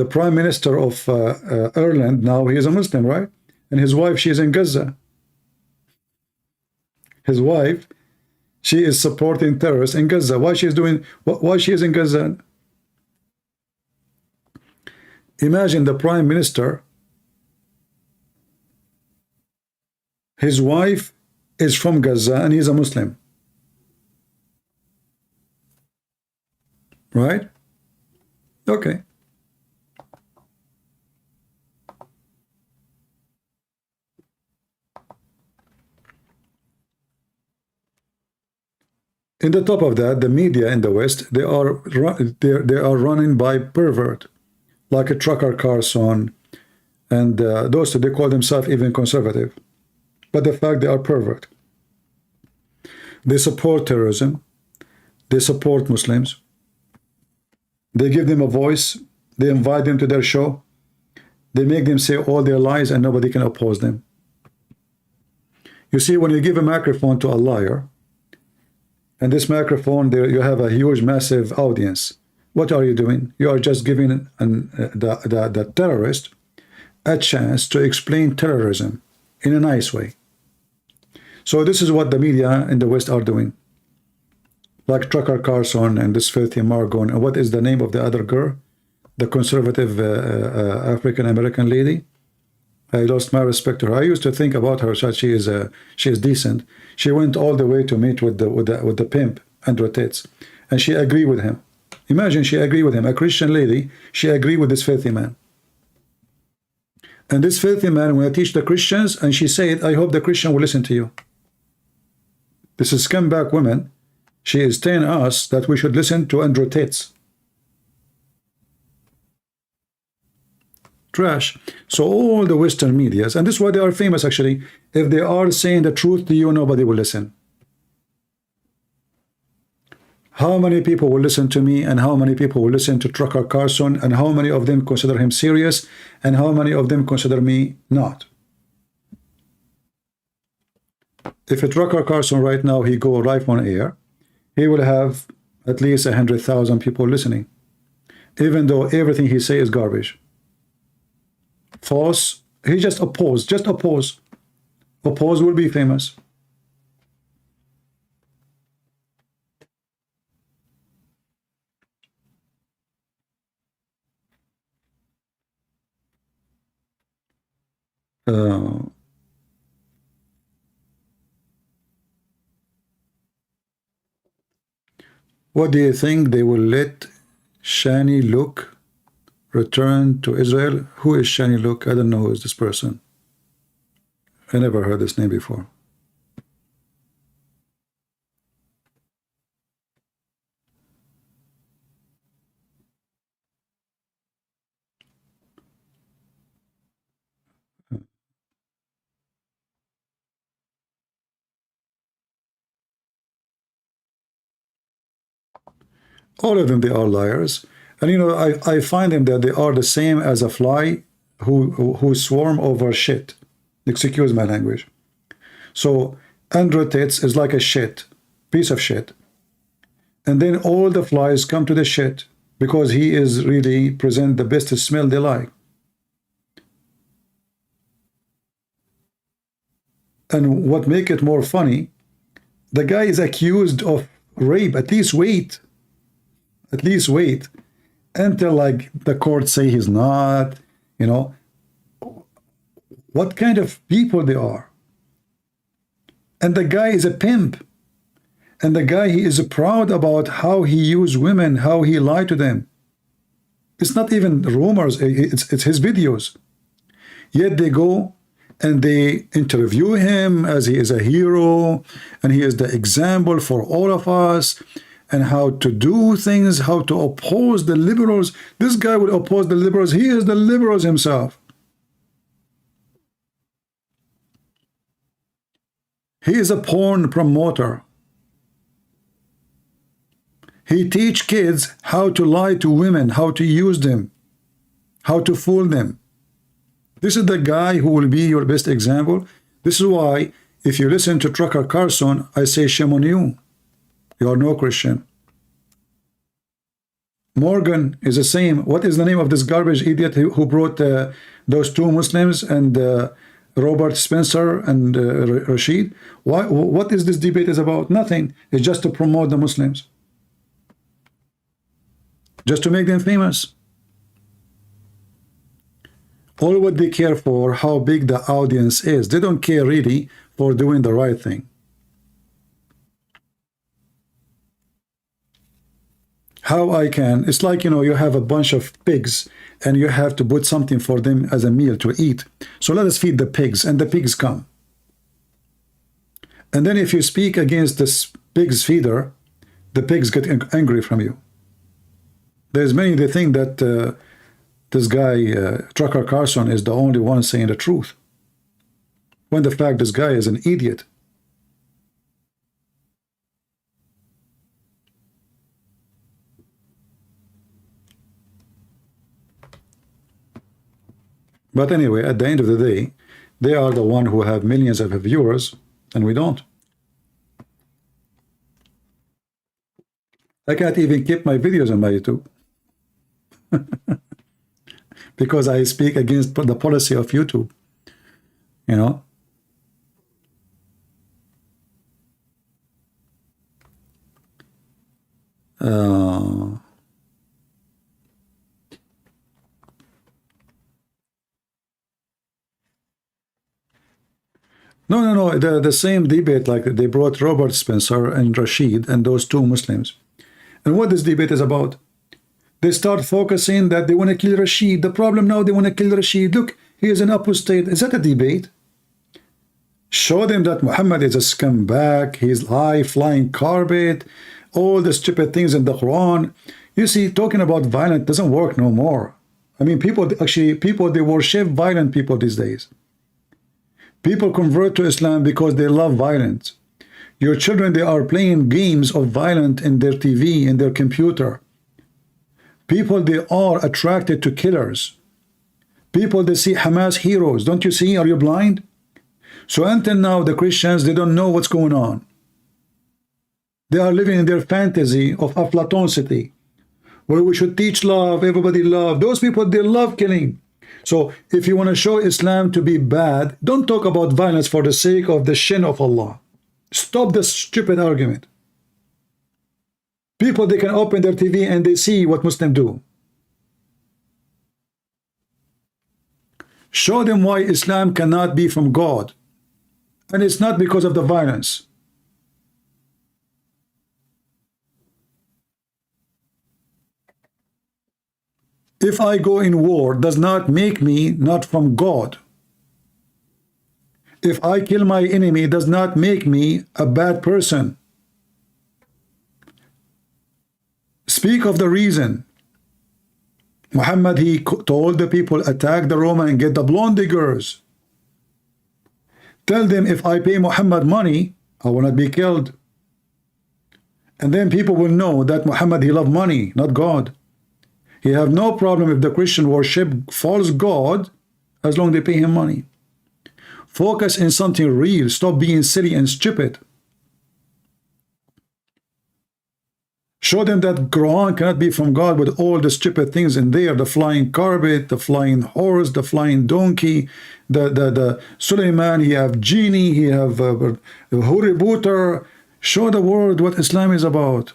prime minister of Ireland now, he is a Muslim, right? And his wife, she is in Gaza. His wife, she is supporting terrorists in Gaza. Why she is doing? Why she is in Gaza? Imagine the prime minister. His wife is from Gaza and he's a Muslim. Right? Okay. In the top of that, the media in the West, they are running by pervert, like a Tucker Carlson, and those they call themselves even conservative, but the fact they are pervert. They support terrorism. They support Muslims. They give them a voice. They invite them to their show. They make them say all their lies and nobody can oppose them. You see, when you give a microphone to a liar, and this microphone, there you have a huge, massive audience. What are you doing? You are just giving the terrorist a chance to explain terrorism in a nice way. So this is what the media in the West are doing. Like Tucker Carlson and this filthy Margot. And what is the name of the other girl? The conservative African-American lady? I lost my respect to her. I used to think about her that she is decent. She went all the way to meet with the pimp, Andrew Tate, and she agreed with him. Imagine she agreed with him, a Christian lady. She agreed with this filthy man. And this filthy man will teach the Christians, and she said, I hope the Christian will listen to you. This is scumbag woman. She is telling us that we should listen to Andrew Tate. trash. So all the Western medias, and this is why they are famous actually, if they are saying the truth to you, nobody will listen. How many people will listen to me, and how many people will listen to Tucker Carlson, and how many of them consider him serious, and how many of them consider me not? If a Tucker Carlson right now, he go live on air, he will have at least 100,000 people listening, even though everything he say is garbage. False. He just oppose. Just oppose. Oppose will be famous. What do you think they will let Shani Look return to Israel? Who is Shani Look? I don't know who is this person. I never heard this name before. All of them, they are liars. And you know, I find them that they are the same as a fly who swarm over shit. Excuse my language. So Andrew Tate is like a shit, piece of shit. And then all the flies come to the shit because he is really present the best smell they like. And what make it more funny, the guy is accused of rape. At least wait until like the court say he's not, you know. What kind of people they are. And the guy is a pimp. And the guy, he is proud about how he used women, how he lied to them. It's not even rumors, it's his videos. Yet they go and they interview him as he is a hero, and he is the example for all of us, and how to do things, how to oppose the liberals. This guy will oppose the liberals. He is the liberals himself. He is a porn promoter. He teach kids how to lie to women, how to use them, how to fool them. This is the guy who will be your best example. This is why, if you listen to Tucker Carlson, I say shame on you. You are no Christian. Morgan is the same. What is the name of this garbage idiot who brought those two Muslims and Robert Spencer and Rashid? What is this debate is about? Nothing. It's just to promote the Muslims. Just to make them famous. All what they care for, how big the audience is. They don't care really for doing the right thing. How I can, it's like, you know, you have a bunch of pigs and you have to put something for them as a meal to eat. So let us feed the pigs, and the pigs come. And then if you speak against this pig's feeder, the pigs get angry from you. There's many that think that this guy, Tucker Carlson, is the only one saying the truth, when the fact this guy is an idiot. But anyway, at the end of the day, they are the one who have millions of viewers, and we don't. I can't even keep my videos on my YouTube. Because I speak against the policy of YouTube. You know? No, the same debate, like they brought Robert Spencer and Rashid and those two Muslims. And what this debate is about? They start focusing that they want to kill Rashid. The problem now, they want to kill Rashid. Look, he is an apostate. Is that a debate? Show them that Muhammad is a scumbag, he's high flying carpet, all the stupid things in the Quran. You see, talking about violence doesn't work no more. I mean, people, they worship violent people these days. People convert to Islam because they love violence. Your children, they are playing games of violence in their TV, in their computer. People, they are attracted to killers. People, they see Hamas heroes. Don't you see? Are you blind? So until now, the Christians, they don't know what's going on. They are living in their fantasy of Aflatonicity, where we should teach love, everybody love. Those people, they love killing. So if you want to show Islam to be bad, don't talk about violence for the sake of the shin of Allah. Stop this stupid argument. People, they can open their TV and they see what Muslims do. Show them why Islam cannot be from God. And it's not because of the violence. If I go in war, does not make me not from God. If I kill my enemy, does not make me a bad person. Speak of the reason. Muhammad, he told the people, attack the Roman and get the blonde diggers. Tell them, if I pay Muhammad money, I will not be killed. And then people will know that Muhammad, he loved money, not God. He have no problem if the Christian worship false God, as long as they pay him money. Focus in something real. Stop being silly and stupid. Show them that Quran cannot be from God with all the stupid things in there. The flying carpet, the flying horse, the flying donkey, the Suleiman, he have genie, he have Hurri-Booter. Show the world what Islam is about.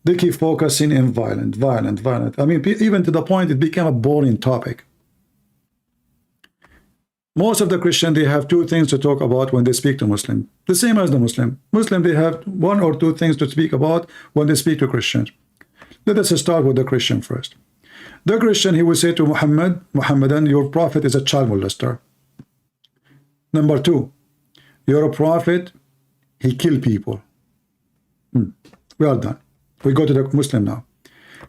They keep focusing in violent. I mean, even to the point it became a boring topic. Most of the Christians, they have two things to talk about when they speak to Muslim. The same as the Muslim. Muslim, they have one or two things to speak about when they speak to Christians. Let us start with the Christian first. The Christian, he will say to Muhammadan, your prophet is a child molester. Number two, you're a prophet, he killed people. We are done. We go to the Muslim now.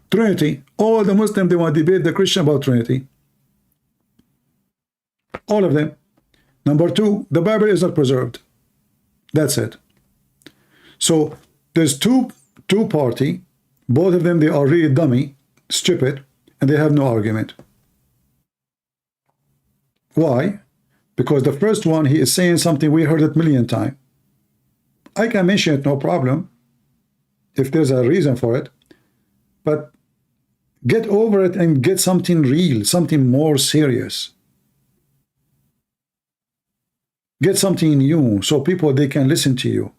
Trinity, all the Muslims, they want to debate the Christian about Trinity. All of them. Number two, the Bible is not preserved. That's it. So there's two party. Both of them, they are really dummy, stupid, and they have no argument. Why? Because the first one, he is saying something we heard it a million times. I can mention it, no problem, if there's a reason for it. But get over it and get something real, something more serious. Get something new so people, they can listen to you.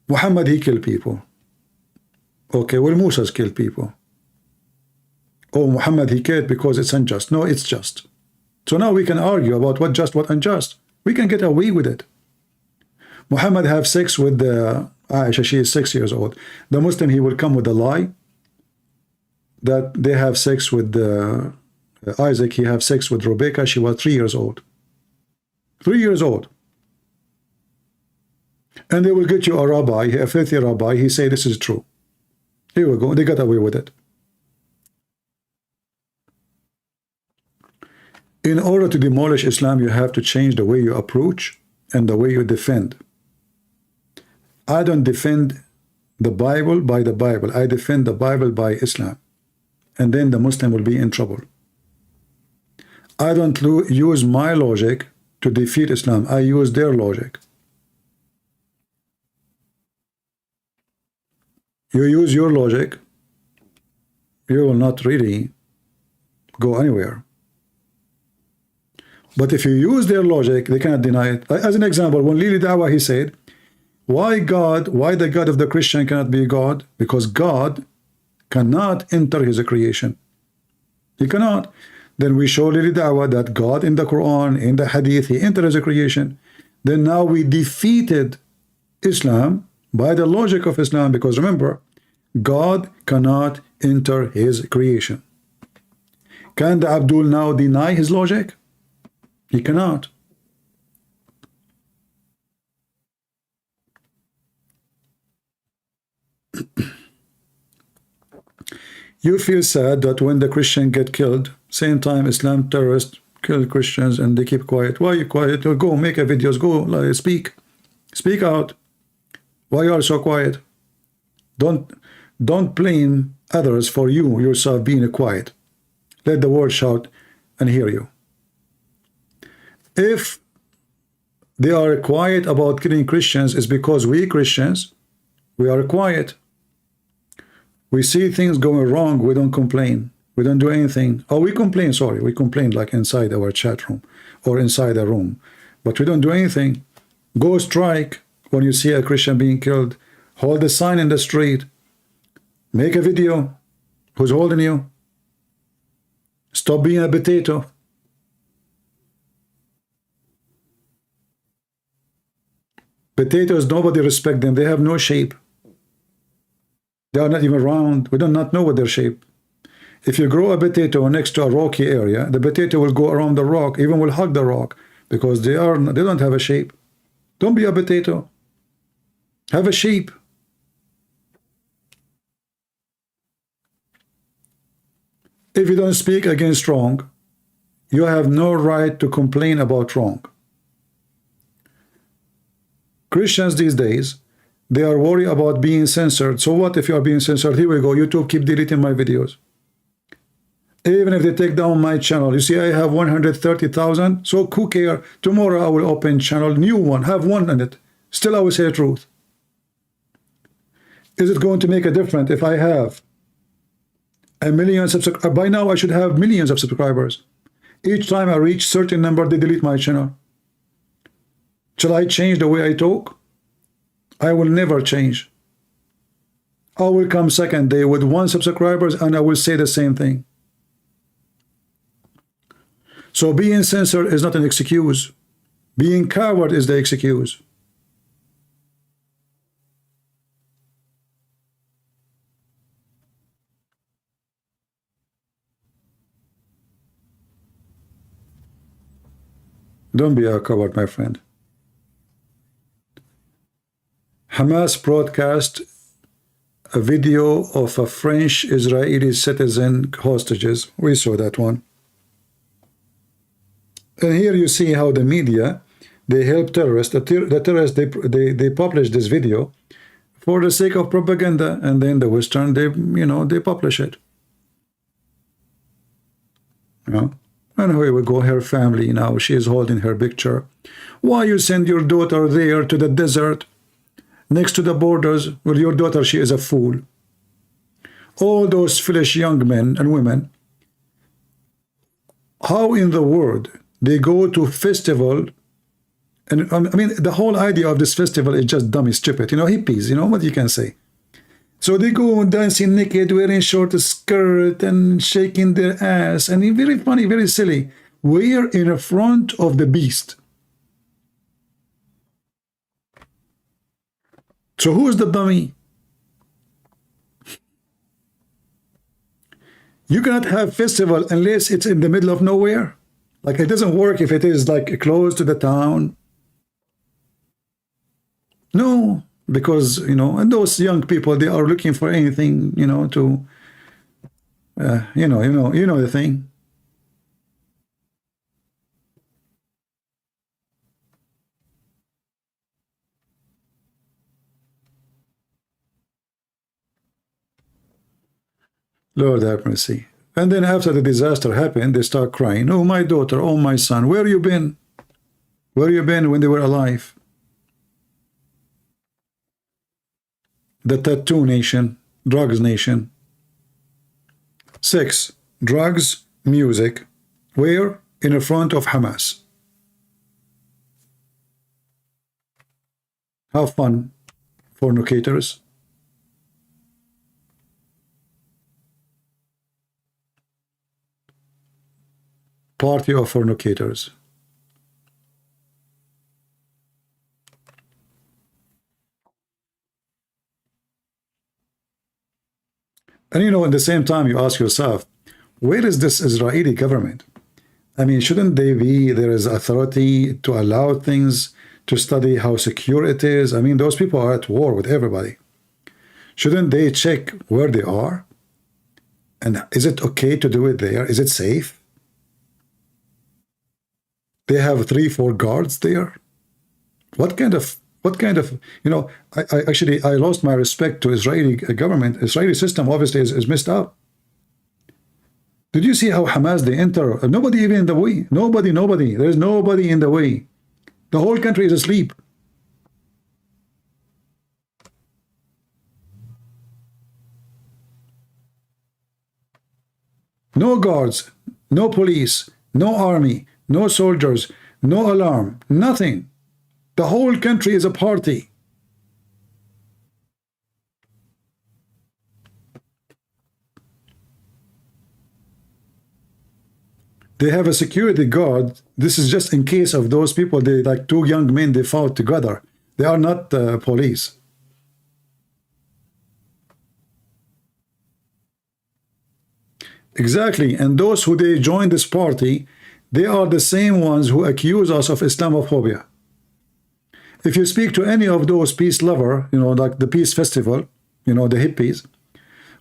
Muhammad, he killed people. Okay, well, Musa's killed people. Oh, Muhammad, he killed because it's unjust. No, it's just. So now we can argue about what just, what unjust. We can get away with it. Muhammad have sex with Aisha, she is 6 years old. The Muslim, he will come with a lie that they have sex with Isaac, he have sex with Rebecca, she was 3 years old. 3 years old. And they will get you a rabbi, a filthy rabbi, he say this is true. Here we go, they got away with it. In order to demolish Islam, you have to change the way you approach and the way you defend. I don't defend the Bible by the Bible. I defend the Bible by Islam. And then the Muslim will be in trouble. I don't use my logic to defeat Islam. I use their logic. You use your logic, you will not really go anywhere. But if you use their logic, they cannot deny it. As an example, when Lili Dawah, he said, why the God of the Christian cannot be God? Because God cannot enter his creation. He cannot. Then we show Lili Dawah that God in the Quran, in the Hadith, he entered his creation. Then now we defeated Islam by the logic of Islam, because remember, God cannot enter his creation. Can the Abdul now deny his logic? He cannot. You feel sad that when the Christian get killed, same time Islam terrorists kill Christians and they keep quiet. Why are you quiet? Go make a videos. Go like, speak out. Why are you so quiet? Don't blame others for you yourself being quiet. Let the world shout and hear you. If they are quiet about killing Christians, it's because we Christians, we are quiet. We see things going wrong, we don't complain. We don't do anything. Oh, we complain, sorry. We complain like inside our chat room or inside a room. But we don't do anything. Go strike when you see a Christian being killed. Hold a sign in the street. Make a video. Who's holding you? Stop being a potato. Potatoes, nobody respect them. They have no shape. They are not even round. We do not know what their shape. If you grow a potato next to a rocky area, the potato will go around the rock, even will hug the rock, because they don't have a shape. Don't be a potato. Have a shape. If you don't speak against wrong, you have no right to complain about wrong. Christians these days, they are worried about being censored. So what if you are being censored? Here we go. YouTube keep deleting my videos. Even if they take down my channel. You see, I have 130,000. So who care? Tomorrow I will open channel, new one, have one in it. Still I will say the truth. Is it going to make a difference if I have 1 million subscribers? By now I should have millions of subscribers. Each time I reach certain number, they delete my channel. Shall I change the way I talk? I will never change. I will come second day with 1 subscribers and I will say the same thing. So being censored is not an excuse. Being coward is the excuse. Don't be a coward, my friend. Hamas broadcast a video of a French Israeli citizen hostages. We saw that one. And here you see how the media, they help terrorists. The terrorists, they publish this video for the sake of propaganda, and then the Western, they publish it. And here we go, her family now, she is holding her picture. Why you send your daughter there to the desert, next to the borders, with your daughter, she is a fool. All those foolish young men and women, how in the world they go to festival, and I mean, the whole idea of this festival is just dummy, stupid, hippies, what you can say. So they go dancing naked, wearing short skirt and shaking their ass, and very funny, very silly. We're in front of the beast. So who's the dummy? You cannot have festival unless it's in the middle of nowhere. Like, it doesn't work if it is like close to the town. No, because, and those young people, they are looking for anything, to, you know the thing. Lord have mercy. And then after the disaster happened, they start crying, oh, my daughter, oh, my son, where you been? Where you been when they were alive? The tattoo nation, drugs nation. 6, drugs, music. Where? In the front of Hamas. Have fun, fornicators. Party of fornicators. And at the same time, you ask yourself, where is this Israeli government? I mean, shouldn't there is authority to allow things, to study how secure it is? I mean, those people are at war with everybody. Shouldn't they check where they are? And is it okay to do it there? Is it safe? They have 3-4 guards there. What kind of, you know, I actually lost my respect to Israeli government. Israeli system obviously is messed up. Did you see how Hamas, they enter? Nobody even in the way. Nobody. There's nobody in the way. The whole country is asleep. No guards, no police, no army, no soldiers, no alarm, nothing. The whole country is a party. They have a security guard. This is just in case of those people. They like 2 young men, they fought together. They are not police. Exactly. And those who they join this party, they are the same ones who accuse us of Islamophobia. If you speak to any of those peace lover, you know, like the peace festival, you know, the hippies,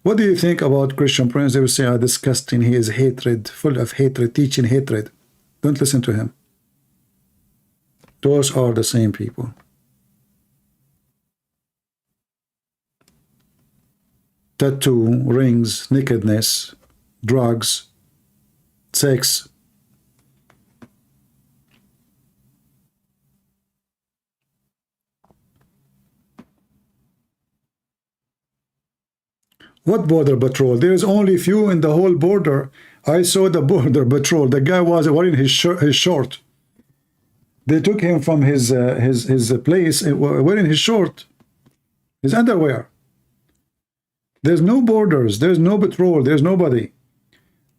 what do you think about Christian Prince? They will say, disgusting, he is hatred, full of hatred, teaching hatred. Don't listen to him. Those are the same people. Tattoo, rings, nakedness, drugs, sex. What border patrol? There is only few in the whole border. I saw the border patrol. The guy was wearing his short. They took him from his place wearing his short, his underwear. There's no borders. There's no patrol. There's nobody.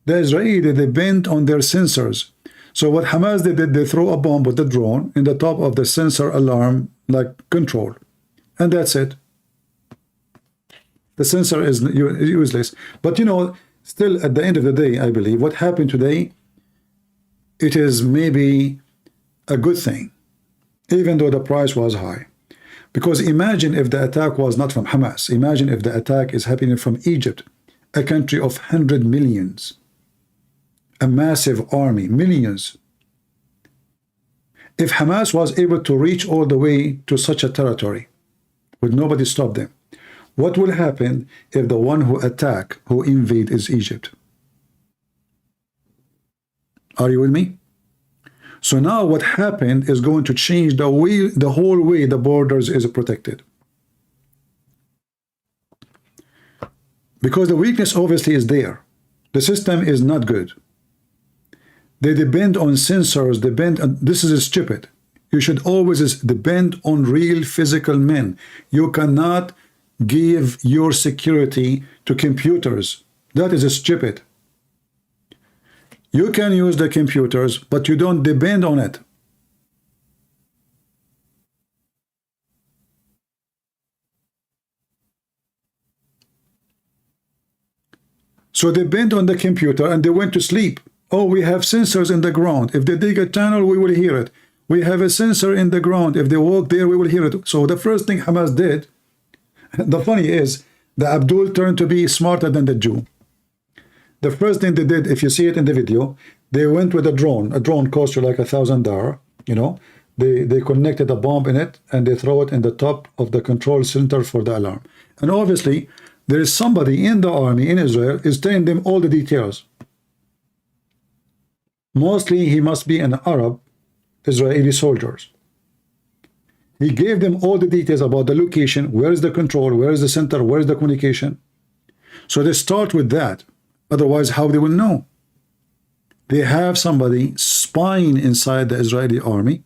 The Israeli, they bent on their sensors. So what Hamas did, they throw a bomb with the drone in the top of the sensor alarm, like control. And that's it. The sensor is useless. But you know, still at the end of the day, I believe what happened today, it is maybe a good thing, even though the price was high. Because imagine if the attack was not from Hamas. Imagine if the attack is happening from Egypt, a country of 100 millions, a massive army, millions. If Hamas was able to reach all the way to such a territory, would nobody stop them? What will happen if the one who attack, who invade is Egypt? Are you with me? So now what happened is going to change the way, the whole way the borders is protected. Because the weakness obviously is there. The system is not good. They depend on sensors, depend on, this is stupid. You should always depend on real physical men. You cannot give your security to computers. That is stupid. You can use the computers, but you don't depend on it. So they bent on the computer and they went to sleep. Oh, we have sensors in the ground. If they dig a tunnel, we will hear it. We have a sensor in the ground. If they walk there, we will hear it. So the first thing Hamas did, the funny is, the Abdul turned to be smarter than the Jew. The first thing they did, if you see it in the video, they went with a drone. A drone costs you like $1,000, you know. They connected a bomb in it and they throw it in the top of the control center for the alarm. And obviously, there is somebody in the army in Israel is telling them all the details. Mostly he must be an Arab Israeli soldiers. He gave them all the details about the location, where is the control, where is the center, where is the communication. So they start with that. Otherwise, how they will know? They have somebody spying inside the Israeli army,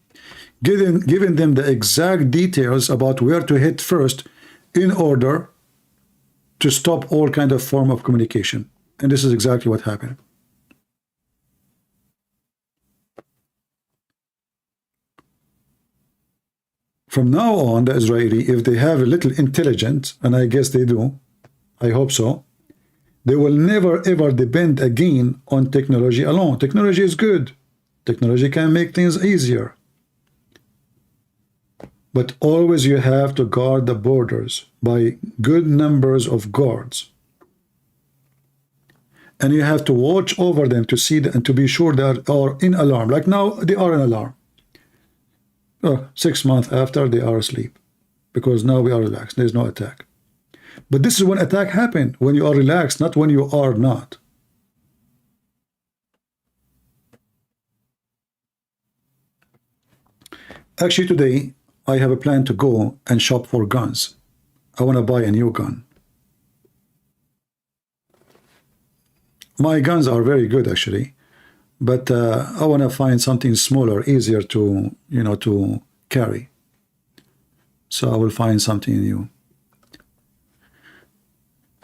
giving them the exact details about where to hit first in order to stop all kind of form of communication. And this is exactly what happened. From now on, the Israeli, if they have a little intelligence, and I guess they do, I hope so, they will never ever depend again on technology alone. Technology is good. Technology can make things easier. But always you have to guard the borders by good numbers of guards. and you have to watch over them to see and to be sure they are in alarm. Like now, they are in alarm. 6 months after, they are asleep, because now we are relaxed. There is no attack. But this is when attack happen, when you are relaxed, not when you are not. Actually, today, I have a plan to go and shop for guns. I want to buy a new gun. My guns are very good, actually, but I want to find something smaller, easier to, you know, to carry. So I will find something new.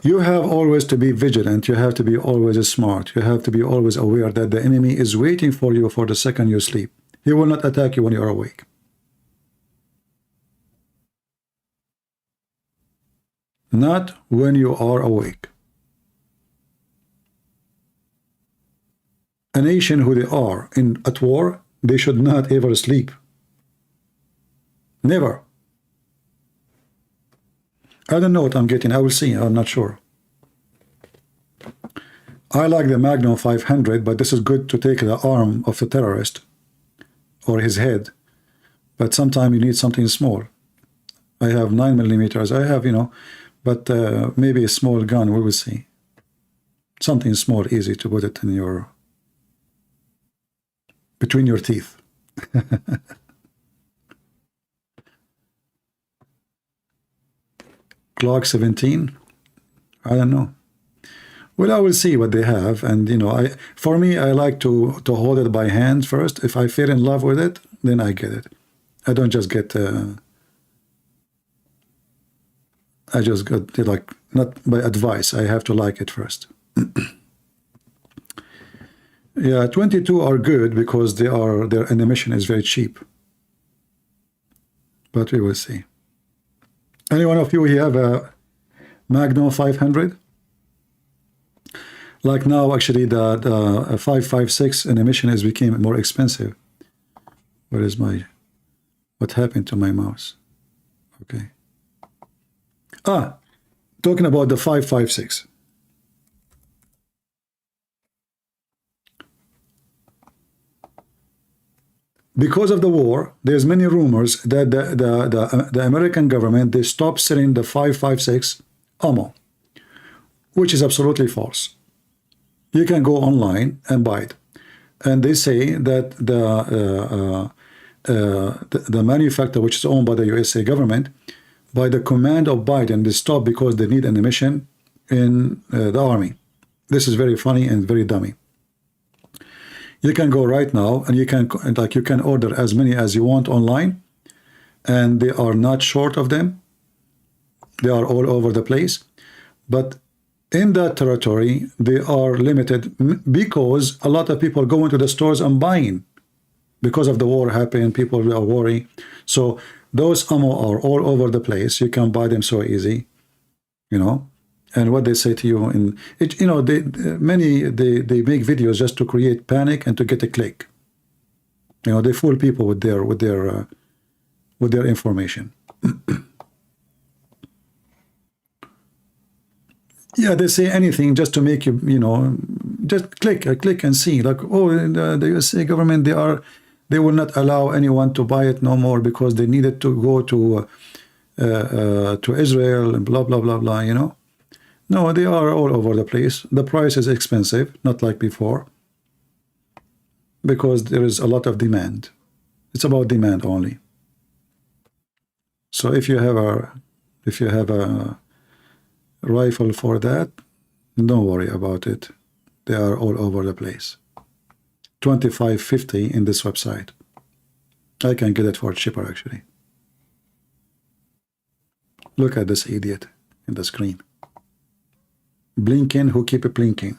You have always to be vigilant. You have to be always smart. You have to be always aware that the enemy is waiting for you for the second you sleep. He will not attack you when you are awake. Not when you are awake. A nation who they are at war, they should not ever sleep. Never. I don't know what I'm getting. I will see. I'm not sure. I like the Magnum 500, but this is good to take the arm of the terrorist or his head. But sometimes you need something small. I have 9mm. I have, you know, but maybe a small gun. We will see. Something small, easy to put it in your between your teeth. Glock 17. I don't know. Well, I will see what they have, and you know, for me, I like to hold it by hand first. If I feel in love with it, then I get it. I don't just get. I just got like, not by advice. I have to like it first. Yeah, 22 are good because their ammunition is very cheap. But we will see. Any one of you here have a Magnum 500? Like now, actually, the 5.56 ammunition has became more expensive. Where is my? What happened to my mouse? Okay. Talking about the 5.56. Because of the war, there's many rumors that the American government, they stopped selling the 5.56 ammo, which is absolutely false. You can go online and buy it, and they say that the manufacturer, which is owned by the USA government, by the command of Biden, they stopped because they need ammunition in the army. This is very funny and very dummy. You can go right now and you can order as many as you want online, and they are not short of them. They are all over the place, but in that territory they are limited because a lot of people go into the stores and buying because of the war happening. People are worried, so those ammo are all over the place. You can buy them so easy, you know. And what they say to you in it, you know, they make videos just to create panic and to get a click. You know, they fool people with their information. Yeah, they say anything just to make you, you know, just click and see. Like, oh, the USA government, they will not allow anyone to buy it no more because they needed to go to Israel and blah blah blah blah. You know. No, they are all over the place. The price is expensive, not like before, because there is a lot of demand. It's about demand only. So if you have a rifle for that, don't worry about it. They are all over the place. $25.50 in this website. I can get it for cheaper actually. Look at this idiot in the screen. Blinking, who keep it blinking.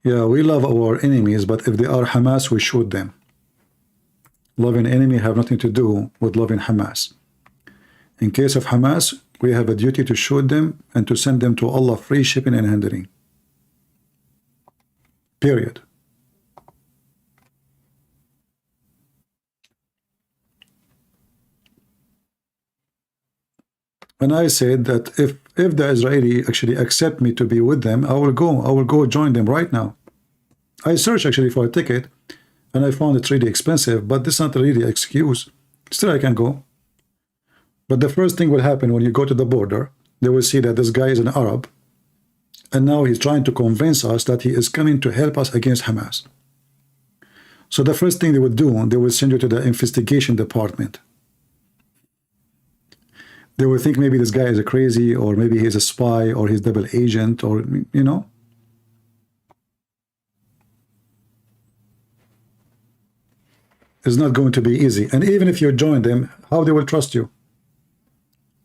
Yeah, we love our enemies, but if they are Hamas, we shoot them. Loving enemy have nothing to do with loving Hamas. In case of Hamas, we have a duty to shoot them and to send them to Allah free shipping and handling. Period. And I said that if the Israeli actually accept me to be with them, I will go join them right now. I searched actually for a ticket and I found it really expensive, but this is not really an excuse. Still I can go. But the first thing will happen when you go to the border, they will see that this guy is an Arab, and now he's trying to convince us that he is coming to help us against Hamas. So the first thing they will do, they will send you to the investigation department. They will think maybe this guy is a crazy, or maybe he's a spy, or he's double agent, or, you know. It's not going to be easy. And even if you join them, how they will trust you?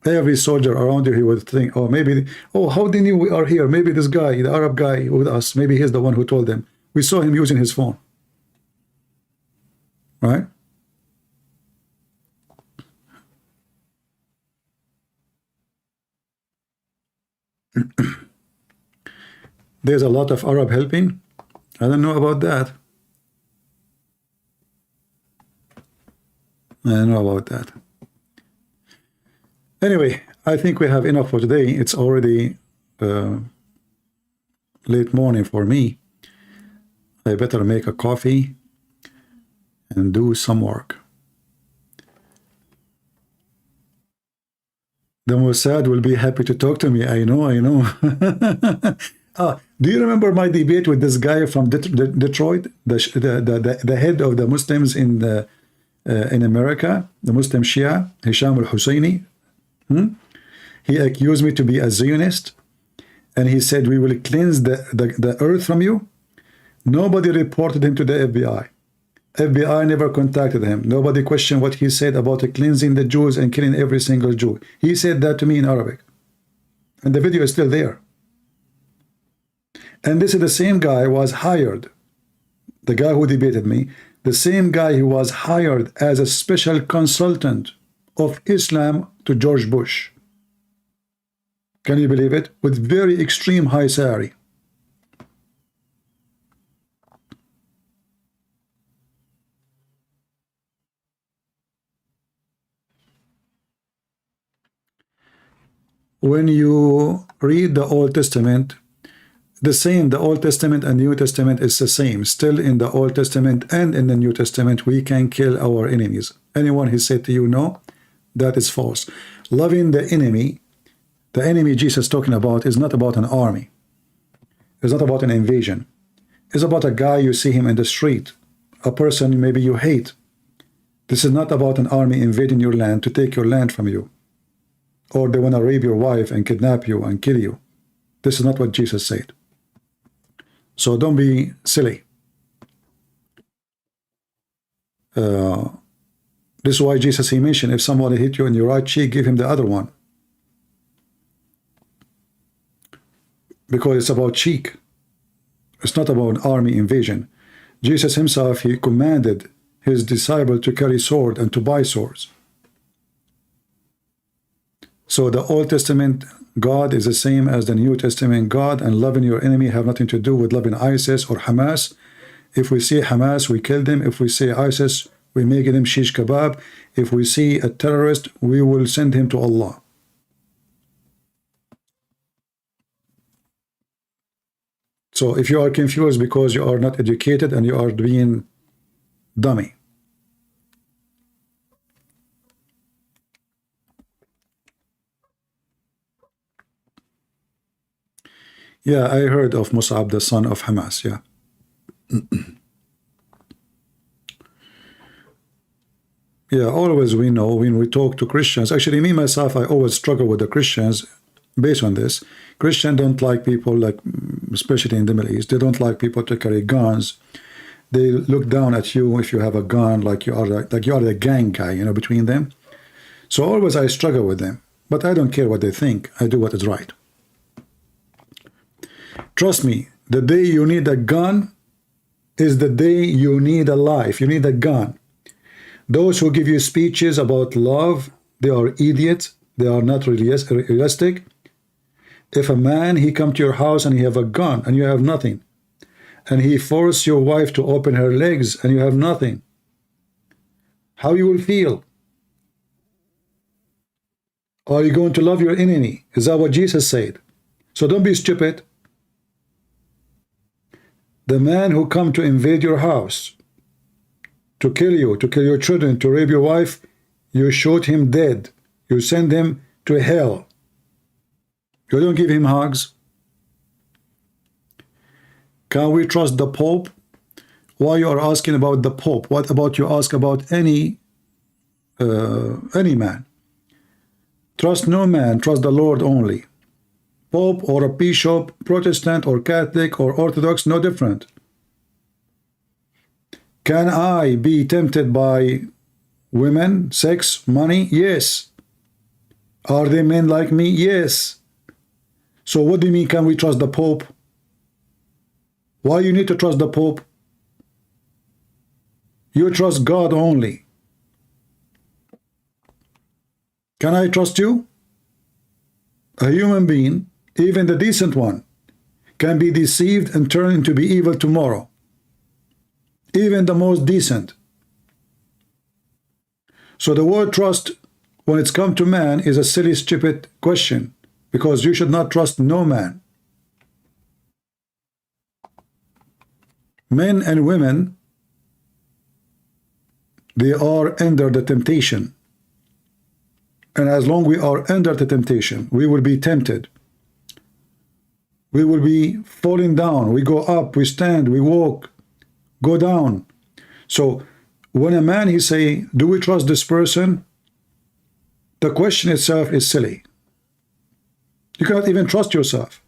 Every soldier around you, he would think, oh, maybe, oh, how they knew we are here? Maybe this guy, the Arab guy with us, maybe he's the one who told them. We saw him using his phone. Right? There's a lot of Arab helping. I don't know about that. I don't know about that. Anyway, I think we have enough for today. It's already late morning for me. I better make a coffee and do some work. The Mossad will be happy to talk to me. I know. Do you remember my debate with this guy from Detroit, the head of the Muslims in America, the Muslim Shia, Hisham al-Husseini? He accused me to be a Zionist, and he said, we will cleanse the earth from you. Nobody reported him to the FBI. FBI never contacted him. Nobody questioned what he said about cleansing the Jews and killing every single Jew. He said that to me in Arabic. And the video is still there. And this is the same guy who was hired, the guy who debated me, the same guy who was hired as a special consultant of Islam to George Bush. Can you believe it? With very extreme high salary. When you read the Old Testament, the Old Testament and New Testament is the same. Still in the Old Testament and in the New Testament, we can kill our enemies. Anyone who said to you no, that is false. Loving the enemy Jesus is talking about is not about an army. It's not about an invasion. It's about a guy you see him in the street, a person maybe you hate. This is not about an army invading your land to take your land from you, or they want to rape your wife and kidnap you and kill you. This is not what Jesus said. So don't be silly. This is why Jesus, he mentioned, if somebody hit you in your right cheek, give him the other one. Because it's about cheek. It's not about an army invasion. Jesus himself, he commanded his disciple to carry sword and to buy swords. So the Old Testament God is the same as the New Testament God, and loving your enemy have nothing to do with loving ISIS or Hamas. If we see Hamas, we kill them. If we see ISIS, we make them shish kebab. If we see a terrorist, we will send him to Allah. So if you are confused because you are not educated and you are being dummy. Yeah, I heard of Mus'ab, the son of Hamas, yeah. Yeah, always we know when we talk to Christians. Actually, me, myself, I always struggle with the Christians based on this. Christians don't like people, like, especially in the Middle East, they don't like people to carry guns. They look down at you if you have a gun, like you are the gang guy, you know, between them. So always I struggle with them. But I don't care what they think. I do what is right. Trust me, the day you need a gun is the day you need a life. You need a gun. Those who give you speeches about love, they are idiots. They are not realistic. If a man, he come to your house and he have a gun and you have nothing, and he force your wife to open her legs and you have nothing, how you will feel? Are you going to love your enemy? Is that what Jesus said? So don't be stupid. The man who come to invade your house, to kill you, to kill your children, to rape your wife, you shoot him dead. You send him to hell. You don't give him hugs. Can we trust the Pope? Why you are asking about the Pope? What about you ask about any man? Trust no man, trust the Lord only. Pope or a bishop, Protestant or Catholic or Orthodox, no different. Can I be tempted by women, sex, money? Yes. Are they men like me? Yes. So what do you mean, can we trust the Pope? Why you need to trust the Pope? You trust God only. Can I trust you? A human being, even the decent one, can be deceived and turn into be evil tomorrow. Even the most decent. So the word trust, when it's come to man, is a silly, stupid question, because you should not trust no man. Men and women, they are under the temptation. And as long we are under the temptation, we will be tempted. We will be falling down. We go up, we stand, we walk, go down. So when a man, he say, do we trust this person? The question itself is silly. You cannot even trust yourself.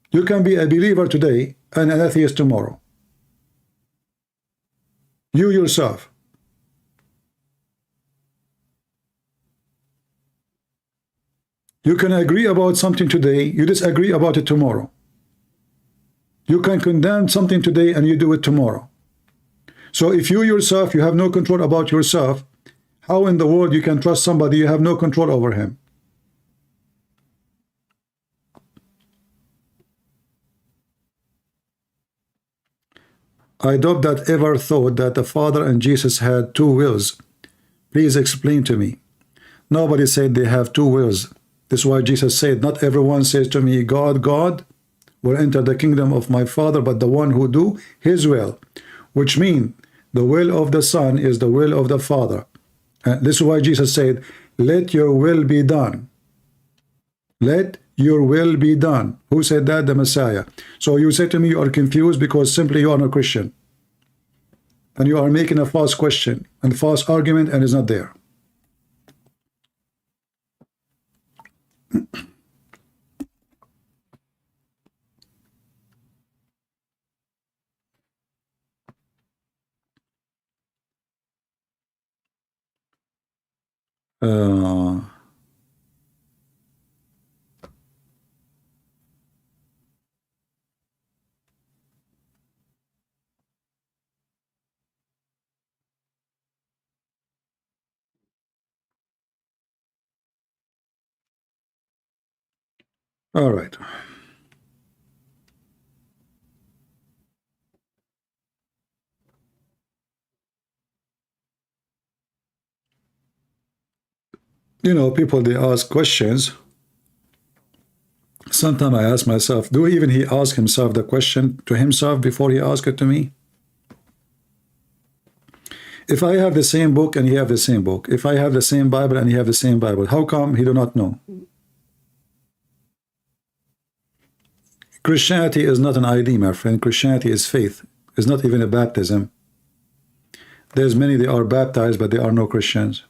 You can be a believer today and an atheist tomorrow. You yourself. You can agree about something today, you disagree about it tomorrow. You can condemn something today and you do it tomorrow. So if you yourself, you have no control about yourself, how in the world you can trust somebody you have no control over him? I doubt that ever thought that the Father and Jesus had two wills. Please explain to me. Nobody said they have two wills. This is why Jesus said, not everyone says to me, God, God, will enter the kingdom of my Father, but the one who do his will. Which means the will of the Son is the will of the Father. And this is why Jesus said, let your will be done. Let your will be done. Who said that? The Messiah. So you say to me you are confused because simply you are not Christian. And you are making a false question and false argument and it's not there. All right. You know, people, they ask questions. Sometimes I ask myself, do even he ask himself the question to himself before he asks it to me? If I have the same book and he have the same book, if I have the same Bible and he have the same Bible, how come he do not know? Christianity is not an ID, my friend. Christianity is faith. It's not even a baptism. There's many, they are baptized, but they are no Christians.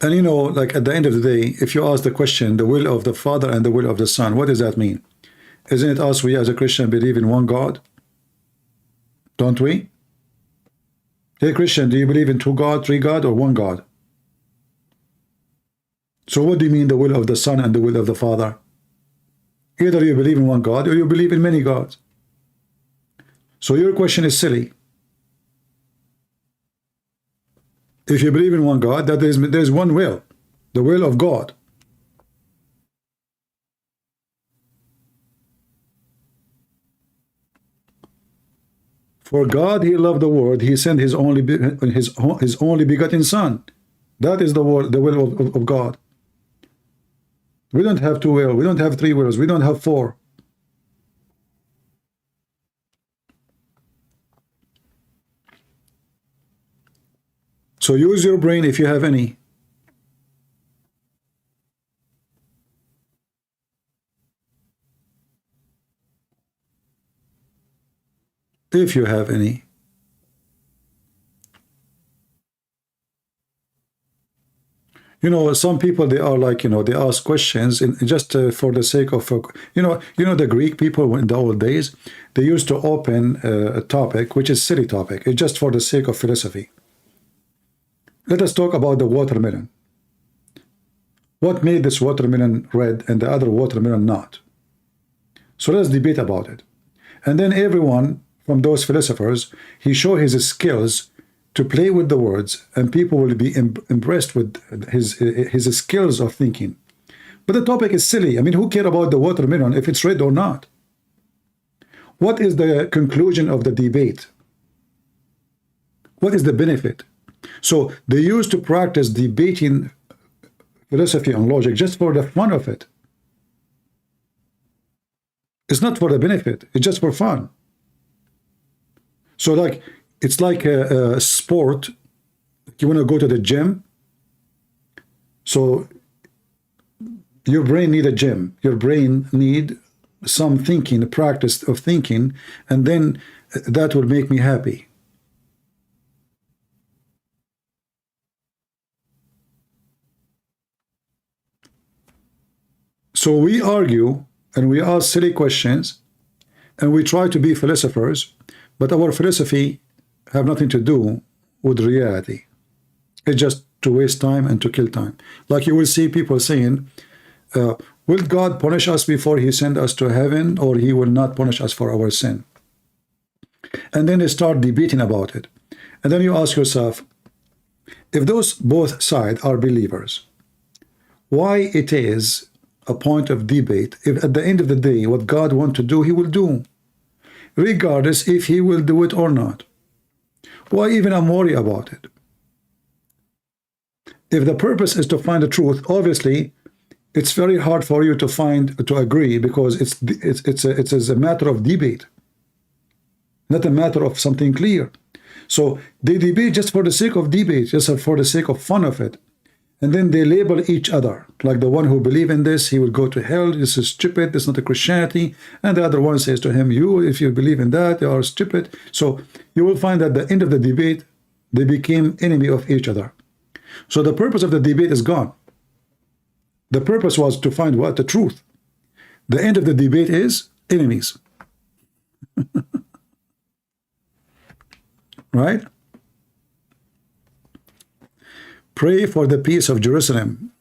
And you know, like at the end of the day, if you ask the question, the will of the Father and the will of the Son, what does that mean? Isn't it us, we as a Christian believe in one God? Don't we? Hey Christian, do you believe in two God, three God, or one God? So what do you mean the will of the Son and the will of the Father? Either you believe in one God or you believe in many gods. So your question is silly. If you believe in one God, that there's one will, the will of God. For God, He loved the world. He sent His only begotten Son. That is the will of God. We don't have two wills. We don't have three wills. We don't have four. So use your brain if you have any. If you have any. You know, some people, they are like, you know, they ask questions just for the sake of, you know, the Greek people in the old days, they used to open a topic, which is silly topic. It's just for the sake of philosophy. Let us talk about the watermelon. What made this watermelon red and the other watermelon not? So let's debate about it. And then everyone from those philosophers, he showed his skills to play with the words, and people will be impressed with his skills of thinking. But the topic is silly. I mean, who cares about the watermelon if it's red or not? What is the conclusion of the debate? What is the benefit? So they used to practice debating philosophy and logic just for the fun of it. It's not for the benefit. It's just for fun. So like, it's like a sport. You want to go to the gym. So your brain need a gym. Your brain need some thinking, a practice of thinking, and then that will make me happy. So we argue and we ask silly questions and we try to be philosophers, but our philosophy have nothing to do with reality. It's just to waste time and to kill time. Like you will see people saying, will God punish us before He send us to heaven, or He will not punish us for our sin? And then they start debating about it. And then you ask yourself, if those both sides are believers, why it is a point of debate if at the end of the day what God wants to do, He will do, regardless if He will do it or not? Why even I'm worried about it? If the purpose is to find the truth, obviously it's very hard for you to agree, because it's a matter of debate, not a matter of something clear. So they debate just for the sake of debate, just for the sake of fun of it. And then they label each other, like the one who believe in this, he will go to hell, this is stupid, this is not a Christianity. And the other one says to him, you, if you believe in that, you are stupid. So you will find that at the end of the debate, they became enemy of each other. So the purpose of the debate is gone. The purpose was to find what? The truth. The end of the debate is enemies. Right? Pray for the peace of Jerusalem.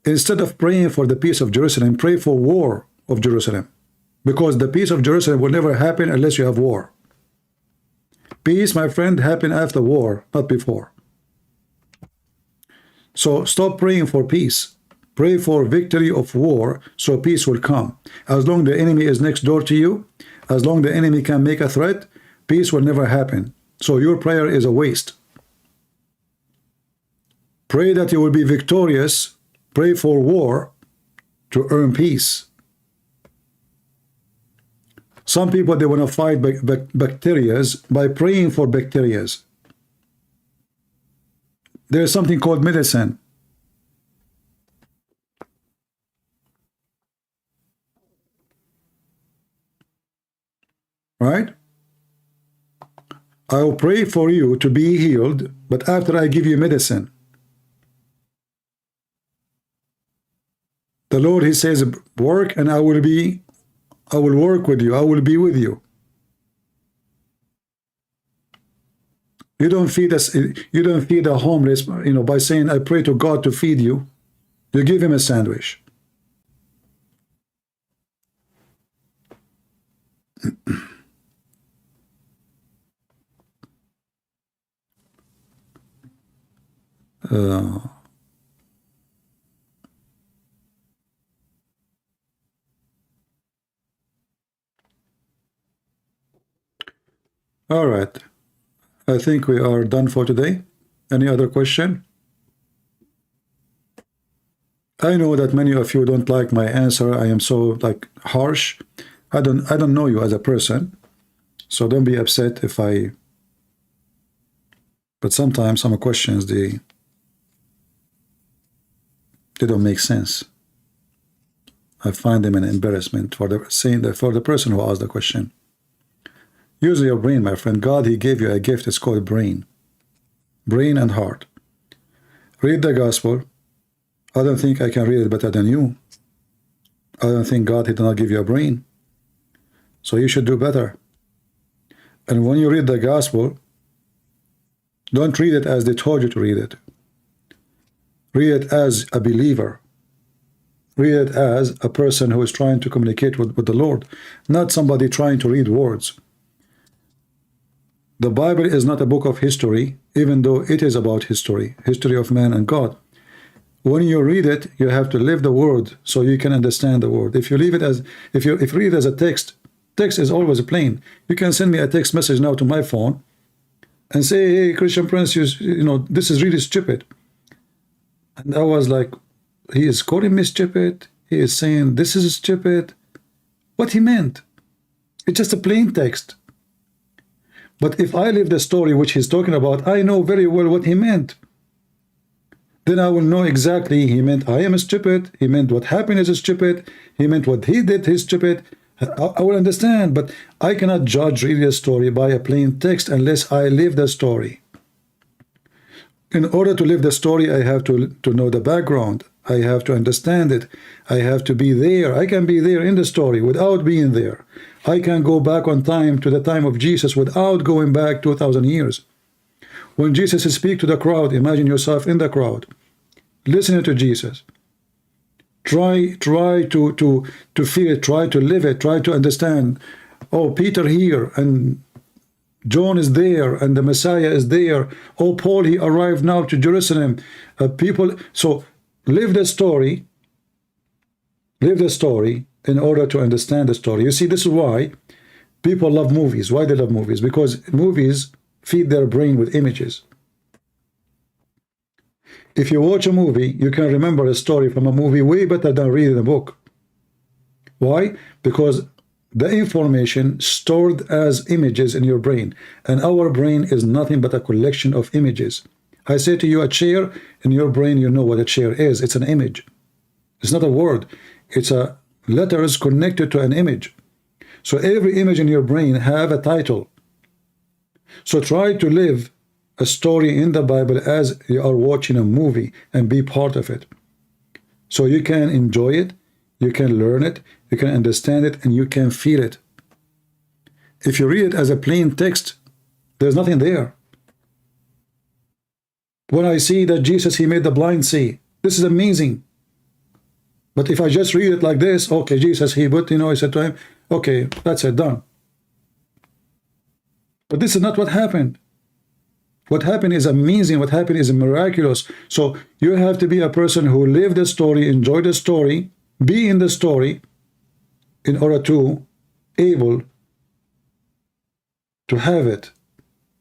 Instead of praying for the peace of Jerusalem, pray for war of Jerusalem. Because the peace of Jerusalem will never happen unless you have war. Peace, my friend, happen after war, not before. So stop praying for peace. Pray for victory of war, so peace will come. As long the enemy is next door to you, as long the enemy can make a threat, peace will never happen. So your prayer is a waste. Pray that you will be victorious. Pray for war to earn peace. Some people, they want to fight bacteria by praying for bacteria. There's something called medicine. Right? I will pray for you to be healed, but after I give you medicine. The Lord, He says, work and I will work with you. I will be with you. You don't feed us. You don't feed the homeless, by saying, I pray to God to feed you. You give him a sandwich. All right. I think we are done for today. Any other question? I know that many of you don't like my answer. I am so like harsh. I don't know you as a person, so don't be upset if I. But sometimes some questions they don't make sense. I find them an embarrassment for the person who asked the question. Use your brain, my friend. God, He gave you a gift. It's called brain. Brain and heart. Read the gospel. I don't think I can read it better than you. I don't think God, He did not give you a brain. So you should do better. And when you read the gospel, don't read it as they told you to read it. Read it as a believer. Read it as a person who is trying to communicate with the Lord, not somebody trying to read words. The Bible is not a book of history, even though it is about history of man and God. When you read it, you have to live the word so you can understand the word. If you leave it as if you read it as a text is always plain. You can send me a text message now to my phone and say, hey, Christian Prince, you know, this is really stupid. And I was like, he is calling me stupid. He is saying this is stupid. What he meant? It's just a plain text. But if I live the story which he's talking about, I know very well what he meant. Then I will know exactly he meant I am stupid. He meant what happened is stupid. He meant what he did is stupid. I will understand, but I cannot judge really a story by a plain text unless I live the story. In order to live the story, I have to know the background. I have to understand it. I have to be there. I can be there in the story without being there. I can go back on time to the time of Jesus without going back 2,000 years. When Jesus speaks to the crowd, imagine yourself in the crowd, listening to Jesus. Try to feel it, try to live it, try to understand. Oh, Peter here, and John is there, and the Messiah is there. Oh, Paul, he arrived now to Jerusalem. People, so live the story in order to understand the story. You see, this is why people love movies. Why they love movies? Because movies feed their brain with images. If you watch a movie, you can remember a story from a movie way better than reading a book. Why? Because the information stored as images in your brain, and our brain is nothing but a collection of images. I say to you, a chair, in your brain you know what a chair is. It's an image. It's not a word. It's a letters connected to an image. So every image in your brain have a title. So try to live a story in the Bible as you are watching a movie and be part of it. So you can enjoy it, you can learn it, you can understand it, and you can feel it. If you read it as a plain text, there's nothing there. When I see that Jesus, he made the blind see, this is amazing. But if I just read it like this, okay, Jesus, he put, he said to him, okay, that's it, done. But this is not what happened. What happened is amazing. What happened is miraculous. So you have to be a person who live the story, enjoy the story, be in the story, in order to able to have it,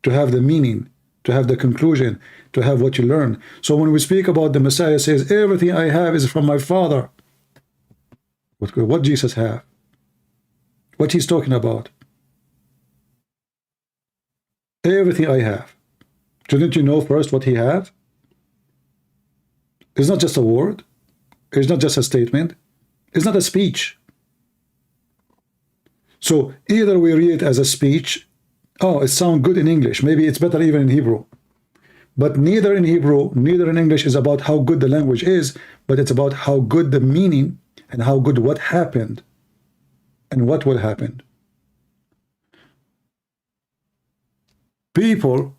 to have the meaning, to have the conclusion, to have what you learn. So when we speak about the Messiah says, everything I have is from my Father. What Jesus have? What he's talking about? Everything I have. Shouldn't you know first what he have? It's not just a word. It's not just a statement. It's not a speech. So either we read it as a speech. Oh, it sounds good in English. Maybe it's better even in Hebrew. But neither in Hebrew, neither in English is about how good the language is, but it's about how good the meaning and how good what happened and what will happen. People,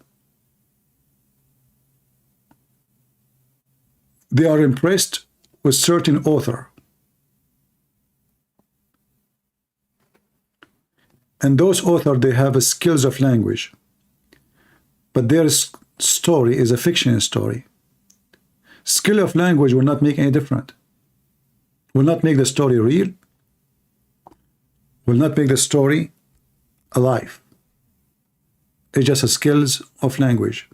they are impressed with certain author. And those authors, they have a skills of language. But their story is a fiction story. Skill of language will not make any difference. Will not make the story real. Will not make the story alive. It's just a skills of language.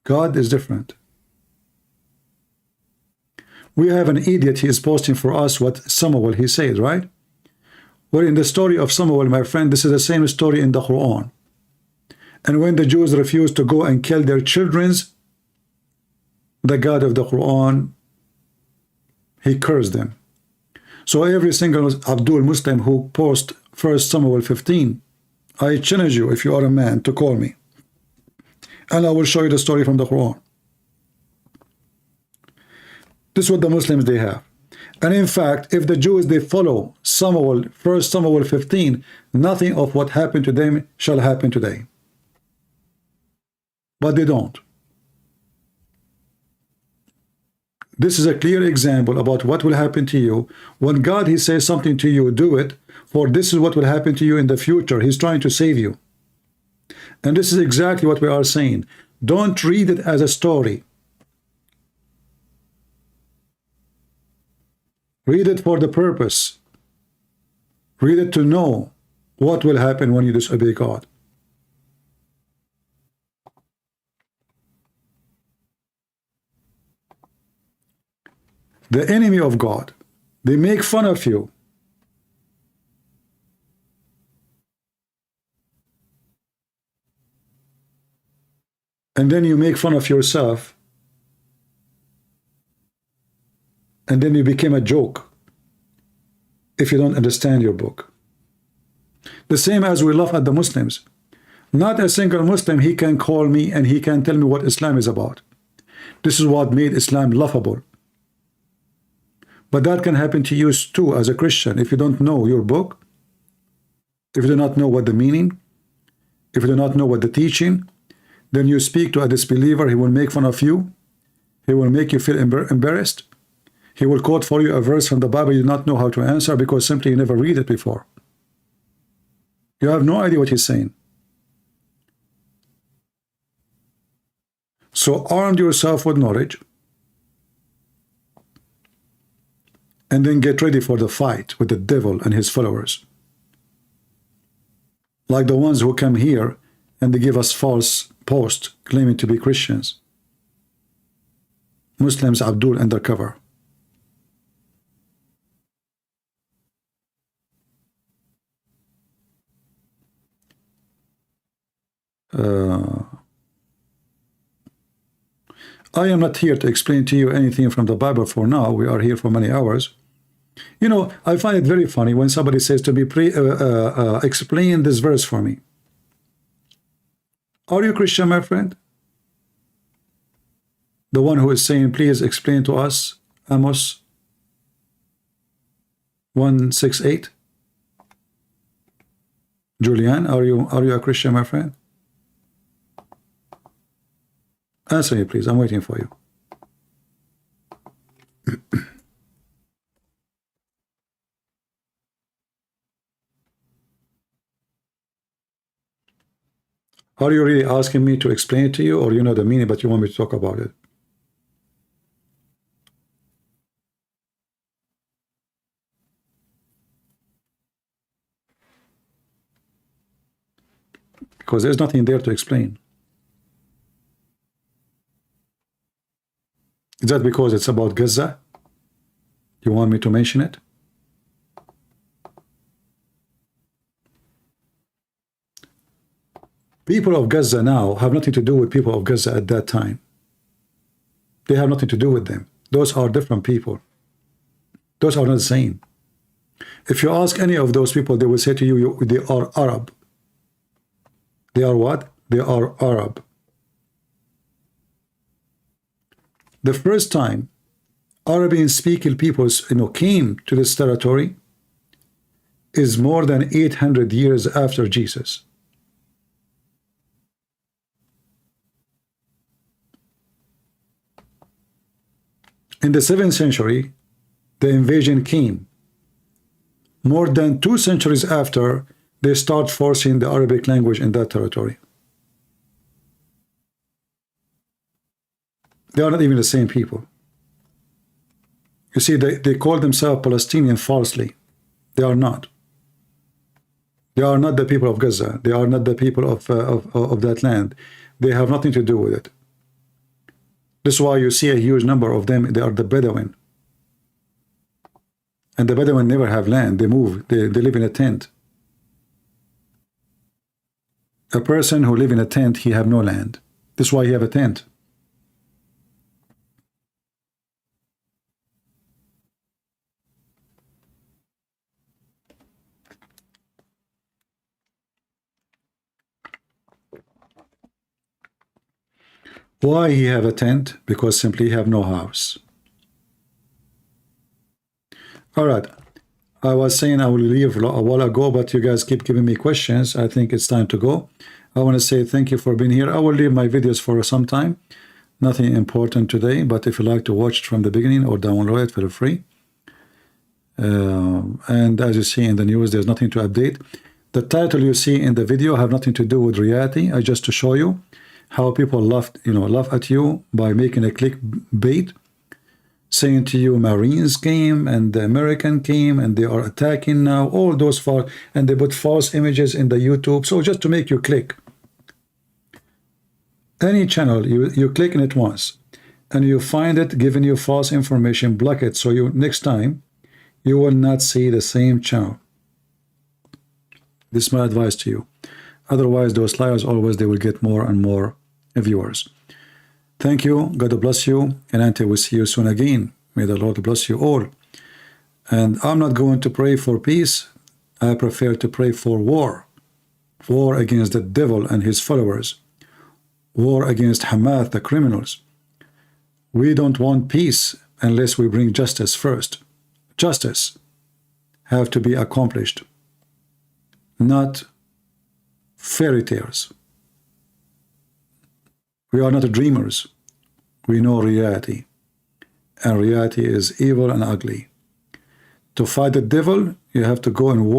God is different. We have an idiot, he is posting for us what Samuel he said, right? Well, in the story of Samuel, my friend, this is the same story in the Quran. And when the Jews refused to go and kill their children, the God of the Quran, he cursed them. So every single Abdul Muslim who posts 1 Samuel 15, I challenge you, if you are a man, to call me. And I will show you the story from the Quran. This is what the Muslims they have. And in fact, if the Jews they follow Samuel, 1 Samuel 15, nothing of what happened to them shall happen today. But they don't. This is a clear example about what will happen to you. When God he says something to you, do it, for this is what will happen to you in the future. He's trying to save you. And this is exactly what we are saying. Don't read it as a story. Read it for the purpose. Read it to know what will happen when you disobey God. The enemy of God, they make fun of you. And then you make fun of yourself. And then you became a joke if you don't understand your book. The same as we laugh at the Muslims. Not a single Muslim, he can call me and he can tell me what Islam is about. This is what made Islam laughable. But that can happen to you too as a Christian. If you don't know your book, if you do not know what the meaning, if you do not know what the teaching, then you speak to a disbeliever, he will make fun of you, he will make you feel embarrassed, he will quote for you a verse from the Bible you do not know how to answer because simply you never read it before. You have no idea what he's saying. So arm yourself with knowledge and then get ready for the fight with the devil and his followers. Like the ones who come here and they give us false posts claiming to be Christians. Muslims Abdul undercover. I am not here to explain to you anything from the Bible for now. We are here for many hours. You know, I find it very funny when somebody says to me, explain this verse for me. Are you Christian, my friend? The one who is saying, please explain to us Amos 1:6-8. Julian, are you a Christian, my friend? Answer me, please. I'm waiting for you. Are you really asking me to explain it to you, or you know the meaning, but you want me to talk about it? Because there's nothing there to explain. Is that because it's about Gaza? You want me to mention it? People of Gaza now have nothing to do with people of Gaza at that time. They have nothing to do with them. Those are different people. Those are not the same. If you ask any of those people, they will say to you, they are Arab. They are what? They are Arab. The first time Arabian-speaking peoples, came to this territory is more than 800 years after Jesus. In the 7th century, the invasion came. More than 2 centuries after, they start forcing the Arabic language in that territory. They are not even the same people. You see, they call themselves Palestinian falsely. They are not. They are not the people of Gaza. They are not the people of that land. They have nothing to do with it. This is why you see a huge number of them. They are the Bedouin. And the Bedouin never have land. They move. They live in a tent. A person who live in a tent, he have no land. This is why he have a tent. Why he have a tent? Because simply he have no house. All right. I was saying I will leave a while ago, but you guys keep giving me questions. I think it's time to go. I want to say thank you for being here. I will leave my videos for some time. Nothing important today, but if you like to watch it from the beginning or download it for free. And as you see in the news, there's nothing to update. The title you see in the video have nothing to do with reality. I just to show you how people laugh at you by making a clickbait, saying to you Marines came and the American came and they are attacking now, all those false, and they put false images in the YouTube, so just to make you click. Any channel, you click on it once and you find it giving you false information, block it, so you next time you will not see the same channel. This is my advice to you. Otherwise, those liars always, they will get more and more viewers. Thank you. God bless you. And until we see you soon again, may the Lord bless you all. And I'm not going to pray for peace. I prefer to pray for war. War against the devil and his followers. War against Hamas, the criminals. We don't want peace unless we bring justice first. Justice have to be accomplished, not fairy tales. We are not dreamers. We know reality. And reality is evil and ugly. To fight the devil, you have to go and war.